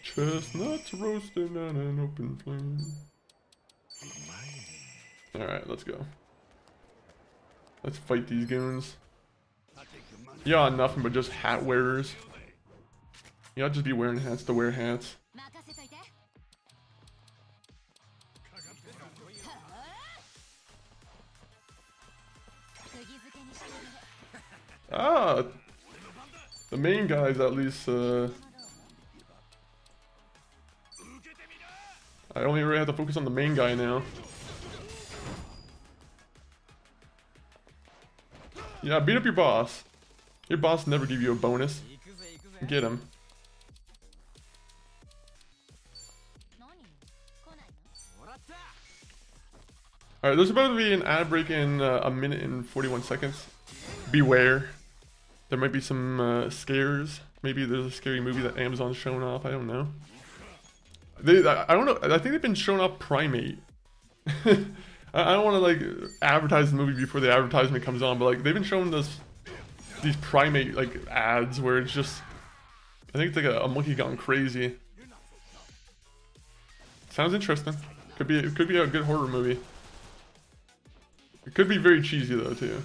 Chestnuts roasting on an open flame. Alright, let's go. Let's fight these goons. Y'all nothing but just hat wearers. Y'all just be wearing hats to wear hats. Ah, the main guys at least. I only really have to focus on the main guy now. Yeah, beat up your boss. Your boss never give you a bonus. Get him. Alright, there's about to be an ad break in a minute and 41 seconds. Beware. There might be some scares. Maybe there's a scary movie that Amazon's showing off. I don't know. I don't know. I think they've been showing off Primate. I don't want to like advertise the movie before the advertisement comes on, but like they've been showing these Primate like ads where it's just, I think it's like a monkey gone crazy. Sounds interesting. Could be a good horror movie. It could be very cheesy though too.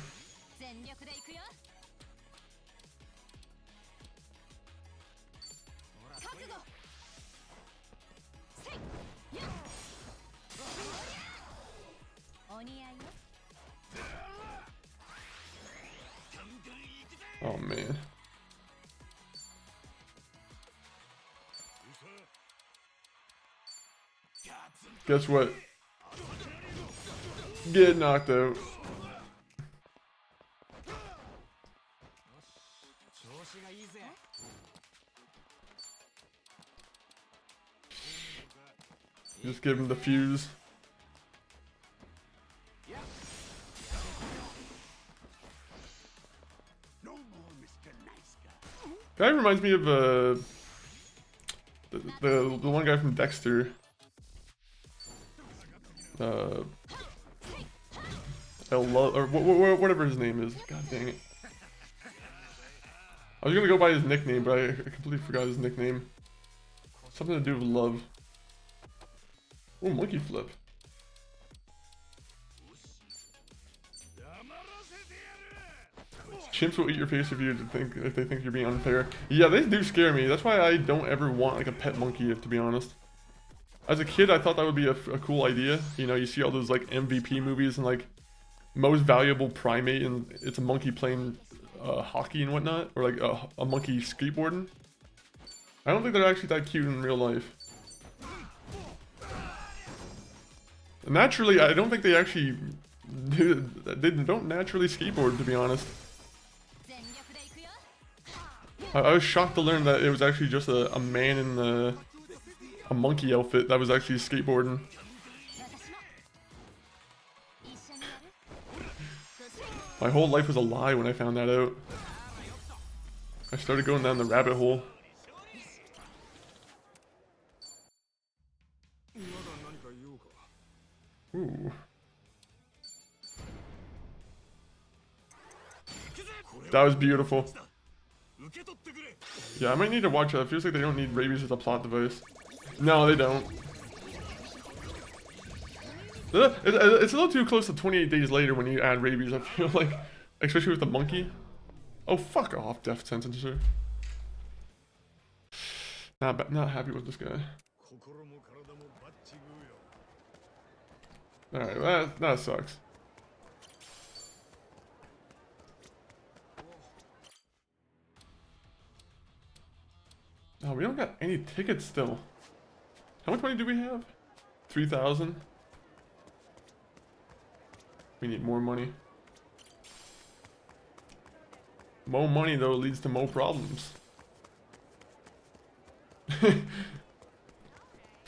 Oh man. Guess what? Get knocked out. Just give him the fuse. Guy reminds me of the one guy from Dexter. Or whatever his name is. God dang it. I was gonna go by his nickname, but I completely forgot his nickname. Something to do with love. Oh, monkey flip. Chimps will eat your face if they think you're being unfair. Yeah, they do scare me. That's why I don't ever want like a pet monkey, to be honest. As a kid, I thought that would be a cool idea. You know, you see all those like MVP movies and like most valuable primate, and it's a monkey playing hockey and whatnot, or like a monkey skateboarding. I don't think they're actually that cute in real life. Naturally, I don't think they actually they don't naturally skateboard, to be honest. I was shocked to learn that it was actually just a man in a monkey outfit that was actually skateboarding. My whole life was a lie when I found that out. I started going down the rabbit hole. Ooh. That was beautiful. Yeah, I might need to watch that. It feels like they don't need rabies as a plot device. No, they don't. It's a little too close to 28 days later when you add rabies, I feel like. Especially with the monkey. Oh, fuck off, death sentencer. Not happy with this guy. Alright, that sucks. Oh, we don't got any tickets still. How much money do we have? 3,000. We need more money. More money, though, leads to more problems.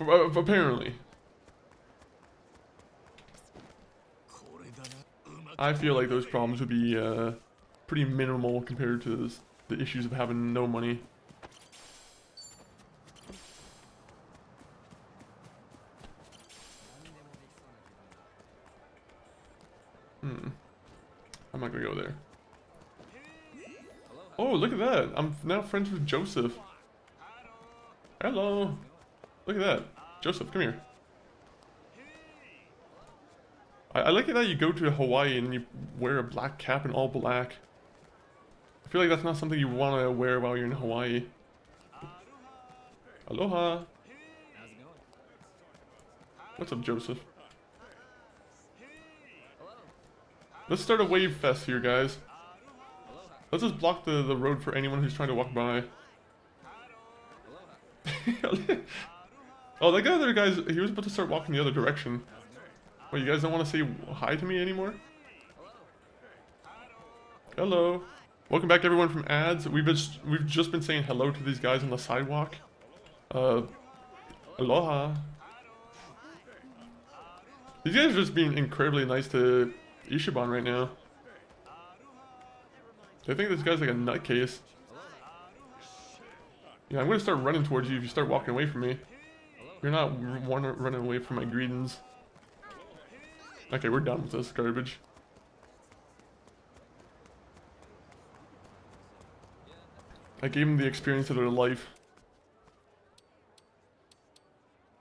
Apparently. I feel like those problems would be pretty minimal compared to the issues of having no money. I'm not gonna go there. Oh, look at that! I'm now friends with Joseph. Hello! Look at that. Joseph, come here. I like it that you go to Hawaii and you wear a black cap and all black. I feel like that's not something you want to wear while you're in Hawaii. Aloha! What's up, Joseph? Let's start a wave fest here, guys. Let's just block the road for anyone who's trying to walk by. Oh, that other guy's, he was about to start walking the other direction. What, you guys don't want to say hi to me anymore? Hello. Welcome back, everyone, from ads. We've just been saying hello to these guys on the sidewalk. Aloha. These guys are just being incredibly nice to Ishiban right now. They think this guy's like a nutcase. Yeah, I'm gonna start running towards you if you start walking away from me. You're not running away from my greetings. Okay, we're done with this garbage. I gave them the experience of their life.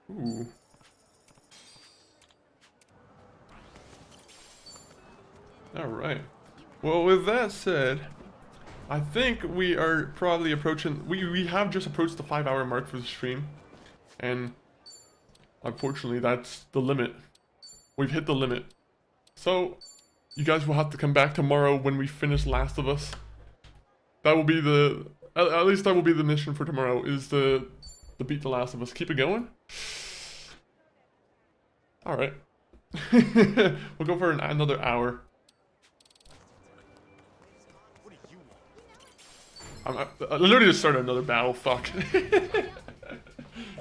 Ooh. Alright. Well, with that said, I think we are probably approaching... We have just approached the 5-hour mark for the stream. And unfortunately, that's the limit. We've hit the limit. So, you guys will have to come back tomorrow when we finish Last of Us. That will be the... At least that will be the mission for tomorrow, is to beat The Last of Us. Keep it going? Alright. We'll go for another hour. I literally just started another battle, fuck.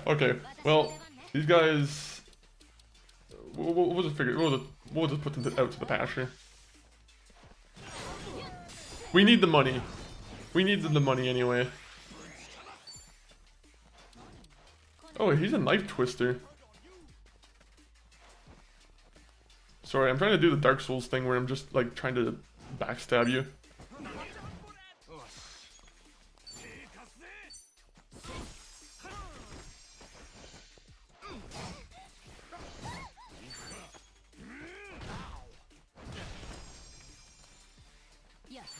Okay, well, these guys... We'll just figure... We'll just put them out to the pasture. We need the money. We need the money anyway. Oh, he's a knife twister. Sorry, I'm trying to do the Dark Souls thing where I'm just, like, trying to backstab you.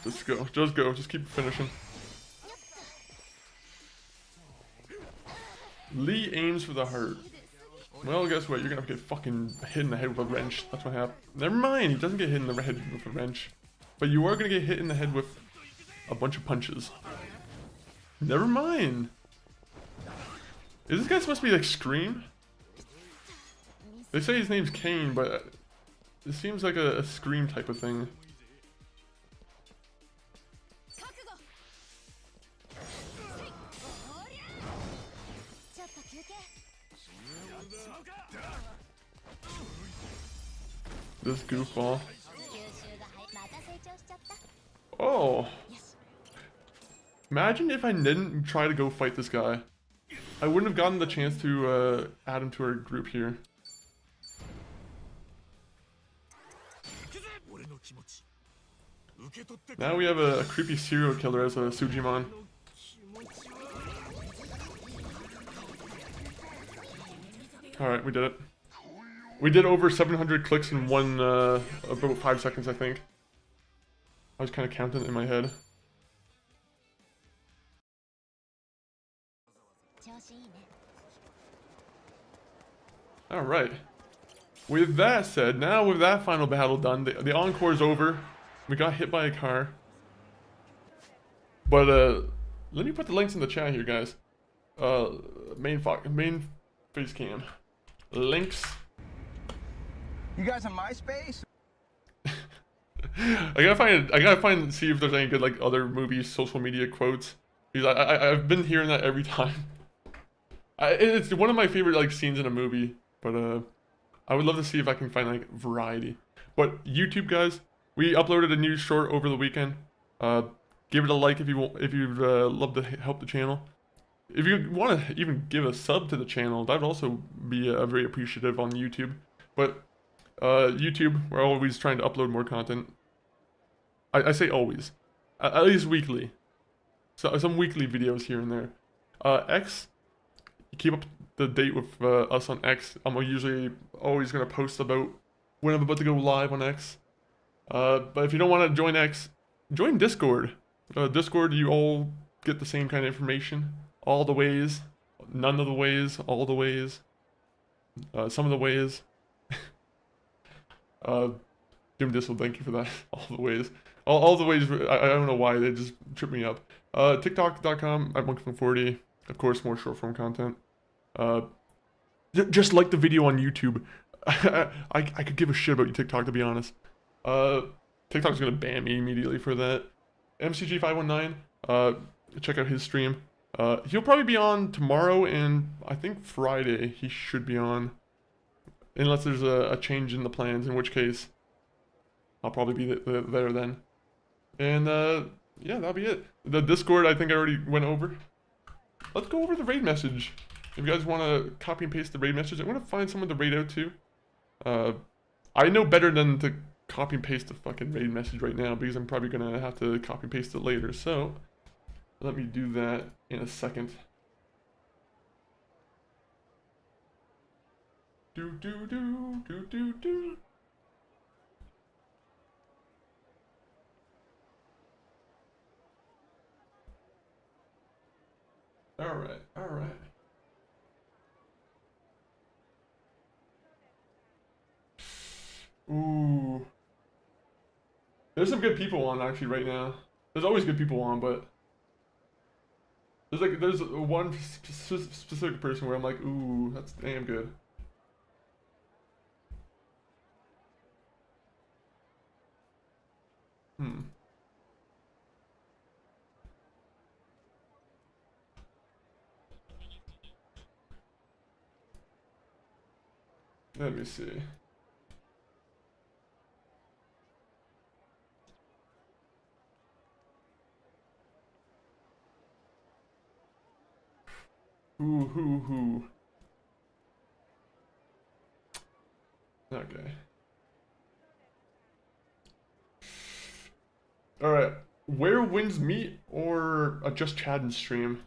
Just go. Just go. Just keep finishing. Lee aims for the heart. Well, guess what? You're gonna get fucking hit in the head with a wrench. That's what happened. Never mind. He doesn't get hit in the head with a wrench. But you are gonna get hit in the head with a bunch of punches. Never mind. Is this guy supposed to be like Scream? They say his name's Kane, but it seems like a Scream type of thing. This goofball. Oh. Imagine if I didn't try to go fight this guy. I wouldn't have gotten the chance to add him to our group here. Now we have a creepy serial killer as a Sujimon. Alright, we did it. We did over 700 clicks in about 5 seconds, I think. I was kind of counting it in my head. Alright. With that said, now with that final battle done, the encore is over. We got hit by a car. But, let me put the links in the chat here, guys. Main face cam. Links. You guys on MySpace? I gotta find, see if there's any good, like, other movie social media quotes. Because I've been hearing that every time. It's one of my favorite, like, scenes in a movie. But, I would love to see if I can find, like, variety. But, YouTube, guys, we uploaded a new short over the weekend. Give it a like if you'd love to help the channel. If you want to even give a sub to the channel, that would also be very appreciative on YouTube. But, YouTube, we're always trying to upload more content. I say always. At least weekly. So, some weekly videos here and there. X, keep up the date with us on X. I'm usually always going to post about when I'm about to go live on X. But if you don't want to join X, join Discord. Discord, you all get the same kind of information. All the ways. None of the ways. All the ways. Some of the ways. Jim Dissel, thank you for that. All the ways. All the ways, I don't know why, they just trip me up. TikTok.com, at Monkey40. Of course, more short form content. Just like the video on YouTube. I could give a shit about TikTok, to be honest. TikTok's gonna ban me immediately for that. MCG519, check out his stream. He'll probably be on tomorrow and I think Friday he should be on. Unless there's a change in the plans, in which case I'll probably be there then. And yeah, that'll be it. The Discord I think I already went over. Let's go over the raid message. If you guys want to copy and paste the raid message, I want to find someone to raid out to. I know better than to copy and paste the fucking raid message right now because I'm probably going to have to copy and paste it later. So, let me do that in a second. Do. Alright. Ooh. There's some good people on actually right now. There's always good people on, but there's one specific person where I'm like, ooh, that's damn good. Let me see. Who? Okay. Alright. Where Winds Meet or a Just Chatting stream?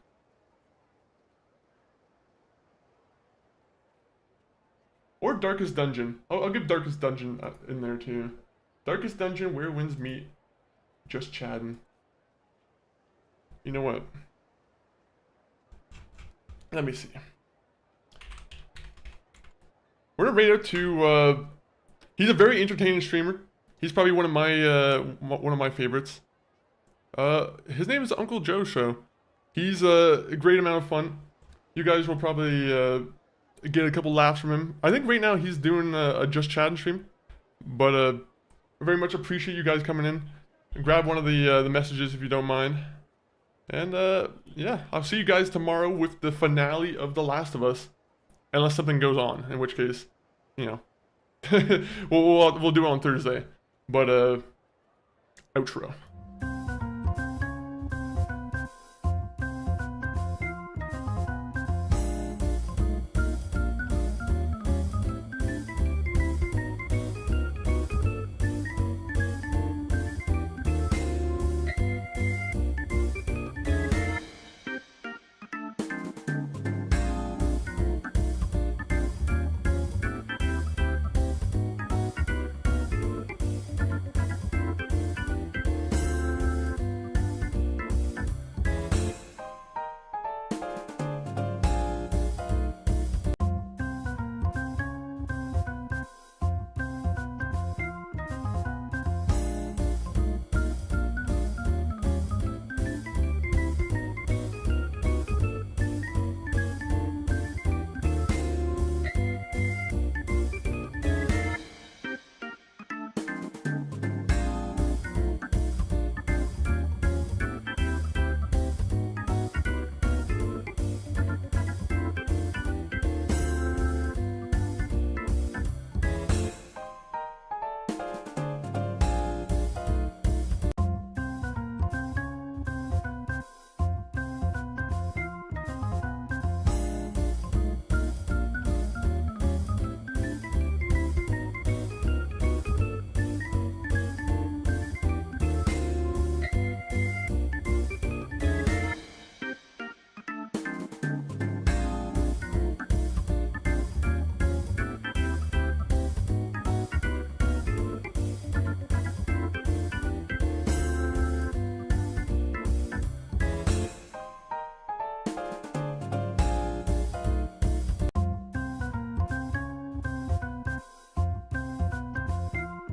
Or Darkest Dungeon. I'll give Darkest Dungeon in there too. Darkest Dungeon, Where Winds Meet. Just chatting. You know what? Let me see. We're gonna rate out to. He's a very entertaining streamer. He's probably one of my favorites. His name is Uncle Joe Show. He's a great amount of fun. You guys will probably get a couple laughs from him. I think right now he's doing a Just Chatting stream, but I very much appreciate you guys coming in. Grab one of the messages if you don't mind. And yeah, I'll see you guys tomorrow with the finale of The Last of Us, unless something goes on, in which case, you know, we'll do it on Thursday. But outro.